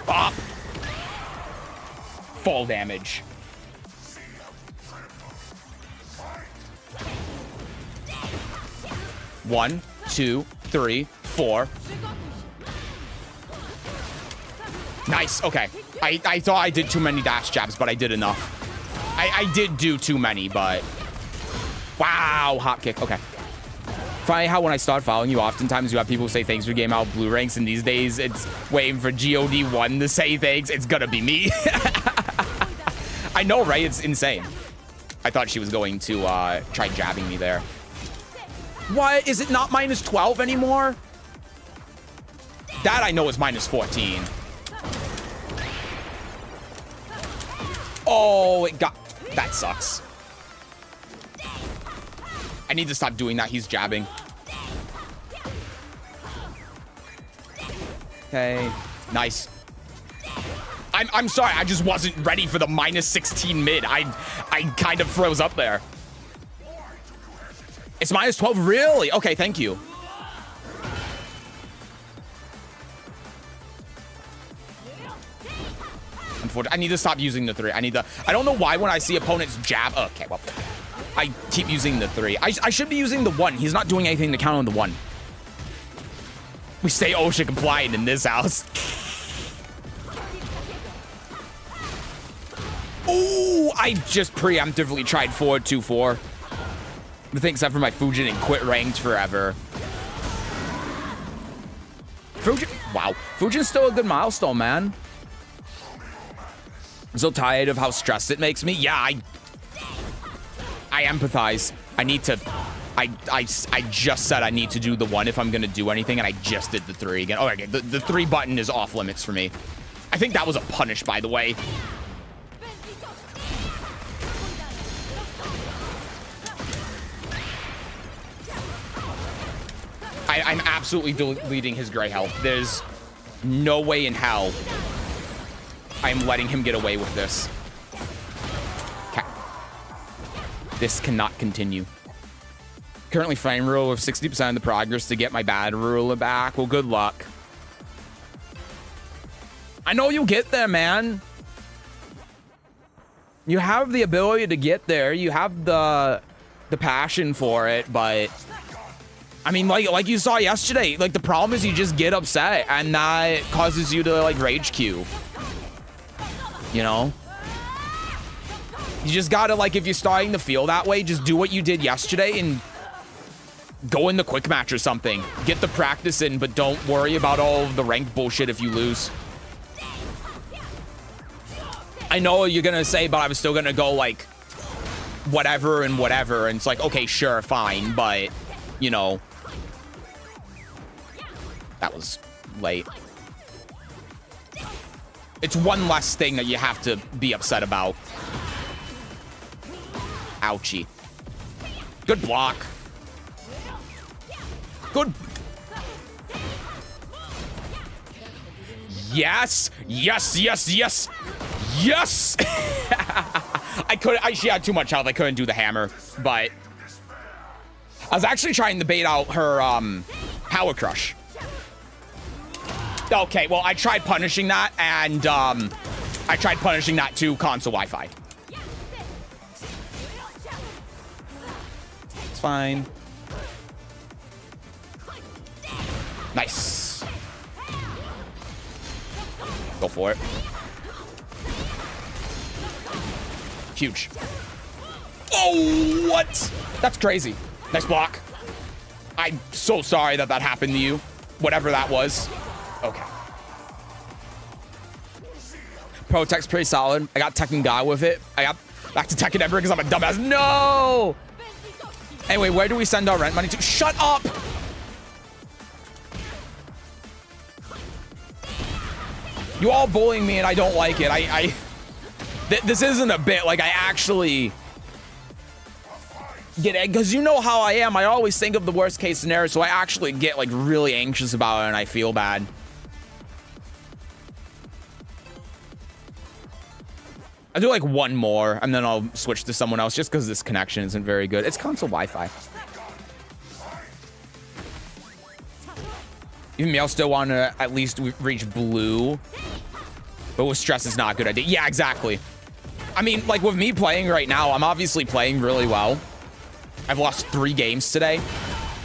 Bop. Fall damage. One, two, three, four. Nice. Okay. I thought I did too many dash jabs, but I did enough. I did do too many, but... Wow. Hop kick. Okay. Funny how when I start following you, oftentimes you have people say thanks for game out blue ranks, and these days it's waiting for GOD1 to say thanks. It's gonna be me. I know, right? It's insane. I thought she was going to try jabbing me there. What? Is it not minus 12 anymore? That I know is minus 14. Oh, it got... That sucks. I need to stop doing that. He's jabbing. Okay. Nice. I'm sorry. I just wasn't ready for the minus 16 mid. I kind of froze up there. It's minus 12? Really? Okay, thank you. I need to stop using the 3. I don't know why when I see opponents jab. Okay, well, I keep using the 3. I should be using the 1. He's not doing anything to count on the 1. We stay OSHA compliant in this house. Ooh, I just preemptively tried 4-2-4. I think except for my Fujin and quit ranked forever. Fujin, wow. Fujin's still a good milestone, man. I'm so tired of how stressed it makes me. Yeah, I empathize. I need to... I just said I need to do the 1 if I'm going to do anything, and I just did the 3 again. Oh, okay. The 3 button is off limits for me. I think that was a punish, by the way. I'm absolutely deleting his gray health. There's no way in hell I'm letting him get away with this. Okay. This cannot continue. Currently frame rule with 60% of the progress to get my bad ruler back. Well, good luck. I know you'll get there, man. You have the ability to get there. You have the passion for it, but I mean, like you saw yesterday, like the problem is you just get upset and that causes you to like rage queue. You know? You just gotta, like, if you're starting to feel that way, just do what you did yesterday and go in the quick match or something. Get the practice in, but don't worry about all of the ranked bullshit if you lose. I know what you're gonna say, but I was still gonna go, like, whatever and whatever. And it's like, okay, sure, fine, but, you know. That was late. It's one less thing that you have to be upset about. Ouchie. Good block. Good. Yes. Yes, yes, yes. Yes. She had too much health. I couldn't do the hammer, but I was actually trying to bait out her power crush. Okay, well, I tried punishing that, and I tried punishing that to console Wi-Fi. It's fine. Nice. Go for it. Huge. Oh, what? That's crazy. Nice block. I'm so sorry that happened to you. Whatever that was. Okay. Pro Tech's pretty solid. I got Tekken guy with it. I got back to Tekken Emperor because I'm a dumbass. No! Anyway, where do we send our rent money to? Shut up! You all bullying me and I don't like it. This isn't a bit. Like, I actually get it. Because you know how I am. I always think of the worst case scenario. So I actually get, like, really anxious about it and I feel bad. I'll do like one more and then I'll switch to someone else just because this connection isn't very good. It's console Wi-Fi. Even me, I'll still want to at least reach blue. But with stress, it's not a good idea. Yeah, exactly. I mean, like with me playing right now, I'm obviously playing really well. I've lost 3 games today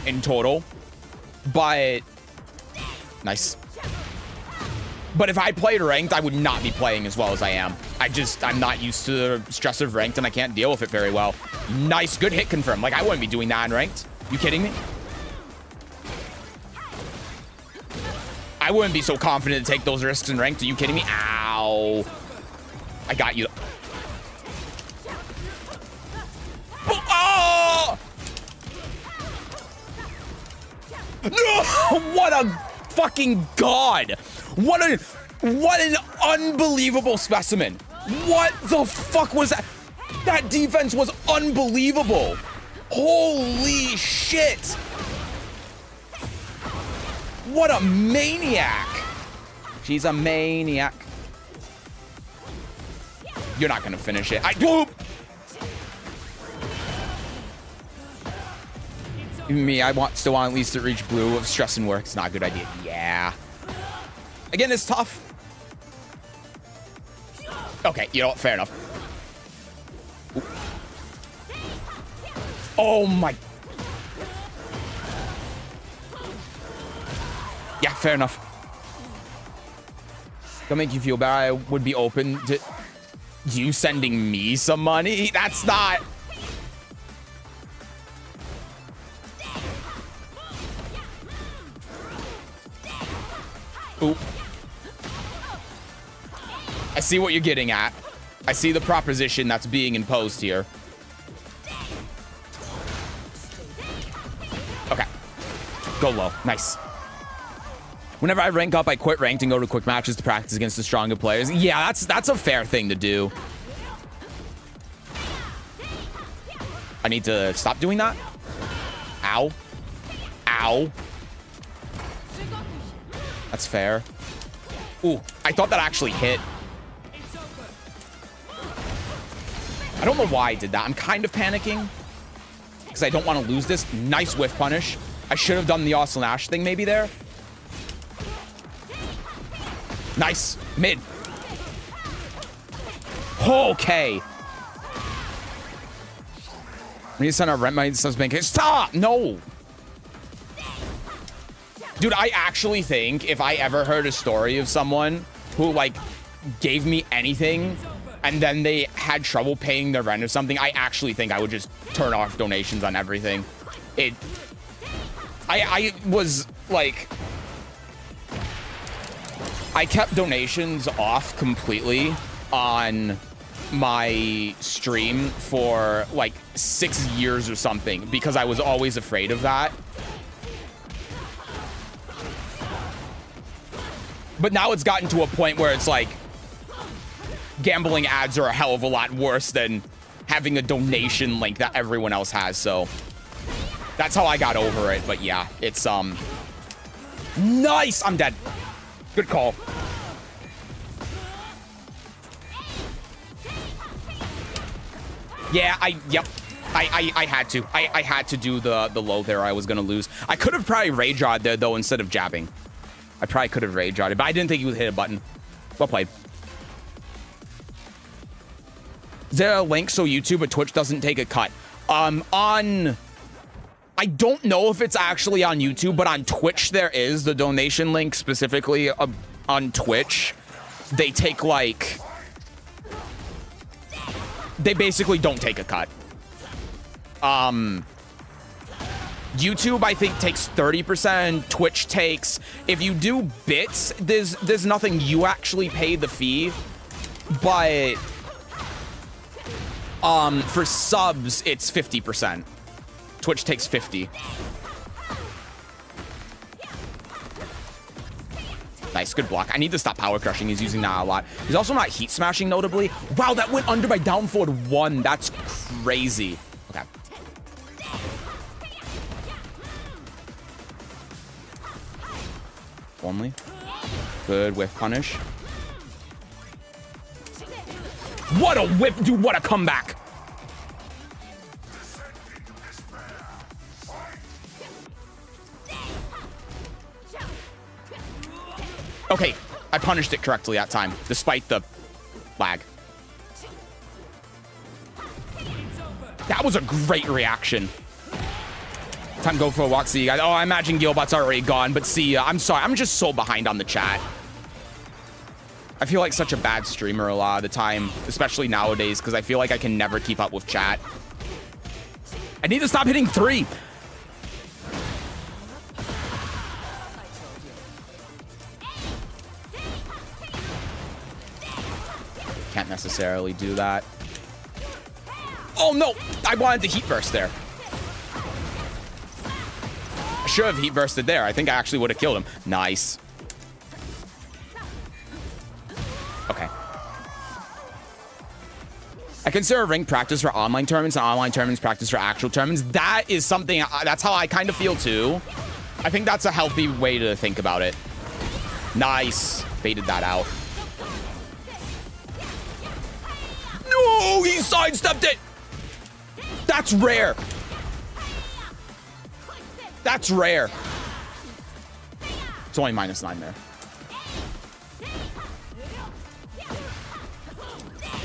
in total. But nice. But if I played ranked, I would not be playing as well as I am. I'm not used to the stress of ranked and I can't deal with it very well. Nice, good hit confirm. Like, I wouldn't be doing that in ranked. You kidding me? I wouldn't be so confident to take those risks in ranked. Are you kidding me? Ow. I got you. Oh! No! What a fucking god! What an unbelievable specimen! What the fuck was that? That defense was unbelievable! Holy shit! What a maniac! She's a maniac. You're not gonna finish it. Whoop! Even me, still want at least to reach blue of stress and work. It's not a good idea. Yeah. Again, it's tough. Okay, you know what? Fair enough. Ooh. Oh my. Yeah, fair enough. Don't make you feel bad. I would be open to you sending me some money. That's not. Ooh. I see what you're getting at. I see the proposition that's being imposed here. Okay. Go low. Nice. Whenever I rank up, I quit ranked and go to quick matches to practice against the stronger players. Yeah, that's a fair thing to do. I need to stop doing that. Ow. Ow. That's fair. Ooh, I thought that actually hit. I don't know why I did that. I'm kind of panicking because I don't want to lose this. Nice whiff punish. I should have done the Arslan thing maybe there. Nice. Mid. Okay. We need to send our rent my son's bank. Stop! No! Dude, I actually think if I ever heard a story of someone who, like, gave me anything and then they had trouble paying their rent or something, I actually think I would just turn off donations on everything. I was, like... I kept donations off completely on my stream for, like, 6 years or something because I was always afraid of that. But now it's gotten to a point where it's like gambling ads are a hell of a lot worse than having a donation link that everyone else has. So that's how I got over it. But yeah, it's nice. I'm dead. Good call. Yeah, yep. I had to. I had to do the low there. I was gonna lose. I could have probably rage awed there though instead of jabbing. I probably could have rage awed it, but I didn't think he would hit a button. Well played. Is there a link so YouTube or Twitch doesn't take a cut? I don't know if it's actually on YouTube, but on Twitch there is the donation link specifically on Twitch. They take like... They basically don't take a cut. YouTube, I think, takes 30%. Twitch takes... If you do bits, there's nothing. You actually pay the fee. But... for subs, it's 50%. Twitch takes 50. Nice, good block. I need to stop power crushing. He's using that a lot. He's also not heat smashing, notably. Wow, that went under by down forward 1. That's crazy. Okay. Only. Good whiff punish. What a whip, dude. What a comeback. Okay, I punished it correctly that time, despite the lag. That was a great reaction. Time to go for a walk. See you guys. Oh, I imagine Gilbot's already gone, but see ya. I'm sorry. I'm just so behind on the chat. I feel like such a bad streamer a lot of the time, especially nowadays, because I feel like I can never keep up with chat. I need to stop hitting 3. necessarily do that. Oh no! I wanted the heat burst there. I should have heat bursted there. I think I actually would have killed him. Nice. Okay. I consider ranked practice for online tournaments and online tournaments practice for actual tournaments. That is something, that's how I kind of feel too. I think that's a healthy way to think about it. Nice. Baited that out. No, he sidestepped it. That's rare. That's rare. It's only -9 there.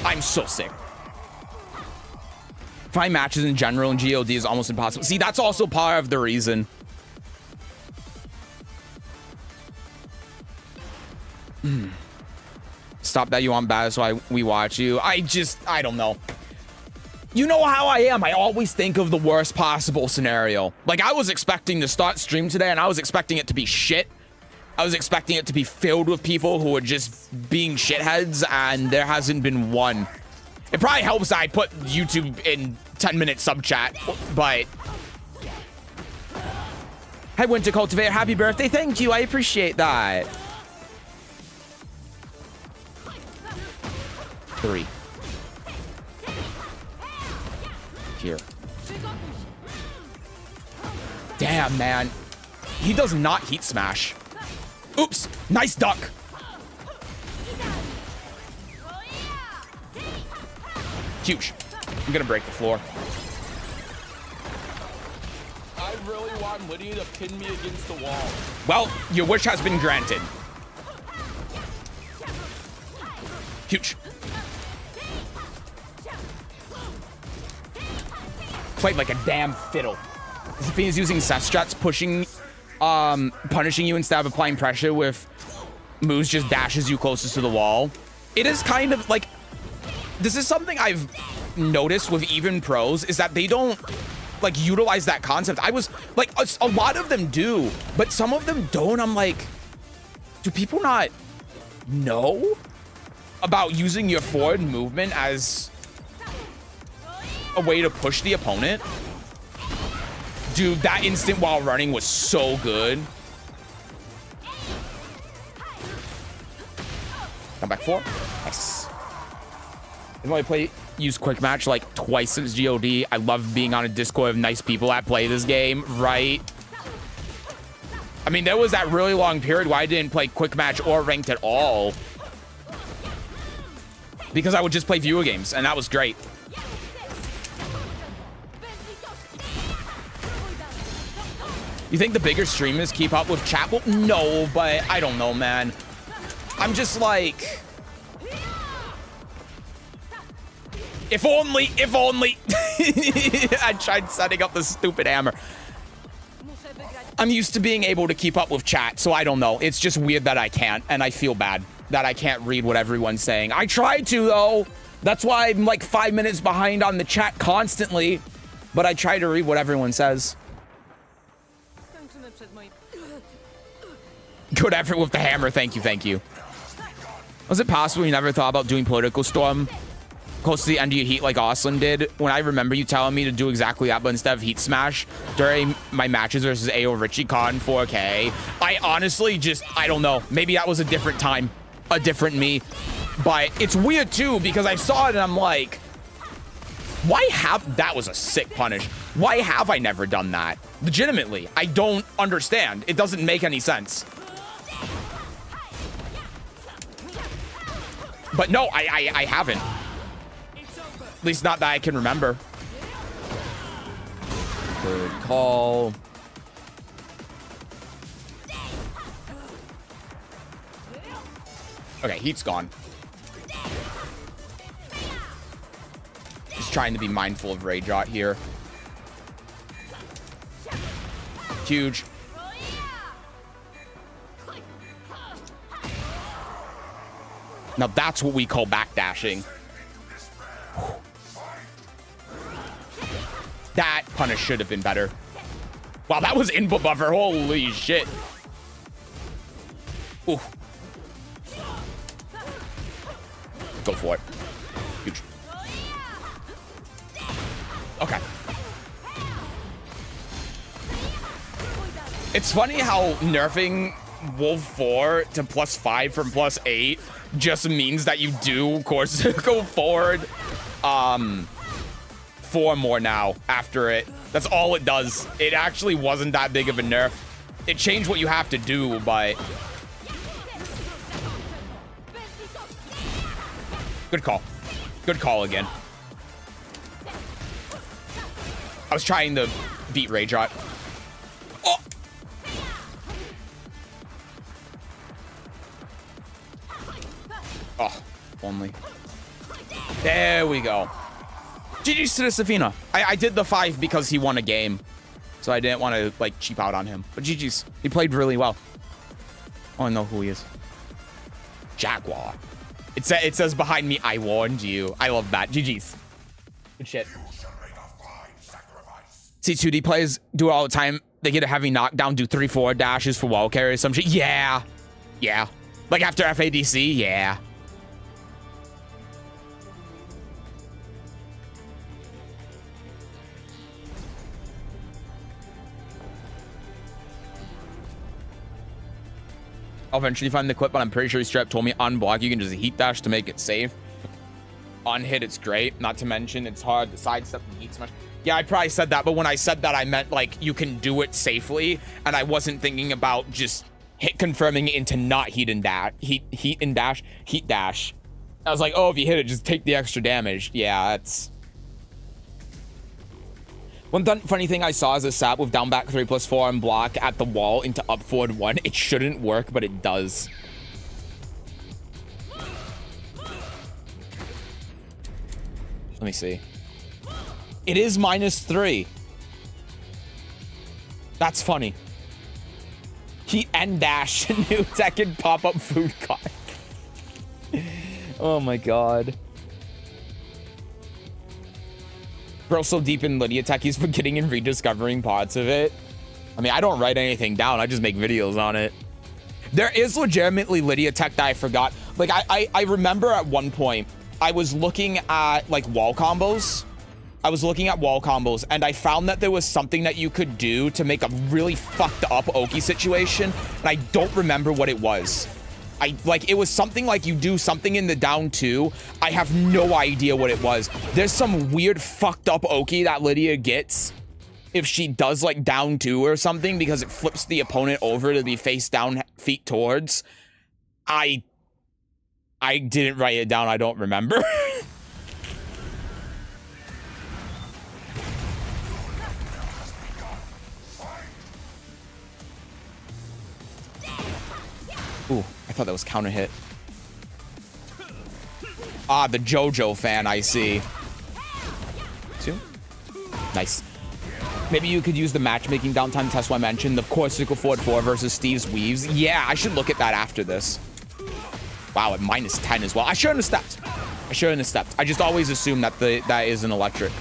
I'm so sick. Find matches in general in GOD is almost impossible. See, that's also part of the reason. Stop that, you want bad, that's why we watch you. I don't know. You know how I am. I always think of the worst possible scenario. Like, I was expecting to start stream today, and I was expecting it to be shit. I was expecting it to be filled with people who were just being shitheads, and there hasn't been one. It probably helps I put YouTube in 10-minute sub chat, but... Hi, Winter Cultivator. Happy birthday. Thank you. I appreciate that. 3. Here. Damn, man. He does not heat smash. Oops. Nice duck. Huge. I'm gonna break the floor. I really want Lidia to pin me against the wall. Well, your wish has been granted. Huge. Played like a damn fiddle. Zafine is using Seth strats, punishing you instead of applying pressure with moves just dashes you closest to the wall. It is kind of like, this is something I've noticed with even pros, is that they don't like utilize that concept. I was like, a lot of them do, but some of them don't. I'm like, do people not know about using your forward movement as a way to push the opponent? Dude, that instant while running was so good. Come back 4. Nice. I've only used quick match like twice since GOD. I love being on a Discord of nice people that play this game, right? I mean, there was that really long period where I didn't play quick match or ranked at all, because I would just play viewer games, and that was great. You think the bigger streamers keep up with chat? Well, no, but I don't know, man. I'm just like, if only. I tried setting up the stupid hammer. I'm used to being able to keep up with chat, so I don't know. It's just weird that I can't, and I feel bad that I can't read what everyone's saying. I try to, though. That's why I'm like 5 minutes behind on the chat constantly, but I try to read what everyone says. Good effort with the hammer. Thank you, thank you. Was it possible you never thought about doing Political Storm close to the end of your heat like Arslan did? When I remember you telling me to do exactly that, but instead of Heat Smash during my matches versus AO Richie Con 4K, I honestly just, I don't know. Maybe that was a different time, a different me. But it's weird too, because I saw it and I'm like, why have, that was a sick punish. Why have I never done that? Legitimately, I don't understand. It doesn't make any sense. But no, I haven't. At least not that I can remember. Good call. Okay, heat's gone. Just trying to be mindful of Rage Rot here. Huge. Now that's what we call backdashing. That punish should have been better. Wow, that was input buffer. Holy shit. Ooh. Go for it. Okay. It's funny how nerfing Wolf 4 to +5 from +8 just means that you do, of course, go forward 4 more now after it. That's all it does. It actually wasn't that big of a nerf. It changed what you have to do, but... Good call. Good call again. I was trying to beat Rage Rot. Oh! Oh, if only. There we go. GG's to the Safina. I did the 5 because he won a game. So I didn't want to, like, cheap out on him. But GG's. He played really well. Oh, I know who he is. Jaguar. It says behind me, I warned you. I love that. GG's. Good shit. See, 2D players do it all the time. They get a heavy knockdown, do 3-4 dashes for wall carry or some shit. Yeah. Yeah. Like after FADC, yeah. I'll eventually find the clip, but I'm pretty sure Strep told me on block you can just heat dash to make it safe. On hit, it's great. Not to mention, it's hard to sidestep and heat smash. Yeah, I probably said that, but when I said that, I meant like you can do it safely, and I wasn't thinking about just hit confirming into not heat and dash, heat dash. I was like, oh, if you hit it, just take the extra damage. Yeah, that's. One funny thing I saw is a sap with down back 3+4 and block at the wall into up forward 1. It shouldn't work, but it does. Let me see. It is -3. That's funny. Heat and dash. New Tekken pop-up food cart. Oh my god. Bro, so deep in Lidia tech, he's forgetting and rediscovering parts of it. I mean, I don't write anything down. I just make videos on it. There is legitimately Lidia tech that I forgot. Like, I remember at one point, I was looking at, like, wall combos. And I found that there was something that you could do to make a really fucked up Oki situation. And I don't remember what it was. It was something like you do something in the down 2. I have no idea what it was. There's some weird fucked up Oki that Lidia gets if she does like down 2 or something because it flips the opponent over to be face down, feet towards. I didn't write it down. I don't remember. Ooh, I thought that was counter hit. Ah, the JoJo fan, I see. 2. Nice. Maybe you could use the matchmaking downtime test I mentioned. Of course, Sickle Forward 4 versus Steve's Weaves. Yeah, I should look at that after this. Wow, at -10 as well. I shouldn't have stepped. I just always assume that that is an electric.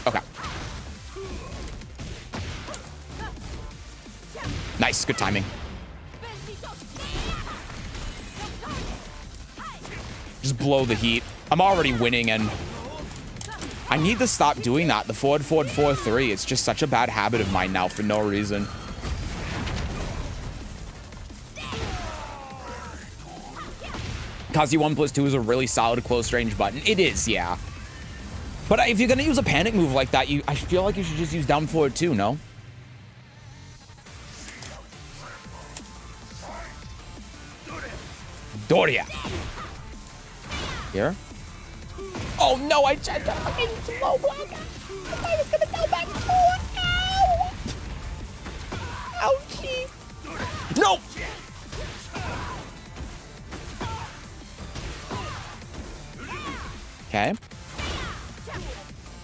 Okay. Nice, good timing. Just blow the heat. I'm already winning, and I need to stop doing that. The forward 4-3. It's just such a bad habit of mine now for no reason. Kazi 1+2 is a really solid close range button. It is, yeah. But if you're gonna use a panic move like that, I feel like you should just use down forward 2, no? Doria. Here. Oh no, I tried to fucking slow block. I was gonna go back forward. Ow. Ouchie. No. Okay.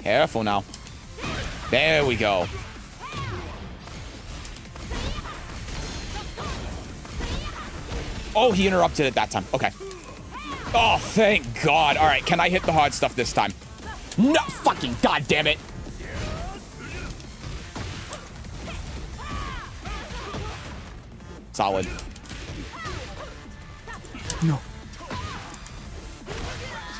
Careful now. There we go. Oh, he interrupted it that time. Okay. Oh, thank God. All right, can I hit the hard stuff this time? No, fucking God damn it. Solid. No.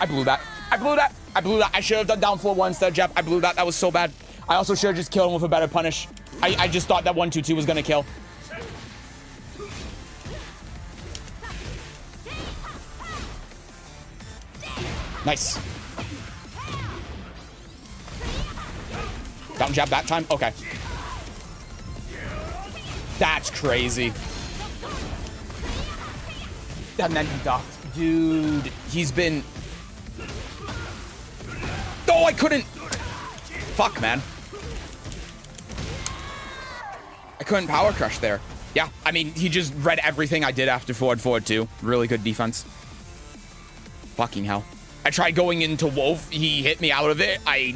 I blew that. I blew that. I blew that. I should have done down 4-1 instead of jab. I blew that. That was so bad. I also should have just killed him with a better punish. I just thought that 1-2-2 was gonna kill. Nice. Down jab that time? Okay. That's crazy. And then he ducked. Dude, he's been... Oh, I couldn't... Fuck, man. I couldn't power crush there. Yeah, I mean, he just read everything I did after forward too. Really good defense. Fucking hell. I tried going into Wolf. He hit me out of it. I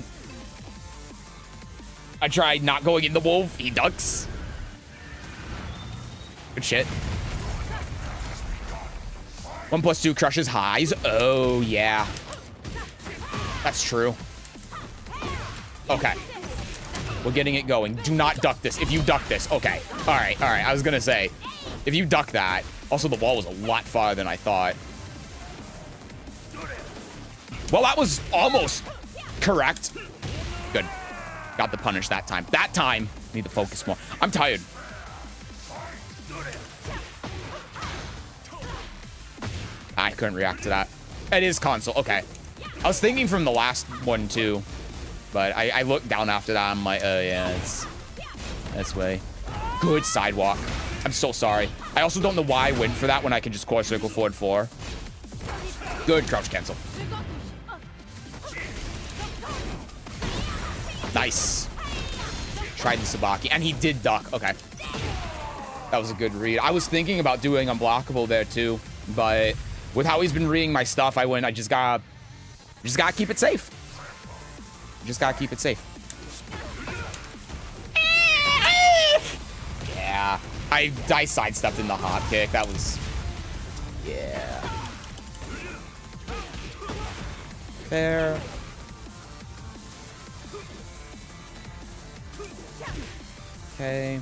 tried not going into Wolf. He ducks. Good shit. 1+2 crushes highs. Oh, yeah. That's true. Okay. We're getting it going. Do not duck this. If you duck this. Okay. All right. All right. I was going to say, if you duck that. Also, the wall was a lot farther than I thought. Well, that was almost correct. Good. Got the punish that time. That time. Need to focus more. I'm tired. I couldn't react to that. It is console. Okay. I was thinking from the last one, too. But I looked down after that. I'm like, oh, yeah, it's this way. Good sidewalk. I'm so sorry. I also don't know why I went for that when I can just core circle forward 4. Good crouch cancel. Nice. Tried the Sabaki. And he did duck. Okay. That was a good read. I was thinking about doing unblockable there, too. But with how he's been reading my stuff, I just gotta keep it safe. Just gotta keep it safe. Yeah. I sidestepped in the hop kick. That was... Yeah. Fair. Okay.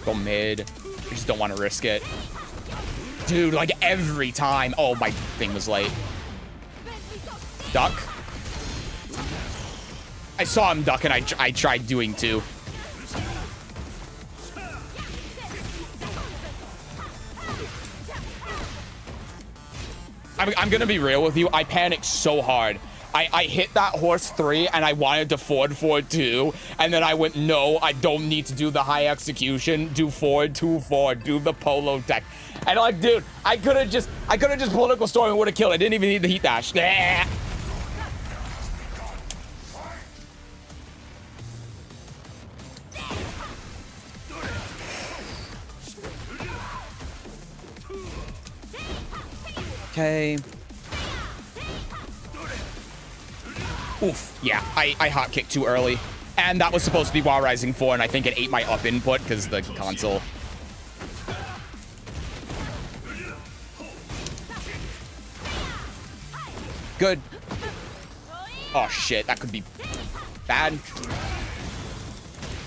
Go mid. I just don't want to risk it. Dude, like every time. Oh, my thing was late. Duck. I saw him duck and I tried doing too. I'm gonna be real with you. I panicked so hard. I hit that horse 3 and I wanted to forward 2, and then I went, no, I don't need to do the high execution. Do forward 2 forward. Do the polo tech. And like, dude, I could have just political storm and would have killed. I didn't even need the heat dash. Okay. Oof. Yeah, I hot kicked too early. And that was supposed to be while rising 4, and I think it ate my up input because the console. Good. Oh, shit. That could be bad.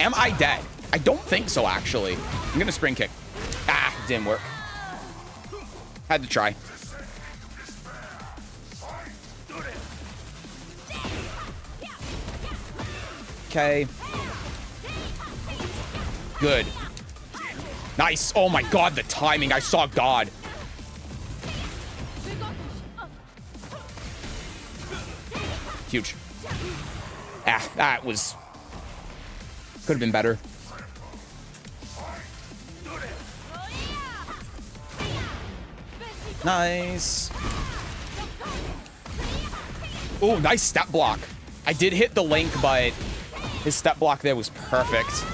Am I dead? I don't think so, actually. I'm going to spring kick. Ah, didn't work. Had to try. Okay. Good. Nice. Oh my god, the timing. I saw God. Huge. Ah, that was... Could have been better. Nice. Oh, nice step block. I did hit the link, but his step block there was perfect.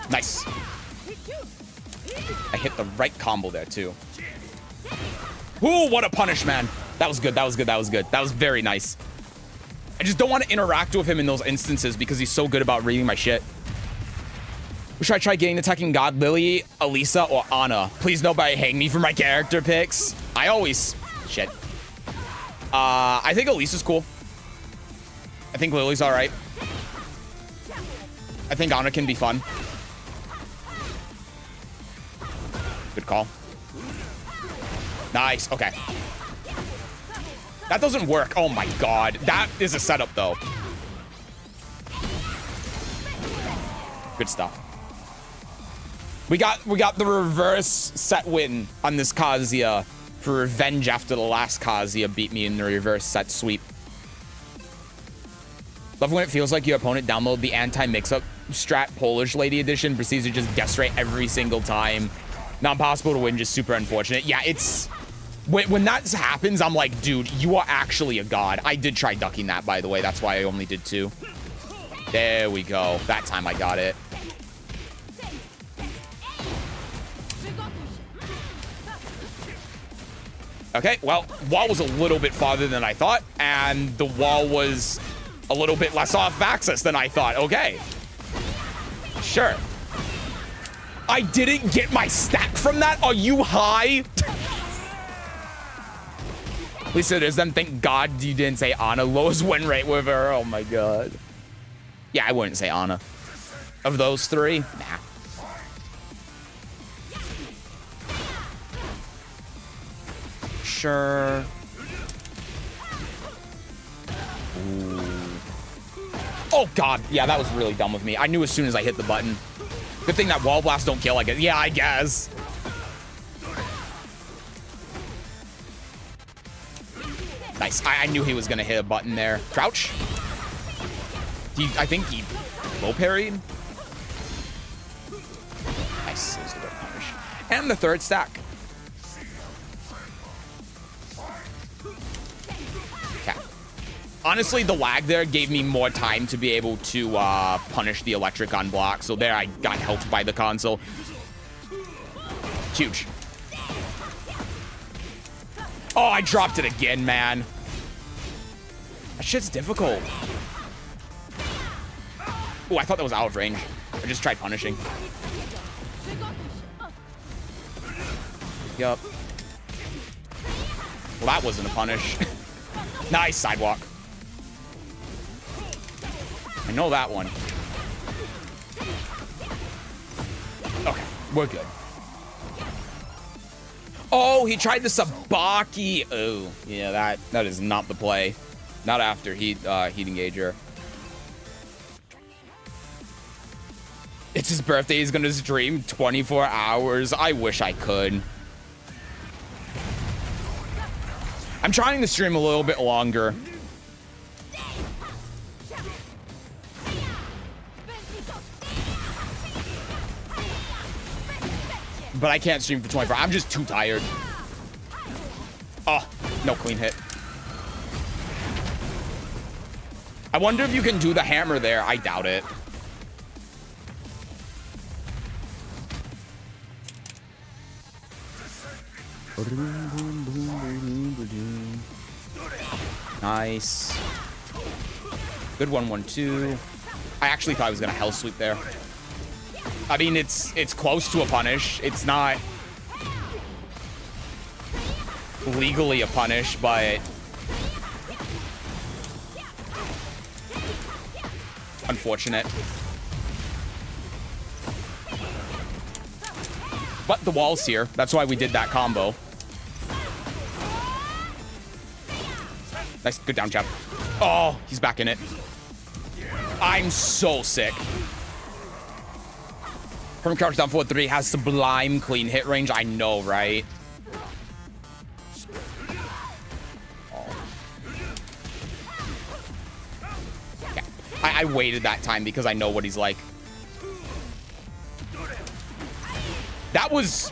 Nice. I hit the right combo there, too. Ooh, what a punish, man. That was good. That was good. That was good. That was very nice. I just don't want to interact with him in those instances because he's so good about reading my shit. Should I try getting the Tekken God, Lily, Elisa, or Anna? Please nobody hang me for my character picks. I always... Shit. I think Elisa's cool. I think Lily's all right. I think Ana can be fun. Good call. Nice. Okay. That doesn't work. Oh my god. That is a setup though. Good stuff. We got the reverse set win on this Kazuya for revenge after the last Kazuya beat me in the reverse set sweep. Love when it feels like your opponent downloaded the anti-mix-up strat Polish Lady Edition, proceeds to just guess right every single time. Not possible to win, just super unfortunate. Yeah, it's... When that happens, I'm like, dude, you are actually a god. I did try ducking that, by the way. That's why I only did 2. There we go. That time I got it. Okay, well, wall was a little bit farther than I thought, and the wall was a little bit less off axis than I thought. Okay. Sure. I didn't get my stack from that? Are you high? Lisa, there's them. Thank God you didn't say Ana. Lowest win rate with her. Oh my God. Yeah, I wouldn't say Ana. Of those 3, nah. Sure. Ooh. Oh God. Yeah, that was really dumb of me. I knew as soon as I hit the button. Good thing that wall blast don't kill, I guess. Yeah, I guess. Nice. I knew he was gonna hit a button there. Crouch. I think he low parried. Nice. That was the good punish. And the 3rd stack. Okay. Honestly, the lag there gave me more time to be able to punish the electric on block. So there I got helped by the console. Huge. Oh, I dropped it again, man. That shit's difficult. Oh, I thought that was out of range. I just tried punishing. Yup. Well, that wasn't a punish. Nice sidewalk. I know that one. Okay, we're good. Oh, he tried the Sabaki. Oh, yeah, that is not the play. Not after heat engager. It's his birthday. He's gonna stream 24 hours. I wish I could. I'm trying to stream a little bit longer. But I can't stream for 24. I'm just too tired. Oh, no clean hit. I wonder if you can do the hammer there. I doubt it. Nice. Good 1-1-2. I actually thought I was gonna hell sweep there. I mean, it's close to a punish. It's not legally a punish, but unfortunate. But the wall's here. That's why we did that combo. Nice, good down jab. Oh, he's back in it. I'm so sick. From crouch down 4-3 has sublime clean hit range. I know, right? Oh. Okay. I waited that time because I know what he's like. That was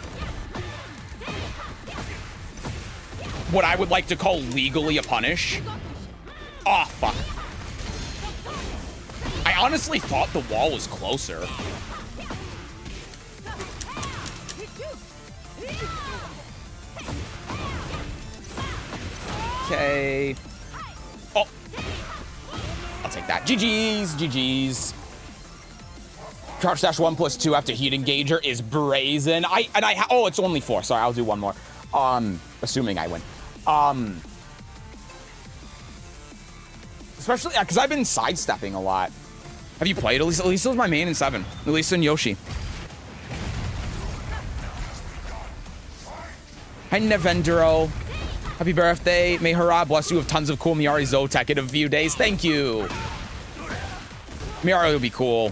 what I would like to call legally a punish. Oh, fuck. I honestly thought the wall was closer. Okay. Oh. I'll take that. GG's. GG's. Crouch dash 1+2 after heat engager is brazen. Oh, it's only 4. Sorry, I'll do one more. Assuming I win. Especially because I've been sidestepping a lot. Have you played? At least was my main in 7. At least in Yoshi. Hi, Nevendro. Happy birthday. May Hurrah bless you with tons of cool Miari Zotek in a few days. Thank you. Miari will be cool.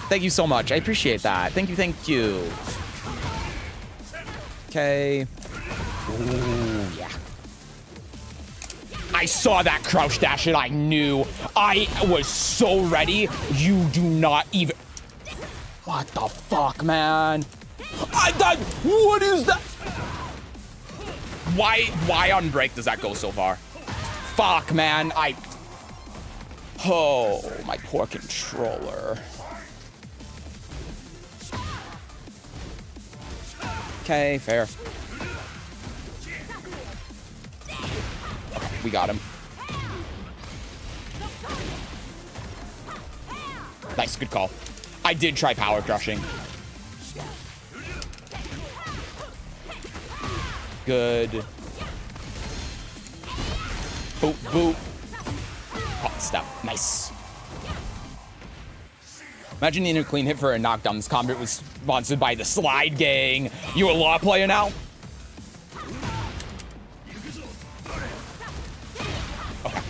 Thank you so much. I appreciate that. Thank you, thank you. Okay. Ooh, yeah. I saw that crouch dash and I knew. I was so ready. You do not even... What the fuck, man? What is that? Why on break does that go so far? Fuck, man. Oh, my poor controller. Okay, fair. Okay, we got him. Nice, good call. I did try power crushing. Good. Boop, boop. Hot step. Nice. Imagine needing a clean hit for a knockdown. This combat was sponsored by the Slide Gang. You a law player now? Okay.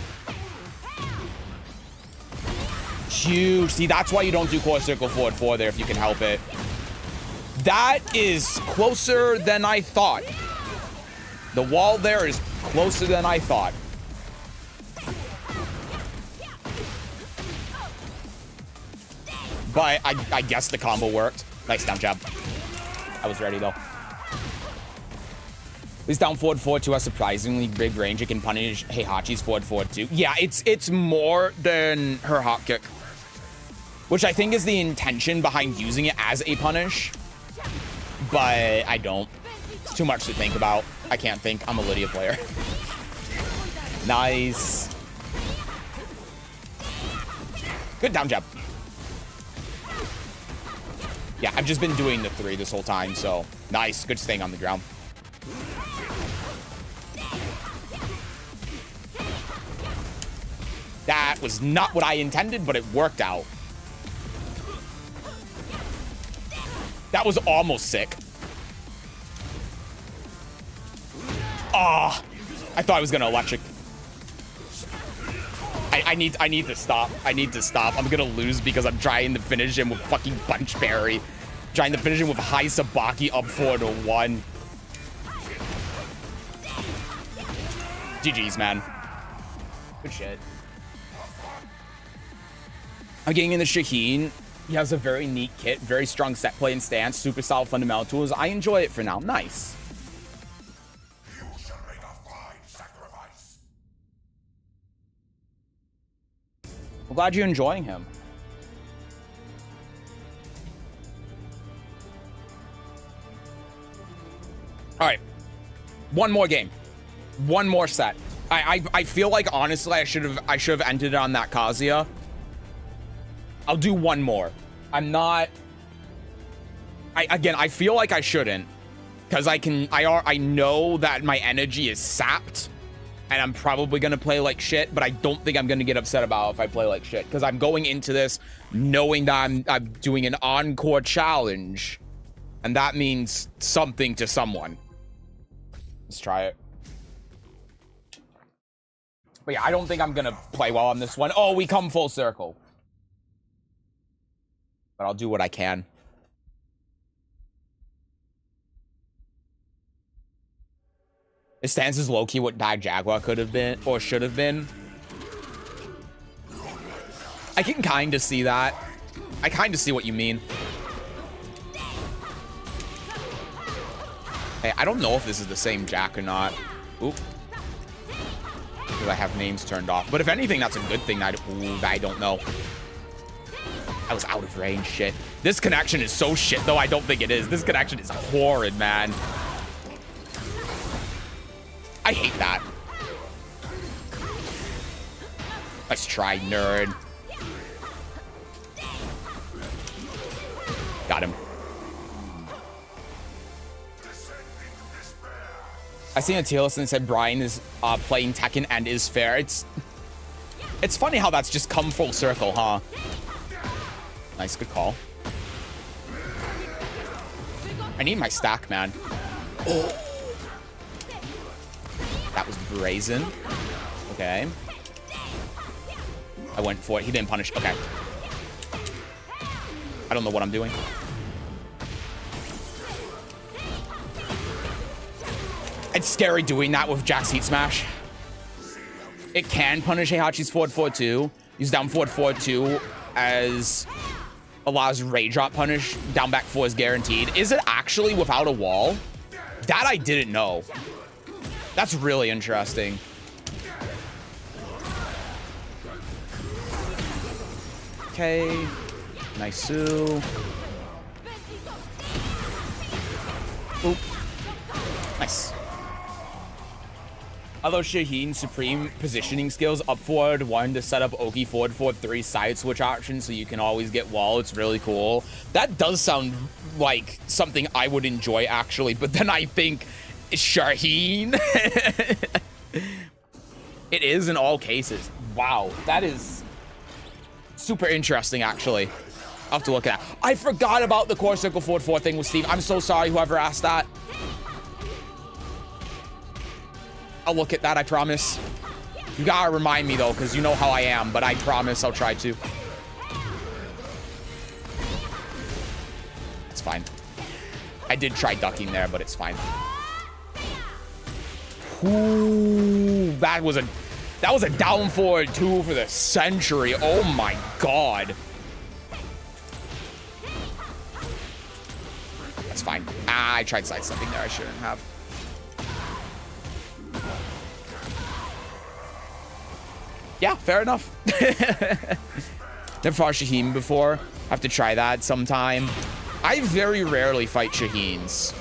Huge. See, that's why you don't do core circle forward 4 there if you can help it. That is closer than I thought. The wall there is closer than I thought. But I guess the combo worked. Nice down jab. I was ready though. This down forward 4-2 has surprisingly big range. It can punish Heihachi's forward 4-2. Yeah, it's more than her hot kick, which I think is the intention behind using it as a punish. But I don't. It's too much to think about. I can't think. I'm a Lidia player. Nice. Good down jab. Yeah, I've just been doing the 3 this whole time, so nice. Good staying on the ground. That was not what I intended, but it worked out. That was almost sick. Ah, I thought I was gonna electric. I need to stop. I need to stop. I'm gonna lose because I'm trying to finish him with fucking Punch Berry. Trying to finish him with high Sabaki up 4-1. GG's, man. Good shit. I'm getting in the Shaheen. He has a very neat kit, very strong set play and stance, super solid fundamental tools. I enjoy it for now. Nice. You shall make a fine sacrifice. I'm glad you're enjoying him. All right, one more game, one more set. I feel like honestly I should have ended it on that Kazuya. I'll do one more. I'm not. I feel like I shouldn't, because I know that my energy is sapped, and I'm probably gonna play like shit. But I don't think I'm gonna get upset about it if I play like shit, because I'm going into this knowing that I'm doing an encore challenge, and that means something to someone. Let's try it. But yeah, I don't think I'm gonna play well on this one. Oh, we come full circle. But I'll do what I can. His stance is low-key what Dag Jaguar could have been, or should have been. I can kind of see that. I kind of see what you mean. Hey, I don't know if this is the same Jack or not. Oop. Because I have names turned off. But if anything, that's a good thing. I don't know. I was out of range. Shit. This connection is so shit, though. I don't think it is. This connection is horrid, man. I hate that. Let's try, nerd. Got him. I seen a tier list and said Brian is playing Tekken and is fair. It's funny how that's just come full circle, huh? Nice, good call. I need my stack, man. Oh. That was brazen. Okay. I went for it. He didn't punish. Okay. I don't know what I'm doing. It's scary doing that with Jack's Heat Smash. It can punish Heihachi's forward 4-2. Use down forward 4-2 as allows Rage Drop punish. Down back 4 is guaranteed. Is it actually without a wall? That I didn't know. That's really interesting. Okay. Nice. Oop. Nice. Although Shaheen's supreme positioning skills, up forward 1 to set up Oki forward 3 side switch option so you can always get wall. It's really cool. That does sound like something I would enjoy actually, but then I think Shaheen. It is in all cases. Wow, that is super interesting actually. I'll have to look at that. I forgot about the core circle forward 4 thing with Steve. I'm so sorry whoever asked that. I'll look at that, I promise. You gotta remind me though, because you know how I am, but I promise I'll try to. It's fine. I did try ducking there, but it's fine. Ooh, that was a down forward 2 for the century. Oh my god. That's fine. I tried sidestepping there. I shouldn't have. Yeah, fair enough. Never fought Shaheen before. Have to try that sometime. I very rarely fight Shaheens.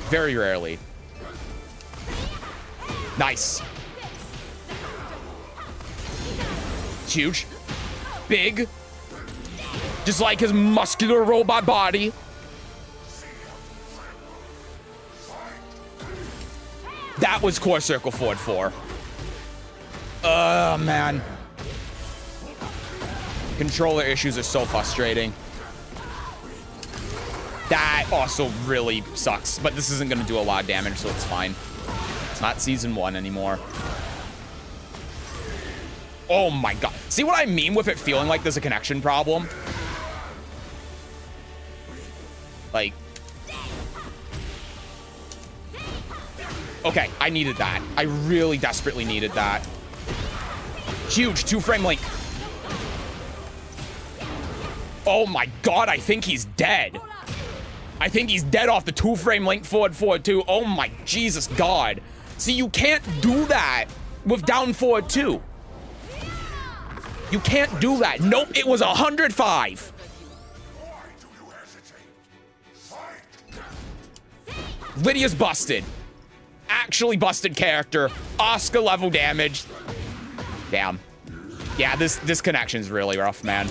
Very rarely. Nice. It's huge. Big. Just like his muscular robot body. That was core circle forward 4. Oh, man. Controller issues are so frustrating. That also really sucks, but this isn't going to do a lot of damage, so it's fine. It's not season 1 anymore. Oh my god. See what I mean with it feeling like there's a connection problem? Like... Okay, I needed that. I really desperately needed that. Huge 2-frame link. Oh my god, I think he's dead. I think he's dead off the 2-frame link forward 2. Oh my Jesus God. See, you can't do that with down forward 2. You can't do that. Nope, it was 105. Lydia's busted. Actually busted character. Oscar level damage. Damn. Yeah, this connection's really rough, man.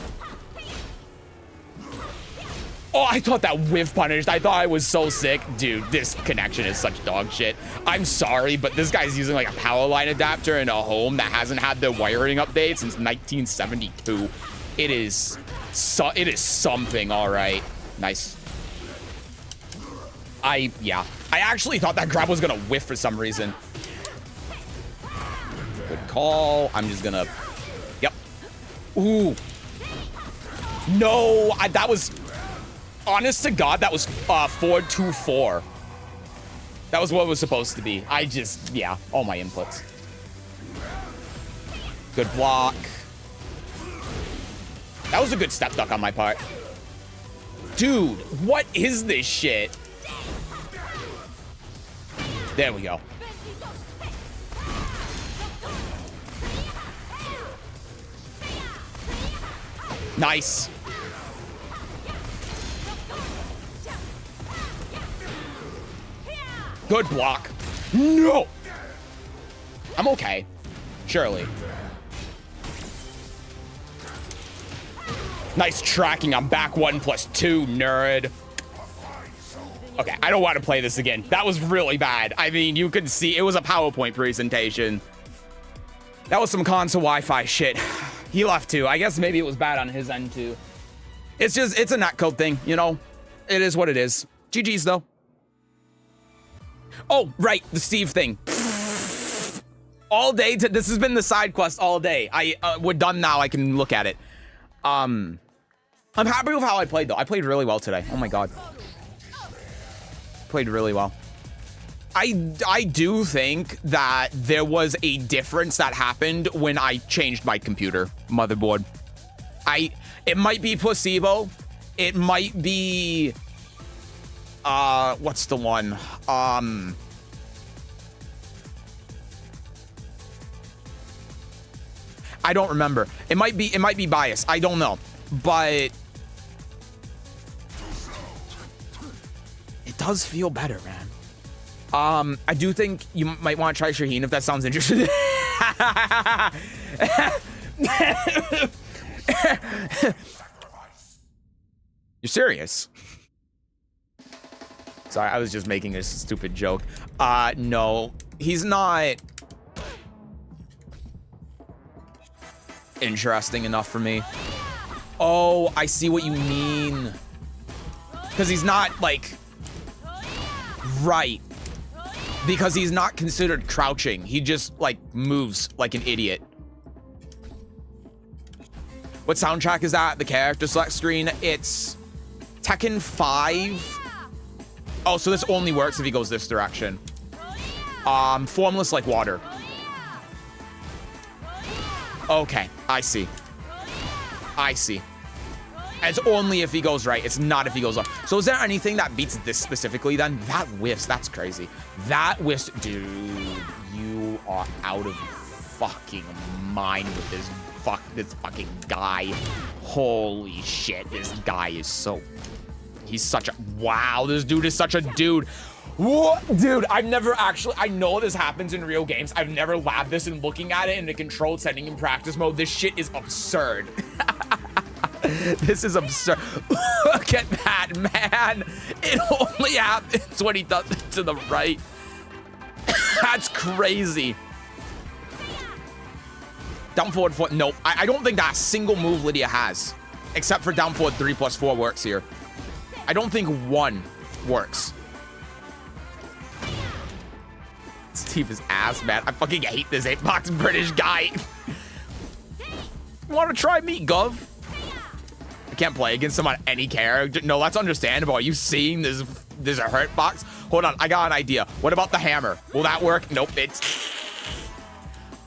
Oh, I thought that whiff punished. I thought I was so sick. Dude, this connection is such dog shit. I'm sorry, but this guy's using like a power line adapter in a home that hasn't had the wiring update since 1972. It is something, all right. Nice. I actually thought that grab was gonna whiff for some reason. Good call. I'm just gonna, yep. Ooh. No, that was, honest to God, that was 4-2-4. That was what it was supposed to be. Yeah, all my inputs. Good block. That was a good step duck on my part. Dude, what is this shit? There we go. Nice. Good block. No. I'm okay. Surely. Nice tracking. I'm back 1+2, nerd. Okay, I don't want to play this again. That was really bad. I mean, you could see it was a PowerPoint presentation. That was some console Wi-Fi shit. He left too. I guess maybe it was bad on his end too. It's just, it's a netcode thing, you know? It is what it is. GG's though. Oh, right, the Steve thing. All day, this has been the side quest all day. We're done now, I can look at it. I'm happy with how I played though. I played really well today. Oh my God. Played really well. I do think that there was a difference that happened when I changed my computer motherboard. It might be placebo. It might be what's the one? I don't remember. It might be bias. I don't know. But it does feel better, man. I do think you might want to try Shaheen if that sounds interesting. You're serious? Sorry, I was just making a stupid joke. No, he's not interesting enough for me. Oh, I see what you mean. Because he's not, like, right. Because he's not considered crouching. He just, like, moves like an idiot. What soundtrack is that? The character select screen? It's Tekken 5. Oh, so this only works if he goes this direction. Formless like water. Okay, I see. I see. It's only if he goes right. It's not if he goes left. So is there anything that beats this specifically then? That whiffs. That's crazy. That whiffs. Dude, you are out of fucking mind with this fucking guy. Holy shit. This guy is so... He's such a... Wow, this dude is such a dude. What? Dude, I've never actually... I know this happens in real games. I've never labbed this and looking at it in the controlled setting in practice mode. This shit is absurd. This is absurd. Look at that, man. It only happens when he does it to the right. That's crazy. Down forward 4. Nope. I don't think that single move Lidia has. Except for down forward 3+4 works here. I don't think 1 works. Steve is ass, man. I fucking hate this 8-box British guy. Want to try me, Gov? I can't play against him on any character. No, that's understandable. Are you seeing there's a hurt box? Hold on, I got an idea. What about the hammer? Will that work? Nope, it's...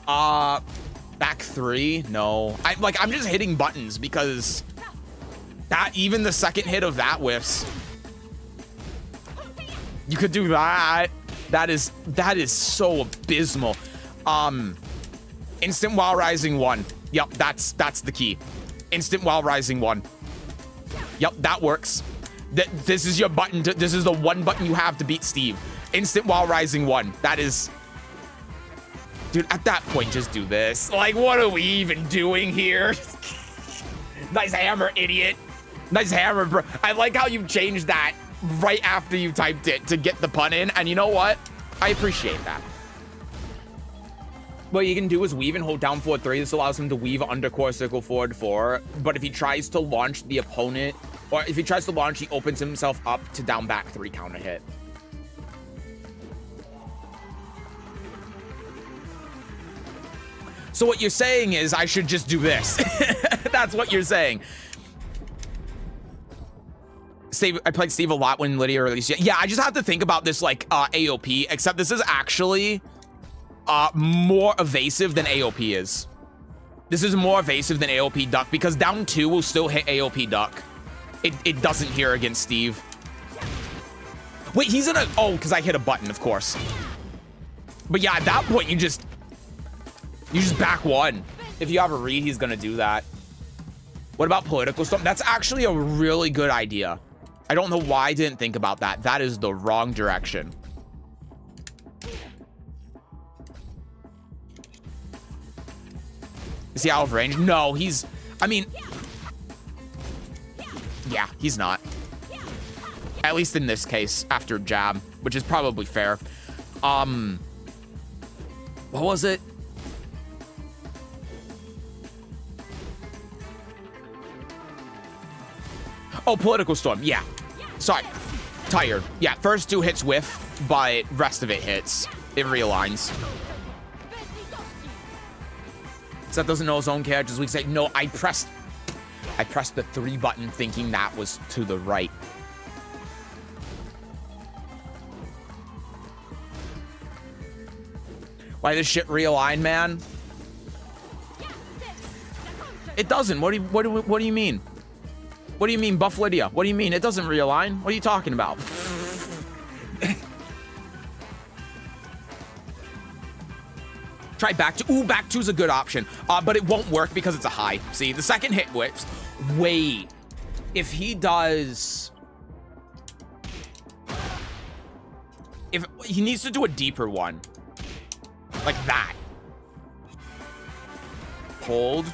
Back 3? No. I'm just hitting buttons because that, even the second hit of that whiffs. You could do that. That is so abysmal. Instant while rising 1. Yep, that's the key. Instant while rising 1. Yep, that works. This is your button. This is the one button you have to beat Steve. Instant while rising 1. That is... Dude, at that point, just do this. Like, what are we even doing here? Nice hammer, idiot. Nice hammer, bro. I like how you changed that right after you typed it to get the pun in. And you know what? I appreciate that. What you can do is weave and hold down forward 3. This allows him to weave under core circle forward 4. But if he tries to launch the opponent, or if he tries to launch, he opens himself up to down back 3 counter hit. So what you're saying is I should just do this. That's what you're saying. Steve, I played Steve a lot when Lidia released it. Yeah, I just have to think about this like AOP, except this is actually more evasive than AOP is. This is more evasive than AOP duck because down 2 will still hit AOP duck. It doesn't here against Steve. Wait, he's in a... Oh, because I hit a button, of course. But yeah, at that point, you just back 1. If you have a read, he's gonna do that. What about political storm? That's actually a really good idea. I don't know why I didn't think about that. That is the wrong direction. Is he out of range? No, he's... I mean... Yeah, he's not. At least in this case, after jab, which is probably fair. What was it? Oh, Political Storm. Yeah. Sorry. Tired. Yeah, first 2 hits whiff, but rest of it hits. It realigns. Seth doesn't know his own characters. We say, no, I pressed the 3 button thinking that was to the right. Why does shit realign, man? It doesn't. What do you mean? What do you mean, Buff Lidia? What do you mean? It doesn't realign. What are you talking about? Try back 2. Ooh, back 2's a good option. But it won't work because it's a high. See, the second hit whips. Wait. If he does... If he needs to do a deeper one. Like that. Hold.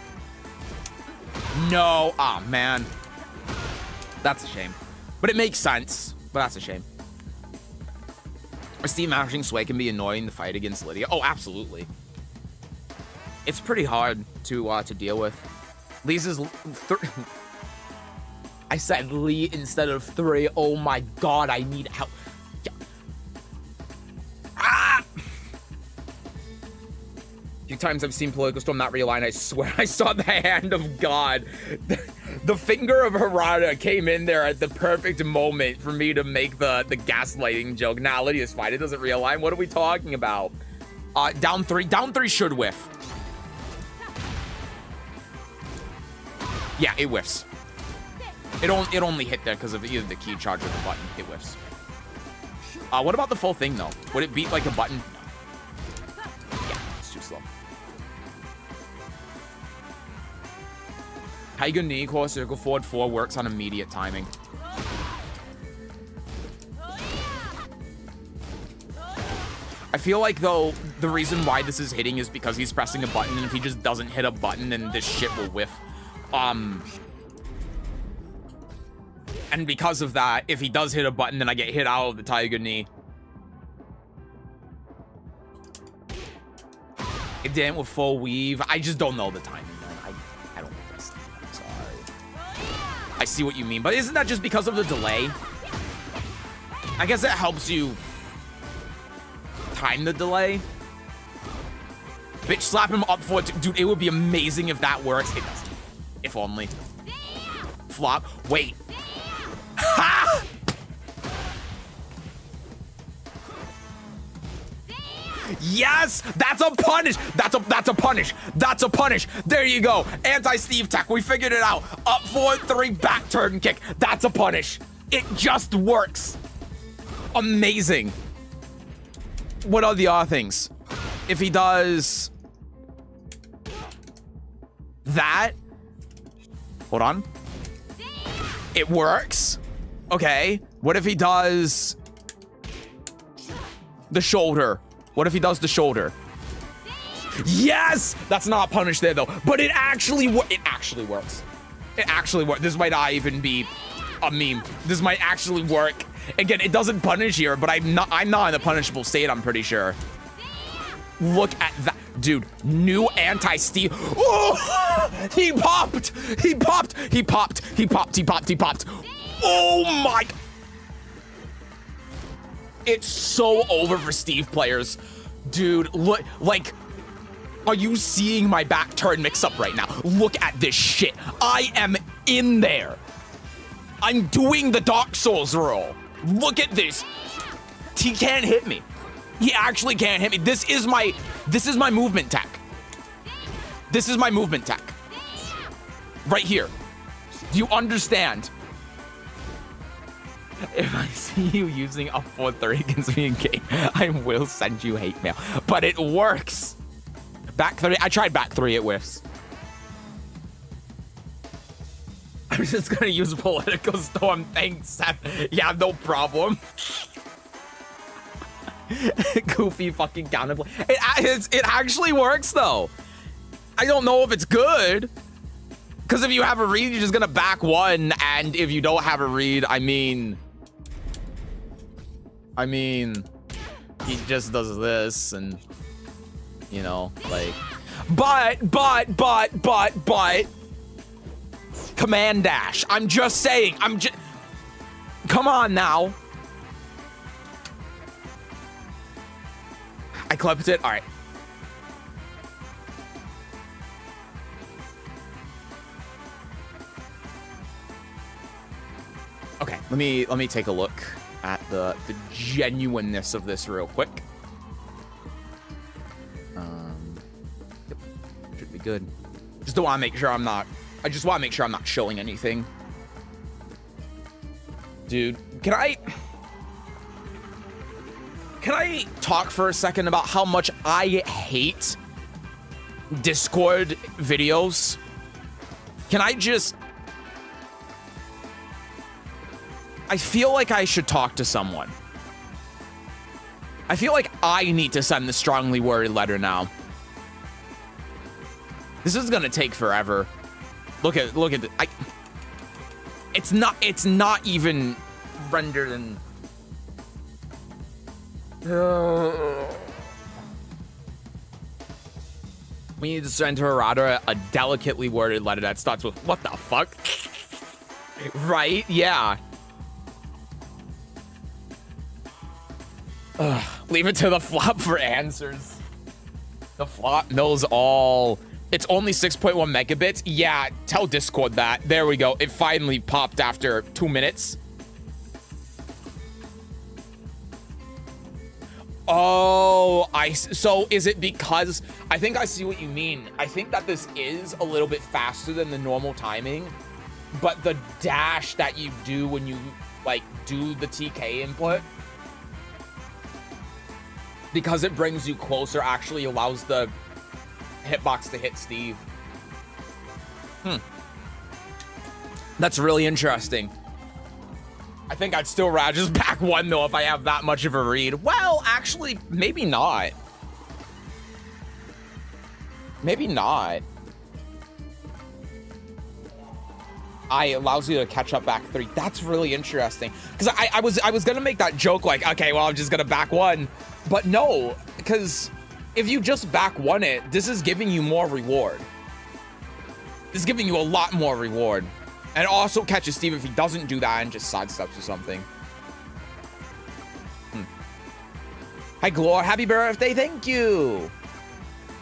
No. Ah, oh, man. That's a shame. But it makes sense. But that's a shame. Steve mashing Sway can be annoying in the fight against Lidia. Oh, absolutely. It's pretty hard to deal with. Lisa's... I said Lee instead of 3. Oh my god, I need help. Ah! A few times I've seen Political Storm not realign. I swear I saw the hand of God. The finger of Harada came in there at the perfect moment for me to make the gaslighting joke. Nah, Lydia's fine. It doesn't realign. What are we talking about? Down 3. Down 3 should whiff. Yeah, it whiffs. It only hit there because of either the key charge or the button. It whiffs. What about the full thing, though? Would it beat like a button? No. Yeah, it's too slow. Tiger knee, core circle, forward 4 works on immediate timing. I feel like, though, the reason why this is hitting is because he's pressing a button, and if he just doesn't hit a button, then this shit will whiff. And because of that, if he does hit a button, then I get hit out of the Tiger knee. It didn't with full weave. I just don't know the timing, man. I don't understand. I'm sorry. I see what you mean, but isn't that just because of the delay? I guess it helps you time the delay. Bitch, slap him up for it. Dude, it would be amazing if that works. It doesn't. If only. Flop. Wait. Ha! Yes! That's a punish! That's a punish! That's a punish! There you go! Anti-Steve tech. We figured it out. Up 4-3 back turn kick. That's a punish. It just works. Amazing. What are the other things? If he does that. Hold on. It works. Okay. What if he does the shoulder? What if he does the shoulder? Yes! That's not punish there, though. But it actually works. It actually works. It actually works. This might not even be a meme. This might actually work. Again, it doesn't punish here, but I'm not in a punishable state, I'm pretty sure. Look at that. Dude, new anti-Steve. Oh! He popped! He popped! He popped! He popped! He popped! He popped! Oh my... It's so over for Steve players. Dude, look, like, are you seeing my back turn mix up right now? Look at this shit. I am in there. I'm doing the Dark Souls roll. Look at this. He can't hit me. He actually can't hit me. This is my movement tech. This is my movement tech. Right here. Do you understand? If I see you using up 4-3 against me in game, I will send you hate mail. But it works. Back 3. I tried back 3. It whiffs. I'm just gonna use Political Storm. Thanks, Seth. Yeah, no problem. Goofy fucking counterplay. It actually works, though. I don't know if it's good. Because if you have a read, you're just gonna back 1. And if you don't have a read, I mean... I mean, he just does this and, you know, like... But... Command dash. I'm just saying. Come on now. I clipped it. All right. Okay, let me take a look at the genuineness of this real quick. Yep, should be good. Just don't want to make sure I'm not. I just want to make sure I'm not showing anything. Dude, can I talk for a second about how much I hate Discord videos? Can I just... I feel like I should talk to someone. I feel like I need to send the strongly worded letter now. This is gonna take forever. Look at the, it's not even rendered in. We need to send her rather a delicately worded letter that starts with "What the fuck?" Right? Yeah. Leave it to the flop for answers. The flop knows all. It's only 6.1 megabits. Yeah, tell Discord that. There we go. It finally popped after 2 minutes. Oh, so is it because... I think I see what you mean. I think that this is a little bit faster than the normal timing, but the dash that you do when you, like, do the TK input, because it brings you closer, actually allows the hitbox to hit Steve. That's really interesting. I think I'd still rather just back one, though, if I have that much of a read. Well, actually, maybe not. Maybe not. Allows you to catch up back 3. That's really interesting. Because I was gonna make that joke like, okay, well, I'm just gonna back 1. But no, because if you just back 1 it, this is giving you more reward. This is giving you a lot more reward. And also catches Steve if he doesn't do that and just sidesteps or something. Hi, Glor. Happy birthday. Thank you.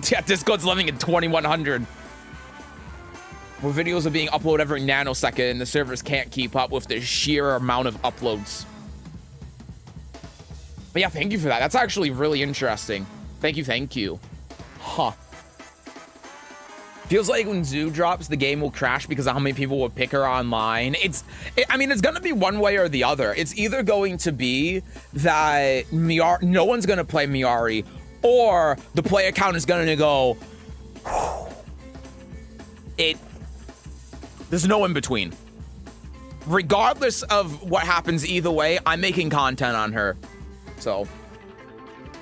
Yeah, Discord's living in 2100. Where videos are being uploaded every nanosecond and the servers can't keep up with the sheer amount of uploads. But yeah, thank you for that. That's actually really interesting. Thank you, thank you. Huh. Feels like when Zoo drops, the game will crash because of how many people will pick her online. I mean, it's gonna be one way or the other. It's either going to be that no one's gonna play Miari, or the player count is gonna go. There's no in between. Regardless of what happens either way, I'm making content on her. So,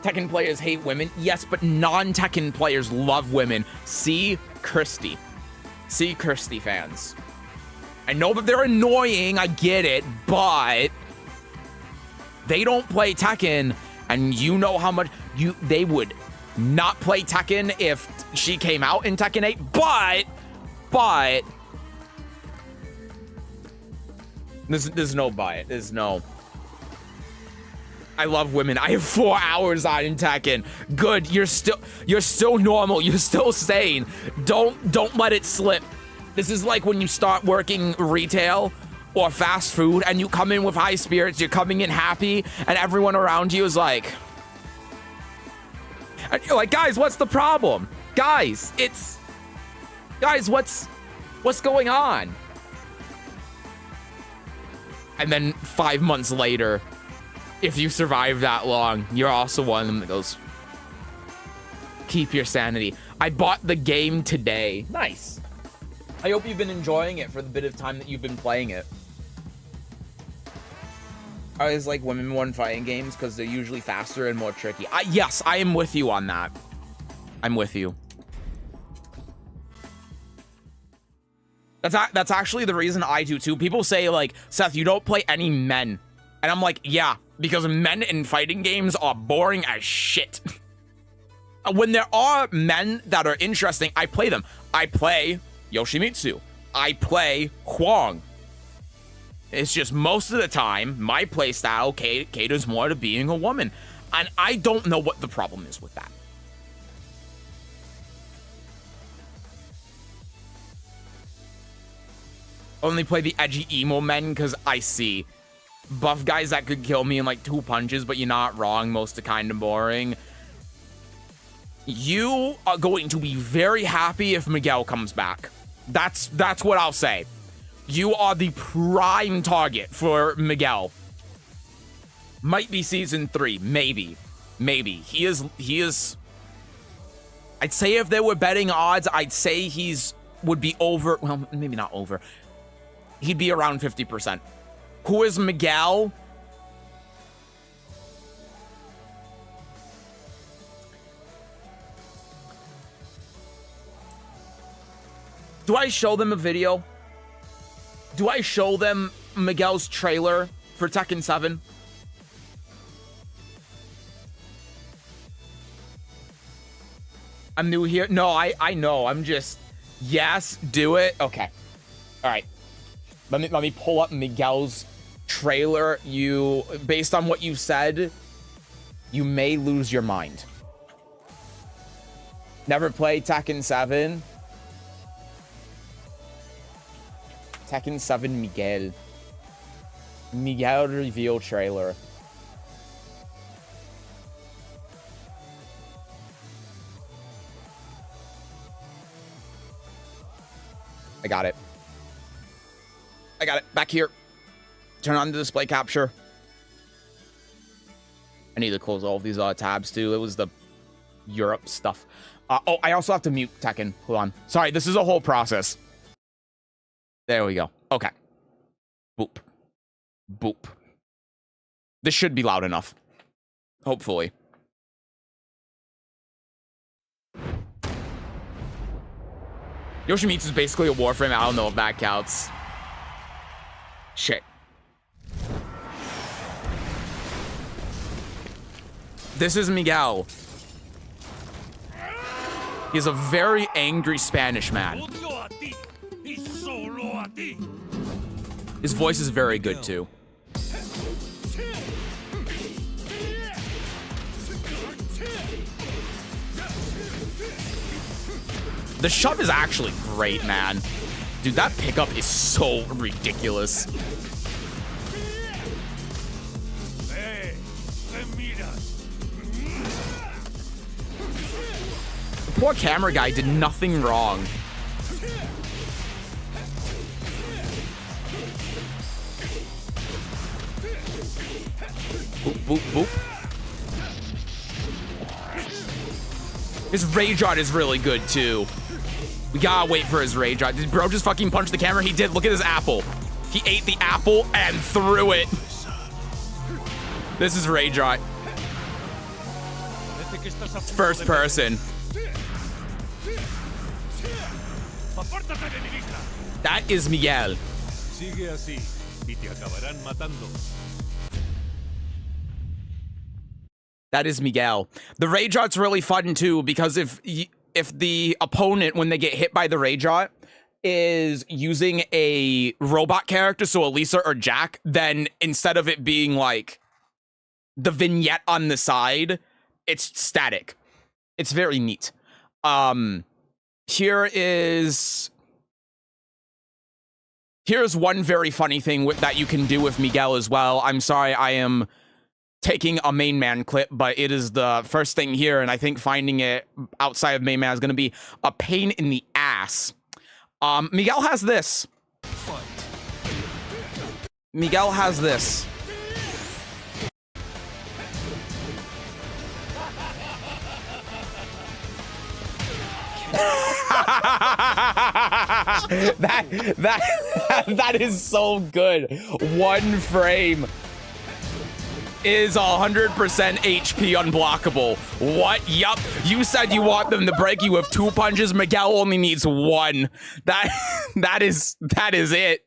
Tekken players hate women. Yes, but non-Tekken players love women. See Kirsty. See Kirsty fans. I know that they're annoying, I get it, but they don't play Tekken, and you know how much they would not play Tekken if she came out in Tekken 8, but there's no but. There's no. I love women. I have 4 hours on in Tekken. Good. You're still normal. You're still sane. Don't let it slip. This is like when you start working retail or fast food and you come in with high spirits, you're coming in happy, and everyone around you is like, and you're like, guys, what's the problem? Guys, what's going on? And then 5 months later, if you survive that long, you're also one of them that goes, keep your sanity. I bought the game today. Nice. I hope you've been enjoying it for the bit of time that you've been playing it. I always like women-won fighting games because they're usually faster and more tricky. Yes, I am with you on that. I'm with you. That's actually the reason I do too. People say like, Seth, you don't play any men. And I'm like, yeah, because men in fighting games are boring as shit. When there are men that are interesting, I play them. I play Yoshimitsu. I play Huang. It's just most of the time, my playstyle caters more to being a woman. And I don't know what the problem is with that. Only play the edgy emo men because I see buff guys that could kill me in like 2 punches, but you're not wrong. Most are kind of boring. You are going to be very happy if Miguel comes back. That's what I'll say. You are the prime target for Miguel. Might be season 3, maybe. He is. I'd say if there were betting odds, I'd say would be over. Well, maybe not over. He'd be around 50%. Who is Miguel? Do I show them a video? Do I show them Miguel's trailer for Tekken 7? I'm new here. No, I know. I'm just... Yes, do it. Okay. All right. Let me pull up Miguel's trailer. Based on what you said, you may lose your mind. Never played Tekken 7. Tekken 7 Miguel. Miguel reveal trailer. I got it. Back here. Turn on the display capture. I need to close all of these tabs too. It was the Europe stuff. Oh, I also have to mute Tekken. Hold on. Sorry, this is a whole process. There we go. Okay. Boop. Boop. This should be loud enough. Hopefully. Yoshimitsu is basically a Warframe. I don't know if that counts. Shit. This is Miguel. He's a very angry Spanish man. His voice is very good, too. The shove is actually great, man. Dude, that pickup is so ridiculous. The poor camera guy did nothing wrong. Boop, boop, boop. His rage art is really good, too. We gotta wait for his rage art. Did bro just fucking punch the camera? He did. Look at his apple. He ate the apple and threw it. This is rage art. It's first person. That is Miguel. That is Miguel. The rage art's really fun too, because if the opponent, when they get hit by the rage art, is using a robot character, so Elisa or Jack, then instead of it being like the vignette on the side, it's static. It's very neat. Here's one very funny thing that you can do with Miguel as well. I'm sorry, I am taking a main man clip, but it is the first thing here, and I think finding it outside of main man is going to be a pain in the ass. Miguel has this. Miguel has this. that is so good. One frame is 100% HP unblockable. What? Yup. You said you want them to break you with 2 punches. Miguel only needs 1. That is it.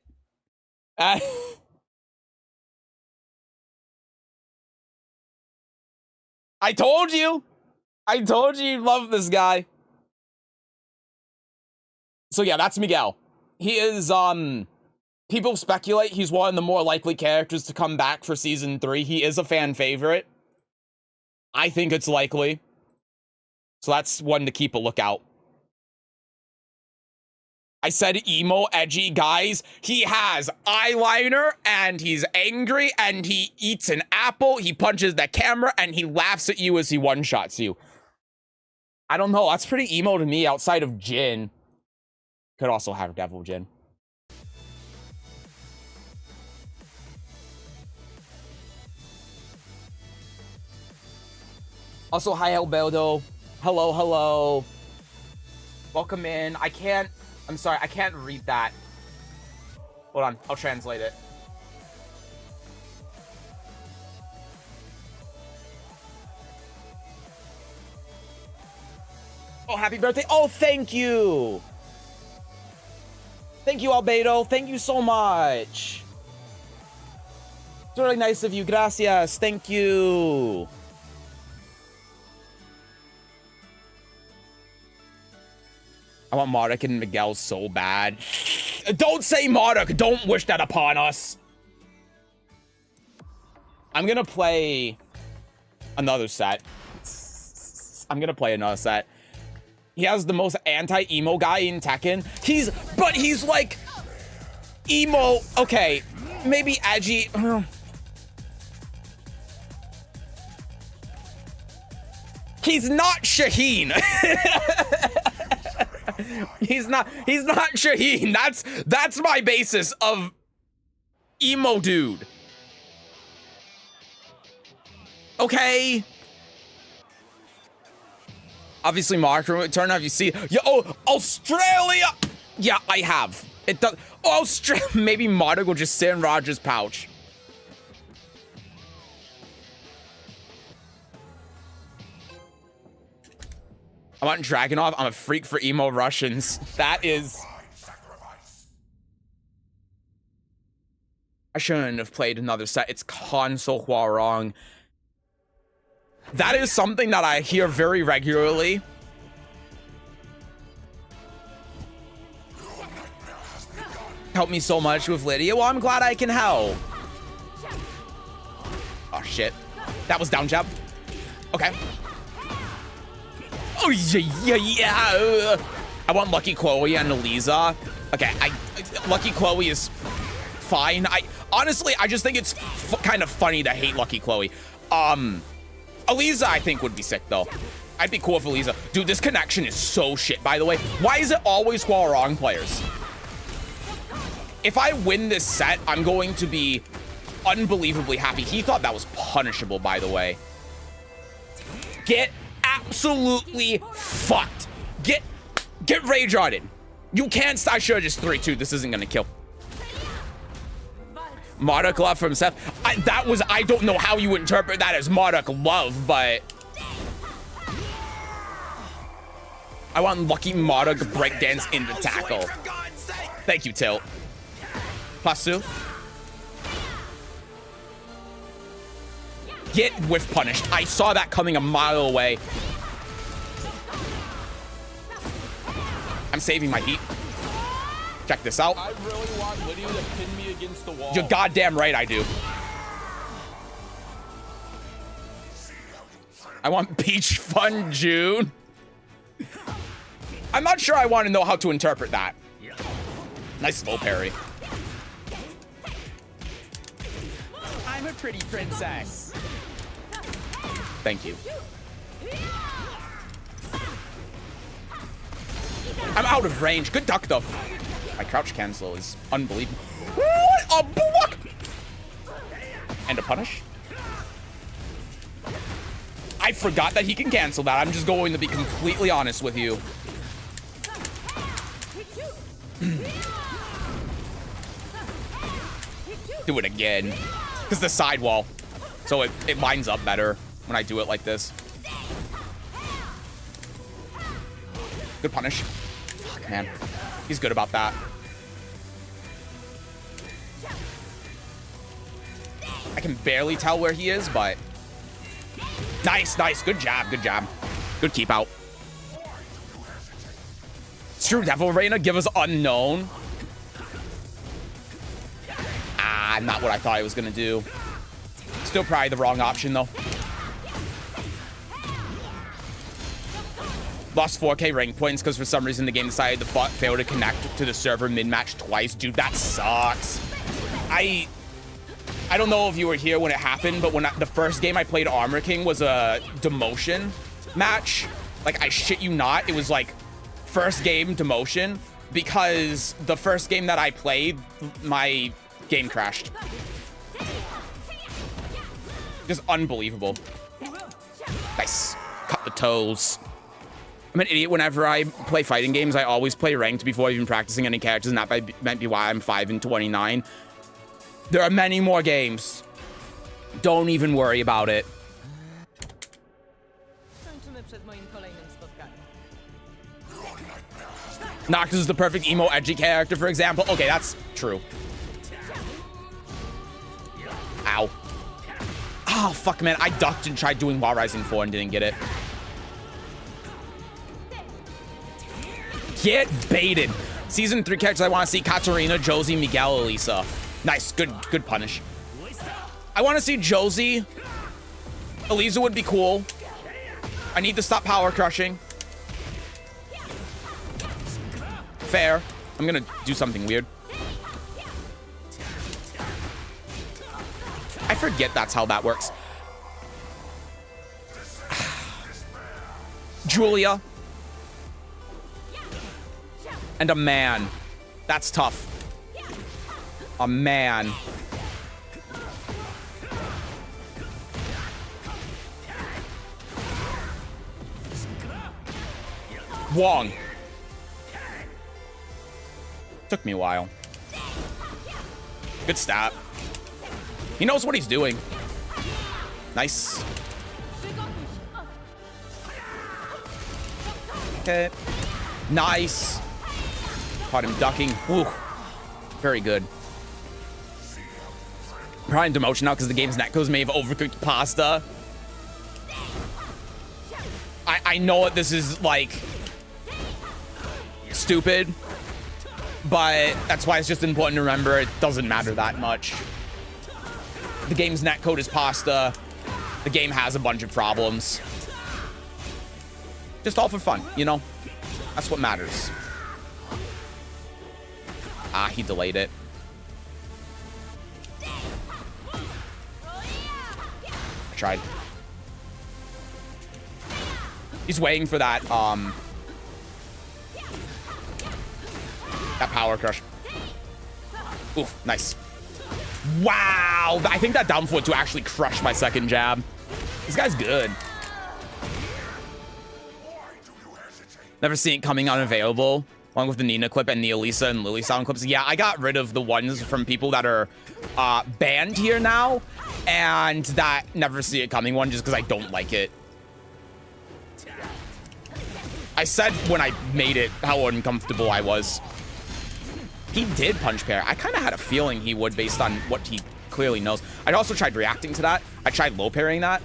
I told you. I told you you'd love this guy. So yeah, that's Miguel. He is, people speculate he's one of the more likely characters to come back for season 3. He is a fan favorite. I think it's likely. So that's one to keep a lookout. I said emo, edgy, guys. He has eyeliner, and he's angry, and he eats an apple, he punches the camera, and he laughs at you as he one-shots you. I don't know, that's pretty emo to me outside of Jin. Could also have Devil Jin. Also, hi, Alberto. Hello, hello. Welcome in. I'm sorry, I can't read that. Hold on, I'll translate it. Oh, happy birthday. Oh, thank you. Thank you, Albedo. Thank you so much. It's really nice of you. Gracias. Thank you. I want Marduk and Miguel so bad. Don't say Marduk. Don't wish that upon us. I'm gonna play another set. He has the most anti-emo guy in Tekken. But he's like emo. Okay, maybe edgy. He's not Shaheen. He's not Shaheen. That's my basis of emo dude. Okay. Obviously, Mark, turn off. You see, oh, Australia. Yeah, I have. It does. Oh, Australia. Maybe Marduk will just sit in Roger's pouch. I want Dragunov. I'm a freak for emo Russians. That is. I shouldn't have played another set. It's console Hwarong. That is something that I hear very regularly. Help me so much with Lidia. Well, I'm glad I can help. Oh, shit. That was down jab. Okay. Oh, yeah. I want Lucky Chloe and Eliza. Okay, Lucky Chloe is fine. Honestly, I just think it's kind of funny to hate Lucky Chloe. Eliza, I think, would be sick, though. I'd be cool with Eliza. Dude, this connection is so shit, by the way. Why is it always Hwarong players? If I win this set, I'm going to be unbelievably happy. He thought that was punishable, by the way. Get absolutely fucked. Get rage on it. You can't. I should have just 3-2. This isn't gonna kill. Marduk love from Seth. I don't know how you interpret that as Marduk love, but I want Lucky Marduk breakdance into tackle. Thank you, Tilt. Pasu. Get whiff punished. I saw that coming a mile away. I'm saving my heat. Check this out. I really want Lidia to pin me against the wall. You're goddamn right I do. I want Peach Fun June. I'm not sure I want to know how to interpret that. Nice low parry. I'm a pretty princess. Thank you. I'm out of range. Good duck, though. My crouch cancel is unbelievable. What a block! And a punish. I forgot that he can cancel that. I'm just going to be completely honest with you. Do it again. Because the sidewall. So it lines up better when I do it like this. Good punish. Fuck, man. He's good about that. I can barely tell where he is, but Nice, nice. Good job, good job. Good keep out. True Devil Reina, give us unknown. Ah, not what I thought I was gonna do. Still probably the wrong option though. Lost 4K rank points because for some reason the game decided to fail to connect to the server mid-match twice. Dude, that sucks. I don't know if you were here when it happened, but when the first game I played Armor King was a demotion match. Like, I shit you not, it was like first game demotion because the first game that I played, my game crashed. Just unbelievable. Nice. Cut the toes. I'm an idiot. Whenever I play fighting games, I always play ranked before even practicing any characters, and that might be why I'm 5-29. There are many more games. Don't even worry about it. Noctis is the perfect emo edgy character, for example. Okay, that's true. Ow. Oh, fuck, man. I ducked and tried doing Wall Rising 4 and didn't get it. Get baited. Season 3 characters I want to see: Katarina, Josie, Miguel, Elisa. Nice. Good punish. I want to see Josie. Elisa would be cool. I need to stop power crushing. Fair. I'm going to do something weird. I forget that's how that works. Julia. And a man. That's tough. A man. Wong. Took me a while. Good stat. He knows what he's doing. Nice. Okay. Nice. Caught him ducking. Ooh. Very good. Probably in demotion now because the game's netcos may have overcooked pasta. I know this is like stupid, but that's why it's just important to remember it doesn't matter that much. The game's netcode is pasta. The game has a bunch of problems. Just all for fun, you know? That's what matters. Ah, he delayed it. I tried. He's waiting for that, that power crush. Oof, nice. Wow, I think that down forward to actually crush my second jab. This guy's good. Never seen it coming unavailable, along with the Nina clip and the Elisa and Lily sound clips. Yeah, I got rid of the ones from people that are banned here now, and that never see it coming one just because I don't like it. I said when I made it how uncomfortable I was. He did punch pair. I kind of had a feeling he would based on what he clearly knows. I also tried reacting to that. I tried low parrying that.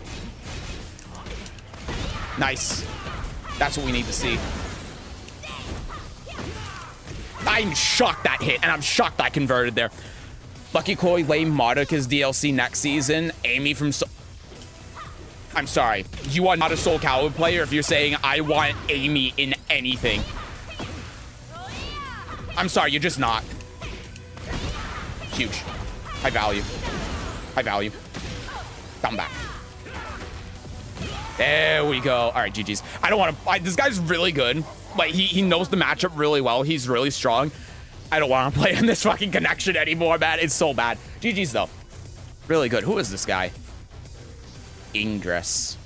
Nice. That's what we need to see. I'm shocked that hit, and I'm shocked I converted there. Lucky Koi, lame Mardica's DLC next season. Amy from I'm sorry. You are not a Soul Calibur player if you're saying I want Amy in anything. I'm sorry, you're just not. Huge. High value. High value. Down back. There we go. All right, GG's. I don't want to... This guy's really good. Like, he knows the matchup really well. He's really strong. I don't want to play in this fucking connection anymore, man. It's so bad. GG's, though. Really good. Who is this guy? Ingress.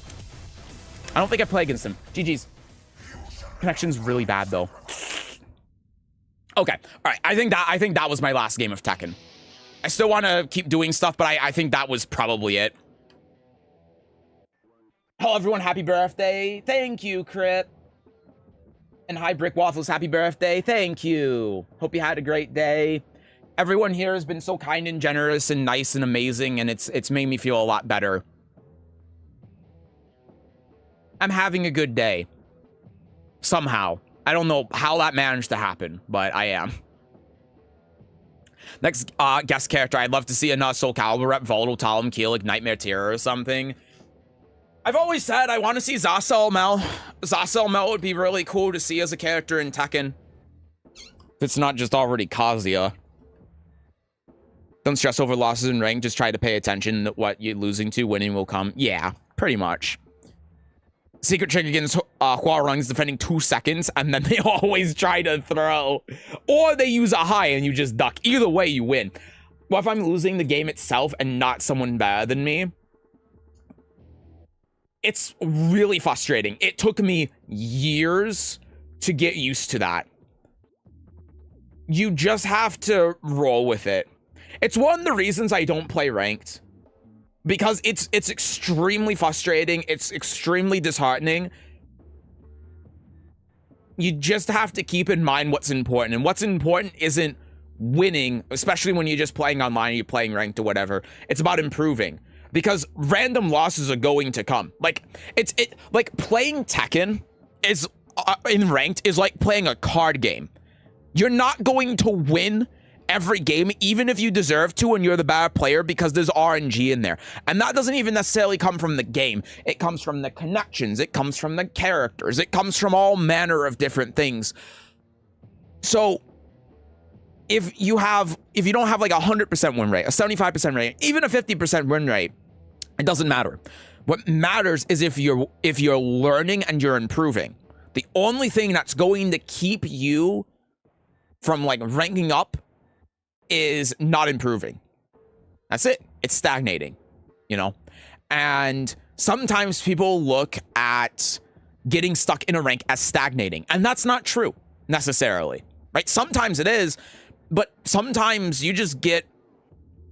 I don't think I play against him. GG's. Connection's really bad, though. Okay. All right. I think that was my last game of Tekken. I still want to keep doing stuff, but I think that was probably it. Hello, everyone. Happy birthday. Thank you, Crip. And hi, Brick Waffles. Happy birthday. Thank you. Hope you had a great day. Everyone here has been so kind and generous and nice and amazing, and it's made me feel a lot better. I'm having a good day. Somehow. I don't know how that managed to happen, but I am. Next guest character, I'd love to see a Soul Calibur rep, Volatile, Talon, Keelik, Nightmare Terror or something. I've always said I want to see Zasel Mel. Zasel Mel would be really cool to see as a character in Tekken. If it's not just already Kazuya. Don't stress over losses in rank, just try to pay attention to what you're losing to, winning will come. Yeah, pretty much. Secret trick against Huarong is defending 2 seconds, and then they always try to throw. Or they use a high and you just duck. Either way, you win. Well, if I'm losing the game itself and not someone better than me, it's really frustrating. It took me years to get used to that. You just have to roll with it. It's one of the reasons I don't play ranked. Because it's extremely frustrating. It's extremely disheartening. You just have to keep in mind what's important. And what's important isn't winning, especially when you're just playing online or you're playing ranked or whatever. It's about improving. Because random losses are going to come. Like playing Tekken is in ranked is like playing a card game. You're not going to win every game, even if you deserve to and you're the better player, because there's RNG in there. And that doesn't even necessarily come from the game. It comes from the connections. It comes from the characters. It comes from all manner of different things. So if you don't have like a 100% win rate, a 75% rate, even a 50% win rate, it doesn't matter. What matters is if you're learning and you're improving. The only thing that's going to keep you from like ranking up is not improving. That's it. It's stagnating, you know? And sometimes people look at getting stuck in a rank as stagnating, and that's not true necessarily, right? Sometimes it is, but sometimes you just get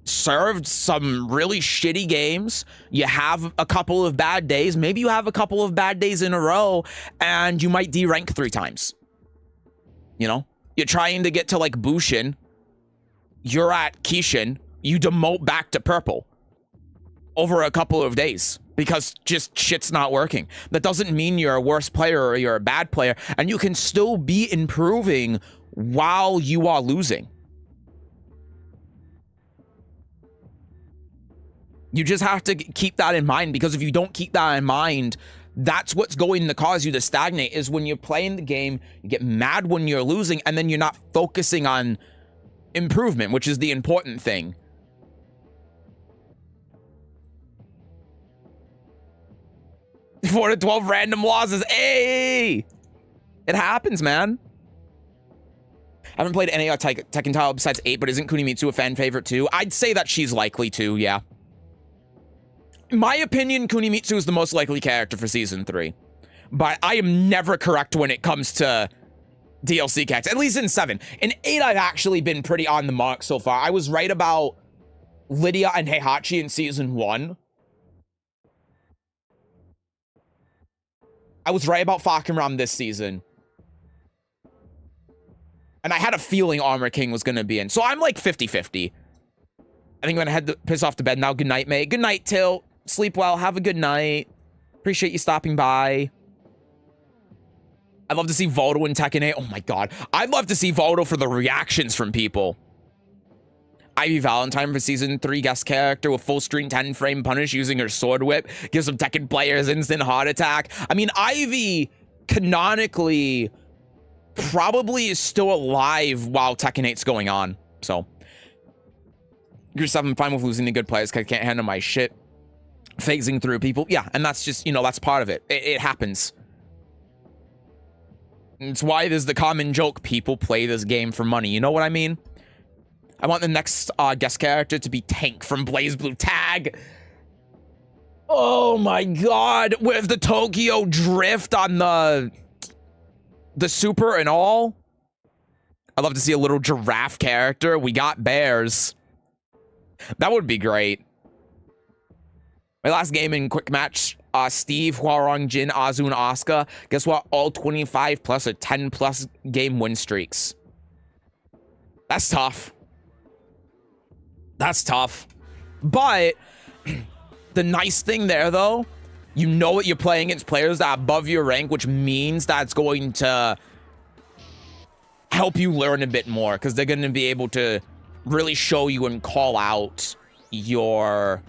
served some really shitty games. You have a couple of bad days. Maybe you have a couple of bad days in a row, and you might derank 3 times. You know? You're trying to get to like Bushin. You're at Kishin, you demote back to purple over a couple of days because just shit's not working. That doesn't mean you're a worse player or you're a bad player, and you can still be improving while you are losing. You just have to keep that in mind, because if you don't keep that in mind, that's what's going to cause you to stagnate, is when you're playing the game, you get mad when you're losing, and then you're not focusing on improvement, which is the important thing. Four to 12 random losses. Hey! It happens, man. I haven't played any Tekken title besides 8, but isn't Kunimitsu a fan favorite too? I'd say that she's likely to, yeah. In my opinion, Kunimitsu is the most likely character for Season 3. But I am never correct when it comes to DLC characters, at least in 7. In 8, I've actually been pretty on the mark so far. I was right about Lidia and Heihachi in Season 1. I was right about Fakenram this season. And I had a feeling Armor King was going to be in. So I'm like 50-50. I think I'm going to head to piss off to bed now. Good night, May. Good night, Tilt. Sleep well. Have a good night. Appreciate you stopping by. I'd love to see Voldo in Tekken 8. Oh my god. I'd love to see Voldo for the reactions from people. Ivy Valentine for Season 3 guest character with full screen 10 frame punish using her sword whip. Gives some Tekken players instant heart attack. I mean, Ivy canonically probably is still alive while Tekken 8's going on. So. Year 7, fine with losing the good players because I can't handle my shit. Phasing through people. Yeah, and that's just, you know, that's part of it. It happens. It's why there's the common joke, people play this game for money. You know what I mean? I want the next guest character to be Tank from BlazBlue Tag. Oh my god. With the Tokyo Drift on the super and all. I'd love to see a little giraffe character. We got bears. That would be great. My last game in quick match, Steve, Huarong, Jin, Azu, and Asuka. Guess what? All 25 plus or 10 plus game win streaks. That's tough. That's tough. But the nice thing there, though, You know that you're playing against players that are above your rank, which means that's going to help you learn a bit more, because they're going to be able to really show you and call out your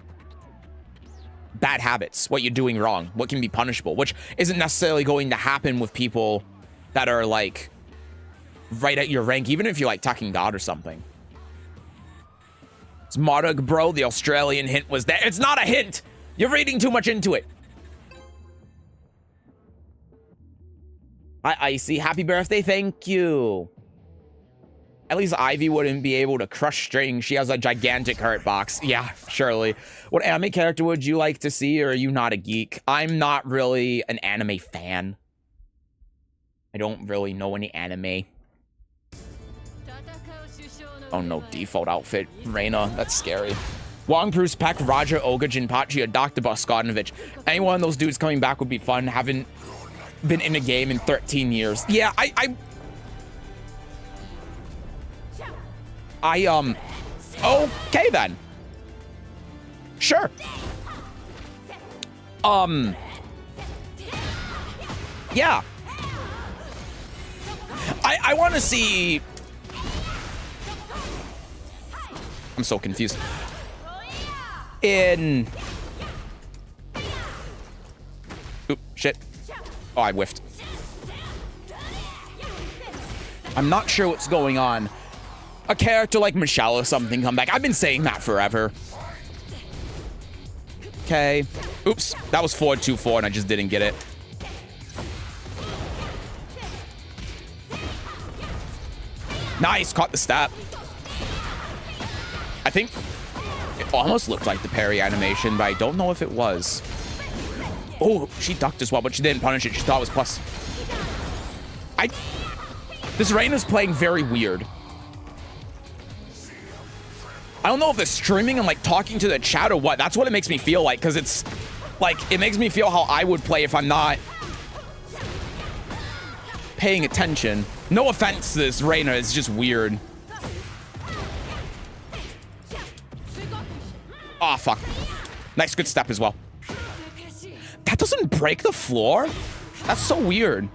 bad habits, what you're doing wrong, what can be punishable, which isn't necessarily going to happen with people that are like right at your rank, even if you're like Tekken God or something. It's Marduk, bro. The Australian hint was there. It's not a hint. You're reading too much into it. Hi, Icy. Happy birthday. Thank you. At least Ivy wouldn't be able to crush string. She has a gigantic hurt box. Yeah, surely. What anime character would you like to see, or are you not a geek? I'm not really an anime fan. I don't really know any anime. Oh no, default outfit. Reina, that's scary. Wong, Bruce, Peck, Roger, Olga, Jinpachi, or Dr. Boskonovich. Any one of those dudes coming back would be fun. Haven't been in a game in 13 years. Yeah, okay then. Sure. Yeah. I want to see... I'm so confused. Oop, shit. Oh, I whiffed. I'm not sure what's going on. A character like Michelle or something come back. I've been saying that forever. Okay. Oops. That was 4-2-4 and I just didn't get it. Nice. Caught the step. I think it almost looked like the parry animation, but I don't know if it was. Oh, she ducked as well, but she didn't punish it. She thought it was plus. This Reina's playing very weird. I don't know if they're streaming and like talking to the chat or what. That's what it makes me feel like, because it's like, it makes me feel how I would play if I'm not paying attention. No offense to this Reina, it's just weird. Oh, fuck. Nice, good step as well. That doesn't break the floor? That's so weird.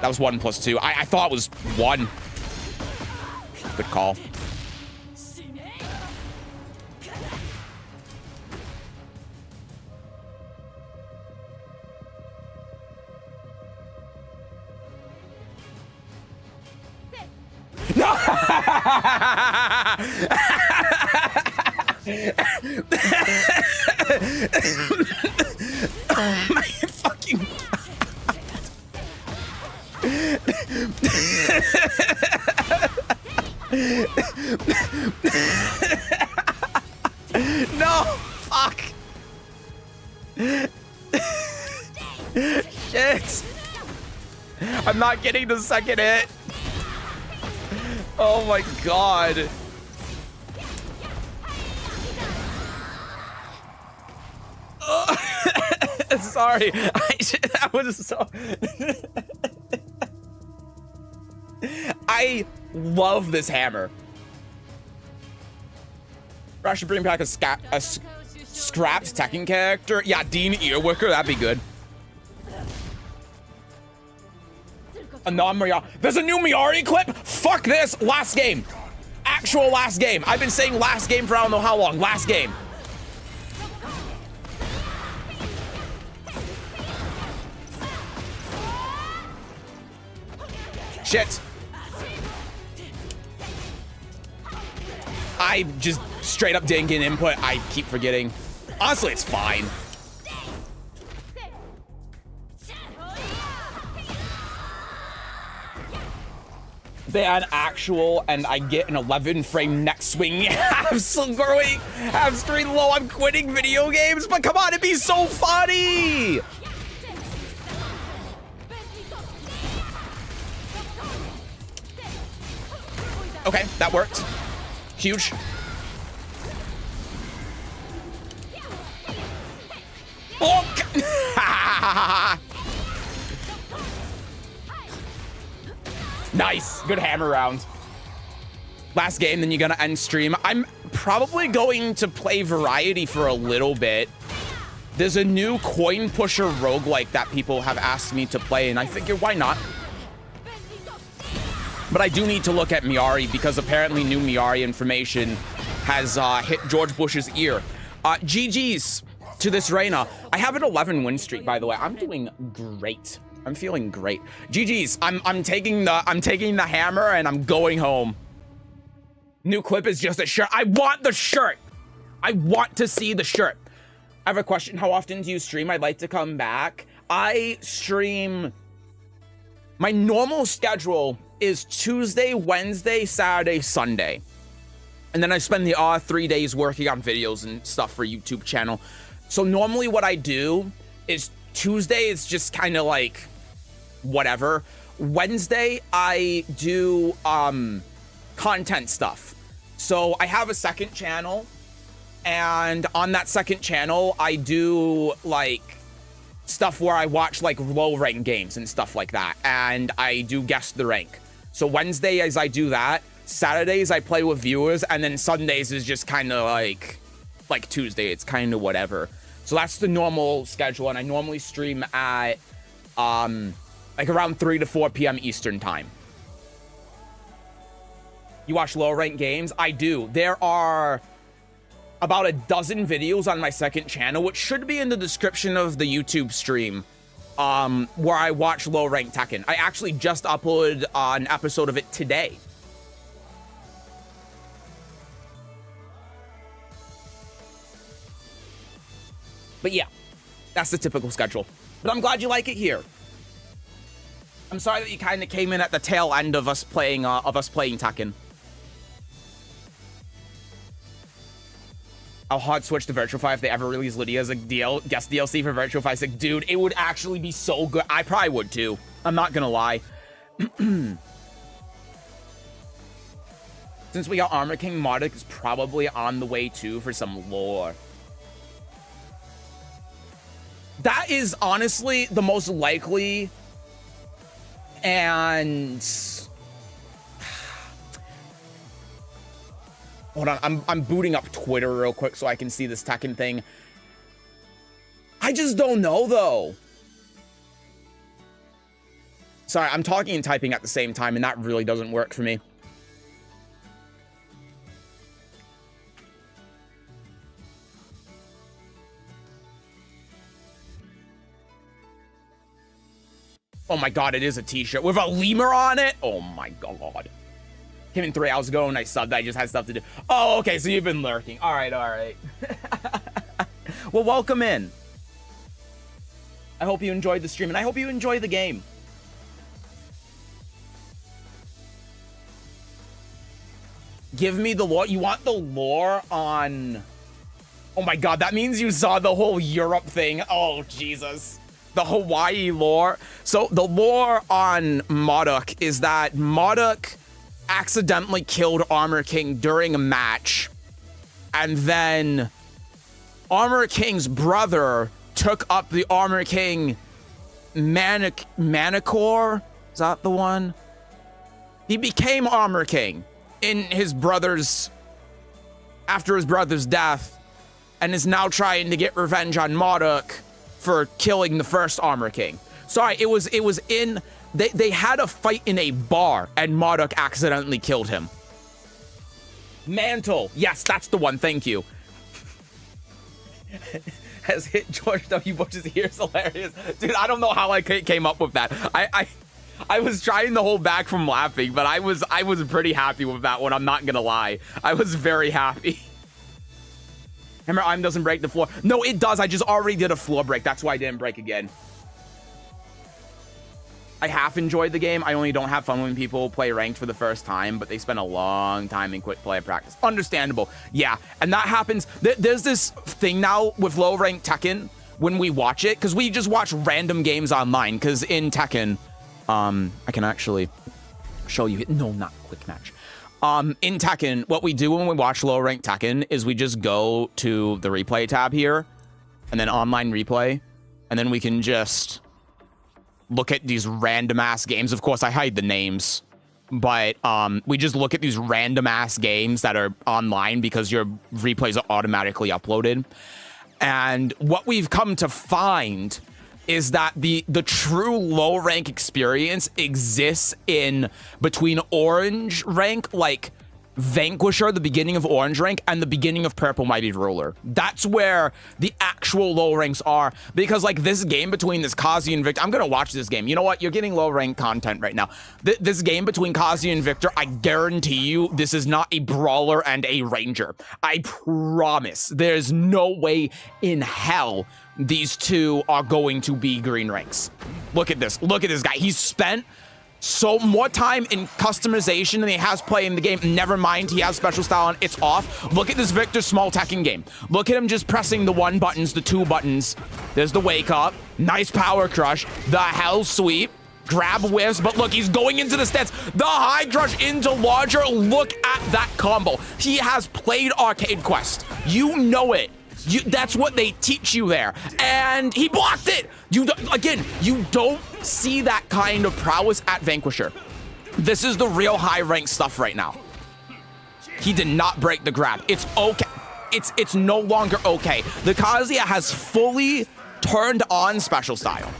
That was 1 + 2. I thought it was 1. Good call. No! Oh my fucking no! Fuck! Shit! I'm not getting the second hit. Oh my god. Oh. Sorry. That was so... I love this hammer. I should bring back a scrapped Tekken character. Yeah, Dean Earwicker, that'd be good. A non-Miyari. There's a new Miyari clip? Fuck this. Last game. Actual last game. I've been saying last game for I don't know how long. Last game. Shit. I just straight up didn't get input. I keep forgetting. Honestly, it's fine. They add actual, and I get an 11 frame neck swing. I'm still growing. I'm screen low. I'm quitting video games, but come on, it'd be so funny. Okay, that worked. Huge. Oh! Nice. Good hammer round. Last game, then you're gonna end stream. I'm probably going to play Variety for a little bit. There's a new coin pusher roguelike that people have asked me to play, and I figure why not? But I do need to look at Miari because apparently new Miari information has hit George Bush's ear. GG's to this Reyna. I have an 11 win streak, by the way. I'm doing great. I'm feeling great. GG's. I'm taking the hammer and I'm going home. New clip is just a shirt. I want the shirt. I want to see the shirt. I have a question. How often do you stream? I'd like to come back. I stream. My normal schedule is Tuesday, Wednesday, Saturday, Sunday. And then I spend the 3 days working on videos and stuff for YouTube channel. So normally what I do is Tuesday is just kind of like whatever. Wednesday I do content stuff. So I have a second channel, and on that second channel I do like stuff where I watch like low rank games and stuff like that, and I do guess the rank. So Wednesdays I do that, Saturdays I play with viewers, and then Sundays is just kind of like Tuesday, it's kind of whatever. So that's the normal schedule, and I normally stream at like around 3 to 4 p.m. Eastern time. You watch low rank games? I do. There are about a dozen videos on my second channel, which should be in the description of the YouTube stream, where I watch low rank Tekken. I actually just uploaded an episode of it today. But yeah, that's the typical schedule. But I'm glad you like it here. I'm sorry that you kind of came in at the tail end of us playing Tekken. I'll hard switch to Virtual 5 if they ever release Lidia as a guest DLC for Virtual 5. Like, dude, it would actually be so good. I probably would too. I'm not gonna lie. Since we got Armor King, Modic is probably on the way too for some lore. That is honestly the most likely, and hold on, I'm booting up Twitter real quick so I can see this Tekken thing. I just don't know though. Sorry, I'm talking and typing at the same time, and that really doesn't work for me. Oh my god, it is a t-shirt with a lemur on it. Oh my god. Came in 3 hours ago and I subbed. I just had stuff to do. Oh, okay, so you've been lurking. All right, all right. Well, welcome in. I hope you enjoyed the stream, and I hope you enjoy the game. Give me the lore. You want the lore on... Oh my god, that means you saw the whole Europe thing. Oh, Jesus. The Hawaii lore. So the lore on Modok is that Modok accidentally killed Armor King during a match, and then Armor King's brother took up the Armor King Manicor. Is that the one? He became Armor King in his brother's, after his brother's death, and is now trying to get revenge on Modok for killing the first Armor King. Sorry, it was in, they had a fight in a bar and Modok accidentally killed him. Mantle, yes, that's the one, thank you. Has hit George W. Bush's ears, hilarious. Dude, I don't know how I came up with that. I was trying to hold back from laughing, but I was pretty happy with that one, I'm not gonna lie. I was very happy. Hammer I'm doesn't break the floor. No, it does. I just already did a floor break. That's why I didn't break again. I half enjoyed the game. I only don't have fun when people play ranked for the first time, but they spend a long time in quick play practice. Understandable. Yeah, and that happens. There's this thing now with low ranked Tekken when we watch it, because we just watch random games online, because in Tekken, I can actually show you. No, not quick match. In Tekken, what we do when we watch low rank Tekken is we just go to the replay tab here and then online replay, and then we can just look at these random ass games. Of course, I hide the names, but we just look at these random ass games that are online because your replays are automatically uploaded. And what we've come to find is that the true low rank experience exists in between orange rank, like Vanquisher, the beginning of orange rank, and the beginning of purple mighty ruler. That's where the actual low ranks are, because like this game between this Kazi and Victor, I'm gonna watch this game. You know what? You're getting low rank content right now. This game between Kazi and Victor, I guarantee you this is not a brawler and a ranger. I promise. There's no way in hell these two are going to be green ranks. Look at this. Look at this guy. He's spent so more time in customization than he has playing the game. Never mind, he has special style on. It's off. Look at this Victor small Tekken game. Look at him just pressing the 1 buttons, the 2 buttons. There's the wake up. Nice power crush. The hell sweep. Grab whiffs, but look, he's going into the stance. The high crush into larger. Look at that combo. He has played Arcade Quest. You know it. That's what they teach you there. And he blocked it. You don't see that kind of prowess at Vanquisher. This is the real high rank stuff right now. He did not break the grab. It's okay. It's no longer okay. The Kazuya has fully turned on special style.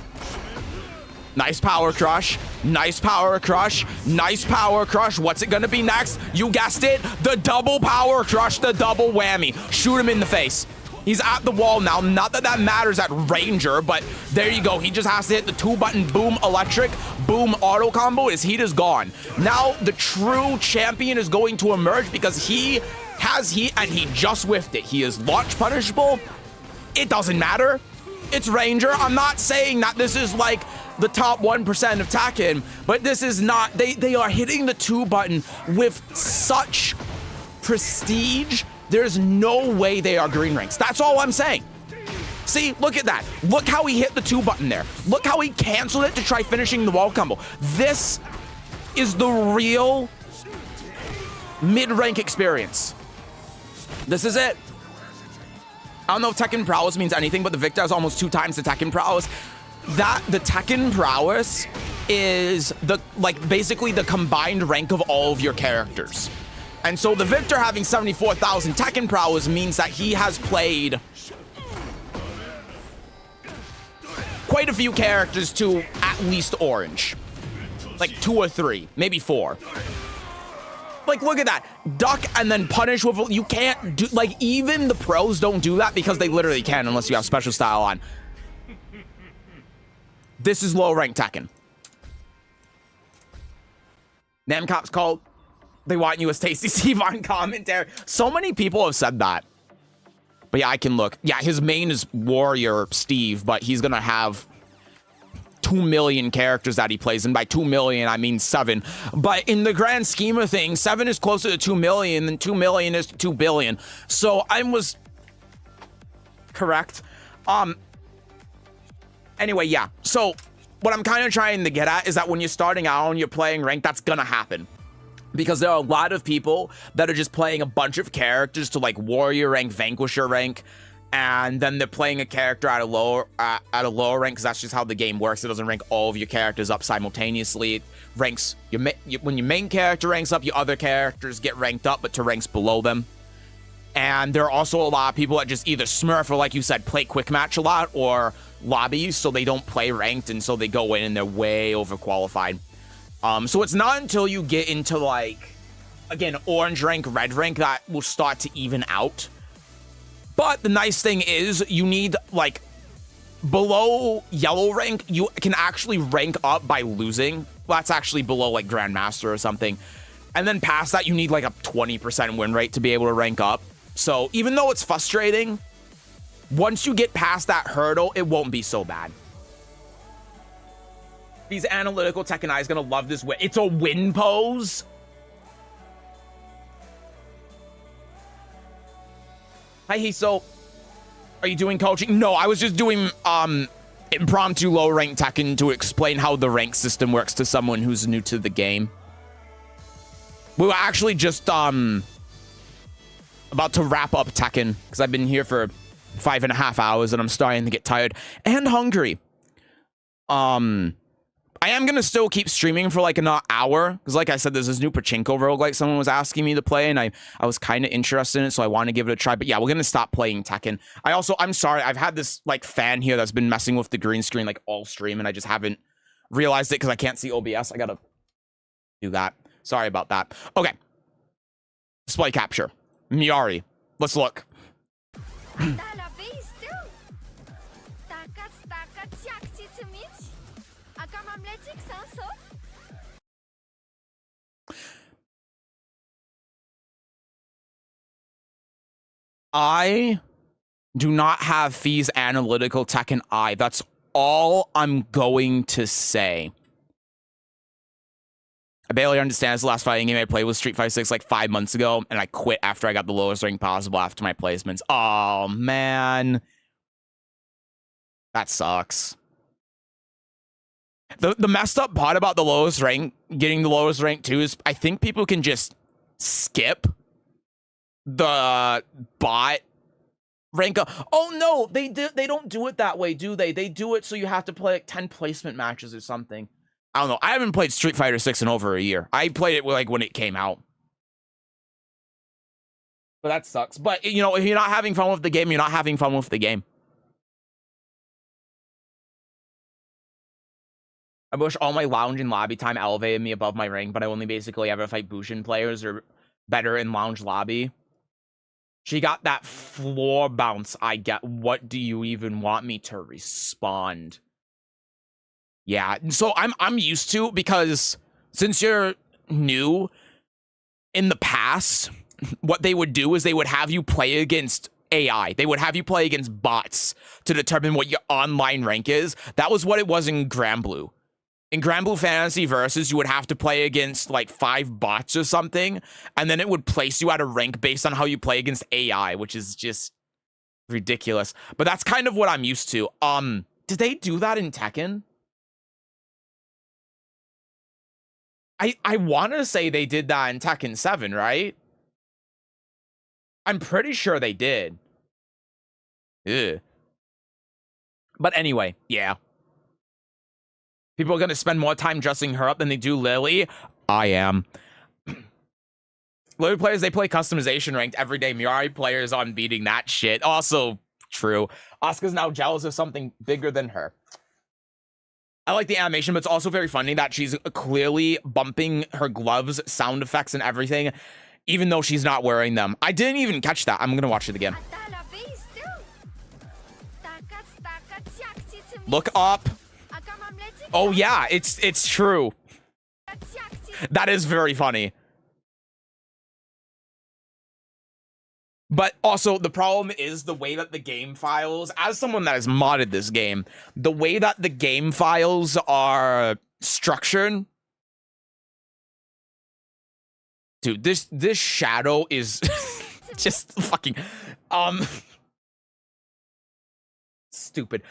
Nice power crush. Nice power crush. Nice power crush. What's it gonna be next? You guessed it. The double power crush, the double whammy. Shoot him in the face. He's at the wall now. Not that that matters at Ranger, but there you go. He just has to hit the 2-button boom electric, boom auto combo. His heat is gone. Now the true champion is going to emerge because he has heat and he just whiffed it. He is launch punishable. It doesn't matter. It's Ranger. I'm not saying that this is like the top 1% of Tekken, but this is not. They are hitting the 2-button with such prestige. There's no way they are green ranks. That's all I'm saying. See, look at that. Look how he hit the 2-button there. Look how he canceled it to try finishing the wall combo. This is the real mid-rank experience. This is it. I don't know if Tekken prowess means anything, but the Victor has almost 2 times the Tekken prowess. The Tekken prowess is basically the combined rank of all of your characters. And so the Victor having 74,000 Tekken prowess means that he has played quite a few characters to at least orange. Like 2 or 3, maybe 4. Like, look at that. Duck and then punish with, you can't do, like, even the pros don't do that because they literally can unless you have special style on. This is low rank Tekken. Namcop's called. They want you as Tasty Steve on commentary. So many people have said that. But yeah, I can look. Yeah, his main is Warrior Steve, but he's gonna have 2 million characters that he plays, and by 2 million I mean 7. But in the grand scheme of things, 7 is closer to 2 million than 2 million is to 2 billion. So I was correct. Anyway, yeah. So what I'm kind of trying to get at is that when you're starting out and you're playing ranked, that's gonna happen. Because there are a lot of people that are just playing a bunch of characters to like warrior rank, vanquisher rank, and then they're playing a character at a lower rank because that's just how the game works. It doesn't rank all of your characters up simultaneously. It ranks when your main character ranks up, your other characters get ranked up, but to ranks below them. And there are also a lot of people that just either smurf or, like you said, play quick match a lot or lobbies, so they don't play ranked, and so they go in and they're way overqualified. So it's not until you get into, like, again, orange rank, red rank, that will start to even out. But the nice thing is you need, like, below yellow rank, you can actually rank up by losing. Well, that's actually below, like, Grandmaster or something. And then past that, you need, like, a 20% win rate to be able to rank up. So even though it's frustrating, once you get past that hurdle, it won't be so bad. These analytical Tekken Eye is gonna love this win. It's a win pose. Hi, Hiso. Are you doing coaching? No, I was just doing impromptu low rank Tekken to explain how the rank system works to someone who's new to the game. We were actually just about to wrap up Tekken because I've been here for 5.5 hours and I'm starting to get tired and hungry. I am going to still keep streaming for like an hour. Because like I said, there's this new Pachinko roguelike someone was asking me to play. And I was kind of interested in it. So I want to give it a try. But yeah, we're going to stop playing Tekken. I'm sorry. I've had this like fan here that's been messing with the green screen like all stream. And I just haven't realized it because I can't see OBS. I got to do that. Sorry about that. Okay. Display capture. Miari. Let's look. I do not have Fee's analytical Tekken eye. That's all I'm going to say. I barely understand. This the last fighting game I played was Street Fighter 6 like 5 months ago, and I quit after I got the lowest rank possible after my placements. Oh, man. That sucks. The messed up part about the lowest rank, getting the lowest rank too, is I think people can just skip the bot rank up. Oh no, they don't do it that way, do they? They do it so you have to play like 10 placement matches or something. I don't know. I haven't played Street Fighter 6 in over a year. I played it like when it came out. But that sucks. But you know, if you're not having fun with the game, you're not having fun with the game. I wish all my lounge and lobby time elevated me above my rank, but I only basically ever fight Bushin players or better in lounge lobby. She got that floor bounce. I get. What do you even want me to respond? Yeah, so I'm used to, because since you're new, in the past, what they would do is they would have you play against AI. They would have you play against bots to determine what your online rank is. That was what it was in Granblue. In Granblue Fantasy Versus, you would have to play against like 5 bots or something, and then it would place you at a rank based on how you play against AI, which is just ridiculous. But that's kind of what I'm used to. Did they do that in Tekken? I want to say they did that in Tekken 7, right? I'm pretty sure they did. Ugh. But anyway, yeah. People are going to spend more time dressing her up than they do Lily. I am. Lily players, they play customization ranked every day. Miari players on beating that shit. Also true. Asuka's now jealous of something bigger than her. I like the animation, but it's also very funny that she's clearly bumping her gloves, sound effects, and everything, even though she's not wearing them. I didn't even catch that. I'm going to watch it again. Look up. Oh, yeah, it's true. That is very funny. But also, the problem is the way that the game files, as someone that has modded this game, the way that the game files are structured. Dude, this shadow is just fucking stupid.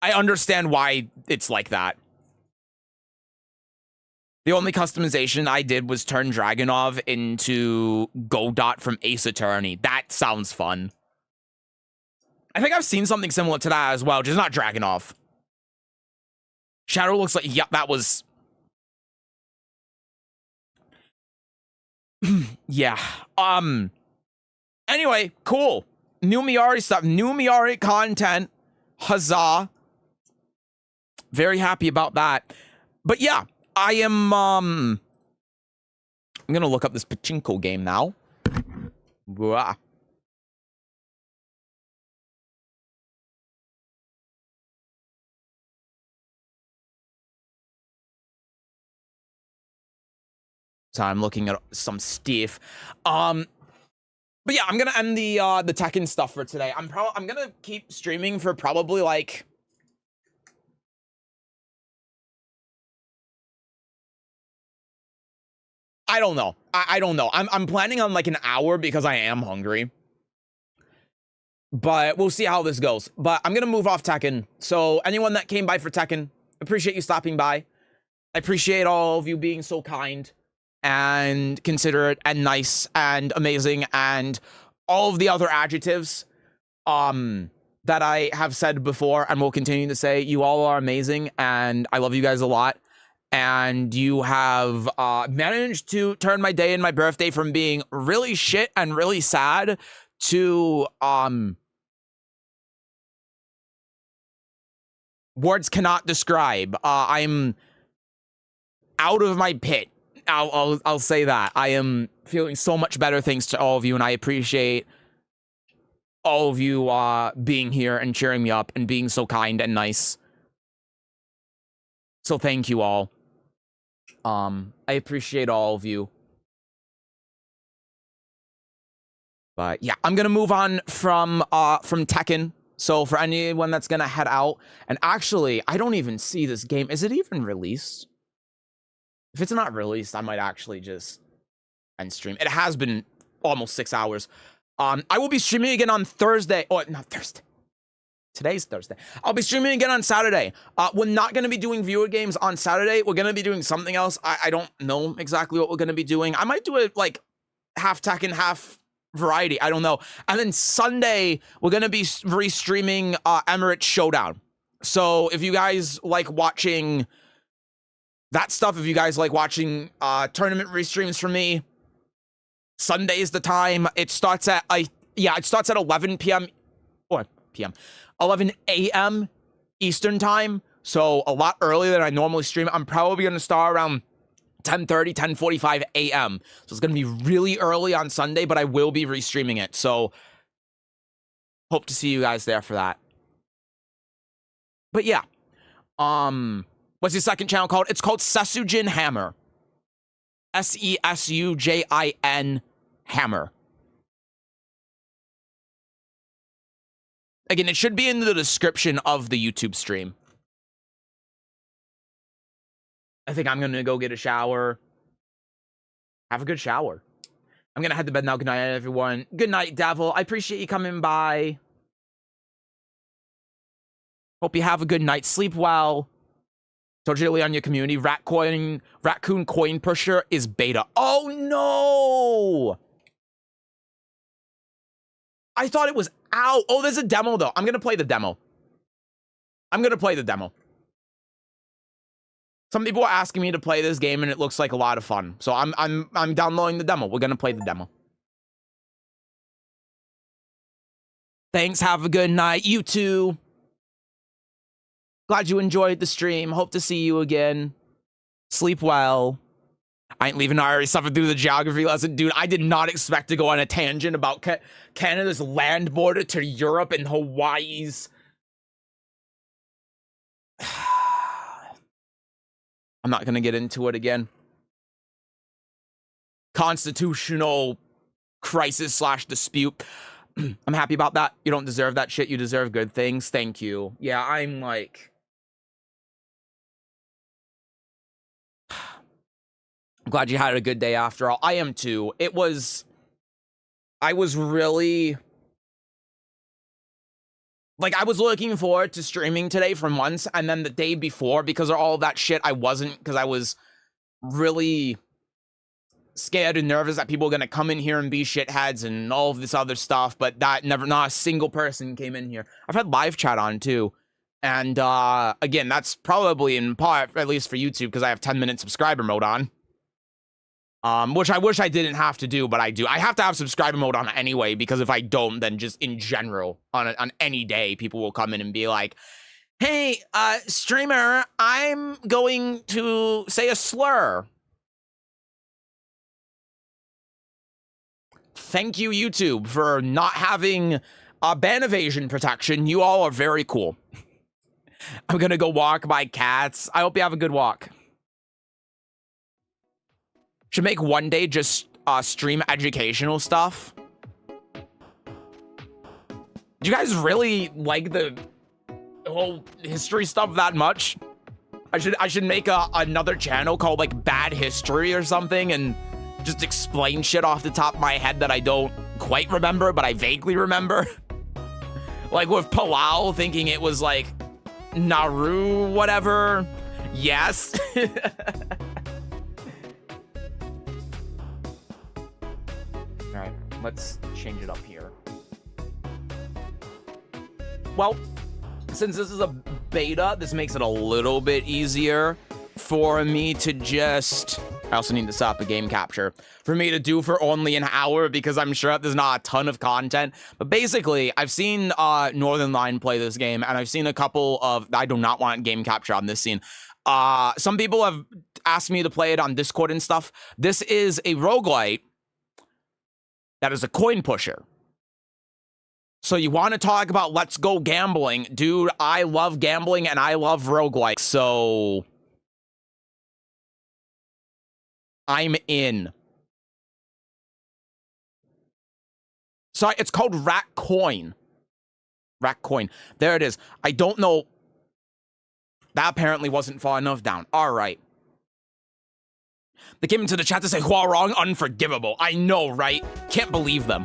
I understand why it's like that. The only customization I did was turn Dragunov into Godot from Ace Attorney. That sounds fun. I think I've seen something similar to that as well, just not Dragunov. Shadow looks like, yep, that was... yeah. Anyway, cool. New Miari stuff. New Miari content. Huzzah. Very happy about that. But yeah, I am, I'm gonna look up this pachinko game now. Blah. So I'm looking at some stuff. But yeah, I'm gonna end the Tekken stuff for today. I'm gonna keep streaming for probably like... I don't know. I don't know. I'm planning on like an hour because I am hungry. But we'll see how this goes. But I'm going to move off Tekken. So anyone that came by for Tekken, appreciate you stopping by. I appreciate all of you being so kind and considerate and nice and amazing and all of the other adjectives that that I have said before and will continue to say. You all are amazing, and I love you guys a lot. And you have managed to turn my day and my birthday from being really shit and really sad to words cannot describe. I'm out of my pit. I'll say that. I am feeling so much better thanks to all of you, and I appreciate all of you being here and cheering me up and being so kind and nice. So thank you all. I appreciate all of you. But yeah, I'm gonna move on from Tekken. So for anyone that's gonna head out, and actually, I don't even see this game. Is it even released? If it's not released, I might actually just end stream. It has been almost 6 hours. I will be streaming again on Thursday. Oh, not Thursday. Today's Thursday. I'll be streaming again on Saturday. We're not going to be doing viewer games on Saturday. We're going to be doing something else. I don't know exactly what we're going to be doing. I might do it like half Tekken, half variety. I don't know. And then Sunday, we're going to be restreaming Emirates Showdown. So if you guys like watching that stuff, if you guys like watching tournament restreams from me, Sunday's the time. It starts at it starts at 11 p.m. or p.m. 11 a.m. Eastern time. So a lot earlier than I normally stream. I'm probably going to start around 10:30, 10:45 a.m. So it's going to be really early on Sunday, but I will be restreaming it. So hope to see you guys there for that. But yeah. What's your second channel called? It's called Sesujin Hammer. Sesujin Hammer. Again, it should be in the description of the YouTube stream. I think I'm going to go get a shower. Have a good shower. I'm going to head to bed now. Good night, everyone. Good night, Devil. I appreciate you coming by. Hope you have a good night. Sleep well. Told you on your community, Raccoon Coin Pusher is beta. Oh, no! I thought it was out. Oh, there's a demo, though. I'm going to play the demo. Some people are asking me to play this game, and it looks like a lot of fun. So I'm downloading the demo. We're going to play the demo. Thanks. Have a good night. You too. Glad you enjoyed the stream. Hope to see you again. Sleep well. I ain't leaving. I already suffered through the geography lesson. Dude, I did not expect to go on a tangent about Canada's land border to Europe and Hawaii's. I'm not going to get into it again. Constitutional crisis / dispute. I'm happy about that. You don't deserve that shit. You deserve good things. Thank you. Yeah, I'm like... I'm glad you had a good day after all. I am too. I was really... Like, I was looking forward to streaming today for months, and then the day before, because of all of that shit, I wasn't, because I was really scared and nervous that people were going to come in here and be shitheads and all of this other stuff, but that not a single person came in here. I've had live chat on, too. And, again, that's probably in part, at least for YouTube, because I have 10-minute subscriber mode on. Which I wish I didn't have to do, but I do. I have to have subscriber mode on anyway, because if I don't, then just in general, on any day, people will come in and be like, hey, streamer, I'm going to say a slur. Thank you, YouTube, for not having ban evasion protection. You all are very cool. I'm gonna go walk my cats. I hope you have a good walk. Should make one day just stream educational stuff. Do you guys really like the whole history stuff that much? I should make another channel called like Bad History or something and just explain shit off the top of my head that I don't quite remember, but I vaguely remember. Like with Palau thinking it was like Nauru whatever. Yes. Alright, let's change it up here. well, since this is a beta, this makes it a little bit easier for me to just... I also need to set up a game capture for me to do for only an hour because I'm sure there's not a ton of content. But basically, I've seen Northern Line play this game, and I've seen a couple of... I do not want game capture on this scene. Some people have asked me to play it on Discord and stuff. This is a roguelite that is a coin pusher. So you want to talk about let's go gambling. Dude, I love gambling and I love roguelike. So I'm in. So it's called Rat Coin. Rat Coin. There it is. I don't know. That apparently wasn't far enough down. All right. They came into the chat to say, Huarong, unforgivable. I know, right? Can't believe them.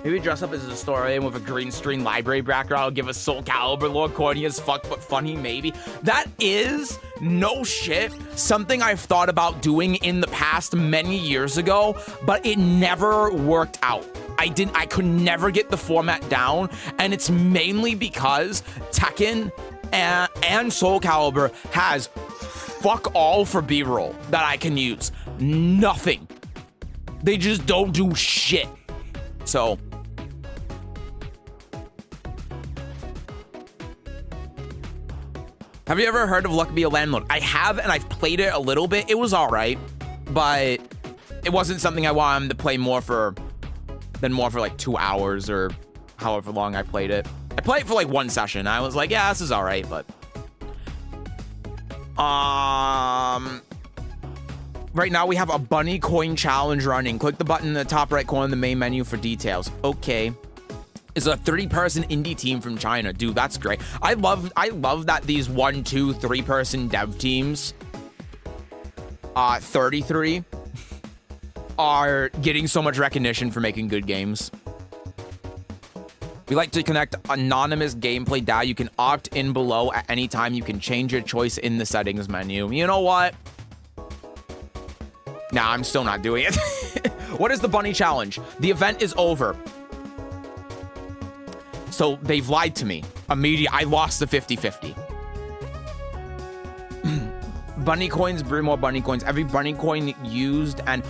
Maybe dress up as a historian with a green screen library background, give a Soul Calibur lore, corny as fuck, but funny, maybe. That is, no shit, something I've thought about doing in the past many years ago, but it never worked out. I could never get the format down, and it's mainly because Tekken and Soul Calibur has fuck all for B-roll that I can use. Nothing. They just don't do shit. So... have you ever heard of Luck Be a Landlord? I have, and I've played it a little bit. It was all right, but it wasn't something I wanted to play more for like 2 hours or however long I played it. I played it for like one session. I was like, yeah, this is all right, but right now we have a bunny coin challenge running. Click the button in the top right corner of the main menu for details. Okay. It's a 30-person indie team from China. Dude, that's great. I love that these 1, 2, 3-person dev teams, 33, are getting so much recognition for making good games. We like to connect anonymous gameplay data. You can opt in below at any time. You can change your choice in the settings menu. You know what? Nah, I'm still not doing it. What is the bunny challenge? The event is over. So they've lied to me. Immediately, I lost the 50-50. Bunny coins, bring more bunny coins. Every bunny coin used and...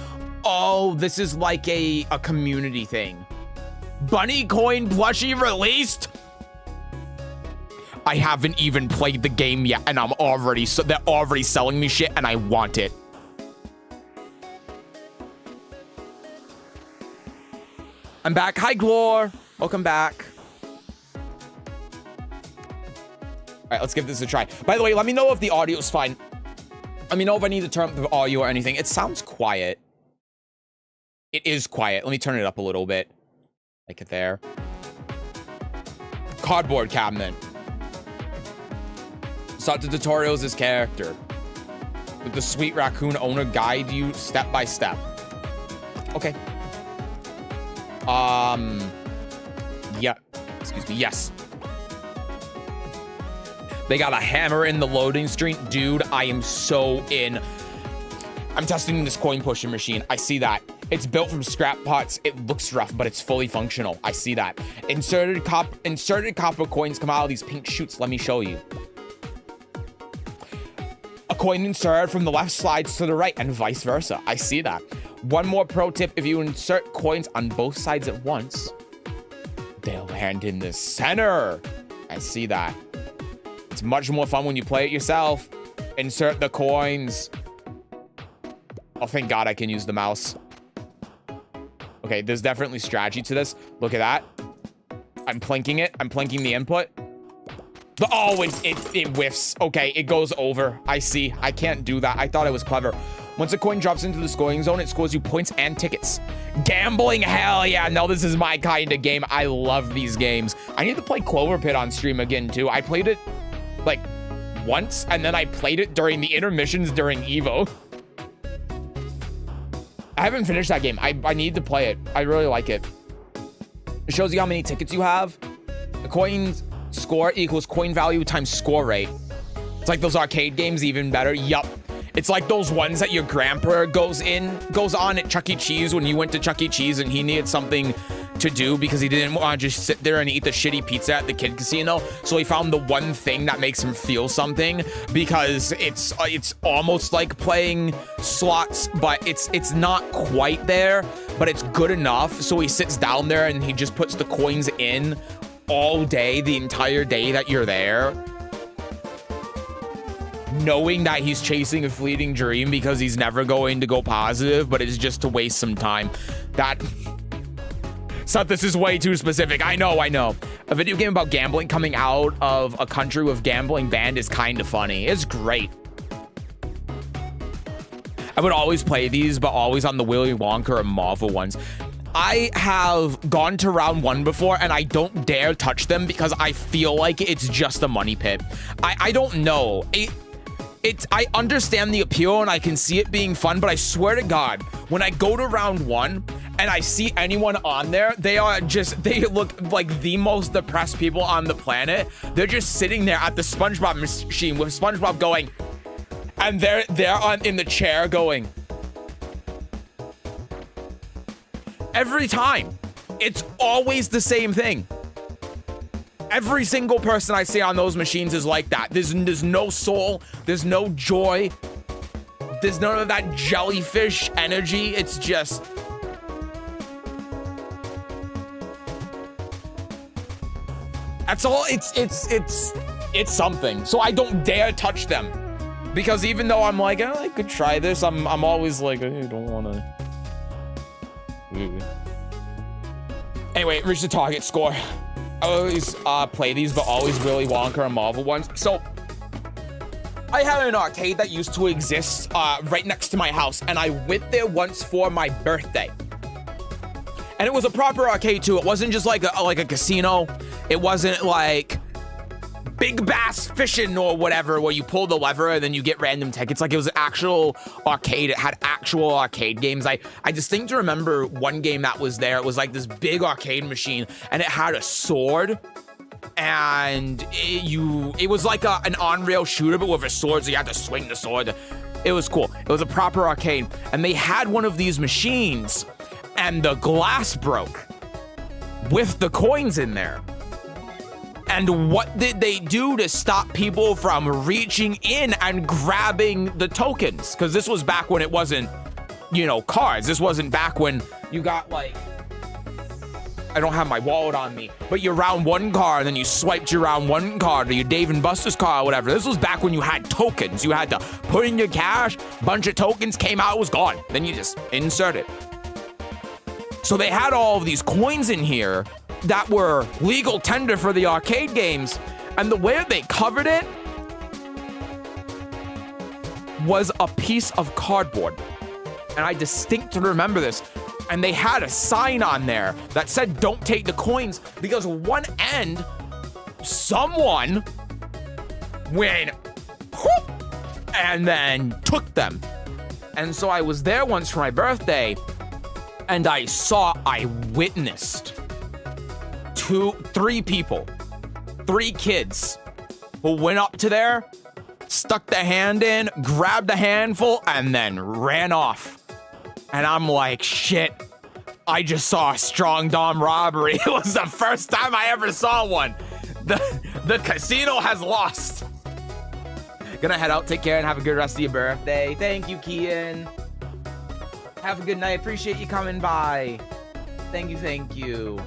oh, this is like a community thing. Bunny coin plushie released? I haven't even played the game yet, and they're already selling me shit, and I want it. I'm back. Hi, Glor. Welcome back. All right, let's give this a try. By the way, let me know if the audio is fine. Let me know if I need to turn up the audio or anything. It sounds quiet. It is quiet. Let me turn it up a little bit. Like it there. Cardboard cabinet. Start the tutorials this character. With the sweet raccoon owner guide you step by step. Okay. Yeah. Excuse me. Yes. They got a hammer in the loading screen. Dude, I am so in. I'm testing this coin pushing machine. I see that. It's built from scrap pots. It looks rough, but it's fully functional. I see that. Inserted copper coins come out of these pink chutes. Let me show you. A coin inserted from the left slides to the right and vice versa. I see that. One more pro tip. If you insert coins on both sides at once, they'll land in the center. I see that. It's much more fun when you play it yourself. Insert the coins. Oh, thank God I can use the mouse. Okay, there's definitely strategy to this. Look at that. I'm plinking it. I'm plinking the input. Oh, it whiffs. Okay, it goes over. I see. I can't do that. I thought it was clever. Once a coin drops into the scoring zone, it scores you points and tickets. Gambling, hell yeah. No, this is my kind of game. I love these games. I need to play Clover Pit on stream again, too. I played it, like, once, and then I played it during the intermissions during EVO. I haven't finished that game. I need to play it. I really like it. It shows you how many tickets you have. The coin score equals coin value times score rate. It's like those arcade games, even better. Yup. It's like those ones that your grandpa goes on at Chuck E. Cheese when you went to Chuck E. Cheese and he needed something to do because he didn't want to just sit there and eat the shitty pizza at the kid casino. So he found the one thing that makes him feel something, because it's almost like playing slots, but it's not quite there, but it's good enough. So he sits down there and he just puts the coins in all day, the entire day that you're there, knowing that he's chasing a fleeting dream because he's never going to go positive, but it's just to waste some time. That... Seth, this is way too specific. I know. A video game about gambling coming out of a country with gambling banned is kind of funny. It's great. I would always play these, but always on the Willy Wonka or Marvel ones. I have gone to round 1 before, and I don't dare touch them because I feel like it's just a money pit. I don't know. I understand the appeal, and I can see it being fun, but I swear to God, when I go to round 1, and I see anyone on there, they look like the most depressed people on the planet. They're just sitting there at the SpongeBob machine with SpongeBob going, and they're in the chair going. Every time, it's always the same thing. Every single person I see on those machines is like that. There's no soul, there's no joy, there's none of that jellyfish energy. It's just... That's all. It's something. So I don't dare touch them, because even though I'm like, oh, I could try this, I'm always like, I don't want to. Anyway, reach the target score. I always play these, but always Willy Wonka and Marvel ones. So I had an arcade that used to exist right next to my house, and I went there once for my birthday. And it was a proper arcade too. It wasn't just like a casino. It wasn't like Big Bass Fishing or whatever, where you pull the lever and then you get random tickets. Like, it was an actual arcade. It had actual arcade games. I distinctly remember one game that was there. It was like this big arcade machine, and it had a sword. And it was like an on-rail shooter, but with a sword, so you had to swing the sword. It was cool. It was a proper arcade. And they had one of these machines, and the glass broke with the coins in there. And what did they do to stop people from reaching in and grabbing the tokens? Because this was back when it wasn't, cards. This wasn't back when you got, like... I don't have my wallet on me, but you round 1 card, and then you swiped your round 1 card, or your Dave and Buster's card, or whatever. This was back when you had tokens. You had to put in your cash, bunch of tokens, came out, it was gone. Then you just insert it. So they had all of these coins in here that were legal tender for the arcade games, and the way they covered it was a piece of cardboard. And I distinctly remember this. And they had a sign on there that said, don't take the coins, because one end, someone went whoop, and then took them. And so I was there once for my birthday, and I witnessed 3 people, 3 kids who went up to there, stuck the hand in, grabbed a handful, and then ran off. And I'm like, shit, I just saw a strong dom robbery. It was the first time I ever saw one. The casino has lost. Gonna head out, take care, and have a good rest of your birthday. Thank you, Kian. Have a good night. Appreciate you coming by. Thank you.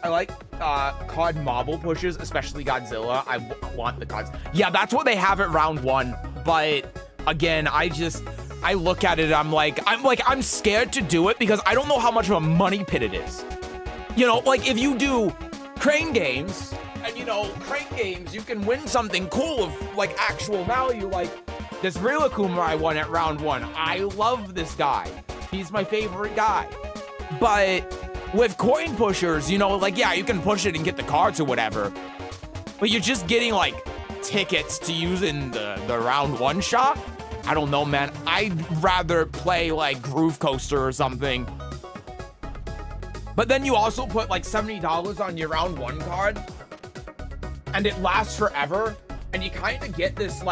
I like card marble pushes, especially Godzilla. I want the cards. Yeah, that's what they have at round 1. But again, I look at it, I'm scared to do it because I don't know how much of a money pit it is. Like if you do crane games, and crane games, you can win something cool of like actual value. Like this Rilakkuma I won at round 1. I love this guy. He's my favorite guy. But with coin pushers, like, yeah, you can push it and get the cards or whatever, but you're just getting like tickets to use in the round 1 shop. I don't know, man. I'd rather play like Groove Coaster or something. But then you also put like $70 on your round 1 card, and it lasts forever, and you kind of get this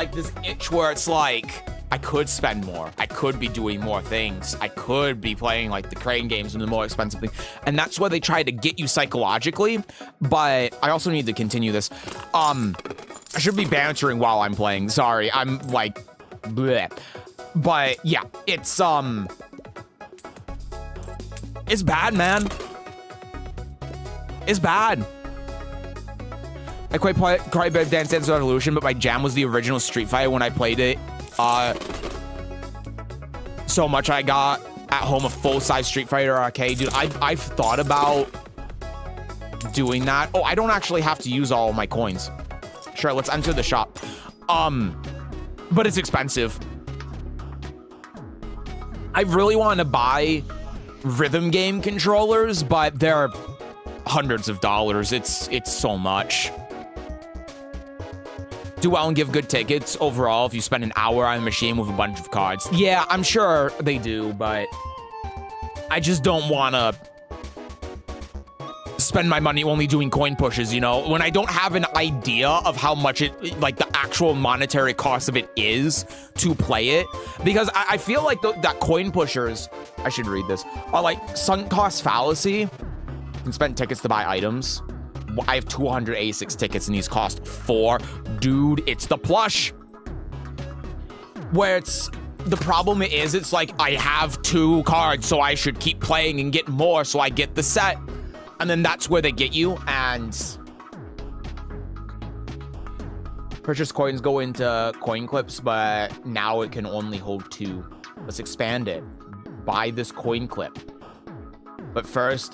itch where it's like, I could spend more. I could be doing more things. I could be playing like the crane games and the more expensive thing. And that's where they try to get you psychologically. But I also need to continue this. I should be bantering while I'm playing. Sorry, I'm like, bleh. But yeah, it's bad, man. It's bad. I quite a bit of Dance Dance Revolution, but my jam was the original Street Fighter when I played it. So much I got at home a full-size Street Fighter arcade. Dude, I've thought about doing that. Oh, I don't actually have to use all of my coins. Sure, let's enter the shop. But it's expensive. I really want to buy rhythm game controllers, but they're hundreds of dollars. It's so much. Do well and give good tickets overall if you spend an hour on a machine with a bunch of cards. Yeah, I'm sure they do, but I just don't want to spend my money only doing coin pushes, you know? When I don't have an idea of how much it, like the actual monetary cost of it is to play it. Because I feel like that coin pushers, I should read this, are like sunk cost fallacy. You can spend tickets to buy items. I have 286 tickets and these cost 4. Dude, it's the plush. Where it's, the problem is, it's like, I have 2 cards, so I should keep playing and get more, so I get the set. And then that's where they get you, and purchase coins go into coin clips, but now it can only hold 2. Let's expand it. Buy this coin clip. But first,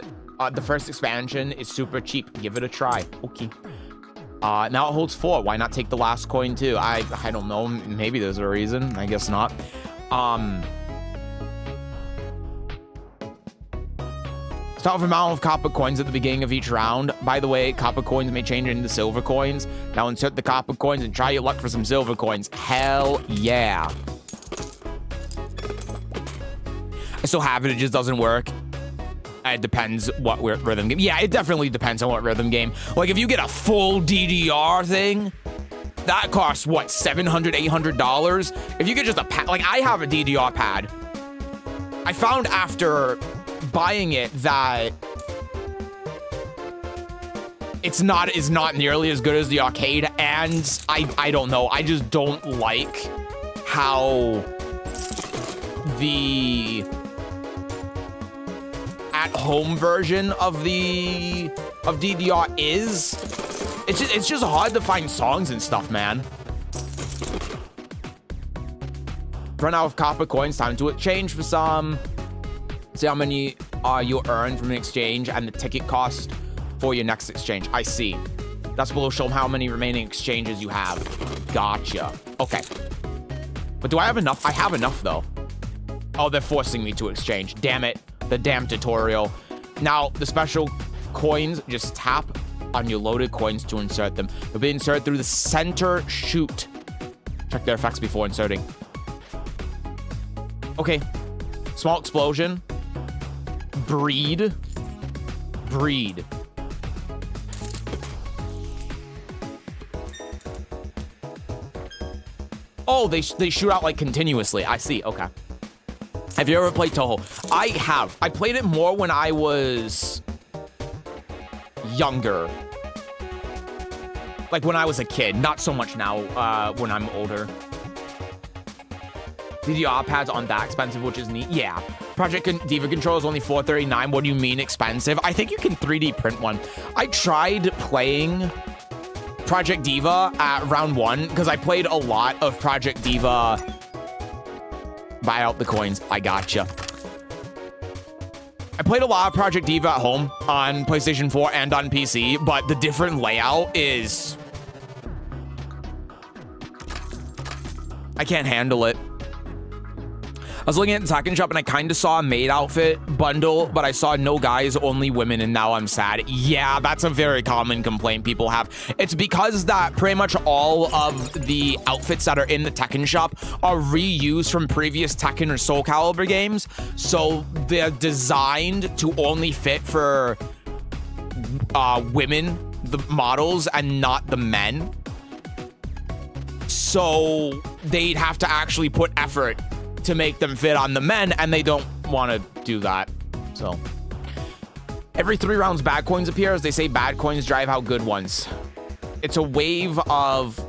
the first expansion is super cheap. Give it a try. Okay. Now it holds 4. Why not take the last coin too? I don't know. Maybe there's a reason. I guess not. Start with a amount of copper coins at the beginning of each round. By the way, copper coins may change into silver coins. Now insert the copper coins and try your luck for some silver coins. Hell yeah. I still have it. It just doesn't work. It depends what rhythm game. Yeah, it definitely depends on what rhythm game. Like, if you get a full DDR thing, that costs, what, $700, $800? If you get just a pad, like, I have a DDR pad. I found after buying it that it's not nearly as good as the arcade, and I don't know. I just don't like how the at-home version of DDR is. It's just hard to find songs and stuff, man. Run out of copper coins, time to exchange for some. See how many you earned from an exchange and the ticket cost for your next exchange. I see. That's below show how many remaining exchanges you have. Gotcha. Okay. But do I have enough? I have enough, though. Oh, they're forcing me to exchange. Damn it. The damn tutorial. Now, the special coins, just tap on your loaded coins to insert them. They'll be inserted through the center chute. Check their effects before inserting. Okay. Small explosion. Breed. Oh, they shoot out like continuously. I see. Okay. Have you ever played Toho? I have. I played it more when I was younger. Like when I was a kid. Not so much now when I'm older. DDR pads aren't that expensive, which is neat. Yeah. Project Diva controller is only $439. What do you mean expensive? I think you can 3D print one. I tried playing Project Diva at round 1 because I played a lot of Project Diva. Buy out the coins. I gotcha. I played a lot of Project Diva at home on PlayStation 4 and on PC, but the different layout is... I can't handle it. I was looking at the Tekken shop and I kind of saw a maid outfit bundle, but I saw no guys, only women, and now I'm sad. Yeah, that's a very common complaint people have. It's because that pretty much all of the outfits that are in the Tekken shop are reused from previous Tekken or Soul Calibur games, so they're designed to only fit for women, the models, and not the men. So they'd have to actually put effort to make them fit on the men, and they don't want to do that. So every 3 rounds, bad coins appear. As they say, bad coins drive out good ones. It's a wave of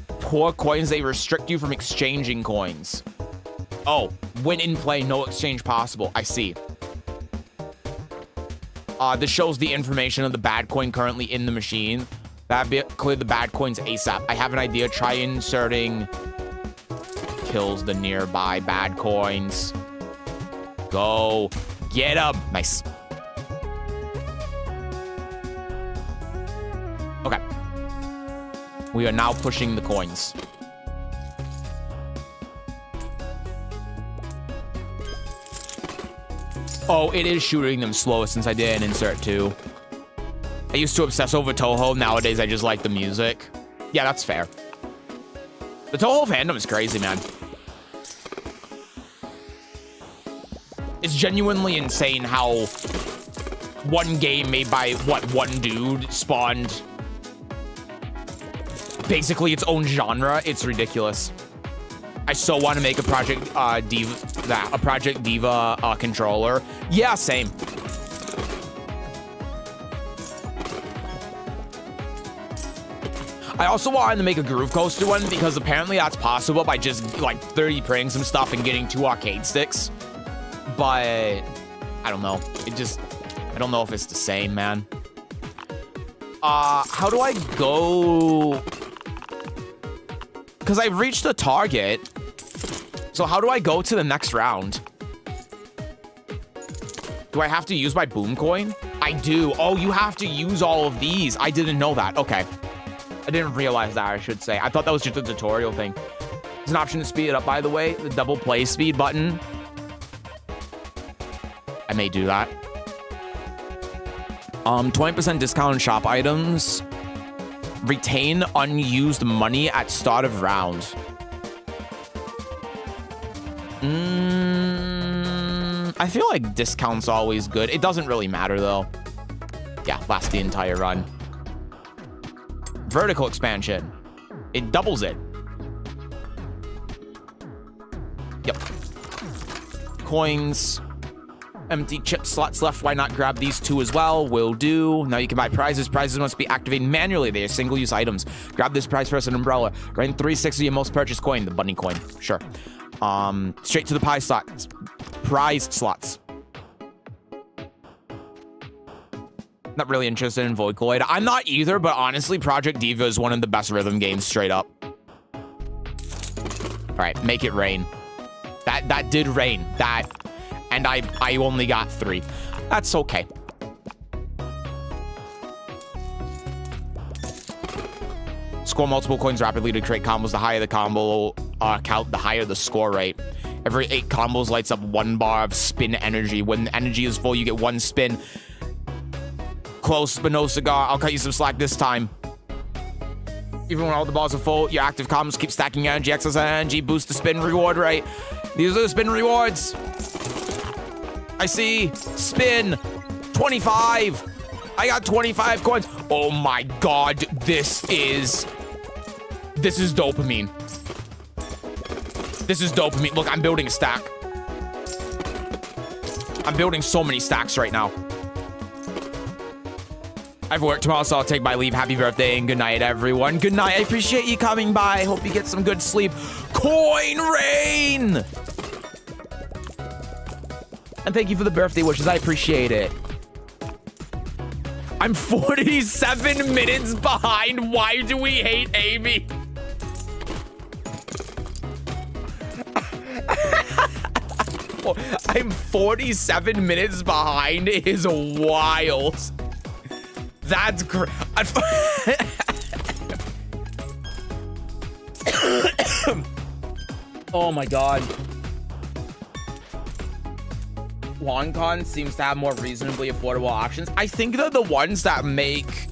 poor coins. They restrict you from exchanging coins. Oh, when in play, no exchange possible. I see. This shows the information of the bad coin currently in the machine. Clear the bad coins ASAP. I have an idea. Try inserting kills the nearby bad coins. Go. Get them. Nice. Okay. We are now pushing the coins. Oh, it is shooting them slow since I did an insert too. I used to obsess over Toho. Nowadays, I just like the music. Yeah, that's fair. The Toho fandom is crazy, man. It's genuinely insane how one game made by, one dude spawned basically its own genre. It's ridiculous. I so want to make a Project Diva controller. Yeah, same. I also wanted to make a Groove Coaster one because apparently that's possible by just like 30 printing some stuff and getting 2 arcade sticks. But I don't know. I don't know if it's the same, man. How do I go? Because I've reached the target. So how do I go to the next round? Do I have to use my boom coin? I do. Oh, you have to use all of these. I didn't know that. Okay. I didn't realize that, I should say. I thought that was just a tutorial thing. There's an option to speed it up, by the way. The double play speed button. I may do that. 20% discount on shop items. Retain unused money at start of round. I feel like discount's always good. It doesn't really matter, though. Yeah, last the entire run. Vertical expansion. It doubles it. Yep. Coins. Empty chip slots left. Why not grab these 2 as well? Will do. Now you can buy prizes. Prizes must be activated manually. They are single-use items. Grab this prize first, an umbrella. Rank 360 your most purchased coin. The bunny coin. Sure. Straight to the prize slots. Prize slots. Not really interested in Voikoid. I'm not either, but honestly, Project Diva is one of the best rhythm games, straight up. All right, make it rain. That did rain. And I only got 3. That's okay. Score multiple coins rapidly to create combos. The higher the combo count, the higher the score rate. Every 8 combos lights up 1 bar of spin energy. When the energy is full, you get 1 spin. Close, but no cigar. I'll cut you some slack this time. Even when all the balls are full, your active combos keep stacking energy. Excess energy boost the spin reward rate. These are the spin rewards. I see. Spin. 25. I got 25 coins. Oh my god. This is dopamine. This is dopamine. Look, I'm building a stack. I'm building so many stacks right now. I have work tomorrow, so I'll take my leave. Happy birthday and good night, everyone. Good night. I appreciate you coming by. Hope you get some good sleep. Coin rain! And thank you for the birthday wishes. I appreciate it. I'm 47 minutes behind. Why do we hate Amy? I'm 47 minutes behind. It is wild. That's great. Oh my god. LongCon seems to have more reasonably affordable options. I think they're the ones that make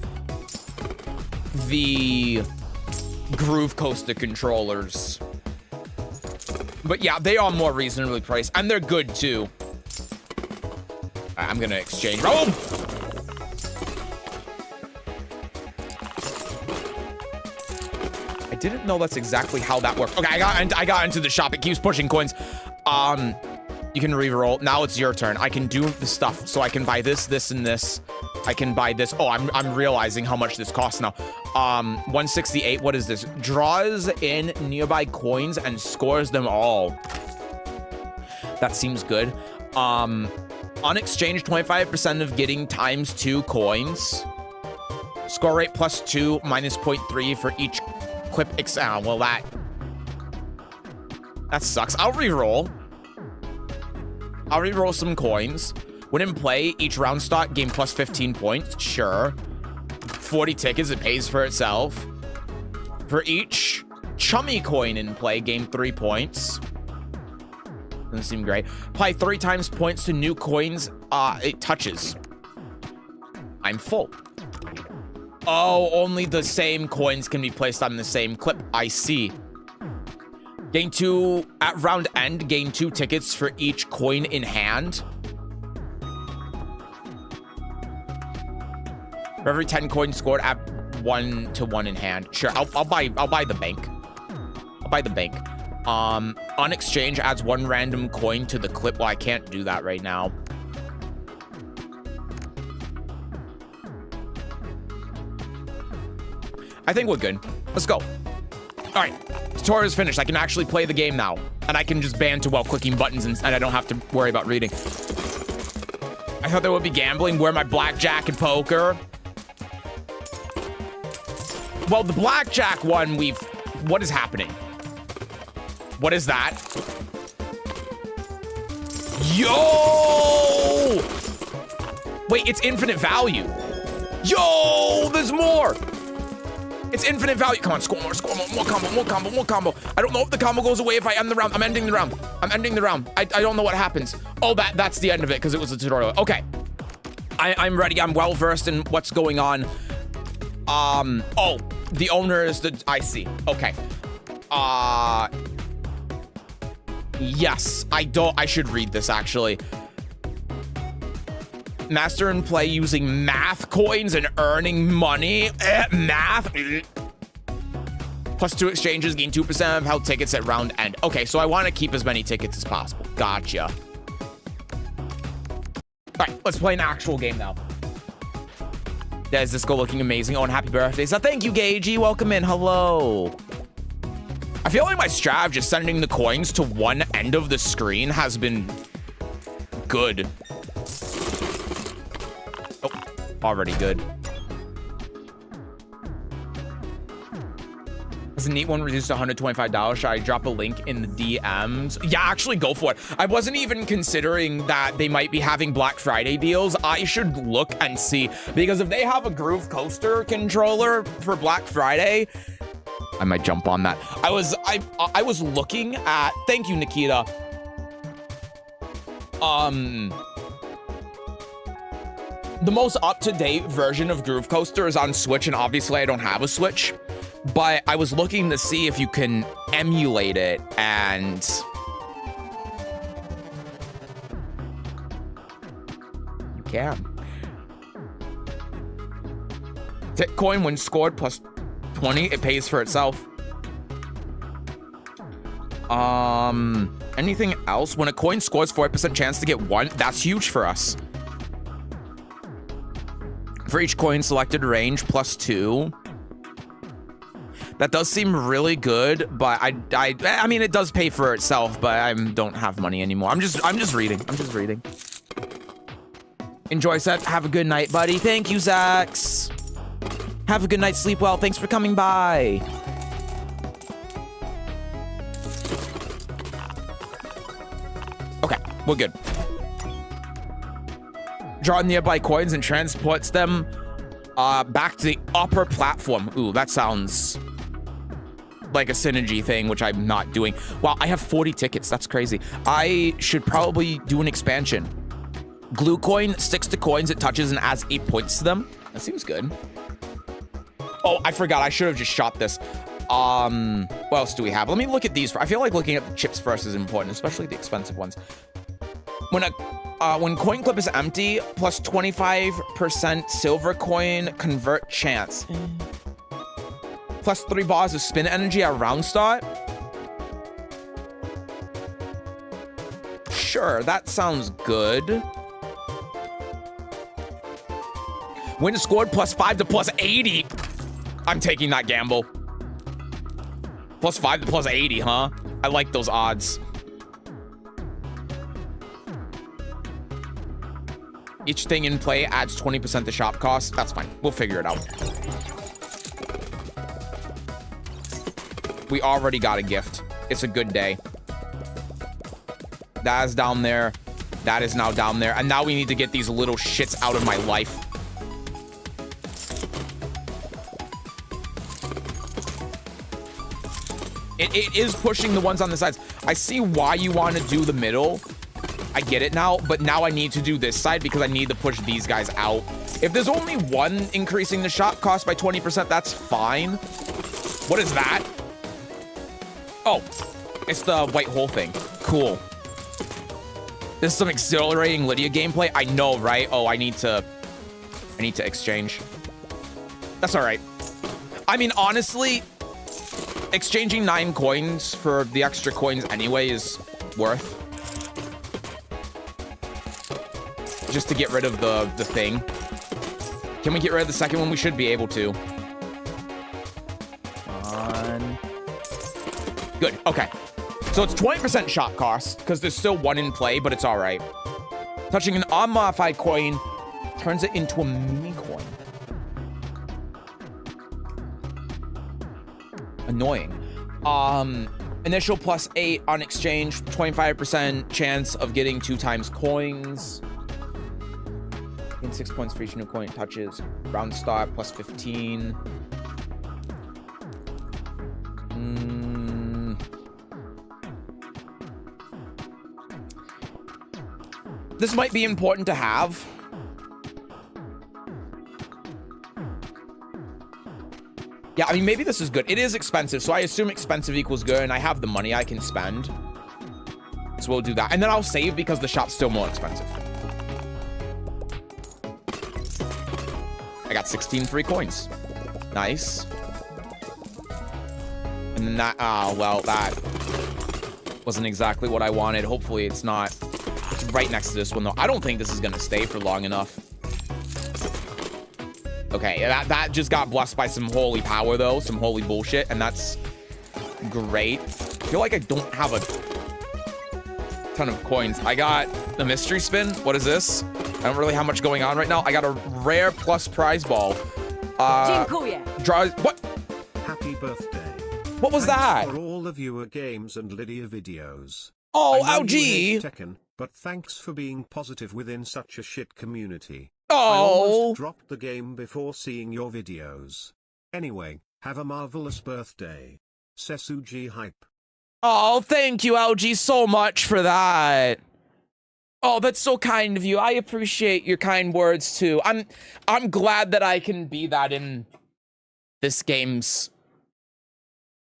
the Groove Coaster controllers. But yeah, they are more reasonably priced, and they're good too. I'm gonna exchange. Oh! I didn't know that's exactly how that worked. Okay, I got into the shop. It keeps pushing coins. You can re-roll. Now it's your turn. I can do the stuff. So I can buy this, this, and this. I can buy this. Oh, I'm realizing how much this costs now. 168. What is this? Draws in nearby coins and scores them all. That seems good. On exchange, 25% of getting ×2 coins. Score rate +2, -0.3 for each clip. Well, that sucks. I'll re-roll. I'll re-roll some coins. When in play, each round start, gain +15 points. Sure. 40 tickets, it pays for itself. For each chummy coin in play, gain 3 points. Doesn't seem great. Apply 3 times points to new coins it touches. I'm full. Oh, only the same coins can be placed on the same clip. I see. Gain 2 at round end. Gain 2 tickets for each coin in hand. For every 10 coins scored, add 1 to 1 in hand. Sure, I'll buy the bank. I'll buy the bank. On exchange, adds 1 random coin to the clip. Well, I can't do that right now. I think we're good. Let's go. All right, tutorial is finished. I can actually play the game now. And I can just banter while clicking buttons and I don't have to worry about reading. I thought there would be gambling. Where my blackjack and poker? Well, the blackjack one, what is happening? What is that? Yo! Wait, it's infinite value. Yo, there's more. It's infinite value. Come on, score more, more combo. I don't know if the combo goes away if I end the round. I'm ending the round. I don't know what happens. Oh, that's the end of it because it was a tutorial. Okay. I'm ready. I'm well versed in what's going on. Oh, the owner is I see. Okay. Yes, I should read this actually. Master and play using math coins and earning money. Math. +2 exchanges, gain 2% of held tickets at round end. Okay, so I want to keep as many tickets as possible. Gotcha. All right, let's play an actual game now. Does this go looking amazing? Oh, and happy birthday. So thank you, Gagey. Welcome in. Hello. I feel like my strat of just sending the coins to one end of the screen has been good. Oh, already good. That's a neat one, reduced to $125. Should I drop a link in the DMs? Yeah, actually go for it. I wasn't even considering that they might be having Black Friday deals. I should look and see, because if they have a Groove Coaster controller for Black Friday, I might jump on that. I was looking at, thank you, Nikita. The most up-to-date version of Groove Coaster is on Switch, and obviously I don't have a Switch. But I was looking to see if you can emulate it, and you can. Coin when scored plus 20, it pays for itself. Anything else? When a coin scores 4% chance to get 1, that's huge for us. For each coin selected, range plus 2. That does seem really good, but I mean, it does pay for itself, but I don't have money anymore. I'm just reading. Enjoy, Seth. Have a good night, buddy. Thank you, Zax. Have a good night. Sleep well. Thanks for coming by. Okay, we're good. Draw nearby coins and transports them back to the upper platform. Ooh, that sounds like a synergy thing, which I'm not doing. Wow, I have 40 tickets. That's crazy. I should probably do an expansion. Glue coin sticks to coins it touches and adds 8 points to them. That seems good. Oh, I forgot. I should have just shot this. What else do we have? Let me look at these. I feel like looking at the chips first is important, especially the expensive ones. When coin clip is empty, plus 25% silver coin convert chance. plus 3 bars of spin energy at round start. Sure, that sounds good. Win scored plus 5 to plus 80. I'm taking that gamble. Plus 5 to plus 80, huh? I like those odds. Each thing in play adds 20% to shop cost. That's fine. We'll figure it out. We already got a gift. It's a good day. That is down there. That is now down there. And now we need to get these little shits out of my life. It is pushing the ones on the sides. I see why you want to do the middle. I get it now, but now I need to do this side because I need to push these guys out. If there's only one increasing the shop cost by 20%, that's fine. What is that? Oh, it's the white hole thing. Cool. This is some exhilarating Lidia gameplay. I know, right? Oh, I need to exchange. That's all right. I mean, honestly, exchanging 9 coins for the extra coins anyway is worth. Just to get rid of the thing. Can we get rid of the second one? We should be able to. Good, okay. So it's 20% shop cost, because there's still 1 in play, but it's all right. Touching an unmodified coin turns it into a mini coin. Annoying. Initial plus 8 on exchange, 25% chance of getting 2 times coins. Gain 6 points for each new coin it touches. Round start plus 15. This might be important to have. Yeah, I mean, maybe this is good. It is expensive, so I assume expensive equals good, and I have the money I can spend. So we'll do that. And then I'll save because the shop's still more expensive. I got 16 free coins. Nice. And then that, well, that wasn't exactly what I wanted. Hopefully it's not. It's right next to this one, though. I don't think this is going to stay for long enough. Okay, that just got blessed by some holy power, though. Some holy bullshit, and that's great. I feel like I don't have a ton of coins. I got the mystery spin. What is this? I don't really have much going on right now. I got a rare plus prize ball. Draw. What? Happy birthday. What was Thanks that? for all the viewer games and Lidia videos. Oh, I know you ouchie. hate Tekken, but thanks for being positive within such a shit community. I Oh. almost dropped the game before seeing your videos. Anyway, have a marvelous birthday. Sesujin hype. Oh, thank you, LG, so much for that. Oh, that's so kind of you. I appreciate your kind words too. I'm glad that I can be that in this game's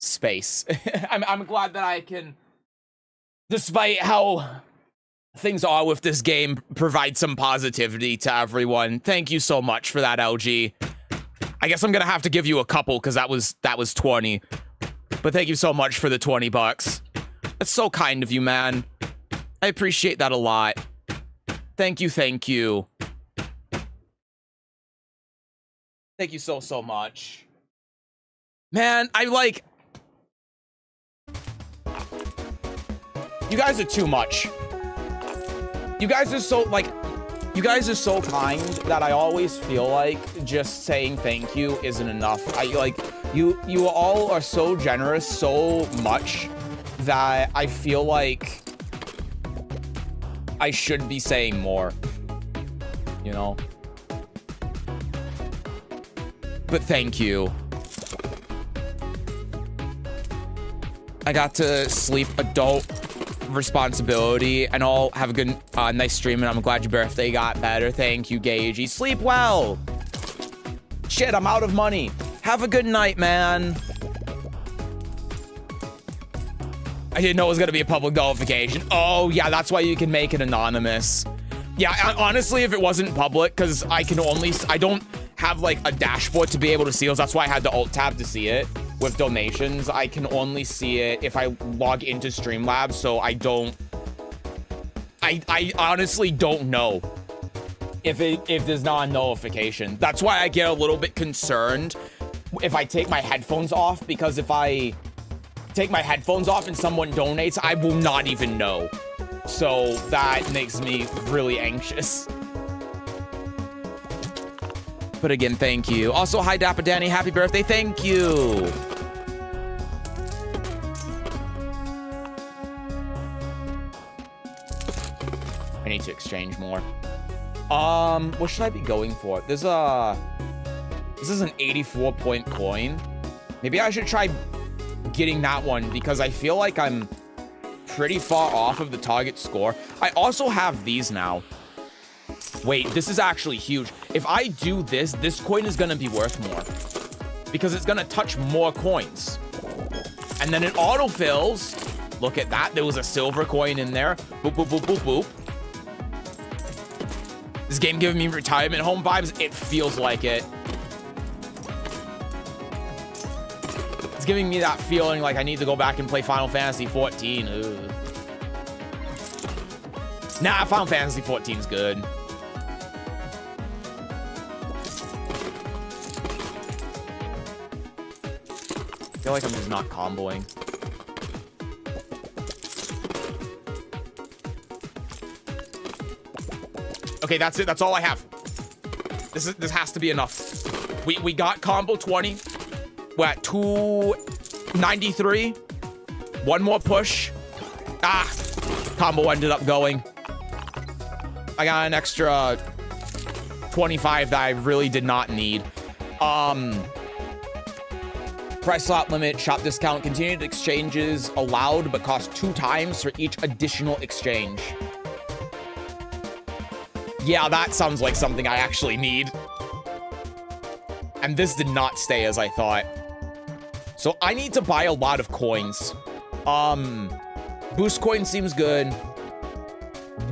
space. I'm glad that I can, despite how things are with this game, provide some positivity to everyone. Thank you so much for that, LG. I guess I'm gonna have to give you a couple because that was 20. But thank you so much for the 20 bucks. That's so kind of you, man. I appreciate that a lot. Thank you, thank you. Thank you so, so much. Man, I like... You guys are too much. You guys are so, like... You guys are so kind that I always feel like just saying thank you isn't enough. You all are so generous so much that I feel like I should be saying more, you know? But thank you. I got to sleep adult responsibility and all. Have a good nice stream, and I'm glad your birthday got better. Thank you, Gagey. Sleep well. Shit, I'm out of money. Have a good night, man. I didn't know it was gonna be a public notification. Oh yeah, that's why you can make it anonymous. Yeah, honestly, if it wasn't public, because I don't have like a dashboard to be able to see those. That's why I had the alt tab to see it. With donations, I can only see it if I log into Streamlabs, so I honestly don't know if there's not a notification. That's why I get a little bit concerned if I take my headphones off, because if I take my headphones off and someone donates, I will not even know. So that makes me really anxious. But again, thank you. Also, hi Dapper Danny, happy birthday, thank you. I need to exchange more. What should I be going for? This is an 84-point coin. Maybe I should try getting that one because I feel like I'm pretty far off of the target score. I also have these now. Wait, this is actually huge. If I do this, this coin is gonna be worth more because it's gonna touch more coins. And then it autofills. Look at that. There was a silver coin in there. Boop, boop, boop, boop, boop. This game giving me retirement home vibes. It feels like it. It's giving me that feeling like I need to go back and play Final Fantasy 14. Ugh. Nah, Final Fantasy 14 is good. I feel like I'm just not comboing. Okay, that's it. That's all I have. This has to be enough. We got combo 20. We're at 293. One more push. Ah, combo ended up going. I got an extra 25 that I really did not need. Price slot limit, shop discount, continued exchanges allowed, but cost 2 times for each additional exchange. Yeah, that sounds like something I actually need. And this did not stay as I thought. So I need to buy a lot of coins. Boost coin seems good.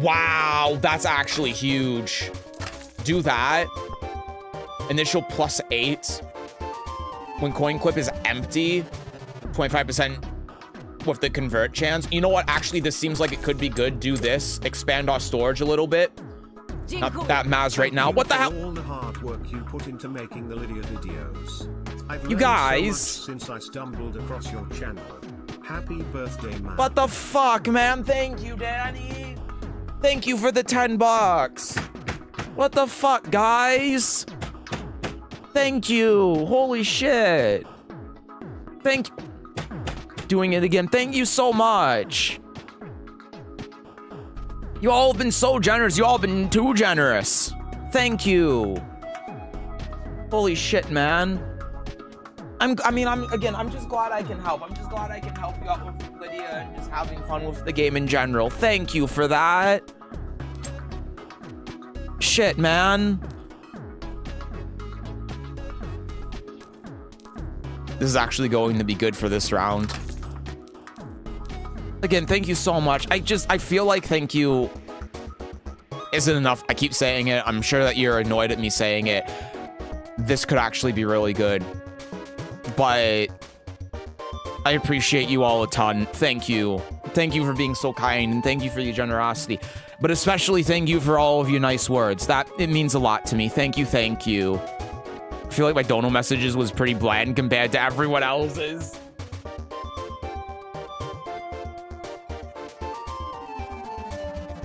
Wow, that's actually huge. Do that. Initial +8. When coin clip is empty, 25% with the convert chance. You know what? Actually, this seems like it could be good. Do this. Expand our storage a little bit. Not that matters right now. What the hell? All the hard work you put into making the Lidia videos. I've You learned guys. so much since I stumbled across your channel. Happy birthday, man. What the fuck, man? Thank you, Danny. Thank you for the 10 bucks. What the fuck, guys? Thank you. Holy shit. Thank you. Doing it again. Thank you so much. You all have been so generous. You all have been too generous. Thank you. Holy shit, man. I'm just glad I can help. I'm just glad I can help you out with Lidia and just having fun with the game in general. Thank you for that. Shit, man. This is actually going to be good for this round. Again, thank you so much. I feel like thank you isn't enough. I keep saying it. I'm sure that you're annoyed at me saying it. This could actually be really good. But I appreciate you all a ton. Thank you. Thank you for being so kind, and thank you for your generosity. But especially thank you for all of your nice words. It means a lot to me. Thank you, thank you. I feel like my dono messages was pretty bland compared to everyone else's.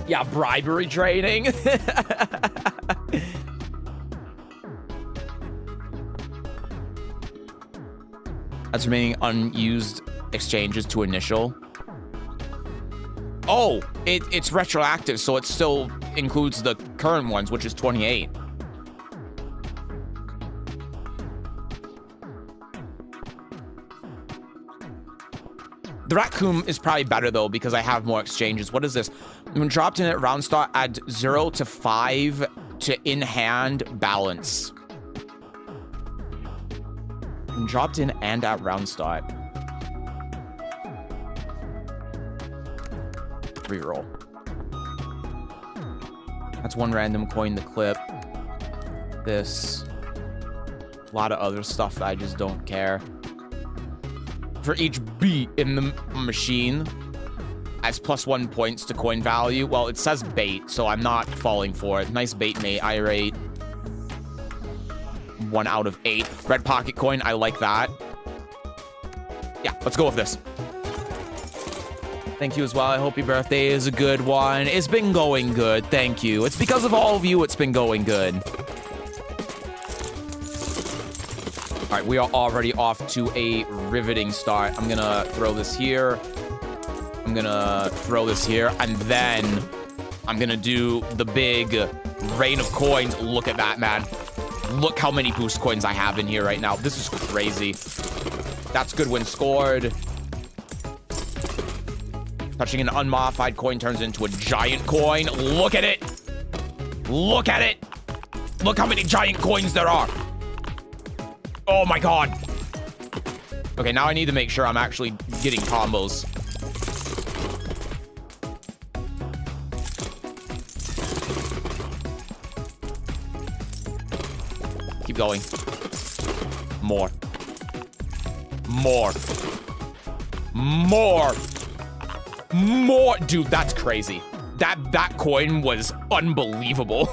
Yeah, bribery training. That's remaining unused exchanges to initial. Oh, it's retroactive, so it still includes the current ones, which is 28. The raccoon is probably better though because I have more exchanges. What is this? When dropped in at round start, add 0 to 5 to in-hand balance. When dropped in and at round start. Reroll. That's one random coin to clip. This. A lot of other stuff that I just don't care. For each beat in the machine, adds +1 points to coin value. Well, it says bait, so I'm not falling for it. Nice bait, mate. I rate 1 out of 8. Red pocket coin, I like that. Yeah, let's go with this. Thank you as well. I hope your birthday is a good one. It's been going good. Thank you. It's because of all of you it's been going good. All right, we are already off to a riveting start. I'm gonna throw this here. I'm gonna throw this here, and then I'm gonna do the big rain of coins. Look at that, man. Look how many boost coins I have in here right now. This is crazy. That's good when scored. Touching an unmodified coin turns into a giant coin. Look at it. Look at it. Look how many giant coins there are. Oh my god. Okay, now I need to make sure I'm actually getting combos. Keep going. More. More. More. More. Dude, that's crazy. That coin was unbelievable.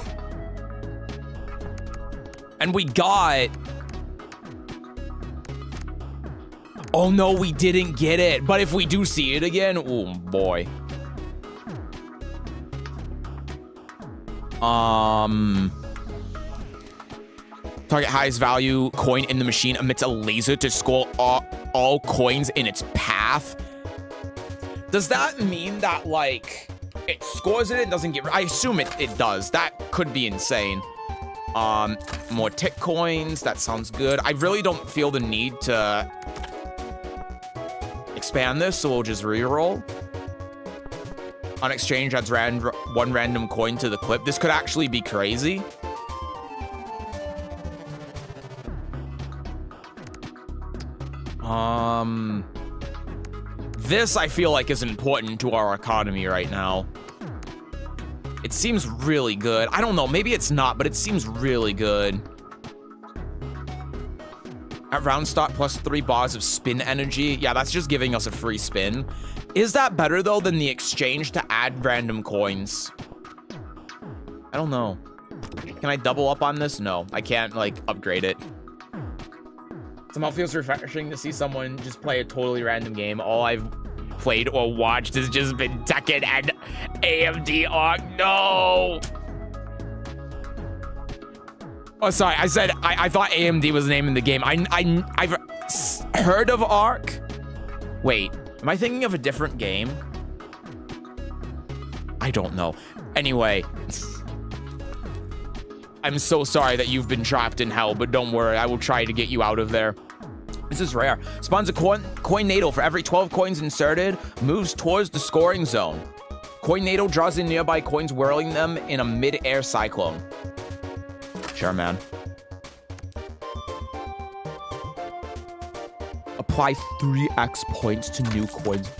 And we got... Oh no, we didn't get it. But if we do see it again, oh boy. Target highest value coin in the machine emits a laser to score all coins in its path. Does that mean that, like, it scores it and doesn't get... I assume it does. That could be insane. More tick coins. That sounds good. I really don't feel the need to expand this, so we'll just reroll. On exchange, adds one random coin to the clip. This could actually be crazy. This I feel like is important to our economy right now. It seems really good. I don't know, maybe it's not, but it seems really good. At round start, +3 bars of spin energy. Yeah, that's just giving us a free spin. Is that better though than the exchange to add random coins? I don't know. Can I double up on this? No, I can't like upgrade it. Somehow feels refreshing to see someone just play a totally random game. All I've played or watched has just been Tekken and AMD Arc. No! Oh, sorry. I said I thought AMD was the name of the game. I've heard of Arc. Wait, am I thinking of a different game? I don't know. Anyway, I'm so sorry that you've been trapped in hell, but don't worry, I will try to get you out of there. This is rare. Spawns a coin nadle for every 12 coins inserted, moves towards the scoring zone. Coin nadle draws in nearby coins, whirling them in a mid-air cyclone. Sure, man. Apply 3x points to new coins.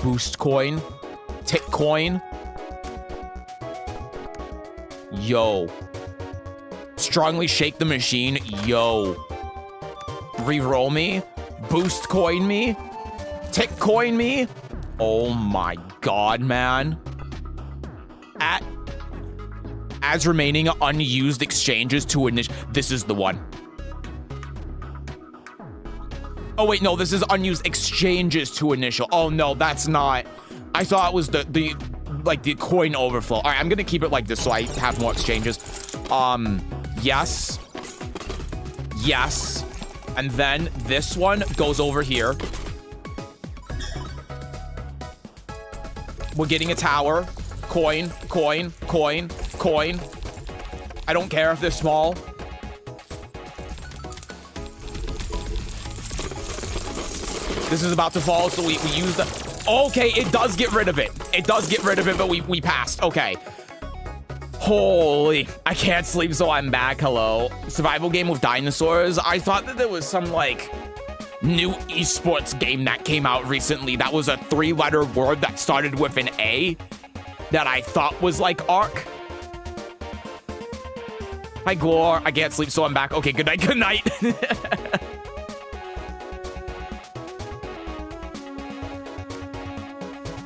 Boost coin. Tick coin. Yo. Strongly shake the machine. Yo. Reroll me. Boost coin me. Tick coin me. Oh my god, man. As remaining unused exchanges to initiate. This is the one. Oh wait, no, this is unused exchanges to initial. Oh no, that's not. I thought it was the coin overflow. All right, I'm gonna keep it like this so I have more exchanges. Yes. Yes. And then this one goes over here. We're getting a tower. Coin, coin, coin, coin. I don't care if they're small. This is about to fall, so we use the... Okay, it does get rid of it. It does get rid of it, but we passed. Okay. Holy, I can't sleep, so I'm back. Hello. Survival game with dinosaurs. I thought that there was some, like, new esports game that came out recently that was a 3-letter word that started with an A that I thought was, like, Arc. Hi, Glor. I can't sleep, so I'm back. Okay, good night. Good night.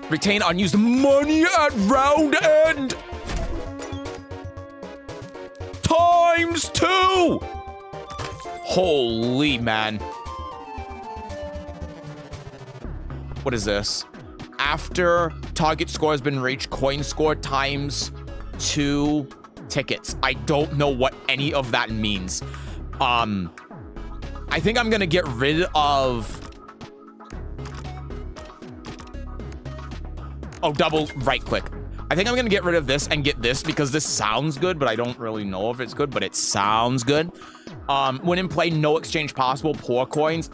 Retain unused money at round end. ×2. Holy man. What is this? After target score has been reached, coin score ×2 tickets. I don't know what any of that means. I think I'm gonna get rid of... Oh, double right click. I think I'm gonna get rid of this and get this because this sounds good, but I don't really know if it's good, but it sounds good. When in play, no exchange possible, poor coins.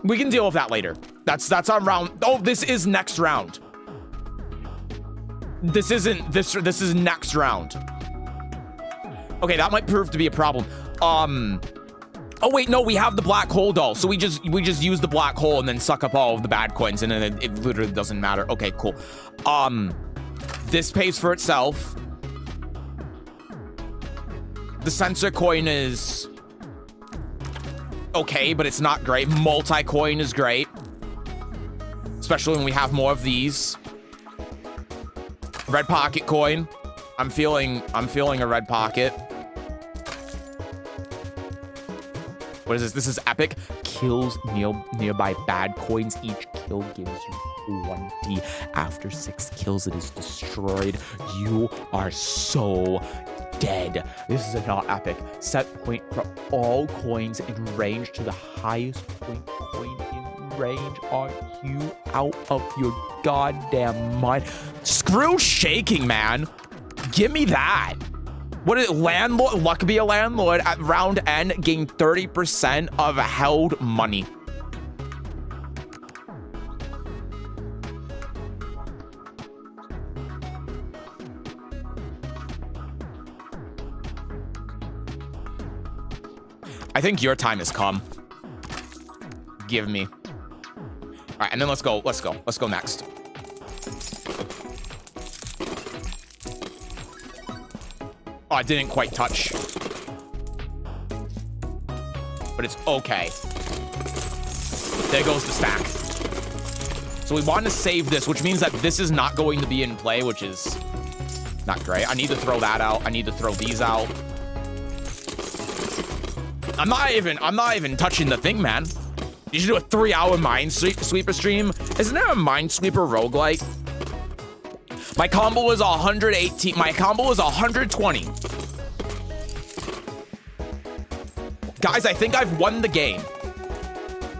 We can deal with that later. That's on round. Oh, this is next round. This isn't this is next round. Okay, that might prove to be a problem. Oh wait, no, we have the black hole doll. So we just use the black hole and then suck up all of the bad coins and then it literally doesn't matter. Okay, cool. This pays for itself. The sensor coin is okay, but it's not great. Multi-coin is great. Especially when we have more of these. Red pocket coin. I'm feeling a red pocket. What is this? This is epic. Kills nearby bad coins. Each kill gives you 1D. After 6 kills, it is destroyed. You are so dead. This is not epic. Set point for all coins in range to the highest point coin in range. Are you out of your goddamn mind? Screw shaking, man. Give me that. What is landlord? Luck be a landlord at round end. Gain 30% of held money. I think your time has come. Give me. All right, and then let's go next. Oh, I didn't quite touch. But it's okay. There goes the stack. So we want to save this, which means that this is not going to be in play, which is not great. I need to throw that out. I need to throw these out. I'm not even touching the thing, man. You should do a 3-hour Minesweeper stream. Isn't there a Minesweeper roguelike? My combo was 118. My combo was 120. Guys, I think I've won the game.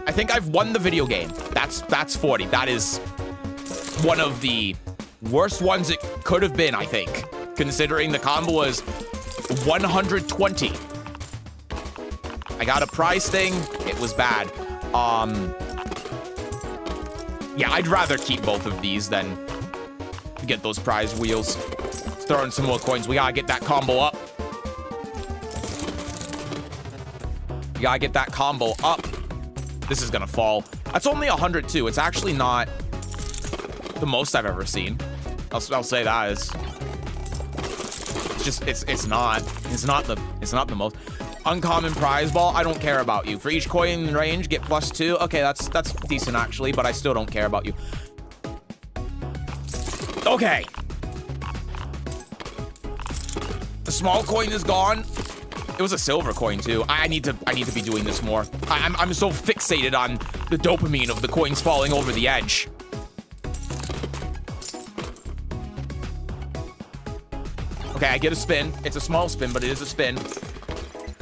I think I've won the video game. That's 40. That is one of the worst ones it could have been, I think. Considering the combo was 120. I got a prize thing. It was bad. Yeah, I'd rather keep both of these than get those prize wheels. Let's throw in some more coins. We gotta get that combo up. We gotta get that combo up. This is gonna fall. That's only 102. It's actually not the most I've ever seen. I'll say that is. It's just it's not the most. Uncommon prize ball. I don't care about you. For each coin in range, get +2. Okay, that's decent actually, but I still don't care about you. Okay. The small coin is gone. It was a silver coin too. I need to be doing this more. I'm so fixated on the dopamine of the coins falling over the edge. Okay, I get a spin. It's a small spin, but it is a spin.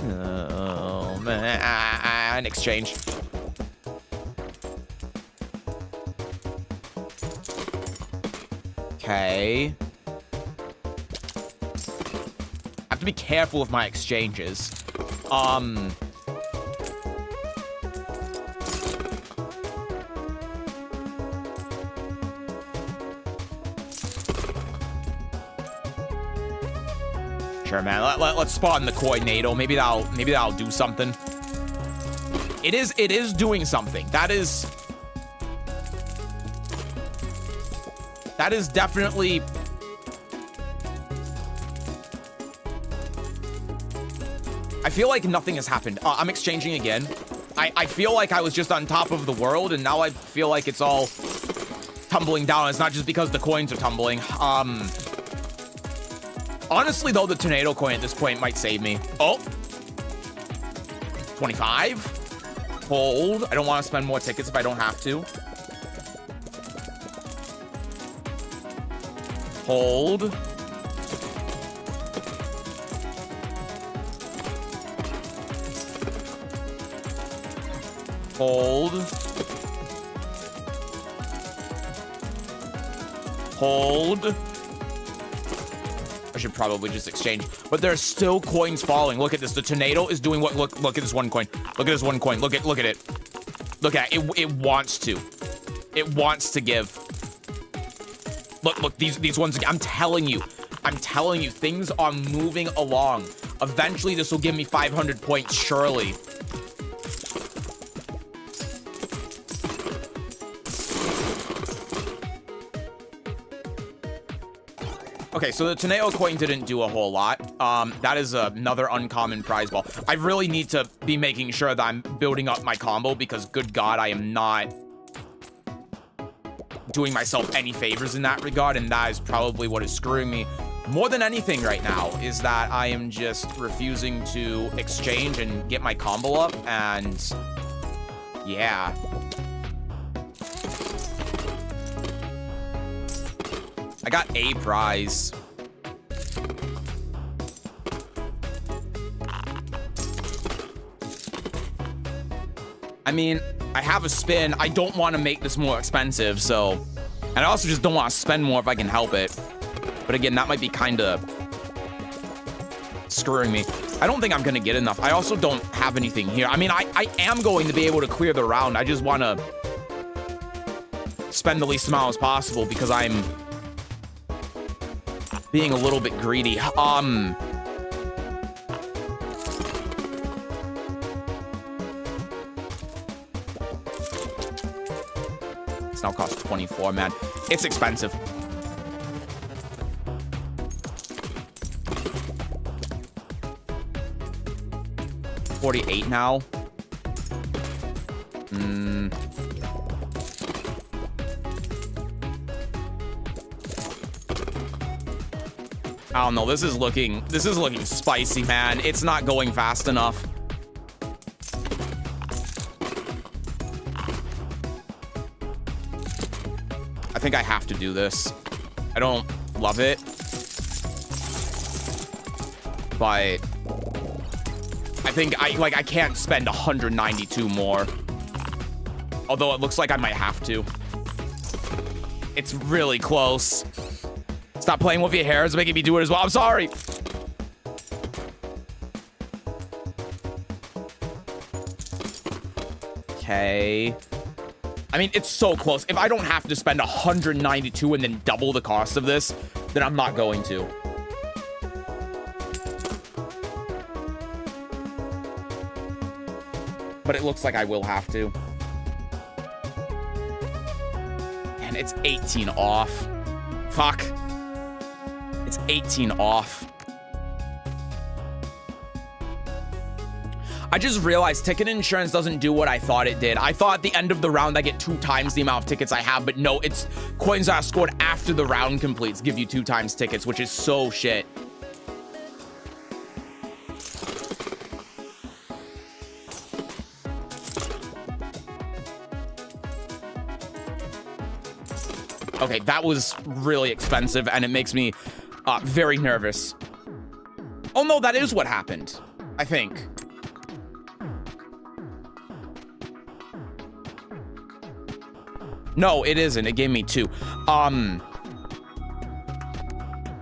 Oh man, an exchange. Okay. I have to be careful with my exchanges. Sure, man. Let's spawn the coinado. Maybe that'll do something. It is doing something. That is definitely I feel like nothing has happened. I'm exchanging again. I feel like I was just on top of the world, and now I feel like it's all tumbling down. It's not just because the coins are tumbling. Honestly, though, the tornado coin at this point might save me. Oh. 25. Hold. I don't want to spend more tickets if I don't have to. Hold. Hold. Hold. I should probably just exchange. But there's still coins falling. Look at this. The tornado is doing what? Look at this one coin. Look at this one coin. Look at it. Look at it. It wants to. It wants to give. Look, these ones. I'm telling you, things are moving along. Eventually, this will give me 500 points, surely. Okay, so the tornado coin didn't do a whole lot. That is another uncommon prize ball. I really need to be making sure that I'm building up my combo because, good God, I am not doing myself any favors in that regard, and that is probably what is screwing me more than anything right now, is that I am just refusing to exchange and get my combo up, and yeah. I got a prize. I mean, I have a spin. I don't want to make this more expensive, so... And I also just don't want to spend more if I can help it. But again, that might be kind of screwing me. I don't think I'm going to get enough. I also don't have anything here. I mean, I am going to be able to clear the round. I just want to spend the least amount as possible because I'm being a little bit greedy. It's now cost 24, man. It's expensive. $48 now. I don't know. This is looking spicy, man. It's not going fast enough. I think I have to do this. I don't love it, but I think I can't spend 192 more. Although it looks like I might have to. It's really close. Stop playing with your hair. It's making me do it as well. I'm sorry. Okay. I mean, it's so close. If I don't have to spend 192 and then double the cost of this, then I'm not going to. But it looks like I will have to. And it's 18 off. Fuck. It's 18 off. I just realized ticket insurance doesn't do what I thought it did. I thought at the end of the round I get 2 times the amount of tickets I have, but no, it's coins that are scored after the round completes give you 2 times tickets, which is so shit. Okay, that was really expensive, and it makes me very nervous. Oh no, that is what happened, I think. No, it isn't. It gave me 2.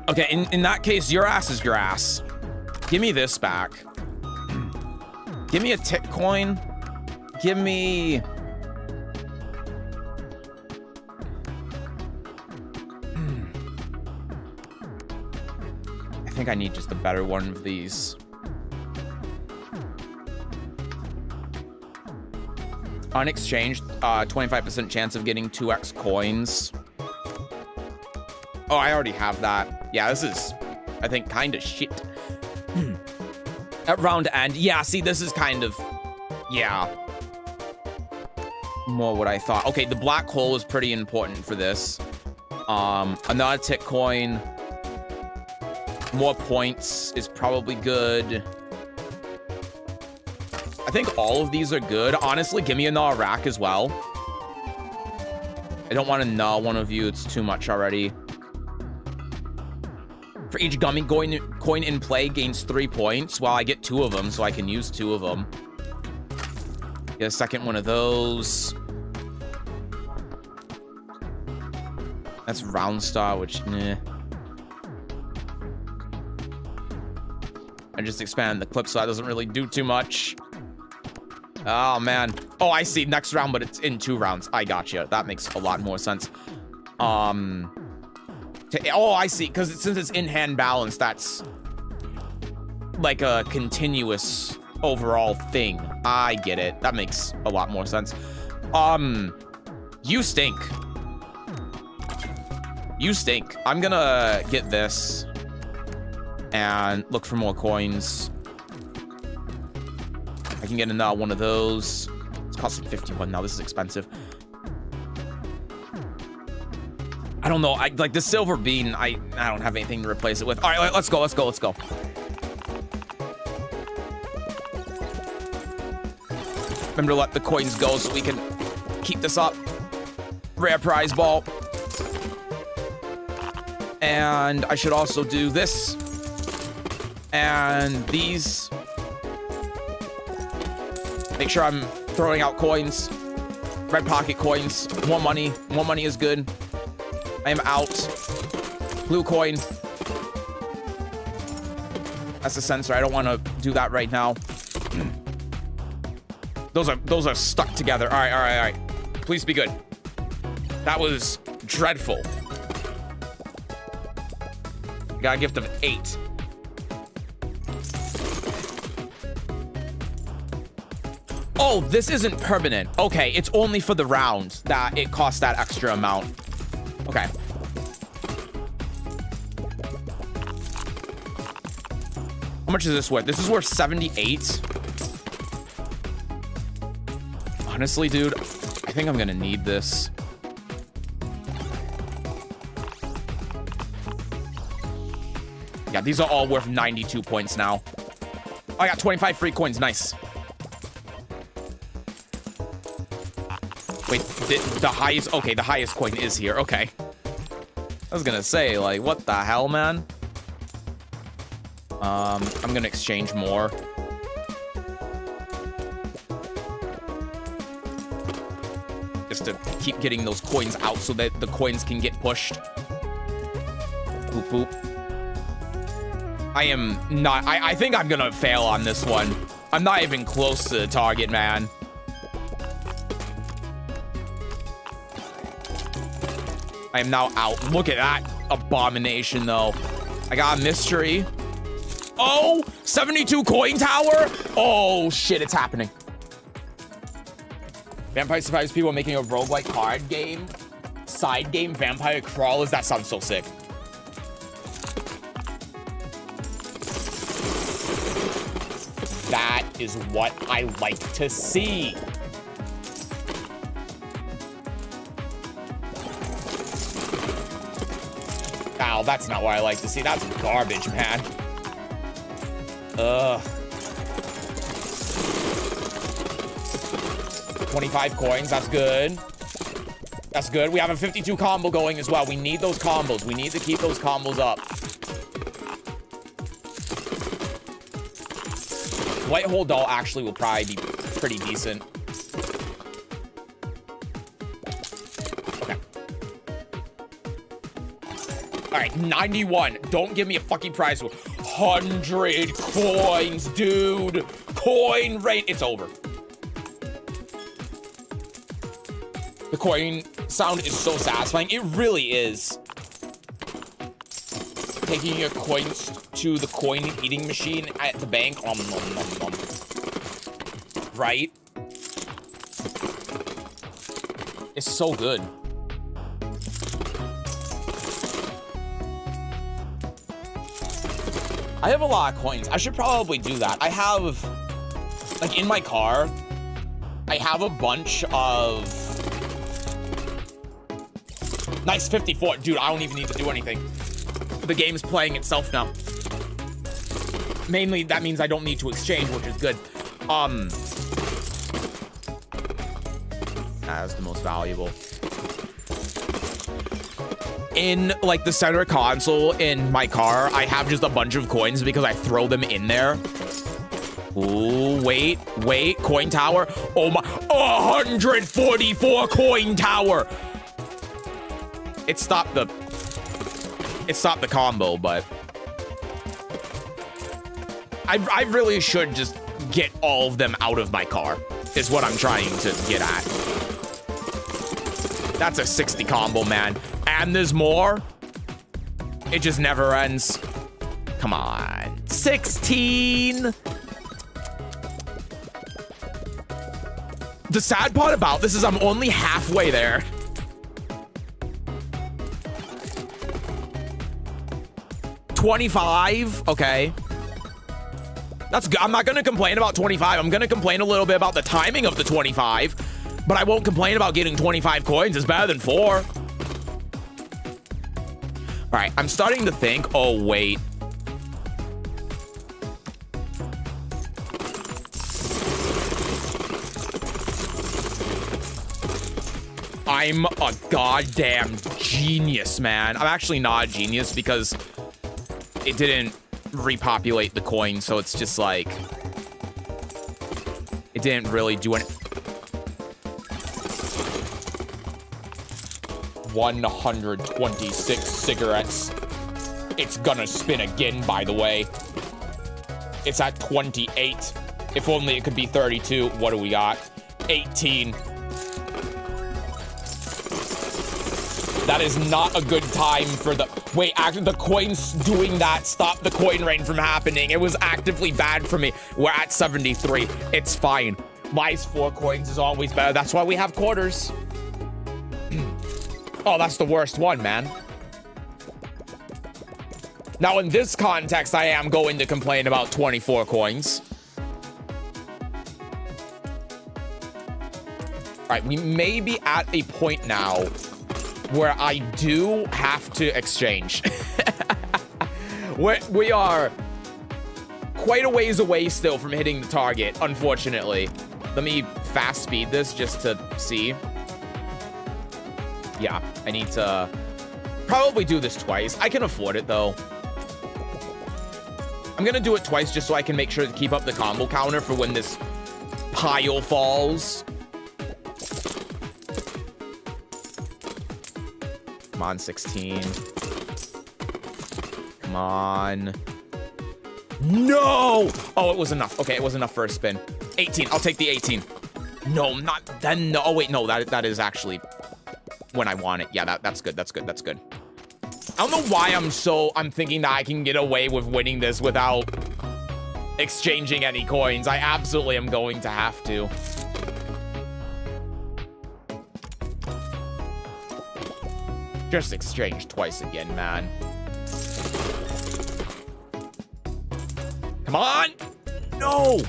Okay, in that case, your ass is grass. Give me this back. Give me a tick coin. Give me... I think I need just a better one of these. Unexchanged, 25% chance of getting 2x coins. Oh, I already have that. Yeah, this is, I think, kind of shit. At round end. Yeah, see, this is kind of... Yeah. More what I thought. Okay, the black hole is pretty important for this. Another tick coin. More points is probably good. I think all of these are good. Honestly, give me another rack as well. I don't want to null one of you. It's too much already. For each gummy coin in play gains 3 points. Well, I get 2 of them, so I can use 2 of them. Get a second one of those. That's round star, which, nah. I just expand the clip, so that doesn't really do too much. Oh, man. Oh, I see. Next round, but it's in 2 rounds. I gotcha. That makes a lot more sense. Oh, I see. Because since it's in-hand balance, that's like a continuous overall thing. I get it. That makes a lot more sense. You stink. You stink. I'm gonna get this and look for more coins. I can get another one of those. It's costing 51 now. This is expensive. I don't know. Like the silver bean, I don't have anything to replace it with. All right, let's go. Remember to let the coins go so we can keep this up. Rare prize ball. And I should also do this. And these. Make sure I'm throwing out coins. Red pocket coins. More money. More money is good. I am out. Blue coin. That's the sensor. I don't want to do that right now. Those are stuck together. All right. Please be good. That was dreadful. Got a gift of 8. Oh, this isn't permanent. Okay, it's only for the round that it costs that extra amount. Okay. How much is this worth? This is worth 78. Honestly, dude, I think I'm gonna need this. Yeah, these are all worth 92 points now. Oh, I got 25 free coins. Nice. Wait, the highest... Okay, the highest coin is here. Okay. I was gonna say, like, what the hell, man? I'm gonna exchange more. Just to keep getting those coins out so that the coins can get pushed. Boop, boop. I am not... I think I'm gonna fail on this one. I'm not even close to the target, man. I am now out. Look at that abomination, though. I got a mystery. Oh, 72 coin tower. Oh, shit, it's happening. Vampire survives people making a roguelike card game. Side game, vampire crawlers. That sounds so sick. That is what I like to see. Ow, that's not what I like to see. That's garbage, man. Ugh. 25 coins, that's good. That's good. We have a 52 combo going as well. We need those combos. We need to keep those combos up. White hole doll actually will probably be pretty decent. Okay. All right, 91. Don't give me a fucking prize. 100 coins, dude. Coin rate. It's over. The coin sound is so satisfying. It really is. Taking your coins to the coin eating machine at the bank. Nom, nom, nom, nom. Right? It's so good. I have a lot of coins. I should probably do that. I have, like, in my car, I have a bunch of... Nice 54. Dude, I don't even need to do anything. The game's playing itself now. Mainly, that means I don't need to exchange, which is good. That's the most valuable. In, like, the center console in my car, I have just a bunch of coins because I throw them in there. Ooh, wait, coin tower. Oh my, 144 coin tower. It stopped the combo, but I really should just get all of them out of my car, is what I'm trying to get at. That's a 60 combo, man. And there's more. It just never ends. Come on. 16. The sad part about this is I'm only halfway there. $25. Okay. That's good. I'm not going to complain about 25. I'm going to complain a little bit about the timing of the 25. But I won't complain about getting 25 coins. It's better than 4. All right. I'm starting to think. Oh, wait. I'm a goddamn genius, man. I'm actually not a genius because it didn't repopulate the coin, so it's just like it didn't really do anything. 126 cigarettes. It's gonna spin again, by the way. It's at 28. If only it could be 32. What do we got? 18. That is not a good time for the... Wait, actually, the coins doing that stopped the coin rain from happening. It was actively bad for me. We're at 73. It's fine. Minus 4 coins is always better. That's why we have quarters. Oh, that's the worst one, man. Now, in this context, I am going to complain about 24 coins. All right, we may be at a point now where I do have to exchange. We are quite a ways away still from hitting the target, unfortunately. Let me fast speed this just to see. Yeah, I need to probably do this twice. I can afford it, though. I'm gonna do it twice just so I can make sure to keep up the combo counter for when this pile falls. Come on, 16. Come on. No! Oh, it was enough. Okay, it was enough for a spin. 18. I'll take the 18. No, not then. No. Oh, wait, no. That is actually when I want it. Yeah, that's good. That's good. That's good. I don't know why I'm thinking that I can get away with winning this without exchanging any coins. I absolutely am going to have to. Just exchange twice again, man. Come on! No!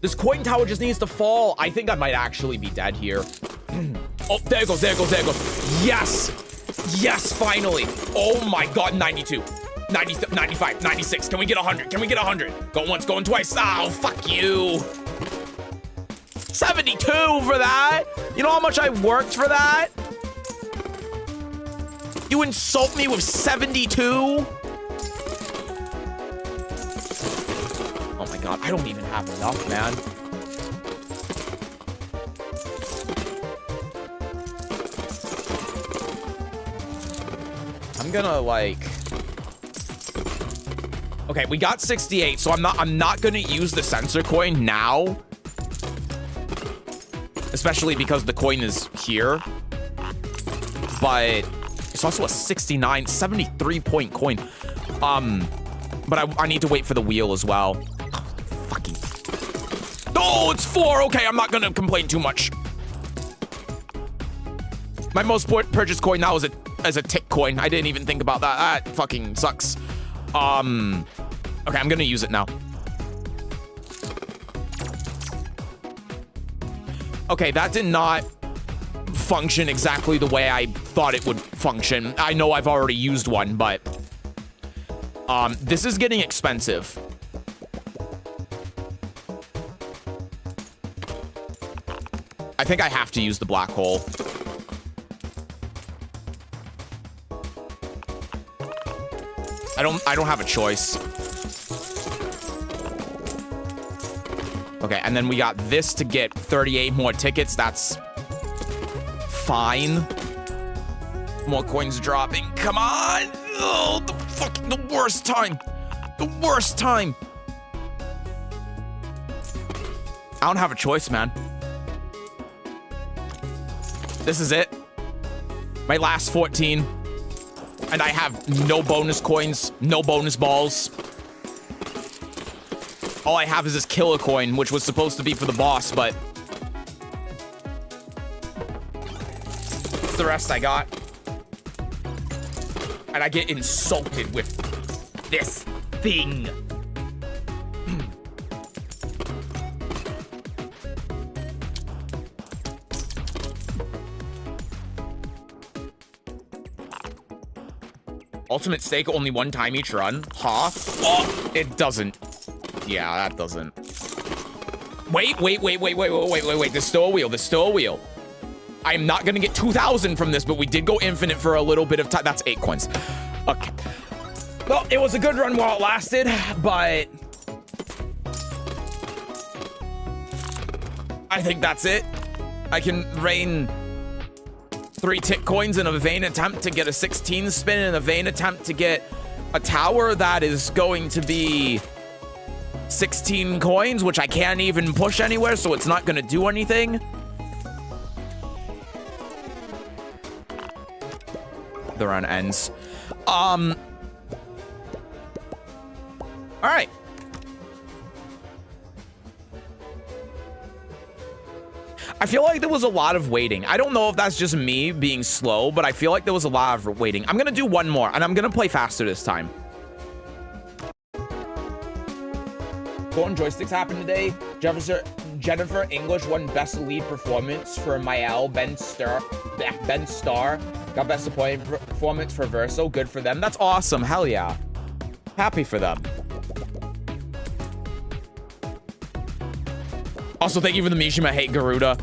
This coin tower just needs to fall. I think I might actually be dead here. Oh, there it goes, there it goes, there it goes. Yes! Yes, finally! Oh my god, 92. 90, 95, 96. Can we get 100? Can we get 100? Going once, going twice. Oh, fuck you. 72 for that? You know how much I worked for that? You insult me with 72? Oh my god, I don't even have enough, man. I'm gonna like... Okay, we got 68, so I'm not gonna use the sensor coin now. Especially because the coin is here. But it's also a 69, 73-point coin. But I need to wait for the wheel as well. Fucking... Oh, it's 4! Okay, I'm not gonna complain too much. My most purchased coin now is at as a tick coin. I didn't even think about that. That fucking sucks. Okay, I'm gonna use it now. Okay, that did not function exactly the way I thought it would function. I know I've already used one, but this is getting expensive. I think I have to use the black hole. I don't have a choice. Okay, and then we got this to get 38 more tickets. That's fine. More coins dropping. Come on! Oh, the worst time. The worst time. I don't have a choice, man. This is it. My last 14. And I have no bonus coins, no bonus balls. All I have is this killer coin, which was supposed to be for the boss, but it's the rest I got. And I get insulted with this thing. Ultimate stake only one time each run? Huh? Oh, it doesn't. Yeah, that doesn't. Wait. There's still a wheel. There's still a wheel. I'm not gonna get 2,000 from this, but we did go infinite for a little bit of time. That's 8 coins. Okay. Well, it was a good run while it lasted, but I think that's it. I can rain 3 tick coins in a vain attempt to get a 16 spin, in a vain attempt to get a tower that is going to be 16 coins, which I can't even push anywhere, so it's not going to do anything. The run ends. All right. I feel like there was a lot of waiting. I don't know if that's just me being slow, but I feel like there was a lot of waiting. I'm going to do one more, and I'm going to play faster this time. Golden joysticks happened today. Jennifer English won Best Lead Performance for Mael. Ben Starr got Best Supporting Performance for Verso. Good for them. That's awesome. Hell yeah. Happy for them. Also, thank you for the Mishima Hate Garuda.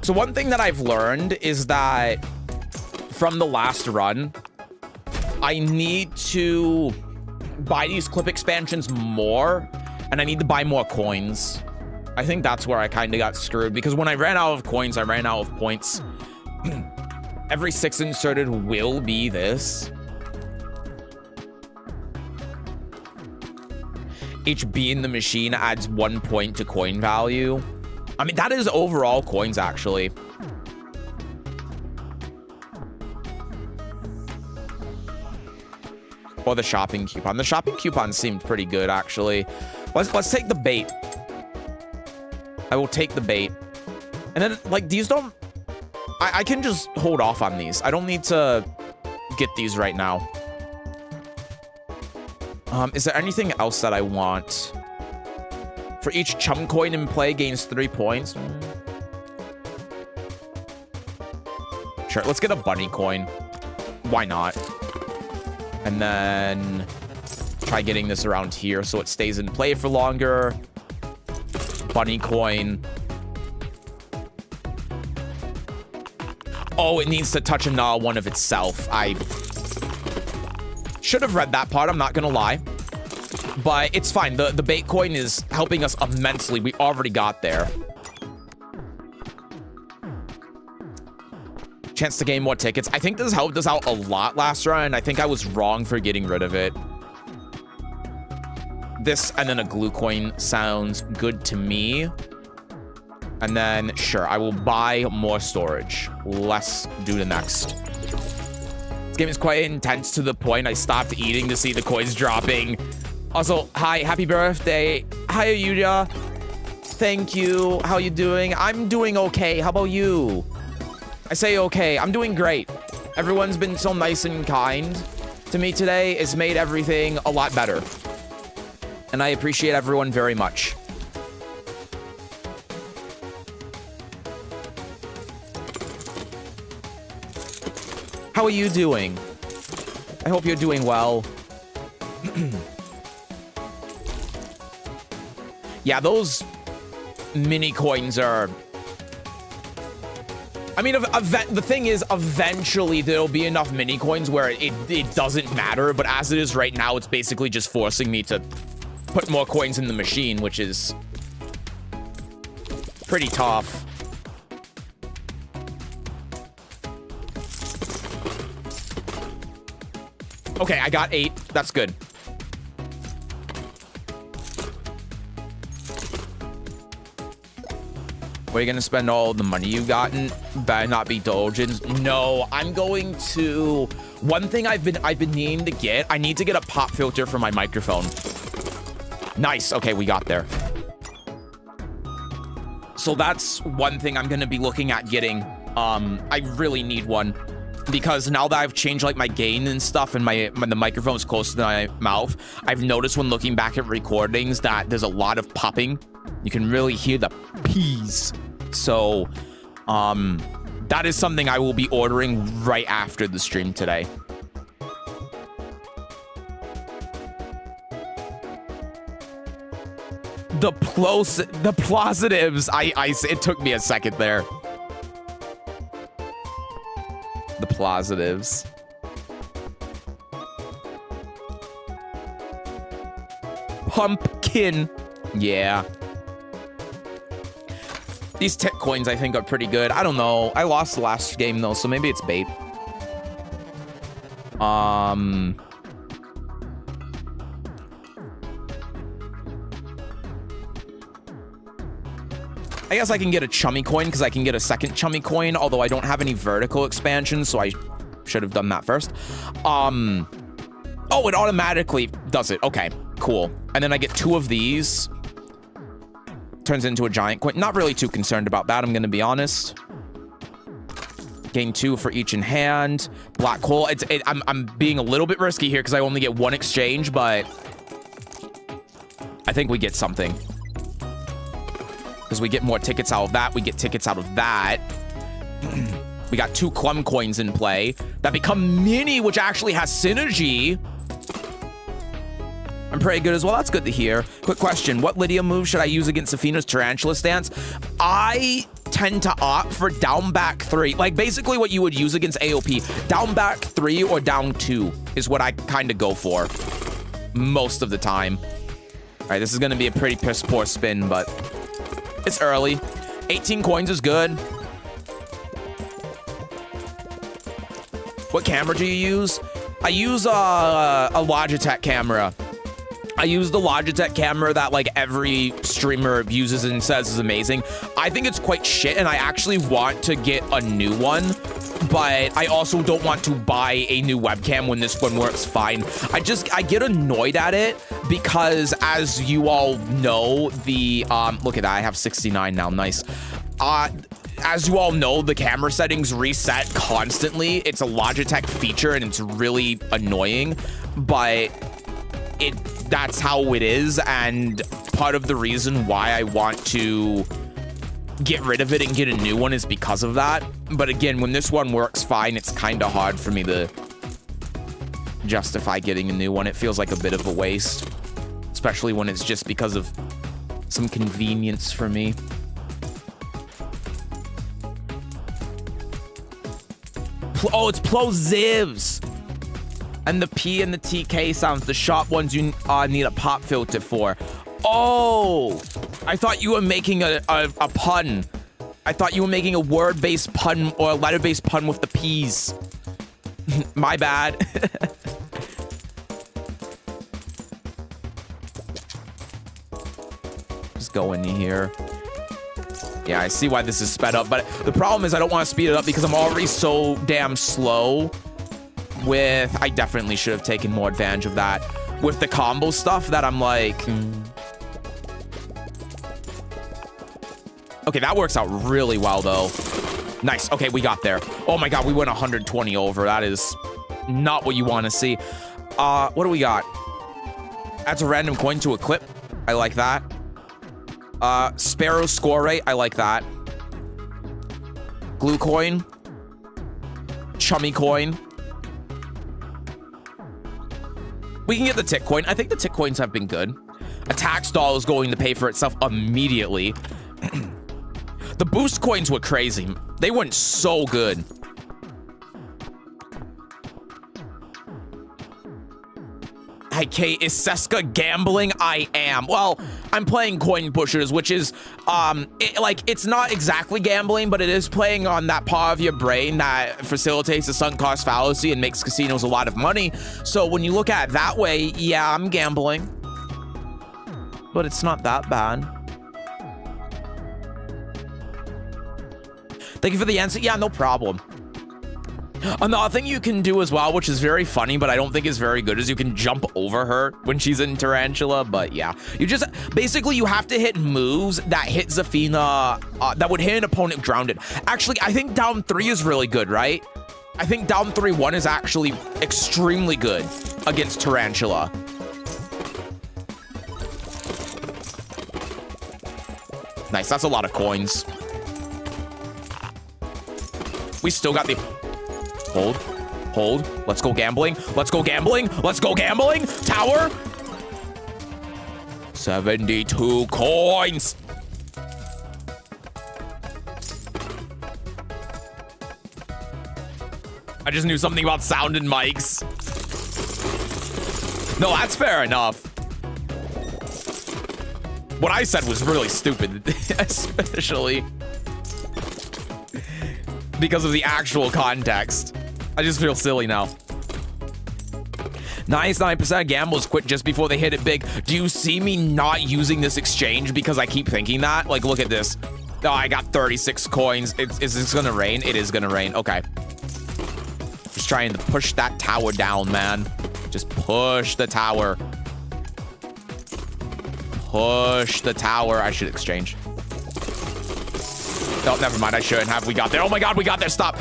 So one thing that I've learned is that from the last run, I need to buy these clip expansions more, and I need to buy more coins. I think that's where I kind of got screwed, because when I ran out of coins, I ran out of points. Every 6 inserted will be this. Each bee in the machine adds 1 point to coin value. I mean, that is overall coins, actually. Or the shopping coupon. The shopping coupon seemed pretty good, actually. Let's take the bait. I will take the bait. And then, like, these don't... I can just hold off on these. I don't need to get these right now. Is there anything else that I want? For each chum coin in play gains 3 points. Sure, let's get a bunny coin. Why not? And then try getting this around here so it stays in play for longer. Bunny coin. Oh, it needs to touch a null one of itself. I should have read that part, I'm not gonna lie. But it's fine. The bait coin is helping us immensely. We already got there. Chance to gain more tickets. I think this helped us out a lot last run. I think I was wrong for getting rid of it. This and then a glue coin sounds good to me. And then, sure, I will buy more storage. Let's do the next. This game is quite intense to the point I stopped eating to see the coins dropping. Also, hi, happy birthday. Hi, Yuya. Thank you. How you doing? I'm doing okay. How about you? I say okay. I'm doing great. Everyone's been so nice and kind to me today. It's made everything a lot better. And I appreciate everyone very much. How are you doing? I hope you're doing well. Yeah, those mini coins are... I mean, the thing is, eventually there'll be enough mini coins where it doesn't matter, but as it is right now, it's basically just forcing me to put more coins in the machine, which is pretty tough. Okay, I got 8. That's good. Where are you gonna spend all the money you've gotten? Better not be Doujins. No, I'm going to... One thing I've been needing to get, I need to get a pop filter for my microphone. Nice. Okay, we got there. So that's one thing I'm gonna be looking at getting. I really need one. Because now that I've changed like my gain and stuff and the microphone's close to my mouth, I've noticed when looking back at recordings that there's a lot of popping. You can really hear the P's. So, that is something I will be ordering right after the stream today. The positives, it took me a second there. The positives. Pumpkin. Yeah. These tech coins, I think, are pretty good. I don't know. I lost the last game, though, so maybe it's bait. I guess I can get a chummy coin because I can get a second chummy coin, although I don't have any vertical expansion, so I should have done that first. Oh, it automatically does it. Okay, cool. And then I get 2 of these. Turns into a giant coin. Not really too concerned about that, I'm going to be honest. Gain 2 for each in hand. Black hole. I'm being a little bit risky here because I only get 1 exchange, but I think we get something. Because we get more tickets out of that. We get tickets out of that. We got 2 Clum coins in play that become mini, which actually has synergy. I'm pretty good as well. That's good to hear. Quick question. What Lidia move should I use against Safina's Tarantula stance? I tend to opt for down back 3. Like, basically what you would use against AOP. Down back 3 or down 2 is what I kind of go for most of the time. All right, this is going to be a pretty piss poor spin, but it's early. 18 coins is good. What camera do you use? I use a Logitech camera. I use the Logitech camera that like every streamer uses and says is amazing. I think it's quite shit, and I actually want to get a new one, but I also don't want to buy a new webcam when this one works fine. I get annoyed at it because, as you all know, look at that, I have 69 now, nice. As you all know, the camera settings reset constantly. It's a Logitech feature and it's really annoying, but that's how it is, and part of the reason why I want to get rid of it and get a new one is because of that. But again, when this one works fine, it's kind of hard for me to justify getting a new one. It feels like a bit of a waste, especially when it's just because of some convenience for me. Oh, it's plosives. And the P and the TK sounds, the sharp ones you need a pop filter for. Oh, I thought you were making a pun. I thought you were making a word-based pun or a letter-based pun with the P's. My bad. Just go in here. Yeah, I see why this is sped up, but the problem is I don't want to speed it up because I'm already so damn slow. I definitely should have taken more advantage of that. with the combo stuff that I'm like... Okay, that works out really well, though. Nice. Okay, we got there. Oh my god, we went 120 over. That is not what you want to see. What do we got? Adds a random coin to a clip. I like that. Sparrow score rate. I like that. Glue coin. Chummy coin. We can get the tick coin. I think the tick coins have been good. Attack stall is going to pay for itself immediately. The boost coins were crazy. They went so good. Okay, is Seska gambling? I am. Well, I'm playing coin pushers, which is, it's not exactly gambling, but it is playing on that part of your brain that facilitates the sunk cost fallacy and makes casinos a lot of money. So when you look at it that way, yeah, I'm gambling. But it's not that bad. Thank you for the answer. Yeah, no problem. Another thing you can do as well, which is very funny, but I don't think is very good, is you can jump over her when she's in Tarantula. But yeah, you just basically you have to hit moves that hit Zafina, that would hit an opponent grounded. Actually, I think down 3 is really good, right? I think down 3-1 is actually extremely good against Tarantula. Nice, that's a lot of coins. We still got the... Hold. Let's go gambling. Let's go gambling. Let's go gambling. Tower. 72 coins. I just knew something about sound and mics. No, that's fair enough. What I said was really stupid, especially because of the actual context. I just feel silly now. 99% gamblers quit just before they hit it big. Do you see me not using this exchange because I keep thinking that? Like, look at this. Oh, I got 36 coins. Is this gonna rain? It is gonna rain. Okay. Just trying to push that tower down, man. Just push the tower. Push the tower. I should exchange. Oh, never mind. I shouldn't have. We got there. Oh my god, we got there. Stop.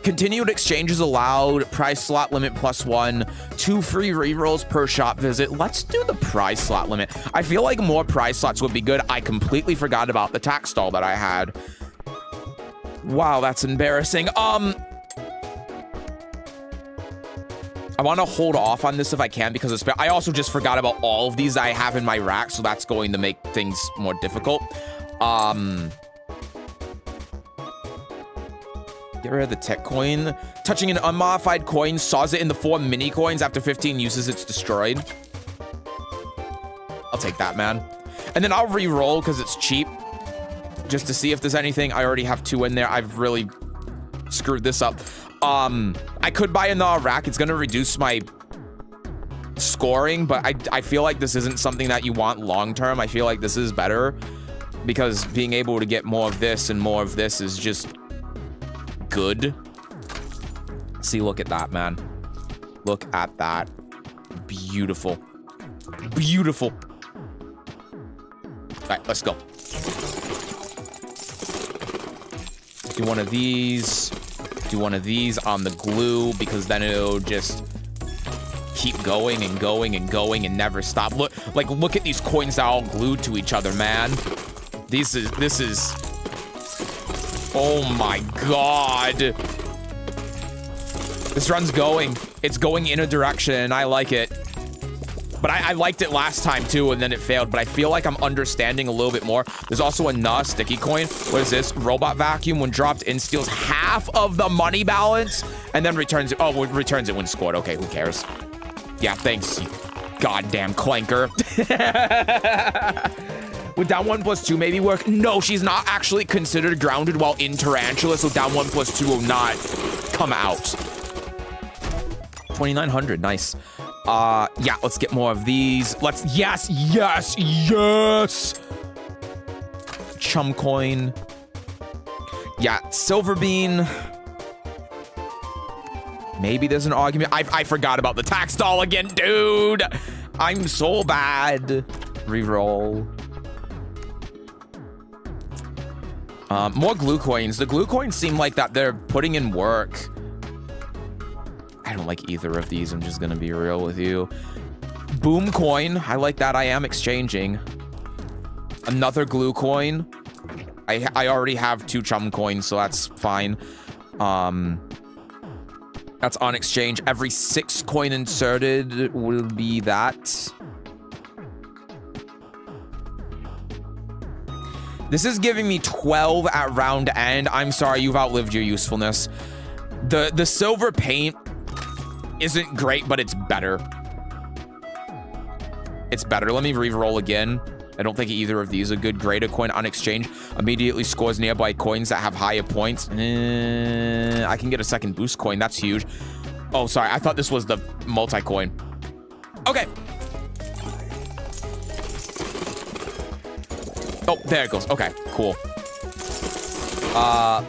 Continued exchanges allowed. Prize slot limit +1. 2 free rerolls per shop visit. Let's do the prize slot limit. I feel like more prize slots would be good. I completely forgot about the tax stall that I had. Wow, that's embarrassing. I want to hold off on this if I can because I also just forgot about all of these I have in my rack, so that's going to make things more difficult. Get rid of the tech coin. Touching an unmodified coin saws it in the 4 mini coins. After 15 uses, it's destroyed. I'll take that, man. And then I'll re-roll because it's cheap. Just to see if there's anything. I already have 2 in there. I've really screwed this up. I could buy another rack. It's going to reduce my scoring, but I feel like this isn't something that you want long-term. I feel like this is better because being able to get more of this and more of this is just good. See, look at that, man. Look at that. Beautiful. Beautiful. All right, let's go. Do one of these. Do one of these on the glue because then it'll just keep going and going and going and never stop. Look at these coins that are all glued to each other, man. This is oh my god. This run's going. It's going in a direction and I like it. But I liked it last time too and then it failed. But I feel like I'm understanding a little bit more. There's also a sticky coin. What is this? Robot vacuum. When dropped in, steals half of the money balance and then returns it. Oh, returns it when scored. Okay, who cares? Yeah, thanks, you goddamn clanker. Would down 1 + 2 maybe work? No, she's not actually considered grounded while in Tarantula, so down 1 + 2 will not come out. 2,900, nice. Yeah, let's get more of these. Yes. Chum coin. Yeah, silver bean. Maybe there's an argument. I forgot about the tax doll again, dude. I'm so bad. Reroll. More glue coins. The glue coins seem like that they're putting in work. I don't like either of these. I'm just gonna be real with you. Boom coin. I like that. I am exchanging. Another glue coin. I already have 2 chum coins, so that's fine. That's on exchange. Every 6 coin inserted will be that. This is giving me 12 at round end. I'm sorry, you've outlived your usefulness. The silver paint isn't great, but it's better. It's better. Let me re-roll again. I don't think either of these are good. Greater coin on exchange immediately scores nearby coins that have higher points. I can get a second boost coin. That's huge. Oh, sorry. I thought this was the multi-coin. Okay. Oh, there it goes. Okay, cool.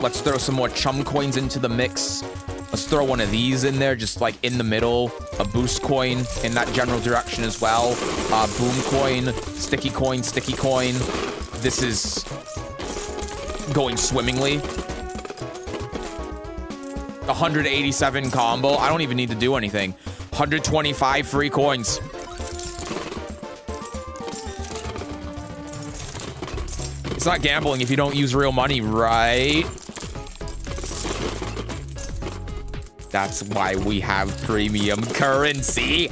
Let's throw some more chum coins into the mix. Let's throw one of these in there, just like in the middle. A boost coin in that general direction as well. Boom coin, sticky coin, sticky coin. This is going swimmingly. 187 combo. I don't even need to do anything. 125 free coins. It's not gambling if you don't use real money, right? That's why we have premium currency.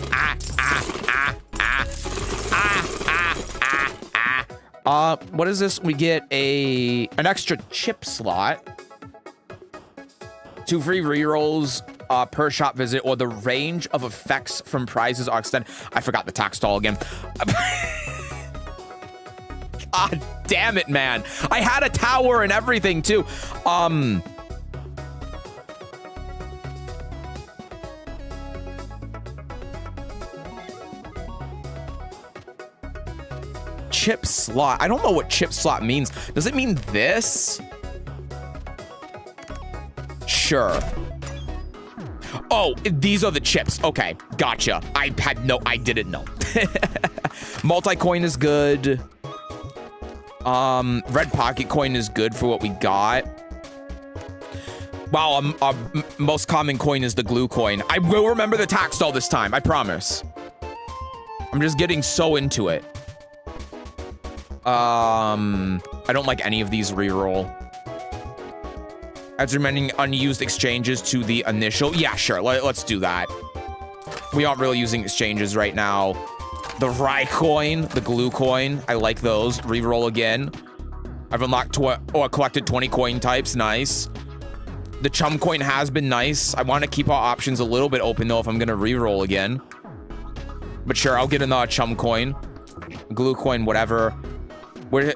What is this? We get an extra chip slot. 2 free rerolls per shop visit, or the range of effects from prizes are extended. I forgot the tax doll again. God damn it, man. I had a tower and everything too. Chip slot. I don't know what chip slot means. Does it mean this? Sure. Oh, these are the chips. Okay, gotcha. I didn't know. Multi-coin is good. Red pocket coin is good for what we got. Wow, our most common coin is the glue coin. I will remember the tax doll this time, I promise. I'm just getting so into it. I don't like any of these reroll. Adds remaining unused exchanges to the initial. Yeah, sure, let's do that. We aren't really using exchanges right now. The Rye coin, the glue coin, I like those. Reroll again. I've unlocked or collected 20 coin types, nice. The chum coin has been nice. I want to keep our options a little bit open though if I'm gonna reroll again. But sure, I'll get another chum coin. Glue coin, whatever. Where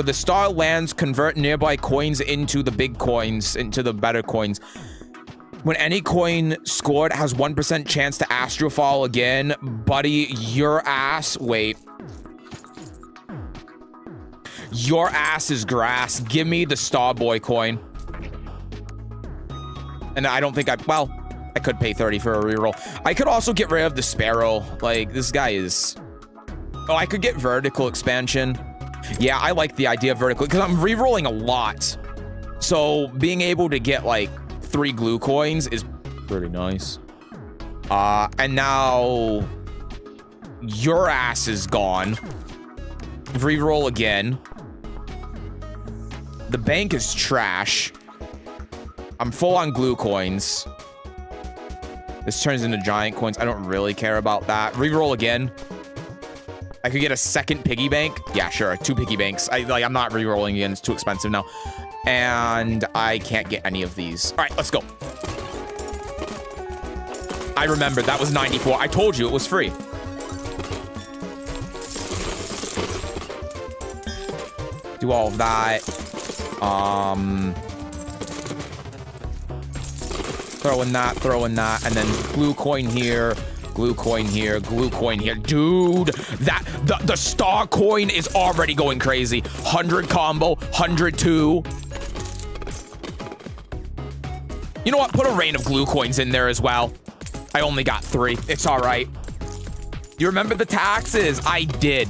the star lands, convert nearby coins into the big coins, into the better coins. When any coin scored has 1% chance to astrofall again, buddy, your ass, wait. Your ass is grass. Give me the Starboy coin. And I don't think well, I could pay 30 for a reroll. I could also get rid of the Sparrow. Like, this guy is... Oh, I could get vertical expansion. Yeah, I like the idea of vertical, because I'm rerolling a lot. So, being able to get, like, 3 glue coins is pretty nice. And now... Your ass is gone. Reroll again. The bank is trash. I'm full on glue coins. This turns into giant coins. I don't really care about that. Reroll again. I could get a second piggy bank. Yeah, sure. 2 piggy banks. I'm not rerolling again. It's too expensive now. And I can't get any of these. All right, let's go. I remembered. That was 94. I told you it was free. Do all of that. Throw in that, and then glue coin here, glue coin here, glue coin here. Dude, the star coin is already going crazy. 100 combo, 102. You know what? Put a rain of glue coins in there as well. I only got 3. It's all right. You remember the taxes? I did.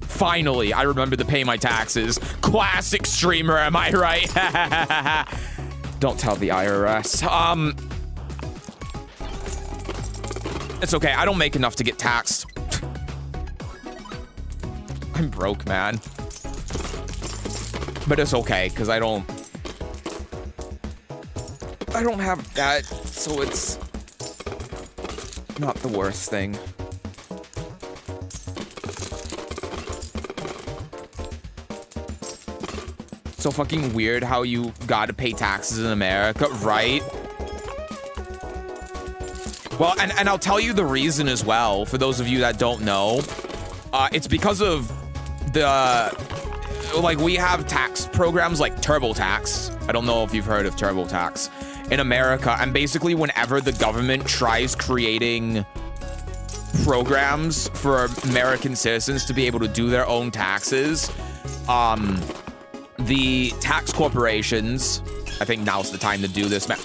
Finally, I remember to pay my taxes. Classic streamer, am I right? Don't tell the IRS. It's okay. I don't make enough to get taxed. I'm broke, man. But it's okay, because I don't have that, so it's not the worst thing. So fucking weird how you gotta pay taxes in America, right? Well, and I'll tell you the reason as well, for those of you that don't know. It's because of like, we have tax programs like TurboTax. I don't know if you've heard of TurboTax in America. And basically, whenever the government tries creating programs for American citizens to be able to do their own taxes, the tax corporations, I think now's the time to do this, man.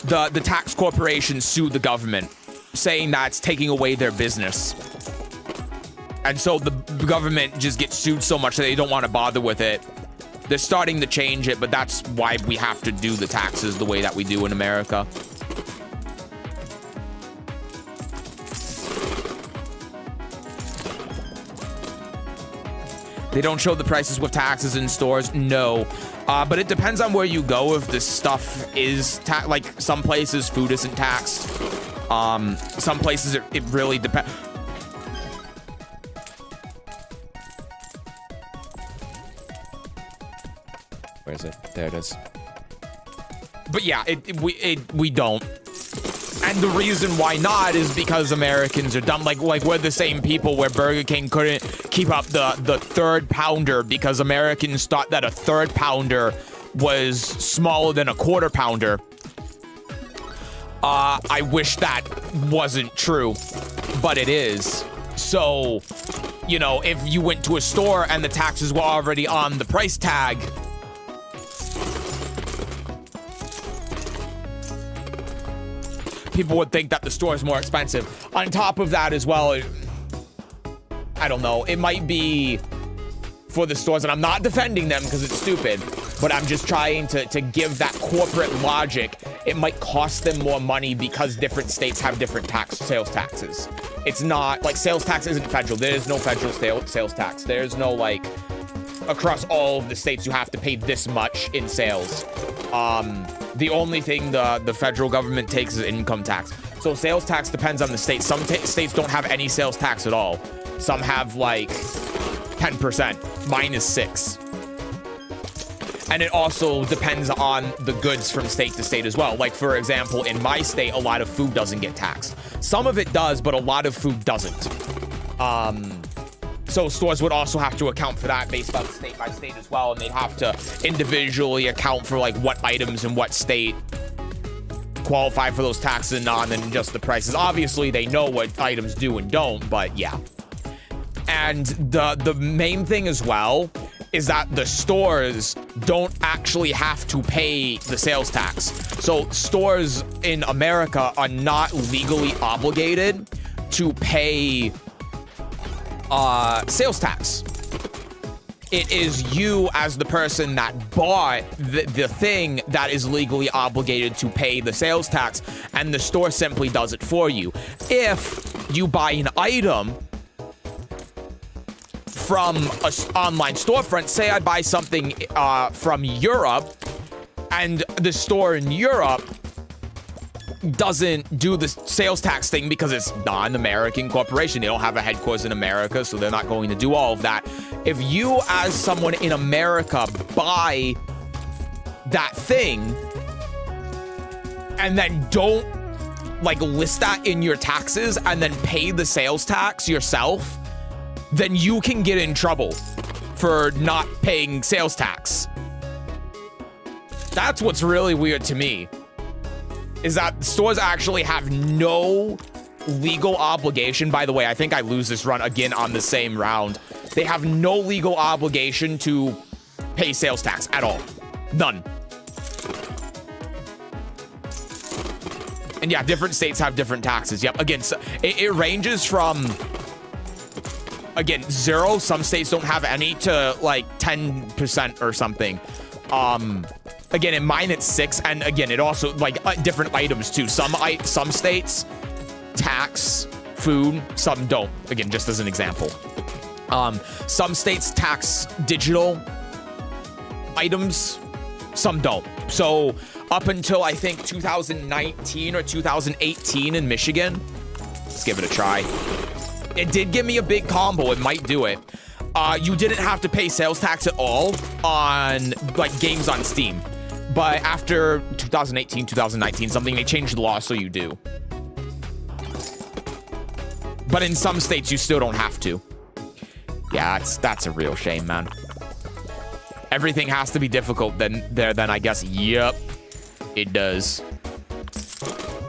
The tax corporations sued the government, saying that it's taking away their business. And so the government just gets sued so much that they don't want to bother with it. They're starting to change it, but that's why we have to do the taxes the way that we do in America. They don't show the prices with taxes in stores, no. But it depends on where you go if this stuff is like some places food isn't taxed. Some places it really depends. Where is it? There it is. But yeah, we don't. And the reason why not is because Americans are dumb. Like we're the same people where Burger King couldn't keep up the third pounder because Americans thought that a third pounder was smaller than a quarter pounder. I wish that wasn't true, but it is. So, you know, if you went to a store and the taxes were already on the price tag, people would think that the store is more expensive. On top of that as well, I don't know, it might be for the stores, and I'm not defending them because it's stupid, but I'm just trying to give that corporate logic. It might cost them more money because different states have different sales taxes. It's not, like, sales tax isn't federal. There is no federal sales tax. There's no, like, across all of the states you have to pay this much in sales. The only thing the federal government takes is income tax. So sales tax depends on the state. Some states don't have any sales tax at all. Some have like 10%. Mine is 6%. And it also depends on the goods from state to state as well. Like, for example, in my state, a lot of food doesn't get taxed. Some of it does, but a lot of food doesn't. So stores would also have to account for that based on state by state as well, and they'd have to individually account for like what items in what state qualify for those taxes and not, and then just the prices. Obviously, they know what items do and don't, but yeah. And the main thing as well is that the stores don't actually have to pay the sales tax. So stores in America are not legally obligated to pay sales tax. It is you as the person that bought the thing that is legally obligated to pay the sales tax, and the store simply does it for you. If you buy an item from an online storefront, say I buy something from Europe, and the store in Europe doesn't do the sales tax thing because it's not an American corporation. They don't have a headquarters in America, so they're not going to do all of that. If you, as someone in America, buy that thing and then don't like list that in your taxes and then pay the sales tax yourself, then you can get in trouble for not paying sales tax. That's what's really weird to me, is that stores actually have no legal obligation. By the way, I think I lose this run again on the same round. They have no legal obligation to pay sales tax at all. None. And yeah, different states have different taxes. Yep. Again, so it ranges from, again, 0. Some states don't have any to like 10% or something. Again, in mine it's 6, and again, it also like different items too. Some states tax food, some don't. Again, just as an example. Some states tax digital items, some don't. So up until I think 2019 or 2018 in Michigan, let's give it a try. It did give me a big combo. It might do it. You didn't have to pay sales tax at all on like games on Steam. But after 2018, 2019, something, they changed the law so you do. But in some states, you still don't have to. Yeah, that's a real shame, man. Everything has to be difficult then I guess. Yep, it does.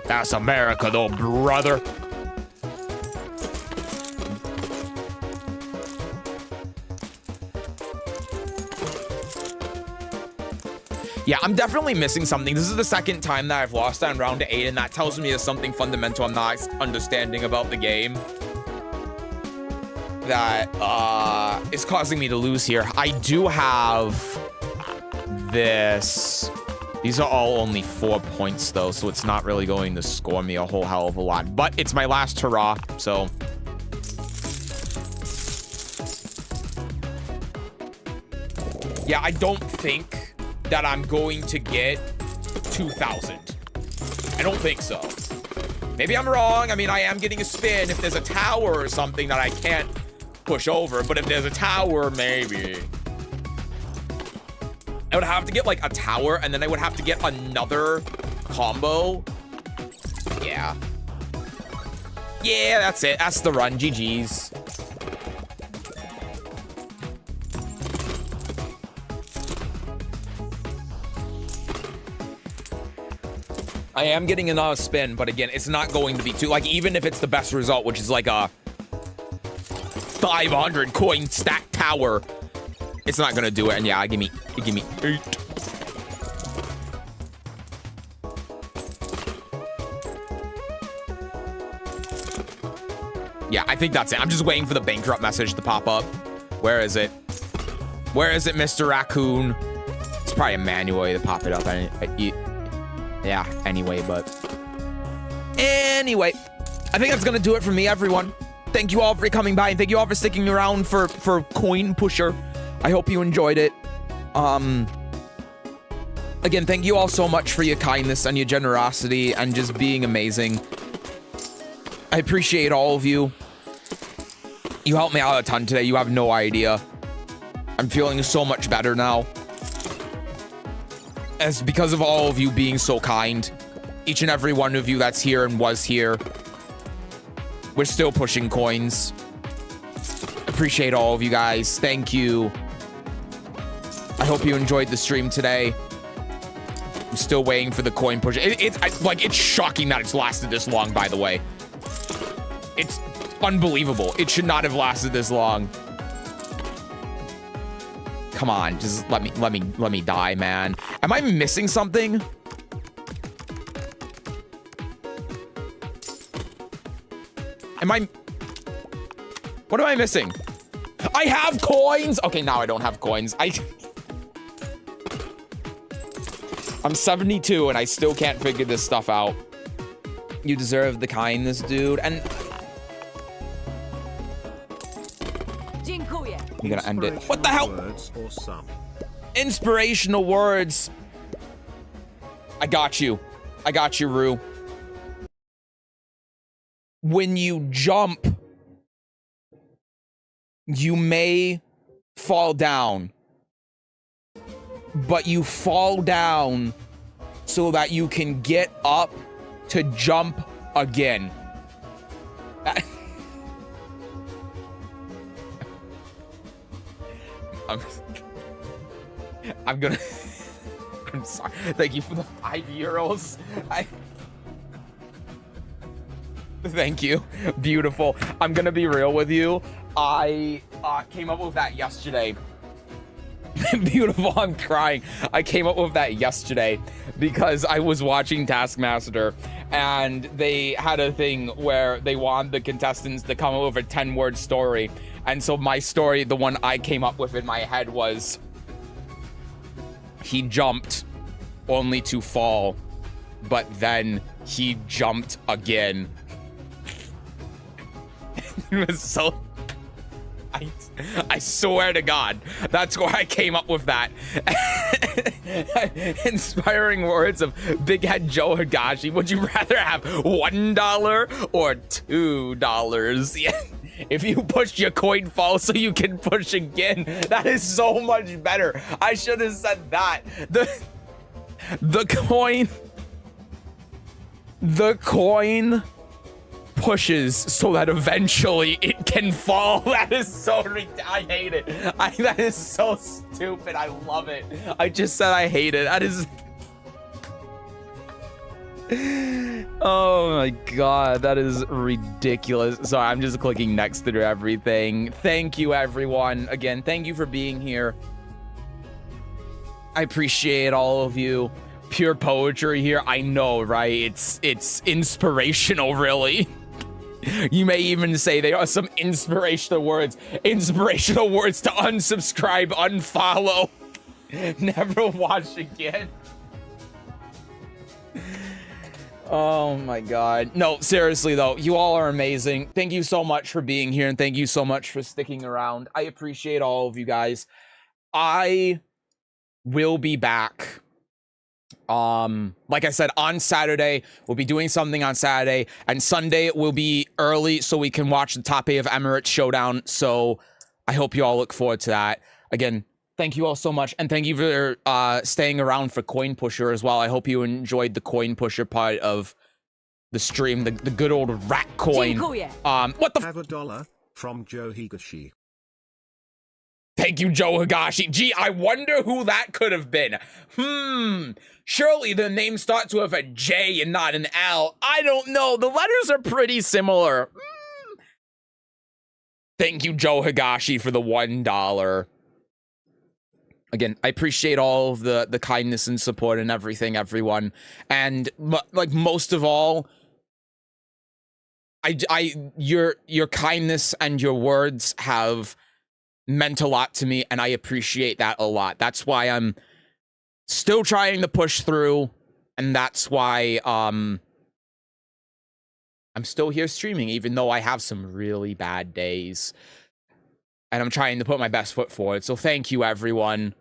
That's America though, brother. Yeah, I'm definitely missing something. This is the second time that I've lost on round 8, and that tells me there's something fundamental I'm not understanding about the game that is causing me to lose here. I do have this. These are all only 4 points, though, so it's not really going to score me a whole hell of a lot. But it's my last hurrah, so... Yeah, I don't think that I'm going to get 2,000. I don't think so. Maybe I'm wrong. I mean, I am getting a spin if there's a tower or something that I can't push over. But if there's a tower, maybe. I would have to get like a tower, and then I would have to get another combo. Yeah. Yeah, that's it. That's the run. GG's. I am getting another spin, but again, it's not going to be too, like, even if it's the best result, which is like a 500 coin stack tower, it's not gonna do it. And yeah, give me 8. Yeah, I think that's it. I'm just waiting for the bankrupt message to pop up. Where is it? Where is it, Mr. Raccoon? It's probably a manual way to pop it up. Yeah, anyway, anyway, I think that's gonna do it for me, everyone. Thank you all for coming by, and thank you all for sticking around for Coin Pusher. I hope you enjoyed it. Again, thank you all so much for your kindness and your generosity and just being amazing. I appreciate all of you. You helped me out a ton today. You have no idea. I'm feeling so much better now. It's because of all of you being so kind. Each and every one of you that's here and was here. We're still pushing coins. Appreciate all of you guys. Thank you. I hope you enjoyed the stream today. I'm still waiting for the coin push. It's shocking that it's lasted this long, by the way. It's unbelievable. It should not have lasted this long. Come on, just let me die, man. Am I missing something? What am I missing? I have coins. Okay, now I don't have coins. I'm 72 and I still can't figure this stuff out. You deserve the kindness, dude. And you're gonna end it. What the hell? Words or some. Inspirational words. I got you. I got you, Rue. When you jump, you may fall down. But you fall down so that you can get up to jump again. I'm gonna... I'm sorry. Thank you for the €5. Thank you. Beautiful. I'm gonna be real with you. I came up with that yesterday. Beautiful, I'm crying. I came up with that yesterday because I was watching Taskmaster and they had a thing where they wanted the contestants to come up with a 10-word story. And so my story, the one I came up with in my head was, he jumped only to fall, but then he jumped again. It was so... I swear to God, that's where I came up with that. Inspiring words of Big Head Joe Higashi. Would you rather have $1 or $2? If you push, your coin falls so you can push again. That is so much better. I should have said that. The coin pushes so that eventually it can fall. That is so I hate it. That is so stupid. I love it. I just said I hate it. That is... Oh my God, that is ridiculous. Sorry, I'm just clicking next to everything. Thank you, everyone. Again, thank you for being here. I appreciate all of you. Pure poetry here. I know, right? It's inspirational, really. You may even say they are some inspirational words. Inspirational words to unsubscribe, unfollow, never watch again. Oh my God. No, seriously though, you all are amazing. Thank you so much for being here and thank you so much for sticking around. I appreciate all of you guys. I will be back. Like I said, on Saturday, we'll be doing something on Saturday, and Sunday will be early so we can watch the top 8 of Emirates Showdown. So I hope you all look forward to that. Again, thank you all so much, and thank you for staying around for Coin Pusher as well. I hope you enjoyed the Coin Pusher part of the stream, the good old rat coin. What the? Have $1 from Joe Higashi. Thank you, Joe Higashi. Gee, I wonder who that could have been. Surely the name starts with a J and not an L. I don't know. The letters are pretty similar. Thank you, Joe Higashi, for the $1. Again, I appreciate all of the kindness and support and everything, everyone. And like most of all, your kindness and your words have meant a lot to me, and I appreciate that a lot. That's why I'm still trying to push through, and that's why I'm still here streaming, even though I have some really bad days. And I'm trying to put my best foot forward. So thank you, everyone,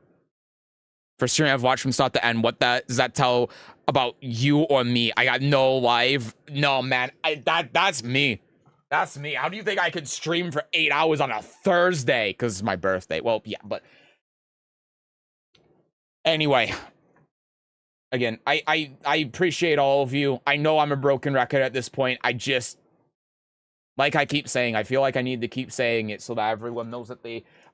for streaming. I've watched from start to end. What does that tell about you or me? I got no live. No, man. That's me. That's me. How do you think I could stream for 8 hours on a Thursday? Because it's my birthday. Well, yeah, but... Anyway. Again, I appreciate all of you. I know I'm a broken record at this point. I just... Like I keep saying, I feel like I need to keep saying it so that everyone knows that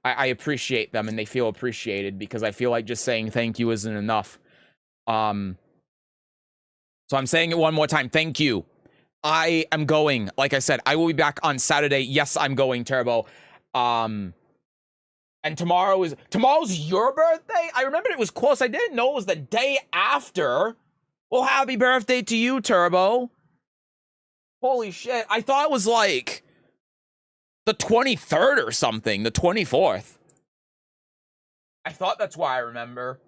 I appreciate them and they feel appreciated, because I feel like just saying thank you isn't enough. So I'm saying it one more time. Thank you. I am going. Like I said, I will be back on Saturday. Yes, I'm going, Turbo. And tomorrow's your birthday? I remember it was close. I didn't know it was the day after. Well, happy birthday to you, Turbo. Holy shit. I thought it was like the 23rd or something. The 24th. I thought that's why I remember.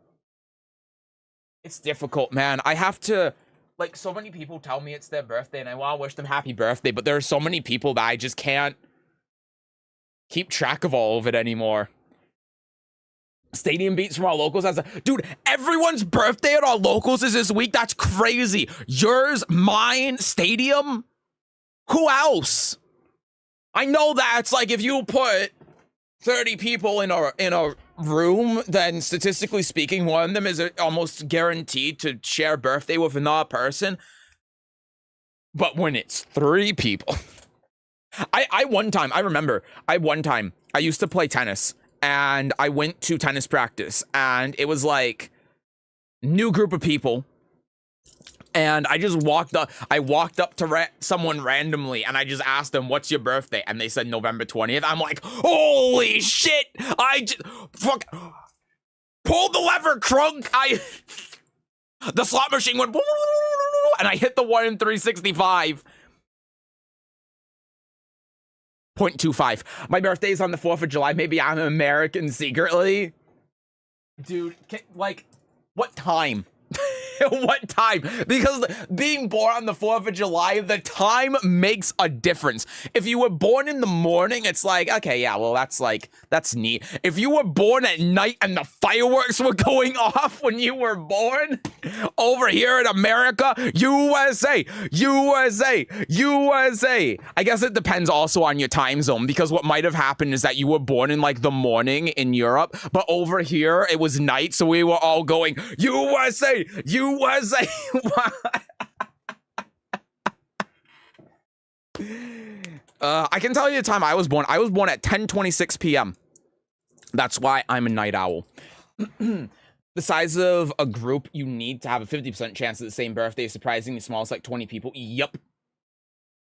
It's difficult, man. I have to... Like, so many people tell me it's their birthday, and I want to wish them happy birthday, but there are so many people that I just can't keep track of all of it anymore. Stadium beats from our locals has a... Dude, everyone's birthday at our locals is this week? That's crazy. Yours, mine, Stadium? Who else? I know that it's like if you put 30 people in a room, then statistically speaking, one of them is almost guaranteed to share a birthday with another person. But when it's 3 people, I used to play tennis, and I went to tennis practice, and it was like new group of people. And I just walked up to someone randomly, and I just asked them, what's your birthday? And they said November 20th. I'm like, holy shit! Fuck. Pull the lever, Crunk! The slot machine went, and I hit the 1 in 365. 0.25. My birthday's on the 4th of July. Maybe I'm American secretly. Dude, like, what time? What time? Because being born on the 4th of July, the time makes a difference. If you were born in the morning, it's like, okay, yeah, well, that's neat. If you were born at night and the fireworks were going off when you were born, over here in America, USA, USA, USA. I guess it depends also on your time zone, because what might have happened is that you were born in like the morning in Europe, but over here it was night, so we were all going, USA, USA. I can tell you the time I was born. I was born at 10:26 p.m. That's why I'm a night owl. The size of a group, you need to have a 50% chance of the same birthday. Surprisingly small, it's like 20 people. Yep.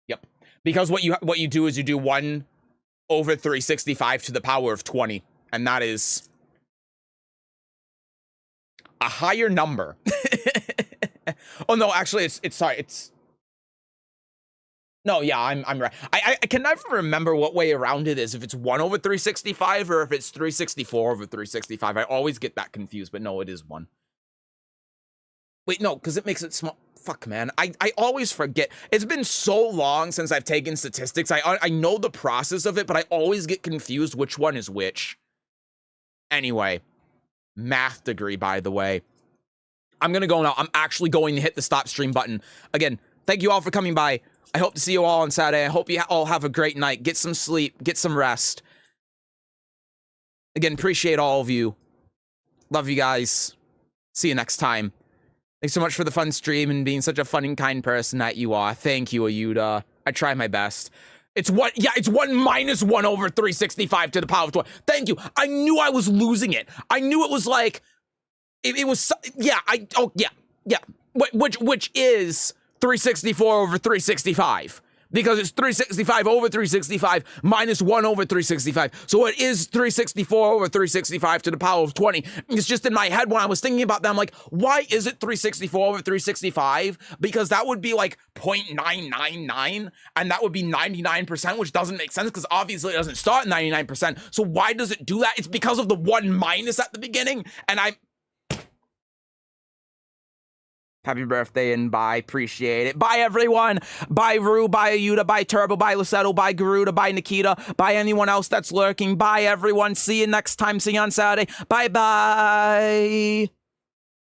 Yep. Because what you do is you do 1 over 365 to the power of 20. And that is a higher number. Oh, no, actually, it's no, yeah, I'm right. I can never remember what way around it is, if it's 1 over 365 or if it's 364 over 365. I always get that confused, but no, it is 1. Wait, no, because it makes it small. Fuck, man. I always forget. It's been so long since I've taken statistics. I know the process of it, but I always get confused which one is which. Anyway, math degree, by the way. I'm going to go now. I'm actually going to hit the stop stream button. Again, thank you all for coming by. I hope to see you all on Saturday. I hope you all have a great night. Get some sleep. Get some rest. Again, appreciate all of you. Love you guys. See you next time. Thanks so much for the fun stream and being such a fun and kind person that you are. Thank you, Ayuda. I try my best. It's 1, yeah, it's 1 minus 1 over 365 to the power of 20. Thank you. I knew I was losing it. I knew it was like, it was, yeah, yeah. Which is 364 over 365. Because it's 365 over 365 minus 1 over 365. So it is 364 over 365 to the power of 20. It's just in my head when I was thinking about that, I'm like, why is it 364 over 365? Because that would be like 0.999, and that would be 99%, which doesn't make sense because obviously it doesn't start at 99%. So why does it do that? It's because of the 1 minus at the beginning, and happy birthday and bye. Appreciate it. Bye, everyone. Bye, Rue. Bye, Ayuda. Bye, Turbo. Bye, Lusetto. Bye, Garuda. Bye, Nikita. Bye, anyone else that's lurking. Bye, everyone. See you next time. See you on Saturday. Bye-bye.